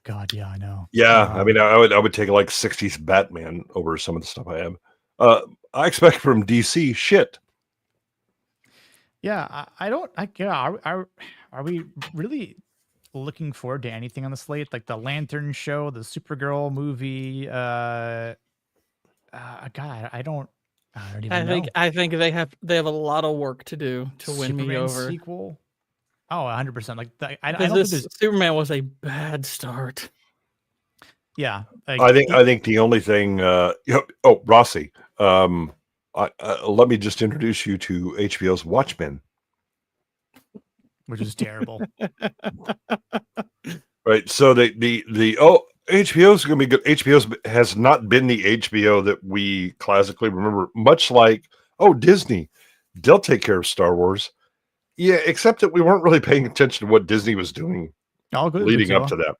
God, yeah, I know. Yeah, I mean, I would take like 60s Batman over some of the stuff I have. I expect from DC shit. Yeah, are we really looking forward to anything on the slate? Like the Lantern show, the Supergirl movie. God, I don't even know. I think they have a lot of work to do to win me over. Sequel. Oh, 100%. Like I don't think this Superman was a bad start. Yeah, like, I think the only thing. Rossi. Let me just introduce you to HBO's Watchmen, which is terrible. Right. So HBO's going to be good. HBO has not been the HBO that we classically remember, much like, Disney. They'll take care of Star Wars. Yeah, except that we weren't really paying attention to what Disney was doing leading up to that.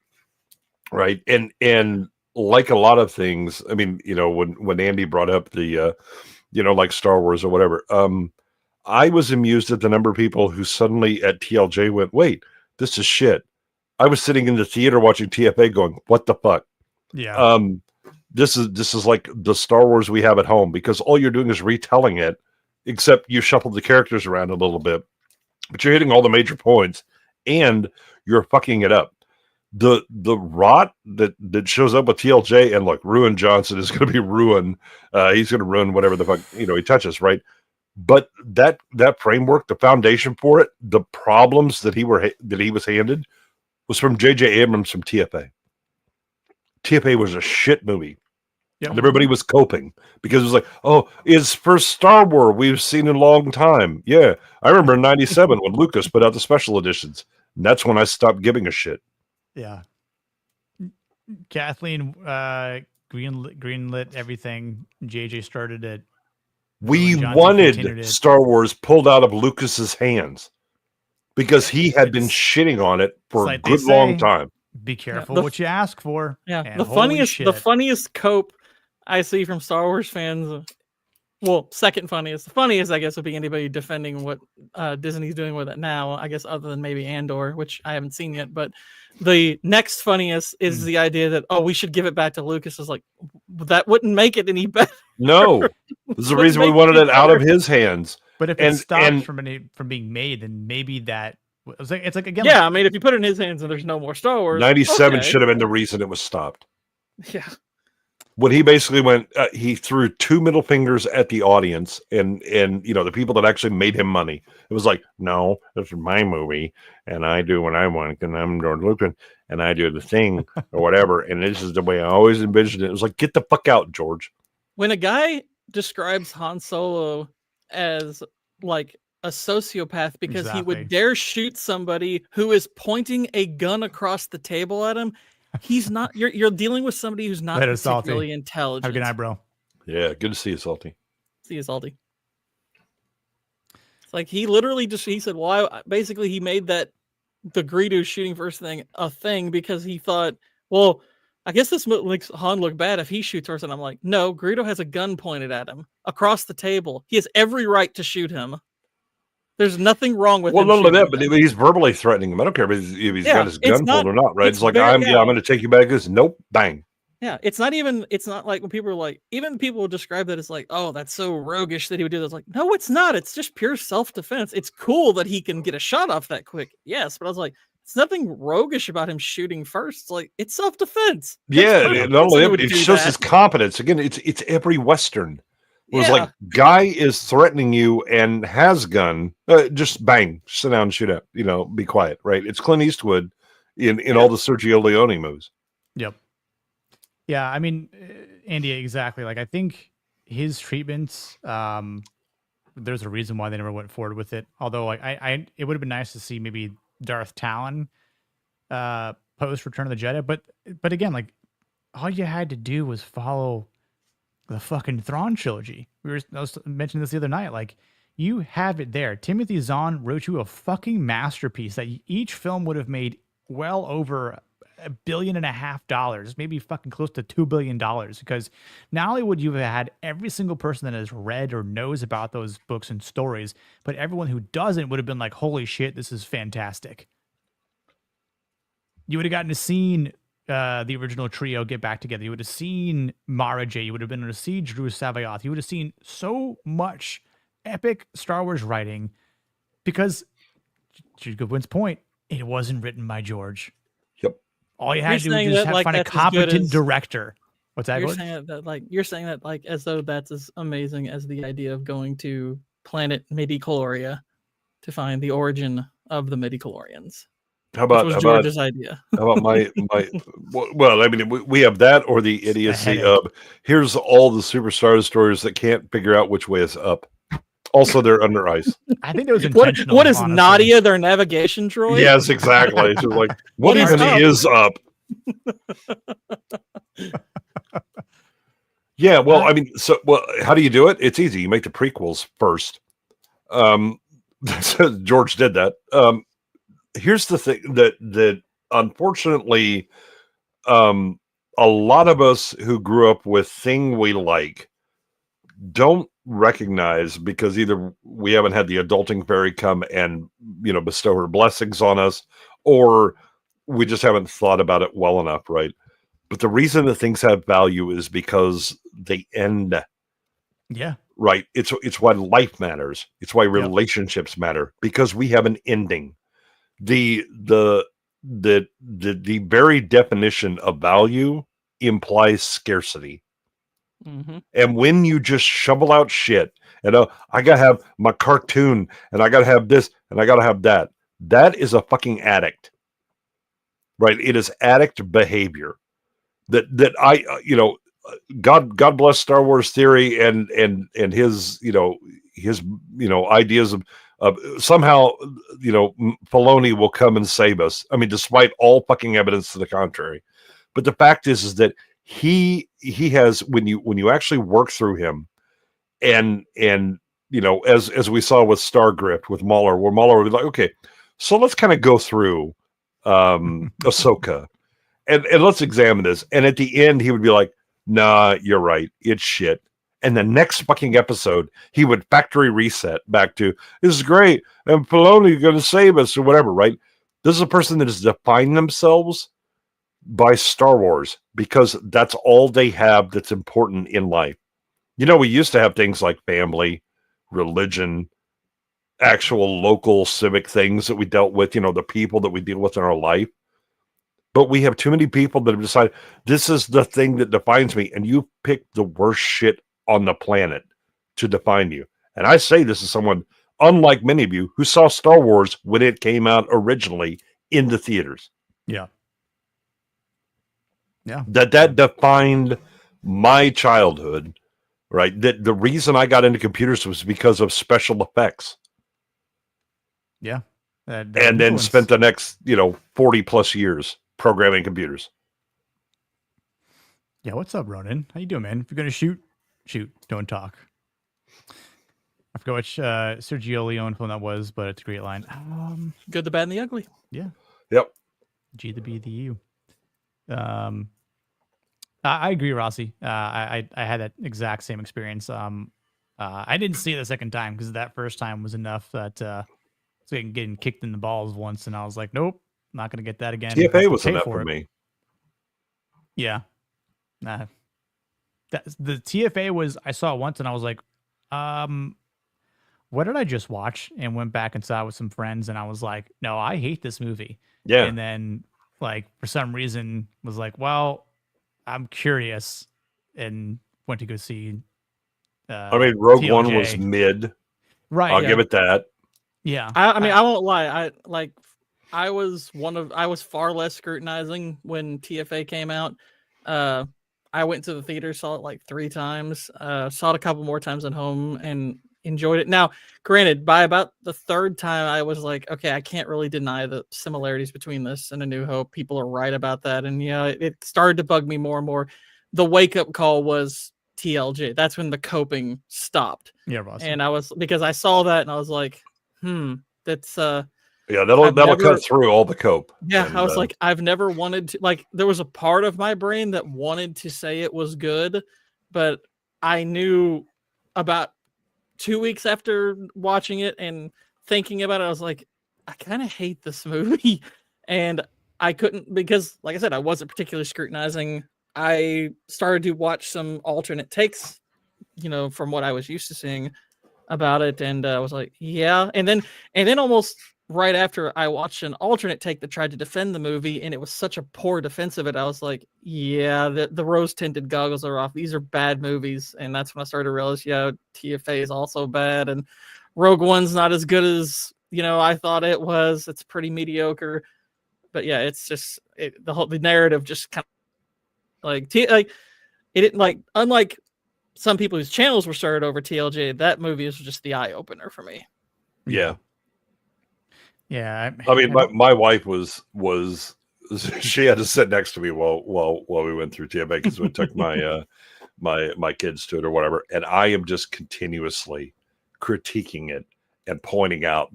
Right. And like a lot of things, I mean, when Andy brought up the, like Star Wars or whatever, I was amused at the number of people who suddenly at TLJ went, wait, this is shit. I was sitting in the theater watching TFA going, what the fuck? Yeah. This is like the Star Wars we have at home, because all you're doing is retelling it, except you shuffled the characters around a little bit, but you're hitting all the major points and you're fucking it up. The rot that shows up with TLJ, and look, Ruin Johnson is going to be ruin. He's going to ruin whatever the fuck he touches, right? But that framework, the foundation for it, the problems that he was handed was from J.J. Abrams from TFA. TFA was a shit movie. Yep. And everybody was coping because it was like, it's first Star Wars we've seen in a long time. Yeah, I remember in '97 when Lucas put out the special editions. And that's when I stopped giving a shit. Yeah. Kathleen greenlit everything. JJ started it. We wanted Star Wars pulled out of Lucas's hands because he had been shitting on it for a good long time. Be careful what you ask for. Yeah, the funniest cope I see from Star Wars fans Well, second funniest. The funniest, I guess, would be anybody defending what Disney's doing with it now. I guess other than maybe Andor, which I haven't seen yet. But the next funniest is the idea that we should give it back to Lucas. Is like that wouldn't make it any better. No, this is the reason we wanted it out of his hands. But if it stopped from being made, then maybe that it's like again. Yeah, I mean, if you put it in his hands and there's no more Star Wars, 97 okay. should have been the reason it was stopped. Yeah. When he basically went, he threw two middle fingers at the audience and the people that actually made him money. It was like, no, this is my movie, and I do what I want, and I'm George Lucas, and I do the thing or whatever, and this is the way I always envisioned it. It was like, get the fuck out, George. When a guy describes Han Solo as like a sociopath because he would dare shoot somebody who is pointing a gun across the table at him, he's not. You're dealing with somebody who's not particularly intelligent. Have a good night, bro. Yeah, good to see you, Salty. See you, Salty. It's like he literally he said, "Well, basically he made that the Greedo shooting first thing a thing because he thought, well, I guess this makes Han look bad if he shoots first." And I'm like, no, Greedo has a gun pointed at him across the table. He has every right to shoot him. There's nothing wrong with him. Well, not only that, but he's verbally threatening him. I don't care if he's got his gun pulled or not, right? It's like, I'm going to take you back. This, nope, bang. Yeah, it's not like when people are like, even people will describe that as like, oh, that's so roguish that he would do that. It's like, no, it's not. It's just pure self-defense. It's cool that he can get a shot off that quick. Yes, but I was like, it's nothing roguish about him shooting first. It's like, it's self-defense. Yeah, not only that, it shows his competence. Again, it's every Western. It was like, guy is threatening you and has gun, just bang, sit down and shoot out, be quiet, right? It's Clint Eastwood in all the Sergio Leone movies. Yep. Yeah, I mean, Andy, exactly. Like, I think his treatments, there's a reason why they never went forward with it. Although, like, it would have been nice to see maybe Darth Talon post Return of the Jedi. But again, like, all you had to do was follow the fucking Thrawn trilogy. I was mentioning this the other night. Like, you have it there. Timothy Zahn wrote you a fucking masterpiece that each film would have made well over $1.5 billion, maybe fucking close to $2 billion. Because not only would you have had every single person that has read or knows about those books and stories, but everyone who doesn't would have been like, holy shit, this is fantastic. You would have gotten to see the original trio get back together. You would have seen Mara J. You would have been able to see Drew Savoyoth. You would have seen so much epic Star Wars writing because, to Goodwin's point, it wasn't written by George. Yep. All you had to do was just find a competent director. What's that? You're saying that as though that's as amazing as the idea of going to planet Midichlorians to find the origin of the midichlorians. How about George's idea? How about my? Well, I mean, we have that or the idiocy of here's all the superstar stories that can't figure out which way is up. Also, they're under ice. I think it was intentional. What is honestly. Nadia, their navigation droid? Yes, exactly. She's like, what even is up? Yeah, well, I mean, how do you do it? It's easy. You make the prequels first. George did that. Here's the thing that unfortunately, a lot of us who grew up with thing we like don't recognize because either we haven't had the adulting fairy come and bestow her blessings on us, or we just haven't thought about it well enough, right? But the reason that things have value is because they end. Yeah. Right. It's why life matters. It's why relationships matter, because we have an ending. The very definition of value implies scarcity. Mm-hmm. And when you just shovel out shit and I gotta have my cartoon and I gotta have this and I gotta have that, that is a fucking addict, right? It is addict behavior that I God bless Star Wars theory and his his ideas of somehow Filoni will come and save us. I mean, despite all fucking evidence to the contrary. But the fact is that he has, when you actually work through him, and as we saw with Stargrift with Mahler, where Mahler would be like, okay, so let's kind of go through Ahsoka and let's examine this. And at the end, he would be like, nah, you're right, it's shit. And the next fucking episode, he would factory reset back to, this is great, and Filoni going to save us or whatever, right? This is a person that has defined themselves by Star Wars because that's all they have that's important in life. You know, we used to have things like family, religion, actual local civic things that we dealt with, you know, the people that we deal with in our life. But we have too many people that have decided this is the thing that defines me, and you pick the worst shit on the planet to define you. And I say this is someone, unlike many of you, who saw Star Wars when it came out originally in the theaters. Yeah. Yeah. That defined my childhood, right? That the reason I got into computers was because of special effects. Yeah. And then spent the next, 40 plus years programming computers. Yeah, what's up, Ronan? How you doing, man? If you're gonna shoot, don't talk. I forgot which Sergio Leone film that was, but it's a great line. Good, the bad, and the ugly. Yeah. Yep. G, the B, the U. I agree, Rossi. I had that exact same experience. I didn't see it the second time because that first time was enough that getting kicked in the balls once, and I was like, nope, not gonna get that again. TFA was enough for me. Yeah. The TFA was, I saw it once and I was like, what did I just watch? And went back and saw it with some friends and I was like, no, I hate this movie. Yeah. And then like for some reason was like, well, I'm curious and went to go see Rogue TLJ. One was mid. Right. I'll give it that. Yeah. I mean, I won't lie. I was far less scrutinizing when TFA came out. I went to the theater, saw it like 3 times, saw it a couple more times at home and enjoyed it. Now, granted, by about the 3rd time, I was like, okay, I can't really deny the similarities between this and A New Hope. People are right about that. And it started to bug me more and more. The wake-up call was TLJ. That's when the coping stopped. Yeah, Ross. And because I saw that and I was like, that's yeah, that'll cut through all the cope. Yeah, I was like, I've never wanted to, like, there was a part of my brain that wanted to say it was good, but I knew about 2 weeks after watching it and thinking about it, I was like, I kind of hate this movie. And I couldn't, because like I said, I wasn't particularly scrutinizing. I started to watch some alternate takes, from what I was used to seeing about it. And I was like, yeah. And then almost right after, I watched an alternate take that tried to defend the movie, and it was such a poor defense of it. I was like, yeah, the rose-tinted goggles are off. These are bad movies. And that's when I started to realize, yeah, TFA is also bad, and Rogue One's not as good as I thought it was. It's pretty mediocre. But yeah, it's just the narrative just kind of unlike some people whose channels were started over TLJ, that movie is just the eye opener for me. Yeah. Yeah, I mean, my wife was she had to sit next to me while we went through TFA because we took my my kids to it or whatever, and I am just continuously critiquing it and pointing out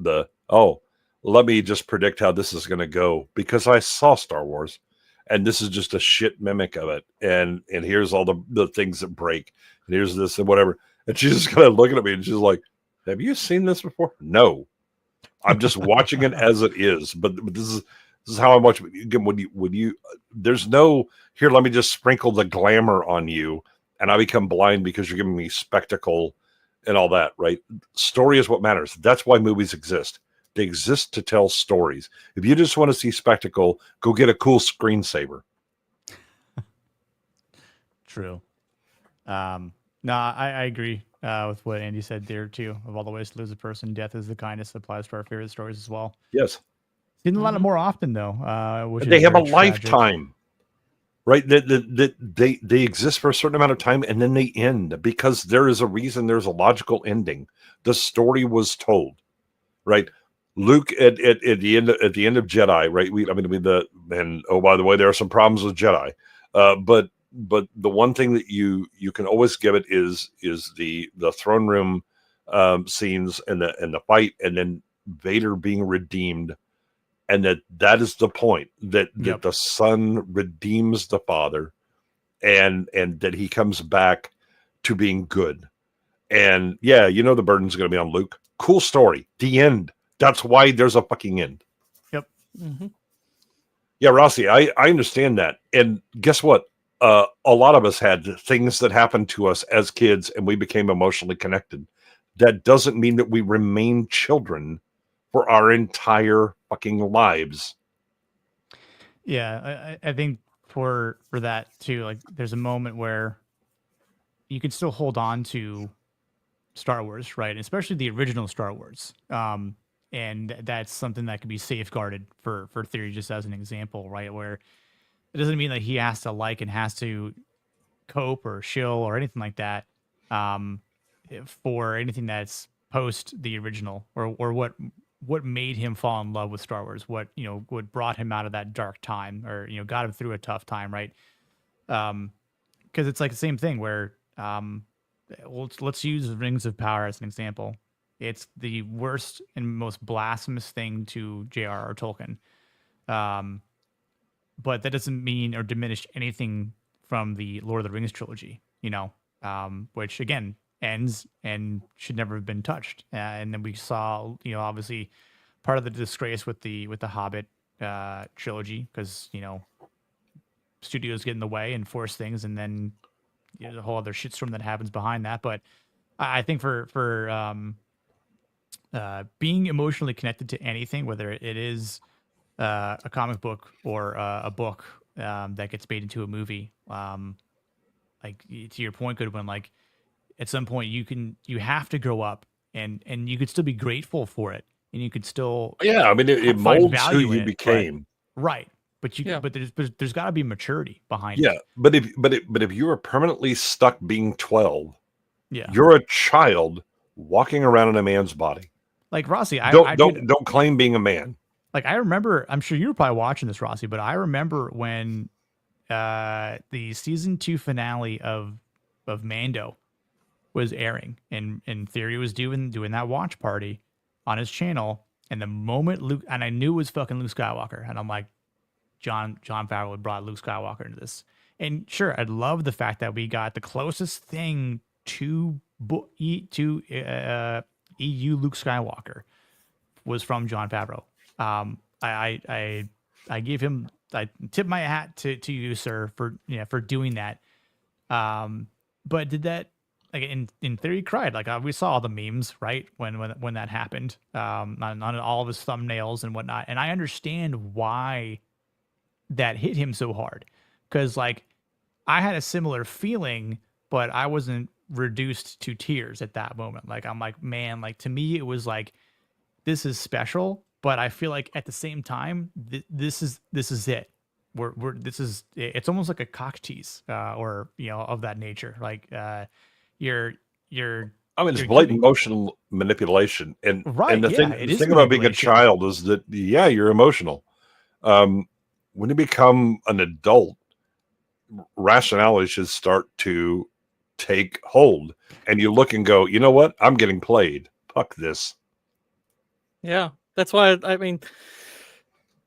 let me just predict how this is going to go because I saw Star Wars, and this is just a shit mimic of it, and here's all the things that break, and here's this and whatever, and she's just kind of looking at me and she's like, "Have you seen this before?" No. I'm just watching it as it is, but this is how I watch it. Again, when you there's no here. Let me just sprinkle the glamour on you, and I become blind because you're giving me spectacle and all that. Right? Story is what matters. That's why movies exist. They exist to tell stories. If you just want to see spectacle, go get a cool screensaver. True. No, I agree with what Andy said there too. Of all the ways to lose a person, death is the kindest. Applies to our favorite stories as well. Yes. Seen a lot more often though. Which they have a tragic. lifetime, right? They exist for a certain amount of time and then they end because there is a reason. There's a logical ending. The story was told, right? Luke at the end of Jedi, right? And oh, by the way, there are some problems with Jedi, but the one thing that you can always give it is the throne room scenes and the fight, and then Vader being redeemed, and that is the point that the son redeems the father, and that he comes back to being good. And yeah, you know the burden's going to be on Luke. Cool story. The end. That's why there's a fucking end. Yep. Mm-hmm. Yeah, Rossi, I understand that. And guess what? A lot of us had things that happened to us as kids and we became emotionally connected. That doesn't mean that we remain children for our entire fucking lives. Yeah, I think for that too, like there's a moment where you can still hold on to Star Wars, right? Especially the original Star Wars. And that's something that can be safeguarded for Theory, just as an example, right? Where it doesn't mean that he has to like and has to cope or shill or anything like that for anything that's post the original or what made him fall in love with Star Wars, what brought him out of that dark time or got him through a tough time, right? Because it's like the same thing where let's use Rings of Power as an example. It's the worst and most blasphemous thing to J.R.R. Tolkien. But that doesn't mean or diminish anything from the Lord of the Rings trilogy, which again ends and should never have been touched. And then we saw, obviously part of the disgrace with the Hobbit trilogy, because studios get in the way and force things, and then the whole other shitstorm that happens behind that. But I think for being emotionally connected to anything, whether it is a comic book or a book that gets made into a movie, like to your point, Goodwin, like at some point you have to grow up and you could still be grateful for it, and you could still I mean it molds who you became, right? But but there's got to be maturity behind it. Yeah, but if you are permanently stuck being 12, yeah, you're a child walking around in a man's body. Like Rossi, don't claim being a man. Like I remember, I'm sure you were probably watching this, Rossi, but I remember when the season 2 finale of Mando was airing, and Theory was doing that watch party on his channel, and the moment Luke, and I knew it was fucking Luke Skywalker, and I'm like, John Favreau brought Luke Skywalker into this, and sure, I love the fact that we got the closest thing to EU Luke Skywalker was from John Favreau. I give him, I tip my hat to you, sir, for doing that. But did that, like in Theory cried, like we saw all the memes, right? When that happened, on all of his thumbnails and whatnot. And I understand why that hit him so hard. Cause like I had a similar feeling, but I wasn't reduced to tears at that moment. Like, I'm like, man, like to me, it was like, this is special. But I feel like at the same time, this is it. It's almost like a cock tease, or of that nature. Like you're. I mean, it's blatant emotional manipulation, and right. And the thing about being a child is that you're emotional. When you become an adult, rationality should start to take hold, and you look and go, you know what? I'm getting played. Fuck this. Yeah. That's why, I mean,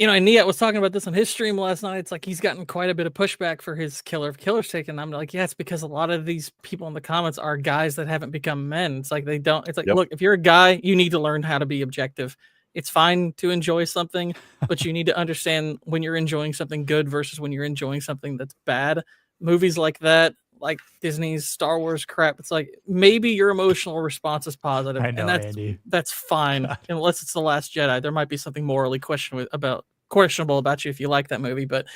and Niat was talking about this on his stream last night. It's like he's gotten quite a bit of pushback for his Killer of Killers take. And I'm like, yeah, it's because a lot of these people in the comments are guys that haven't become men. It's like look, if you're a guy, you need to learn how to be objective. It's fine to enjoy something, but you need to understand when you're enjoying something good versus when you're enjoying something that's bad. Movies like that, like Disney's Star Wars crap, it's like maybe your emotional response is positive, and that's fine. Unless it's The Last Jedi, there might be something morally questionable about you if you like that movie. But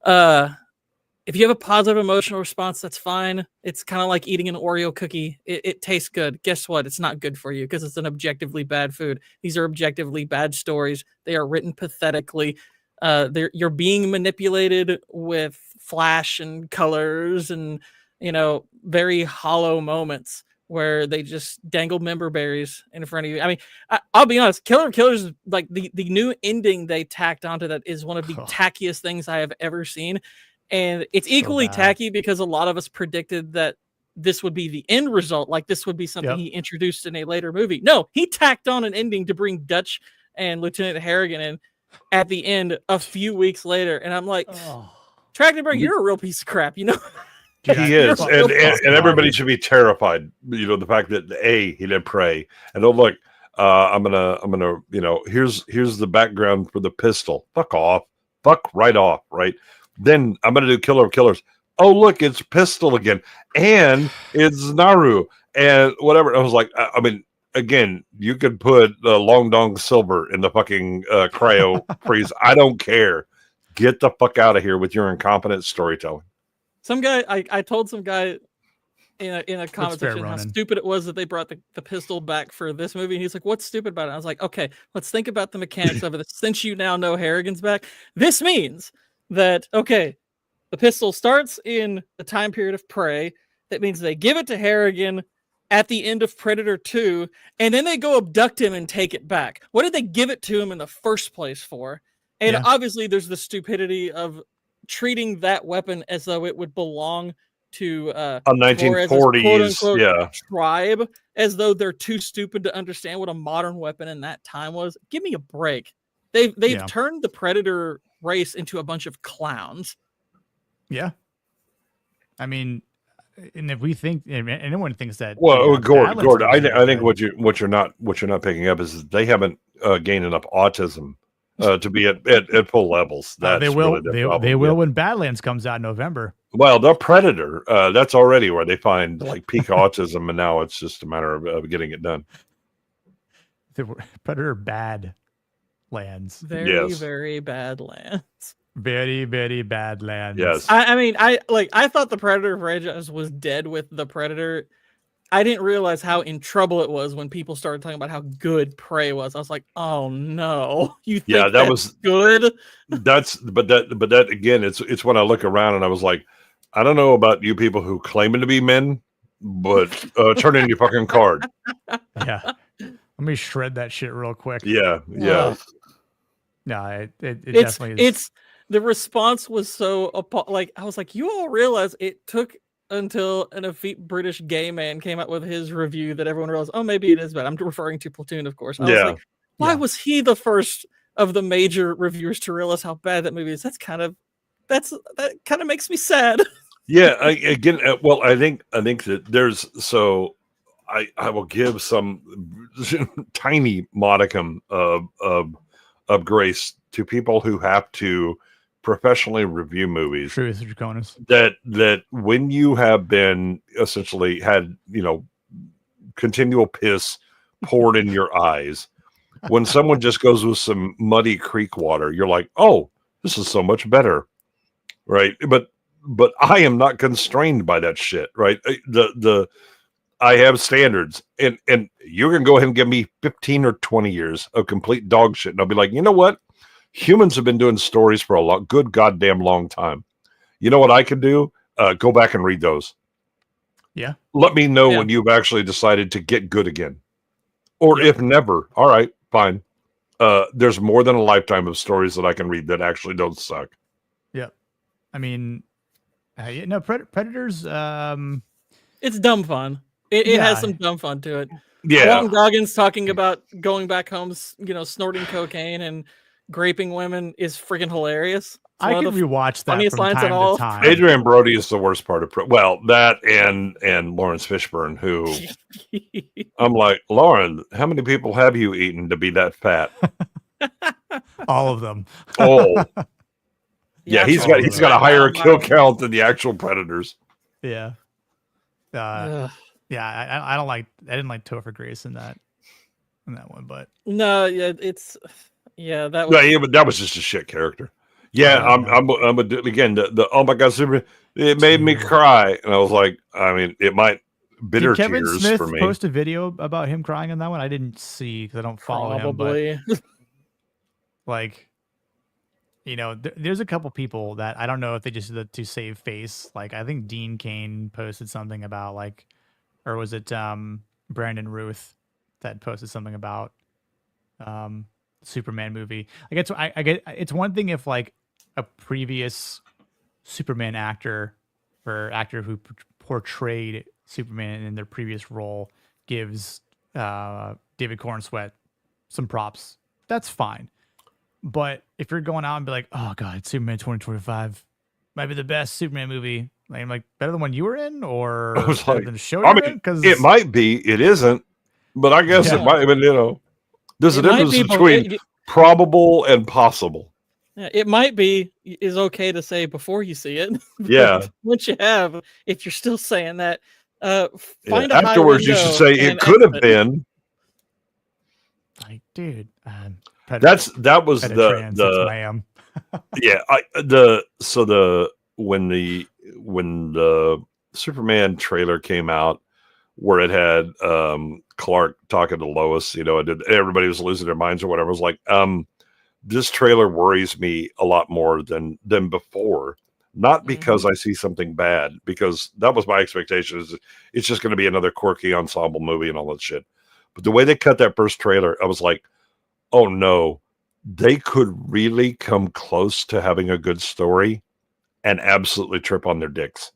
if you have a positive emotional response, that's fine. It's kind of like eating an Oreo cookie. It tastes good. Guess what? It's not good for you because it's an objectively bad food. These are objectively bad stories. They are written pathetically. You're being manipulated with flash and colors and very hollow moments where they just dangle member berries in front of you. I mean, I'll be honest, Killer of Killers, like the new ending they tacked onto that is one of the tackiest things I have ever seen. And it's equally tacky because a lot of us predicted that this would be the end result. Like this would be something he introduced in a later movie. No, he tacked on an ending to bring Dutch and Lieutenant Harrigan in at the end a few weeks later. And I'm like, Trachtenberg, you're a real piece of crap, He is, and everybody should be terrified. You know, the fact that he didn't pray, and oh look, I'm gonna, you know, here's the background for the pistol. Fuck off, fuck right off, right? Then I'm gonna do Killer of Killers. Oh look, it's Pistol again, and it's Naru, and whatever. I was like, I mean, again, you could put Long Dong Silver in the fucking cryo freeze. I don't care. Get the fuck out of here with your incompetent storytelling. Some guy, I told some guy in a comment section how stupid it was that they brought the pistol back for this movie. And he's like, what's stupid about it? I was like, okay, let's think about the mechanics of it. Since you now know Harrigan's back, this means that, okay, the pistol starts in the time period of Prey. That means they give it to Harrigan at the end of Predator 2, and then they go abduct him and take it back. What did they give it to him in the first place for? And obviously there's the stupidity of treating that weapon as though it would belong to a 1940s tribe, as though they're too stupid to understand what a modern weapon in that time was. Give me a break. They've turned the Predator race into a bunch of clowns. Yeah. I mean, and if we think, if anyone thinks that, Gord, I think what you're not picking up is they haven't gained enough autism to be at full levels. That's they will. Really they will when Badlands comes out in November. Well, the Predator, that's already where they find like peak autism, and now it's just a matter of getting it done. The Predator Badlands. Very, very Badlands. Very, very Badlands. Yes. I mean, I thought the Predator franchise was dead with the Predator. I didn't realize how in trouble it was when people started talking about how good Prey was. I was like, oh no, you think that was good? But that again, it's when I look around and I was like, I don't know about you people who claiming to be men, but turn in your fucking card. Yeah. Let me shred that shit real quick. Yeah. No, it definitely is. The response was so like, I was like, you all realize it took until an effete British gay man came out with his review that everyone realized, oh, maybe it is bad. I'm referring to Platoon, of course. I was like, why was he the first of the major reviewers to realize how bad that movie is? That kind of makes me sad. Yeah, I think that there's I will give some tiny modicum of grace to people who have to professionally review movies. Truth, Draconis. That when you have been essentially had, you know, continual piss poured in your eyes, when someone just goes with some muddy creek water, you're like, oh, this is so much better. Right. But I am not constrained by that shit. Right. I have standards, and you can go ahead and give me 15 or 20 years of complete dog shit. And I'll be like, you know what? Humans have been doing stories for a good goddamn long time. You know what I can do? Go back and read those. Yeah. Let me know when you've actually decided to get good again. Or if never, all right, fine. There's more than a lifetime of stories that I can read that actually don't suck. Yeah. I mean, Predators, it's dumb fun. It has some dumb fun to it. Yeah. Walton Goggins talking about going back home, you know, snorting cocaine and graping women is freaking hilarious. I can rewatch that from time to time. Adrian Brody is the worst part of that and Lawrence Fishburne, who I'm like, Lauren, how many people have you eaten to be that fat? All of them. Oh, yeah, he's got a higher kill count than the actual Predators. Yeah. I didn't like Topher Grace in that one, but no, that was but that was just a shit character. Yeah, I'm again the oh my god, super, it made me cry, and I was like, I mean, it might bitter Did Kevin tears Smith for me. Post a video about him crying in that one? I didn't see because I don't follow him, but like, you know, there's a couple people that I don't know if they just did to save face. Like, I think Dean Cain posted something about like, or was it Brandon Ruth that posted something about Superman movie? Like, I get it's one thing if like a previous Superman actor or actor who portrayed Superman in their previous role gives David Cornsweet some props. That's fine. But if you're going out and be like, oh god, it's Superman 2025, might be the best Superman movie. I'm like, better than one you were in, or I was better like, than the show I you're mean, in? Because it might be, it isn't, but I guess it might have been, there's a It might difference be, between probable and possible. Yeah, it might be is okay to say before you see it. Yeah. Once you have, if you're still saying that, find a high Afterwards, you should window say it and could have exit. been. Like, dude, That was Penetrans, the it's ma'am. yeah. When the Superman trailer came out, where it had Clark talking to Lois, everybody was losing their minds or whatever. I was like, this trailer worries me a lot more than before. Not because I see something bad, because that was my expectation. Is it's just going to be another quirky ensemble movie and all that shit. But the way they cut that first trailer, I was like, oh no, they could really come close to having a good story and absolutely trip on their dicks.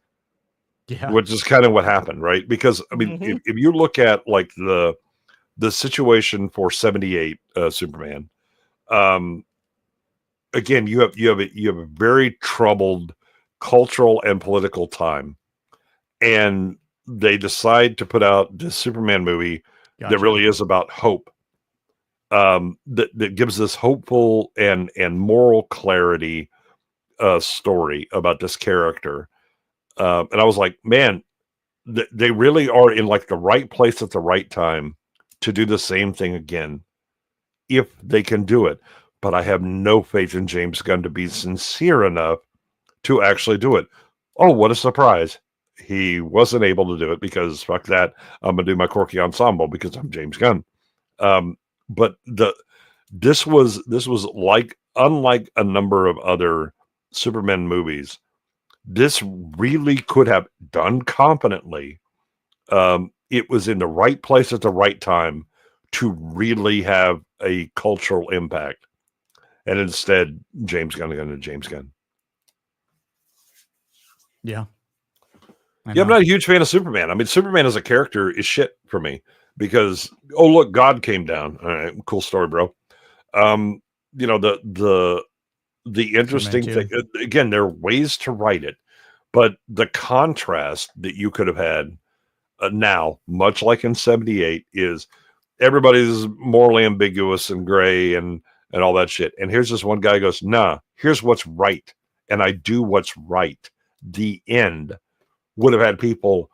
Yeah. Which is kind of what happened, right? Because I mean, if you look at like the situation for 78 Superman, again, you have a very troubled cultural and political time, and they decide to put out this Superman movie that really is about hope. That gives this hopeful and moral clarity story about this character. And I was like, man, they really are in like the right place at the right time to do the same thing again, if they can do it. But I have no faith in James Gunn to be sincere enough to actually do it. Oh, what a surprise. He wasn't able to do it because fuck that. I'm going to do my quirky ensemble because I'm James Gunn. But this was like, unlike a number of other Superman movies, this really could have done competently. It was in the right place at the right time to really have a cultural impact. And instead, James Gunn. Yeah. Yeah, I'm not a huge fan of Superman. I mean, Superman as a character is shit for me because, oh, look, God came down. All right, cool story, bro. The interesting thing, again, there are ways to write it, but the contrast that you could have had now, much like in 78, is everybody's morally ambiguous and gray and all that shit. And here's this one guy goes, nah, here's what's right. And I do what's right. The end would have had people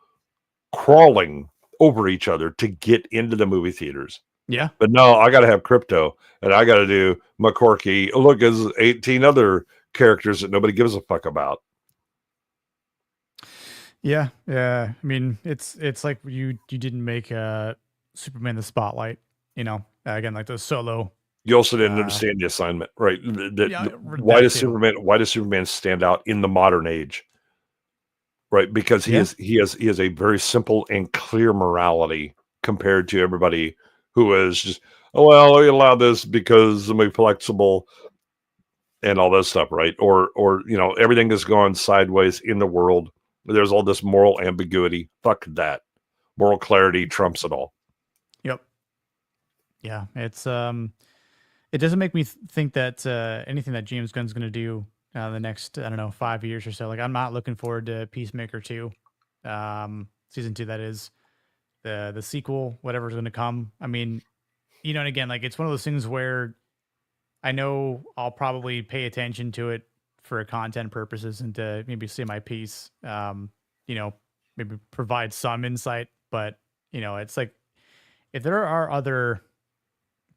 crawling over each other to get into the movie theaters. Yeah. But no, I got to have crypto and I got to do McCorkey. Look, there's 18 other characters that nobody gives a fuck about. Yeah. I mean, it's like you didn't make Superman the spotlight, again, like the solo. You also didn't understand the assignment, right? Why does Superman stand out in the modern age? Right, because he has a very simple and clear morality compared to everybody who is just, oh well, we allow this because I'm flexible and all that stuff, right? Or everything has gone sideways in the world. There's all this moral ambiguity. Fuck that. Moral clarity trumps it all. Yep. Yeah, it's it doesn't make me think that anything that James Gunn's going to do the next, 5 years or so. Like, I'm not looking forward to Peacemaker 2, season 2. That is the sequel, whatever's going to come. I mean, and again, like, it's one of those things where I know I'll probably pay attention to it for content purposes and to maybe say my piece, maybe provide some insight. But, it's like, if there are other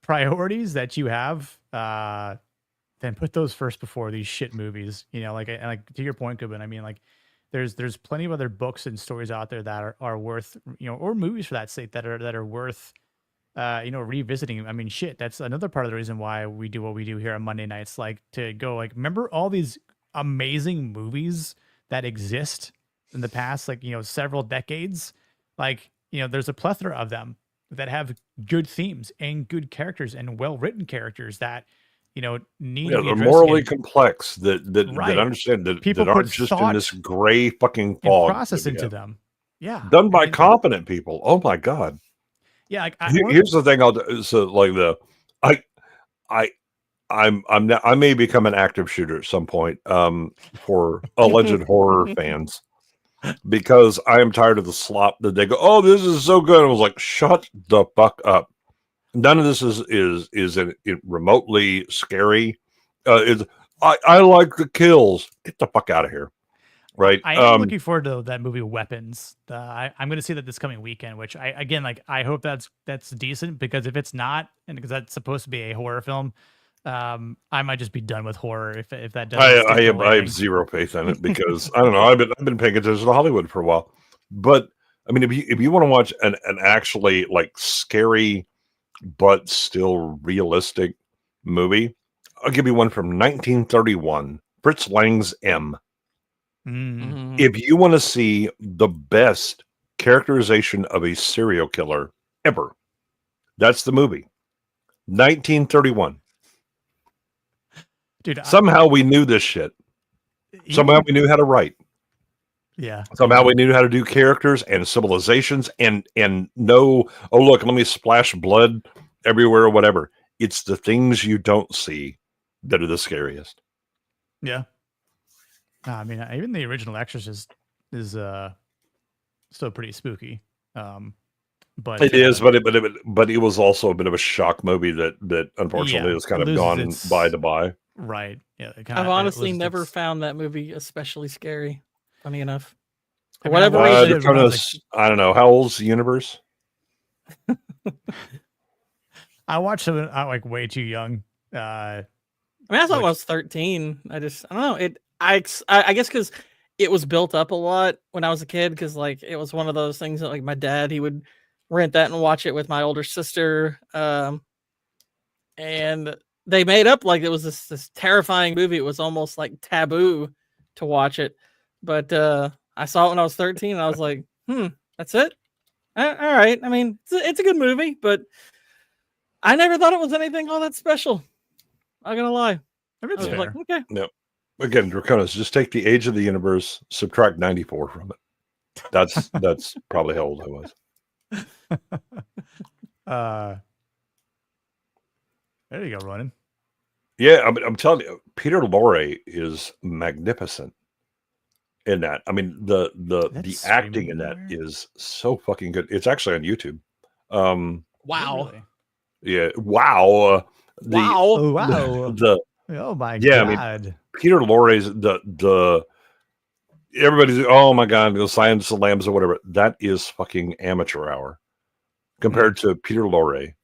priorities that you have, then put those first before these shit movies. Like to your point, Goodwin, I mean, like, there's plenty of other books and stories out there that are worth, or movies for that sake that are worth, revisiting. I mean, shit, that's another part of the reason why we do what we do here on Monday nights. Like, to go, like, remember all these amazing movies that exist in the past, like, several decades. Like, there's a plethora of them that have good themes and good characters and well-written characters that, need to be they're morally complex that understand that people that aren't just in this gray fucking fog. Process into them. Yeah. Done by competent people. Oh my God. Yeah. Like, here's the thing I'll do. So like I may become an active shooter at some point for alleged horror fans, because I am tired of the slop that they go, oh, this is so good. I was like, shut the fuck up. None of this is remotely scary. I like the kills. Get the fuck out of here. Right. I am looking forward to that movie Weapons. I'm going to see that this coming weekend, which I hope that's decent, because if it's not, and because that's supposed to be a horror film, I might just be done with horror if that doesn't. I have zero faith in it, because I don't know. I've been paying attention to Hollywood for a while, but I mean, if you want to watch an actually like scary but still realistic movie, I'll give you one from 1931, Fritz Lang's M. If you want to see the best characterization of a serial killer ever, that's the movie. 1931. Dude, somehow we knew this shit. Somehow we knew how to write. Yeah. Somehow we knew how to do characters and civilizations and know, oh, look, let me splash blood everywhere or whatever. It's the things you don't see that are the scariest. Yeah. I mean, even the original Exorcist is still pretty spooky. But it is, but it was also a bit of a shock movie that unfortunately has kind of gone by the by. Right. Yeah. I've honestly never found that movie especially scary. Funny enough. For whatever reason. I don't know. How old's the universe? I watched it like way too young. I mean, I thought I was 13. I don't know. I guess because it was built up a lot when I was a kid, because like it was one of those things that like my dad, he would rent that and watch it with my older sister. And they made up like it was this terrifying movie. It was almost like taboo to watch it. But I saw it when I was 13 and I was like, that's it? All right. I mean, it's a good movie, but I never thought it was anything all that special. Not gonna lie. I was like, okay. No. Again, Draconis, just take the age of the universe, subtract 94 from it. That's probably how old I was. There you go, running. Yeah, I'm telling you, Peter Lorre is magnificent in that. I mean, the acting in that is so fucking good. It's actually on YouTube. Wow. Yeah. Wow. Wow. Oh my God. I mean, Peter Lorre's the everybody's, oh my God, the Silence of the Lambs or whatever. That is fucking amateur hour compared to Peter Lorre.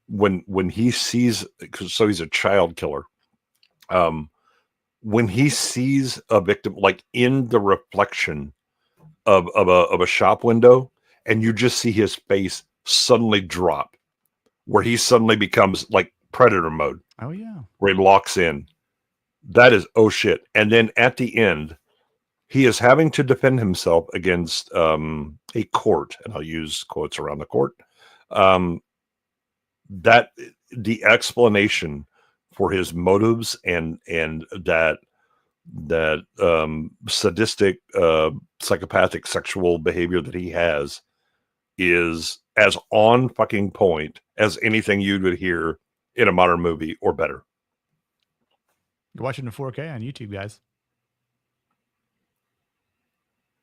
When he sees, so he's a child killer. When he sees a victim like in the reflection of a shop window, and you just see his face suddenly drop, where he suddenly becomes like predator mode. Oh yeah. Where he locks in. That is oh shit. And then at the end, he is having to defend himself against a court, and I'll use quotes around the court. That the explanation for his motives and that sadistic psychopathic sexual behavior that he has is as on fucking point as anything you would hear in a modern movie or better. You're watching in 4K on YouTube, guys.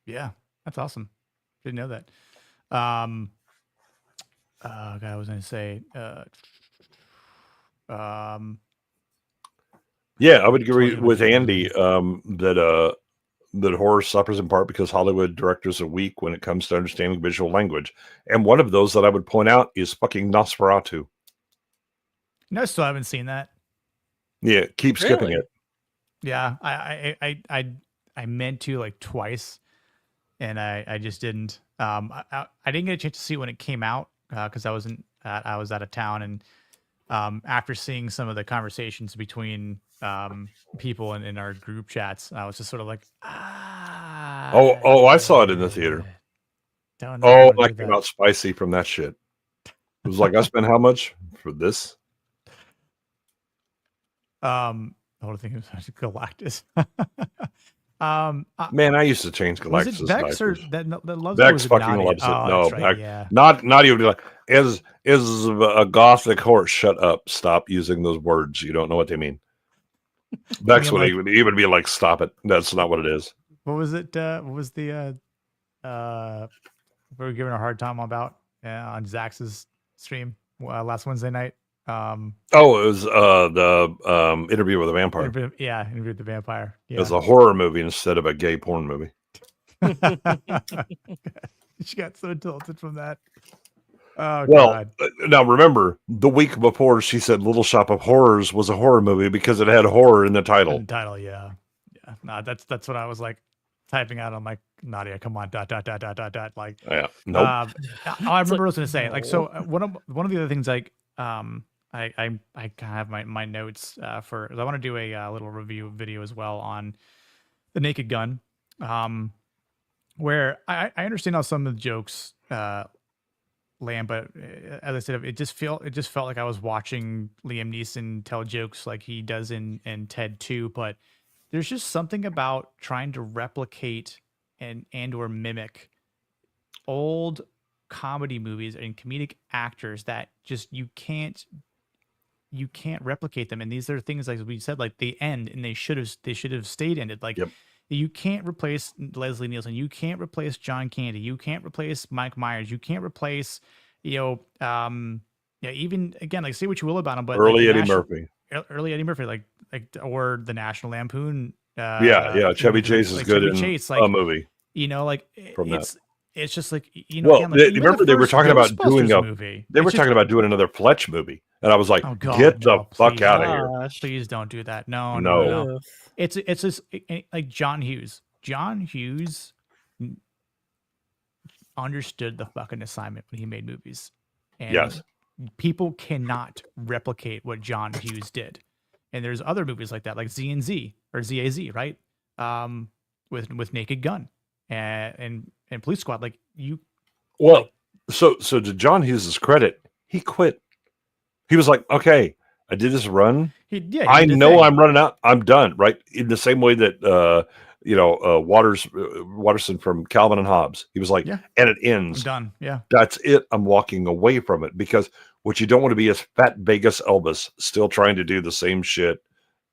Yeah, that's awesome. Didn't know that. God, I was going to say. Yeah, I would agree with Andy that horror suffers in part because Hollywood directors are weak when it comes to understanding visual language. And one of those that I would point out is fucking Nosferatu. No, still haven't seen that. Yeah, keep skipping it. Yeah, I meant to like twice, and I just didn't. I didn't get a chance to see it when it came out because I was out of town, and after seeing some of the conversations between people in our group chats, I was just sort of like, I saw it in the theater. I came out spicy from that shit. It was like, I spent how much for this? I want to think it was Galactus. Man, I used to change Galactus. Was it Bex or that loves Bex fucking loves it. Naughty? No, right, Bex, yeah. not even like Is a gothic horse? Shut up! Stop using those words. You don't know what they mean. Bex would even be like, "Stop it! That's not what it is." What was it? What was the we were giving a hard time about on Zax's stream last Wednesday night? It was the Interview with a Vampire. Interview with the Vampire. Yeah. It was a horror movie instead of a gay porn movie. She got so tilted from that. Oh, well, God. Now remember, the week before she said Little Shop of Horrors was a horror movie because it had horror in the title. Yeah. No, that's what I was like typing out. I'm like, Nadia, come on, ... Like, yeah, nope. I remember what I was going to say. Like, so one of the other things, like, I kind of have my notes for. I want to do a little review video as well on The Naked Gun, where I understand how some of the jokes land, but as I said, it just felt like I was watching Liam Neeson tell jokes like he does in Ted 2. But there's just something about trying to replicate and or mimic old comedy movies and comedic actors that just you can't replicate them. And these are things, like we said, like they end and they should have stayed ended. Like, you can't replace Leslie Nielsen. You can't replace John Candy. You can't replace Mike Myers. You can't replace, even again, like, say what you will about him, but early Eddie Murphy, like or the National Lampoon. Chevy Chase is good in a movie. It's just like, Well, again, like, remember they were talking about doing a movie. They were talking about doing another Fletch movie, and I was like, "Get the fuck out of here! Please don't do that." No. It's just like John Hughes. John Hughes understood the fucking assignment when he made movies, and people cannot replicate what John Hughes did. And there's other movies like that, like Z&Z or ZAZ, right? With Naked Gun and Police Squad. Like, you. Well, so to John Hughes' credit, he quit. He was like, "Okay, I did this run. I know I'm running out. I'm done." Right, in the same way that Watterson from Calvin and Hobbes. He was like, "And it ends. I'm done. Yeah, that's it. I'm walking away from it," because what you don't want to be is Fat Vegas Elvis, still trying to do the same shit,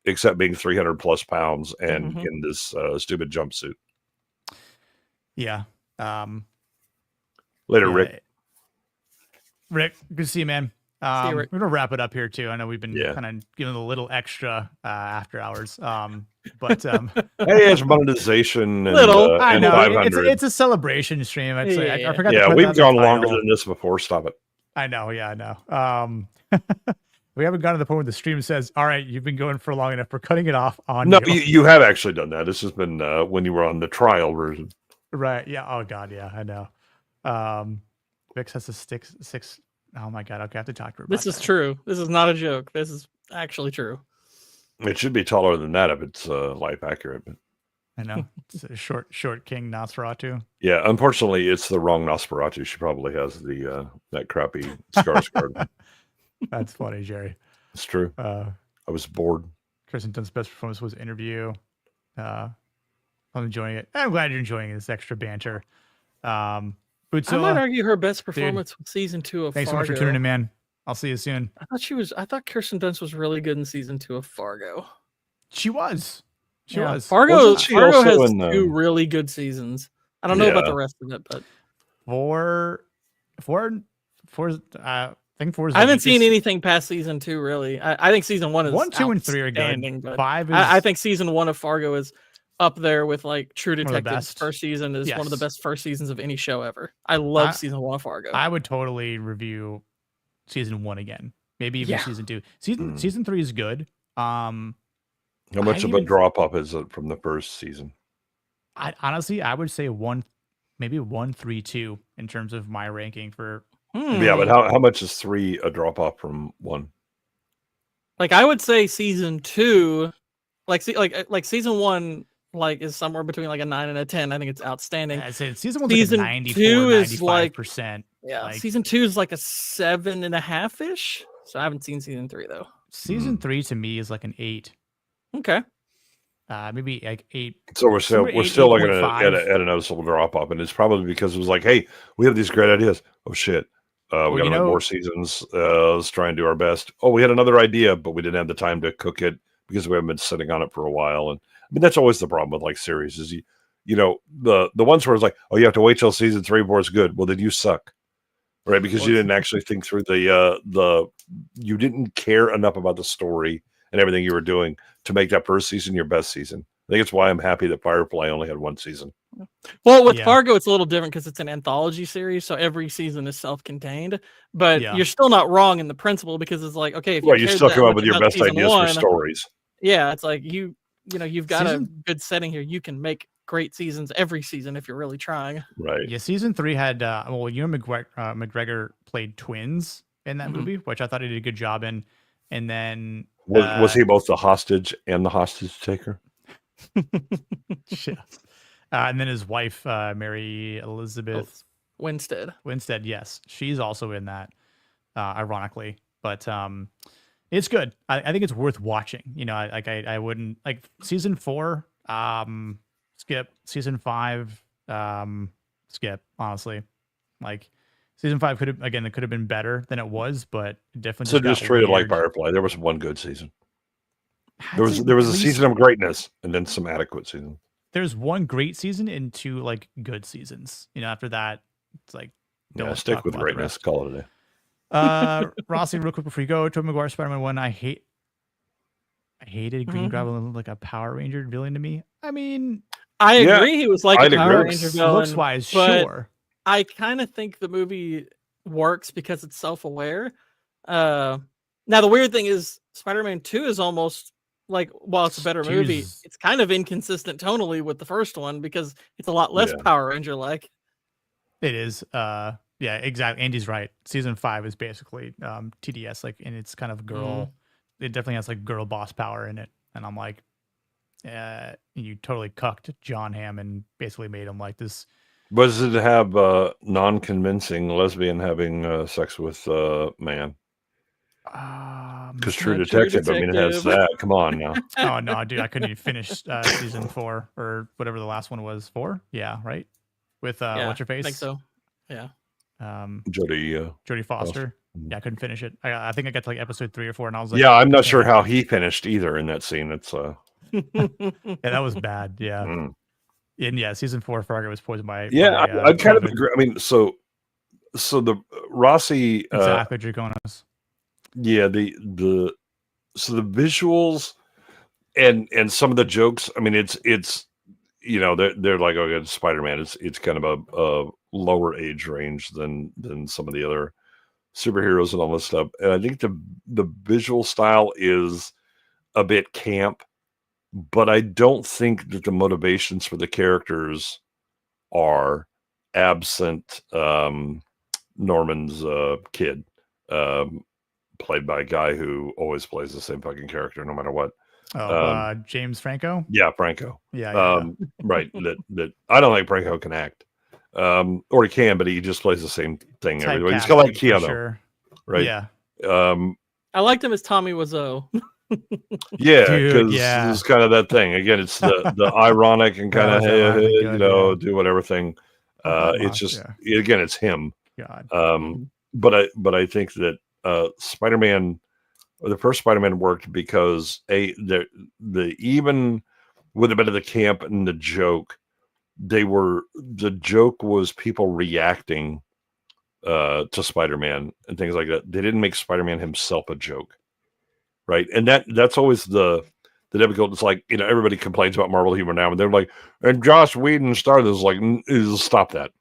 except being 300 plus pounds and in this stupid jumpsuit. Yeah. Later, Rick. Rick, good to see you, man. See you, Rick. We're gonna wrap it up here too. I know we've been kind of giving a little extra after hours. But hey, it's monetization. And, I know 500. it's a celebration stream. I forgot. Yeah, we've gone longer than this before. Stop it. I know. Yeah, I know. We haven't gotten to the point where the stream says, "All right, you've been going for long enough. We're cutting it off on." No, you have actually done that. This has been when you were on the trial version. Right. Yeah. Oh God. Yeah. I know. Vix has a six. Oh my God. Okay, I have to talk to her. This is true. This is not a joke. This is actually true. It should be taller than that if it's life accurate. But I know. It's a short King Nosferatu. Yeah, unfortunately, it's the wrong Nosferatu. She probably has the that crappy Skarsgård. That's funny, Jerry. It's true. I was bored. Kirsten Dunst's best performance was Interview. I'm enjoying it. I'm glad you're enjoying this extra banter. I might argue her best performance was season 2 of Thanks Fargo. so much for tuning in, man. I'll see you soon. I thought Kirsten Dunst was really good in season 2 of Fargo. She was. She was. Fargo has 2 really good seasons. I don't know about the rest of it, but four. I think 4 is. I haven't seen anything past season 2 really. I think season 1 is 1, 2, and 3 are good. 5 is. I think season 1 of Fargo is up there with like True Detective's first season is one of the best first seasons of any show ever. I love season 1 of Fargo. I would totally review season 1 again. Maybe even season 2. Season 3 is good. How much of a drop off is it from the first season? I would say 1, maybe 1, 3, 2 in terms of my ranking for. Yeah, but how much is 3 a drop off from 1? Like I would say season 2, like season 1. Like is somewhere between like a 9 and a 10. I think it's outstanding. I said season 1's like 94, 95%. Yeah, season 2 is like a 7.5-ish. So I haven't seen season 3 though. Season 3 to me is like an 8. Okay. Maybe like 8. So we're still looking at a noticeable drop off, and it's probably because it was like, hey, we have these great ideas. Oh shit. We got to make more seasons. Let's try and do our best. Oh, we had another idea, but we didn't have the time to cook it because we haven't been sitting on it for a while. And I mean, that's always the problem with like series is the ones where it's like, oh, you have to wait till season 3 before it's good. Well, then you suck, right? Because you didn't actually think through you didn't care enough about the story and everything you were doing to make that first season your best season. I think it's why I'm happy that Firefly only had 1 season. Well, with Fargo, it's a little different because it's an anthology series, so every season is self-contained. But you're still not wrong in the principle because it's like, okay, if you still come up with your best ideas for stories. Yeah, it's like you've got a good setting here. You can make great seasons every season if you're really trying. Right. Yeah, season 3 had Ewan McGregor played twins in that movie, which I thought he did a good job in. And then was he both the hostage and the hostage taker? Shit. And then his wife, Mary Elizabeth Winstead, yes, she's also in that, ironically. But it's good. I think it's worth watching. I wouldn't like season 4. Skip season 5. Skip. Honestly, like season 5 could have been better than it was, but it definitely just treated like Firefly. There was one good season. There was a season of greatness and then some adequate season. There's 1 great season and 2 like good seasons. After that, it's like stick with greatness. Call it a day. Rossi, real quick before you go, Tobey Maguire Spider-Man 1. I hated Green Goblin looked like a Power Ranger villain to me. I mean, I agree. He was like a Power Ranger villain. Looks wise, sure. I kind of think the movie works because it's self-aware. Now the weird thing is Spider-Man 2 is almost like, while it's a better movie, it's kind of inconsistent tonally with the first one because it's a lot less Power Ranger like. It is. Yeah, exactly. Andy's right. Season 5 is basically TDS, like, and it's kind of girl. It definitely has like girl boss power in it, and I'm like, you totally cucked John Hamm and basically made him like this. But does it have non-convincing lesbian having sex with man? Because True Detective, I mean, it has that. Come on now. Oh no, dude, I couldn't even finish season 4 or whatever the last one was. 4, yeah, right. With what's your face? I think so. Yeah. Jodie Foster. Yeah, I couldn't finish it. I think I got to like episode 3 or 4, and I was like, yeah, I'm not sure how he finished either in that scene. It's yeah, that was bad. Yeah. And yeah, season 4 Fargo was poisoned by I kind of agree. I mean, so the Rossi exactly Draconis. Yeah, the visuals and some of the jokes. I mean, it's they're like, okay, it's Spider-Man. It's kind of a lower age range than some of the other superheroes and all this stuff. And I think the visual style is a bit camp, but I don't think that the motivations for the characters are absent. Norman's kid, played by a guy who always plays the same fucking character no matter what. James Franco. Yeah, Franco. Yeah. Right. That I don't think Franco can act, or he can, but he just plays the same thing everywhere. He's kind of like Keanu, sure. Right? Yeah. I liked him as Tommy Wiseau. Yeah, because it's kind of that thing. Again, it's the ironic and kind of do whatever thing. It's just again, it's him. God. But I think that Spider-Man, or the first Spider-Man, worked because the even with a bit of the camp and the joke, the joke was people reacting to Spider-Man and things like that. They didn't make Spider-Man himself a joke, right? And that's always the difficult. It's like, everybody complains about Marvel humor now, and they're like, and Joss Whedon started this. Like, stop that.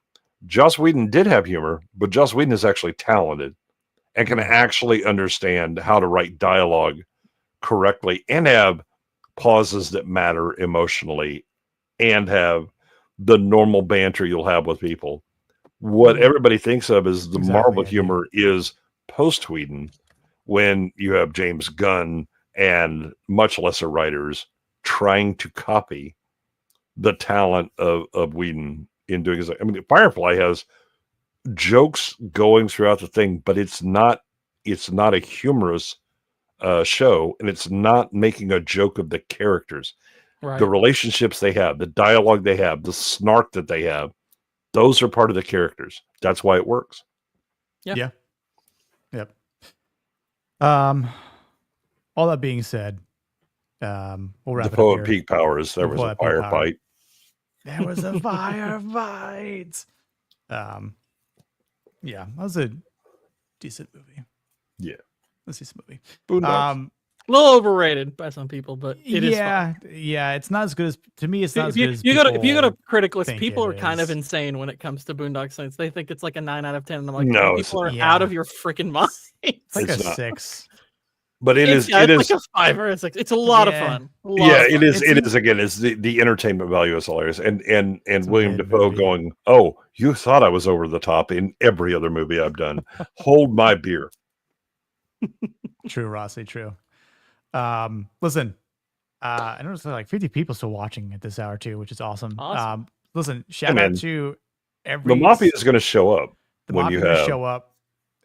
Joss Whedon did have humor, but Joss Whedon is actually talented and can actually understand how to write dialogue correctly and have pauses that matter emotionally and have the normal banter you'll have with people. What everybody thinks of as the Marvel humor is post-Whedon, when you have James Gunn and much lesser writers trying to copy the talent of Whedon in doing his. I mean, Firefly has jokes going throughout the thing, but it's not a humorous show, and it's not making a joke of the characters. Right. The relationships they have, the dialogue they have, the snark that they have, those are part of the characters. That's why it works. Yeah. All that being said, we'll wrap it up Defoe here. at peak powers. There was a firefight. There was a firefight. Yeah, that was a decent movie. Yeah. Let's see some movie. Boondocks. A little overrated by some people, but it is fun. Yeah, it's not as good as to me. It's not as If good as you go to critic list, think people it are kind of is. insane when it comes to Boondock Saints. They think it's like a 9 out of 10. And I'm like, No, people are yeah. out of your freaking mind. It's like It's a not. 6. But It's like a 5 or a 6. It's a lot of fun. It is again. It's the entertainment value is hilarious, and William Dafoe going, "Oh, you thought I was over the top in every other movie I've done. Hold my beer." True, Rossi. True. Listen, I noticed like 50 people still watching at this hour too, which is awesome. Listen, shout out to every. The Mafia is going to show up The when Mafia you is gonna have show up.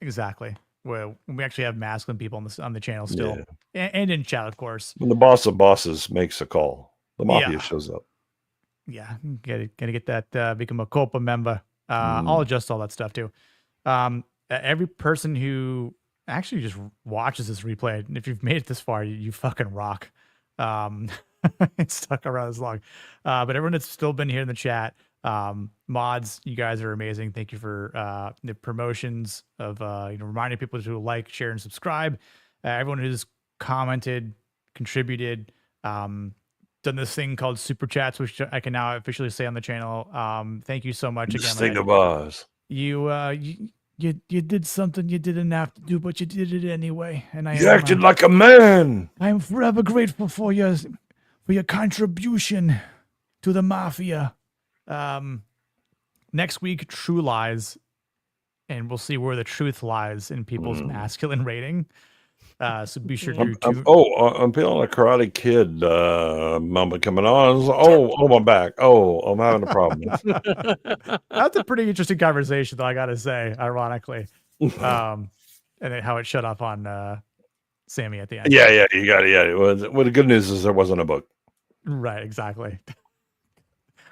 Exactly. Well, we actually have masculine people on the channel still, and in chat, of course. when the boss of bosses makes a call. The Mafia Yeah. shows up. Yeah, gotta get that. Become a Copa member. I'll adjust all that stuff too. Every person who actually just watches this replay, and if you've made it this far, you fucking rock. It's stuck around this long. But everyone that's still been here in the chat, mods, you guys are amazing. Thank you for the promotions of reminding people to like, share, and subscribe. Everyone who's commented, contributed, done this thing called super chats, which I can now officially say on the channel. Thank you so much This again. thing of ours. You did something you didn't have to do, but you did it anyway. And You acted like a man. I am forever grateful for your contribution to the Mafia. Next week, True Lies, and we'll see where the truth lies in people's masculine rating. So be sure to I'm feeling a Karate Kid moment coming on. Oh, my back. Oh, I'm having a problem. That's a pretty interesting conversation, though, I gotta say, ironically. And then how it shut off on Sammy at the end. Yeah, you got it. Yeah, well, the good news is there wasn't a book. Right, exactly.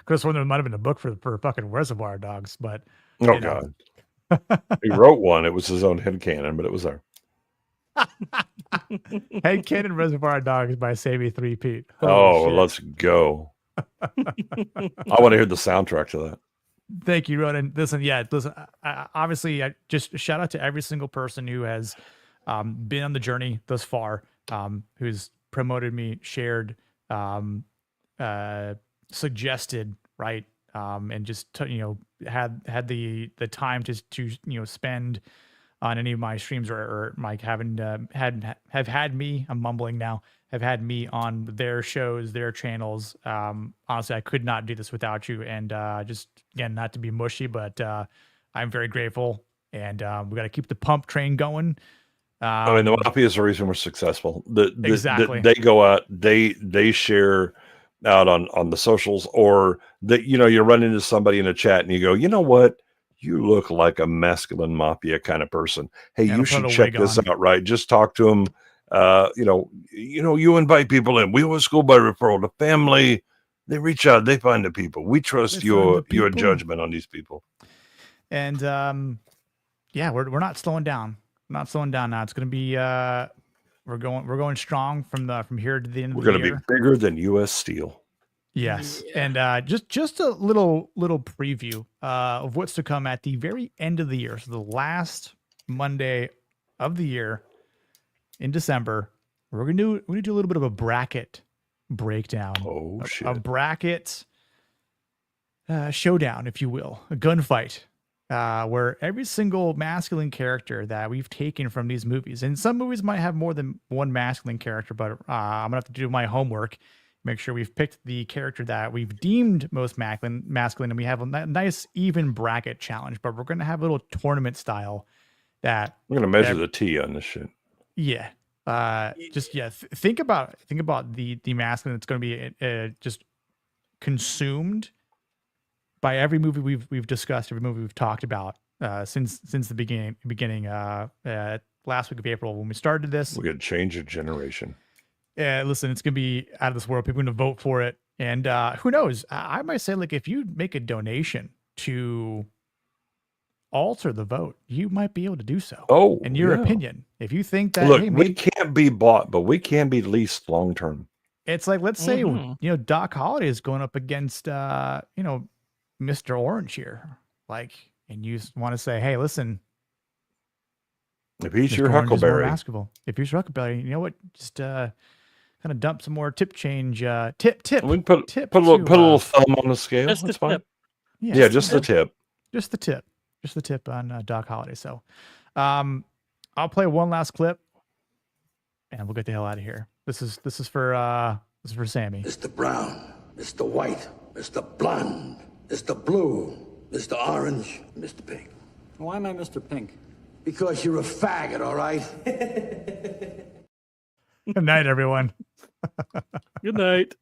Chris, there might have been a book for fucking Reservoir Dogs, but Oh God, he wrote one. It was his own headcanon, but it was there. Headcanon Reservoir Dogs by Sammy 3-Pete. Let's go. I want to hear the soundtrack to that. Thank you, Ronan. Listen, obviously, I just shout out to every single person who has been on the journey thus far, who's promoted me, shared, suggested, right, and just had the time to spend on any of my streams or Mike having have had me. I'm mumbling now. Have had me on their shows, their channels. Honestly, I could not do this without you. And just again, not to be mushy, but I'm very grateful. And we got to keep the pump train going. I mean, the Mafia is the reason we're successful. Exactly. They go out, they share out on the socials, or that you run into somebody in a chat and you go, you know what? You look like a masculine Mafia kind of person. Hey, you should check this out, right? Just talk to them. You invite people in. We went to school by referral. The family, they reach out, they find the people. We trust your judgment on these people. And we're not slowing down. Not slowing down now. It's going to be we're going strong from here to the end of the year. We're going to be bigger than U.S. Steel. Yes, and just a little preview of what's to come at the very end of the year. So the last Monday of the year in December, we're gonna do a little bit of a bracket breakdown. Oh shit! A bracket showdown, if you will, a gunfight, where every single masculine character that we've taken from these movies, and some movies might have more than one masculine character, but I'm gonna have to do my homework. Make sure we've picked the character that we've deemed most masculine, and we have a nice even bracket challenge. But we're going to have a little tournament style that we're going to measure the T on this shit. Yeah, think about the masculine that's going to be just consumed by every movie we've discussed, every movie we've talked about since the beginning. Last week of April when we started this, we're going to change a generation. Listen, it's gonna be out of this world. People are gonna vote for it, and who knows? I might say, like, if you make a donation to alter the vote, you might be able to do so. Oh, in your yeah. opinion, if you think that, Look, hey, we maybe can't be bought, but we can be leased long term. it's like, let's say, Doc Holliday is going up against, Mr. Orange here, like, and you want to say, hey, listen, if he's Mr. your Orange is more Huckleberry, basketball. If he's your Huckleberry, you know what? Just kind of dump some more tip change. Tip. we can put tip a little to, put a little thumb on the scale. Just the That's fine. tip. Yeah, just the tip. Just the tip. Just the tip on Doc Holliday. So, I'll play one last clip, and we'll get the hell out of here. This is for Sammy. Mr. Brown, Mr. White, Mr. Blonde, Mr. Blue, Mr. Orange, Mr. Pink. Why am I Mr. Pink? Because you're a faggot, all right? Good night, everyone. Good night.